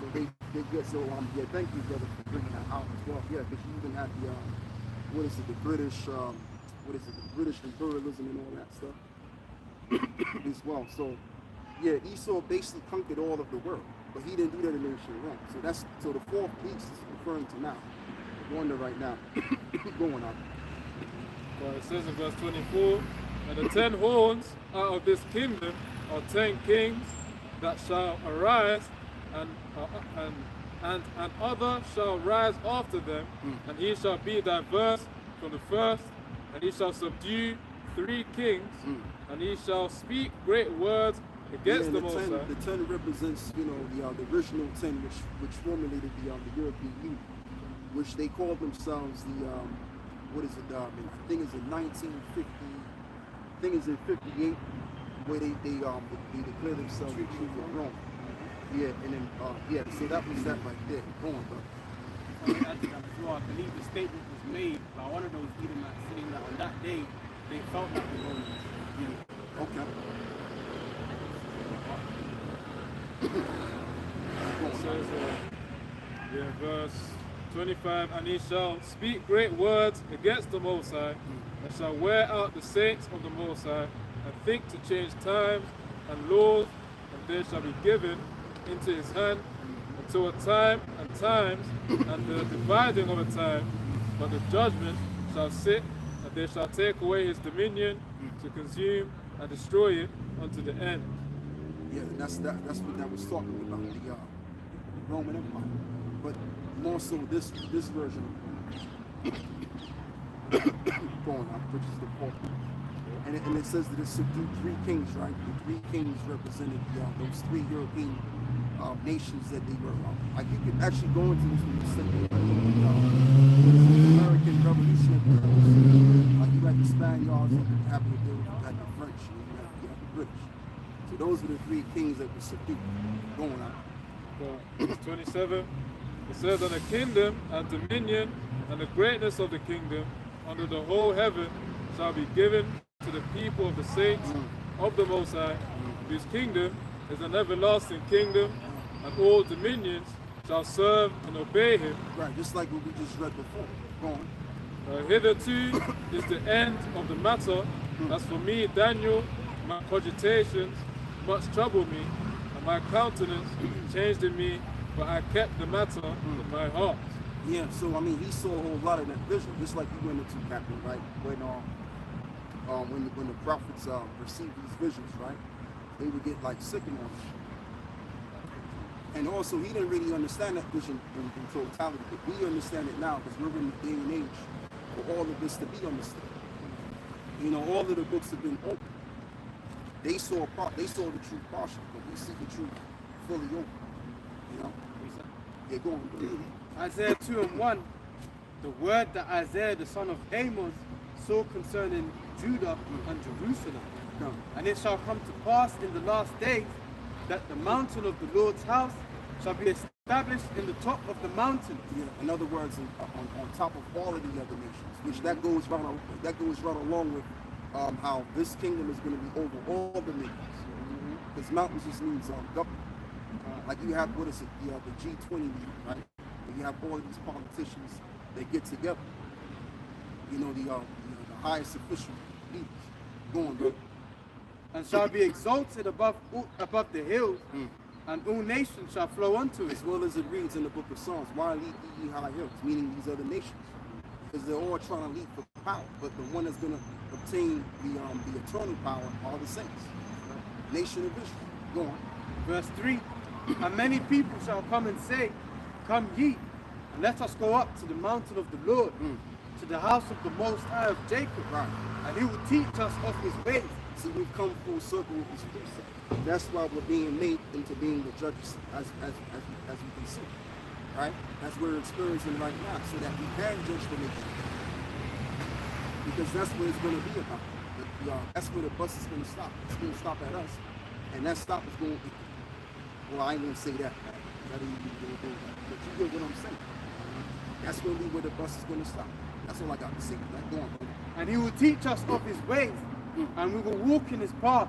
Speaker 6: So they get yeah, thank you, brother, for bringing that out as well. Yeah, because you even had the British British imperialism and all that stuff as well. So yeah, Esau basically conquered all of the world, but he didn't do that in ancient Rome. So the fourth beast is referring to now. I wonder right now. Keep going on.
Speaker 1: Well, it says in verse 24, and the 10 horns out of this kingdom are 10 kings that shall arise, and other shall rise after them, and he shall be diverse from the first, and he shall subdue 3 kings, and he shall speak great words against the Most High.
Speaker 6: The 10 represents, the original 10 which formulated the European Union, which they called themselves I think it's in 1950. I think it's in 58 where they declared themselves the Church of Rome. Yeah, and then so that was that right there. Go on, bro.
Speaker 7: I believe the statement was made by one of those Edomites saying that on that day they felt like the Romans.
Speaker 6: Okay.
Speaker 1: It says, verse 25, and he shall speak great words against the Most High, and shall wear out the saints of the Most High, and think to change times and laws, and they shall be given into his hand until a time and times, and the dividing of a time, but the judgment shall sit, and they shall take away his dominion to consume and destroy it unto the end.
Speaker 6: Yeah, that's what that was talking about, the Roman Empire. But more so this version going on, which is the fourth. And it says that it subdued 3 kings, right? The 3 kings represented those 3 European nations that they were. Like you could actually go into this when you study the American Revolutionary Wars. Like you had the Spaniards, you had the French, and you had the British. So those were the 3 kings that were subdued. Going on.
Speaker 1: Verse 27, it says, and the kingdom and dominion and the greatness of the kingdom under the whole heaven shall be given to the people of the saints of the Most High, whose kingdom is an everlasting kingdom, and all dominions shall serve and obey him.
Speaker 6: Right, just like what we just read before. Go on.
Speaker 1: Hitherto is the end of the matter. As for me, Daniel, my cogitations much troubled me, and my countenance changed in me, but I kept the matter in my heart.
Speaker 6: Yeah, so I mean, he saw a whole lot of that vision, just like you went into, Captain, right? When the prophets received these visions, right? They would get like sickened on it. And also, he didn't really understand that vision in totality, but we understand it now because we're in the day and age for all of this to be understood. All of the books have been open. They saw the truth partially, but we see the truth fully open. Yeah, go on.
Speaker 7: Isaiah 2:1, the word that Isaiah the son of Amos saw concerning Judah and Jerusalem. And it shall come to pass in the last days that the mountain of the Lord's house shall be established in the top of the mountains.
Speaker 6: Yeah, in other words, on top of all of the other nations, which that goes right along with how this kingdom is going to be over all the nations. Because mountains just means government. Like you have, the G20 meeting, right? Where you have all of these politicians that get together. The highest official leaders. Go on, bro.
Speaker 7: And shall be exalted above the hills, and all nations shall flow unto it.
Speaker 6: As well as it reads in the book of Psalms, why lead ye high hills, meaning these other nations. Because they're all trying to lead for power, but the one that's going to obtain the eternal power are the saints. Nation of Israel. Go on.
Speaker 7: Verse 3, and many people shall come and say, come ye, and let us go up to the mountain of the Lord, to the house of the Most High of Jacob, and he will teach us of his ways.
Speaker 6: See, we've come full circle with his precept. That's why we're being made into being the judges, as we can see, right? That's what we're experiencing right now, so that we can judge the nation. Because that's what it's going to be about. That's where the bus is going to stop. It's going to stop at us, and that stop is going to be Well, I ain't gonna say that. That ain't even gonna do that. But you get what I'm saying. That's where the bus is gonna stop. That's all I got to say. Like, go on, brother.
Speaker 7: And he will teach us of his ways, and we will walk in his path.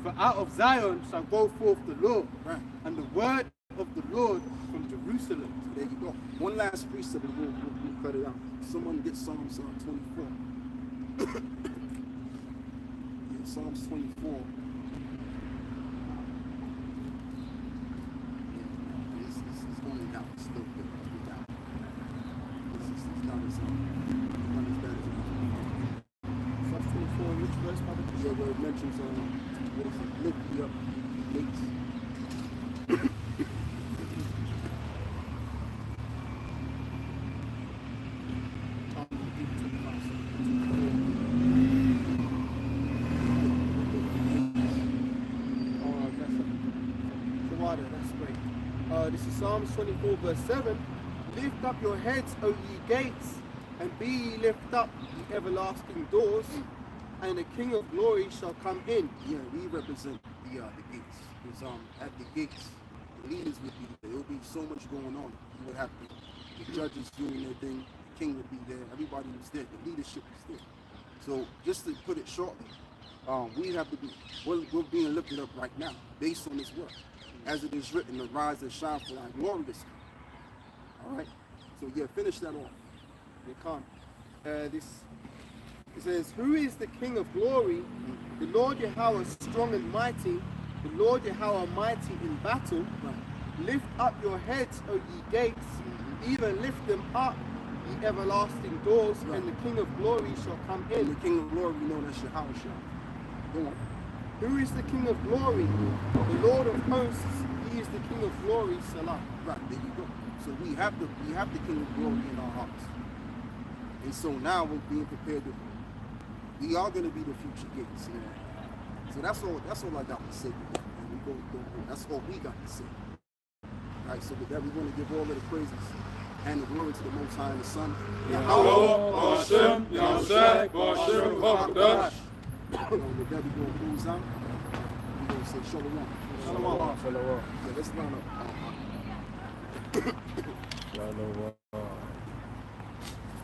Speaker 7: For out of Zion shall go forth the Lord,
Speaker 6: Right.
Speaker 7: and the word of the Lord from Jerusalem.
Speaker 6: So there you go. One last precept and we'll cut it out. Someone get Psalms 24. Yeah, Psalms 24. Yeah, it's going down. It's still good. It's down. It's not as bad as it
Speaker 3: Psalms 24, which verse, Papa?
Speaker 6: is. Yeah, where it mentions what is it? Lift me up, gates.
Speaker 3: That's great. This is Psalms 24, verse 7. Lift up your heads, O ye gates, and be ye lift up, ye everlasting doors, and the King of glory shall come in.
Speaker 6: Yeah, we represent the gates. Because at the gates, the leaders would be there. There would be so much going on. You would have the judges doing their thing. The king would be there. Everybody was there. The leadership was there. So just to put it shortly, we have to be. We're being lifted up right now, based on this word, as it is written, "Arise and shine, for thy glory is come." All right. So yeah, finish that off.
Speaker 3: You can't. It says, who is the King of glory? The Lord Yahweh strong and mighty, the Lord Yahweh mighty in battle.
Speaker 6: Right.
Speaker 3: Lift up your heads, O ye gates, even lift them up, ye everlasting doors,
Speaker 6: Right.
Speaker 3: and the King of glory shall come
Speaker 6: And
Speaker 3: in.
Speaker 6: the King of glory, we know that's Yahweh. Go on.
Speaker 3: Who is the King of glory? The Lord of hosts, he is the King of glory, Salah.
Speaker 6: Right, there you go. So we have the King of glory in our hearts. And so now we're being prepared to, we are going to be the future gates. You know? So that's all I got to say. And we go, that's all we got to say. All right, so with that, we want to give all of the praises and the glory to the Most High and the Son.
Speaker 1: Allah, Hashem, Yahshua, Hashem, Vakadosh.
Speaker 6: With that, we're going to close out. We're going to say Shalom.
Speaker 1: Shalom.
Speaker 6: Yeah, let's line up.
Speaker 1: Shalom.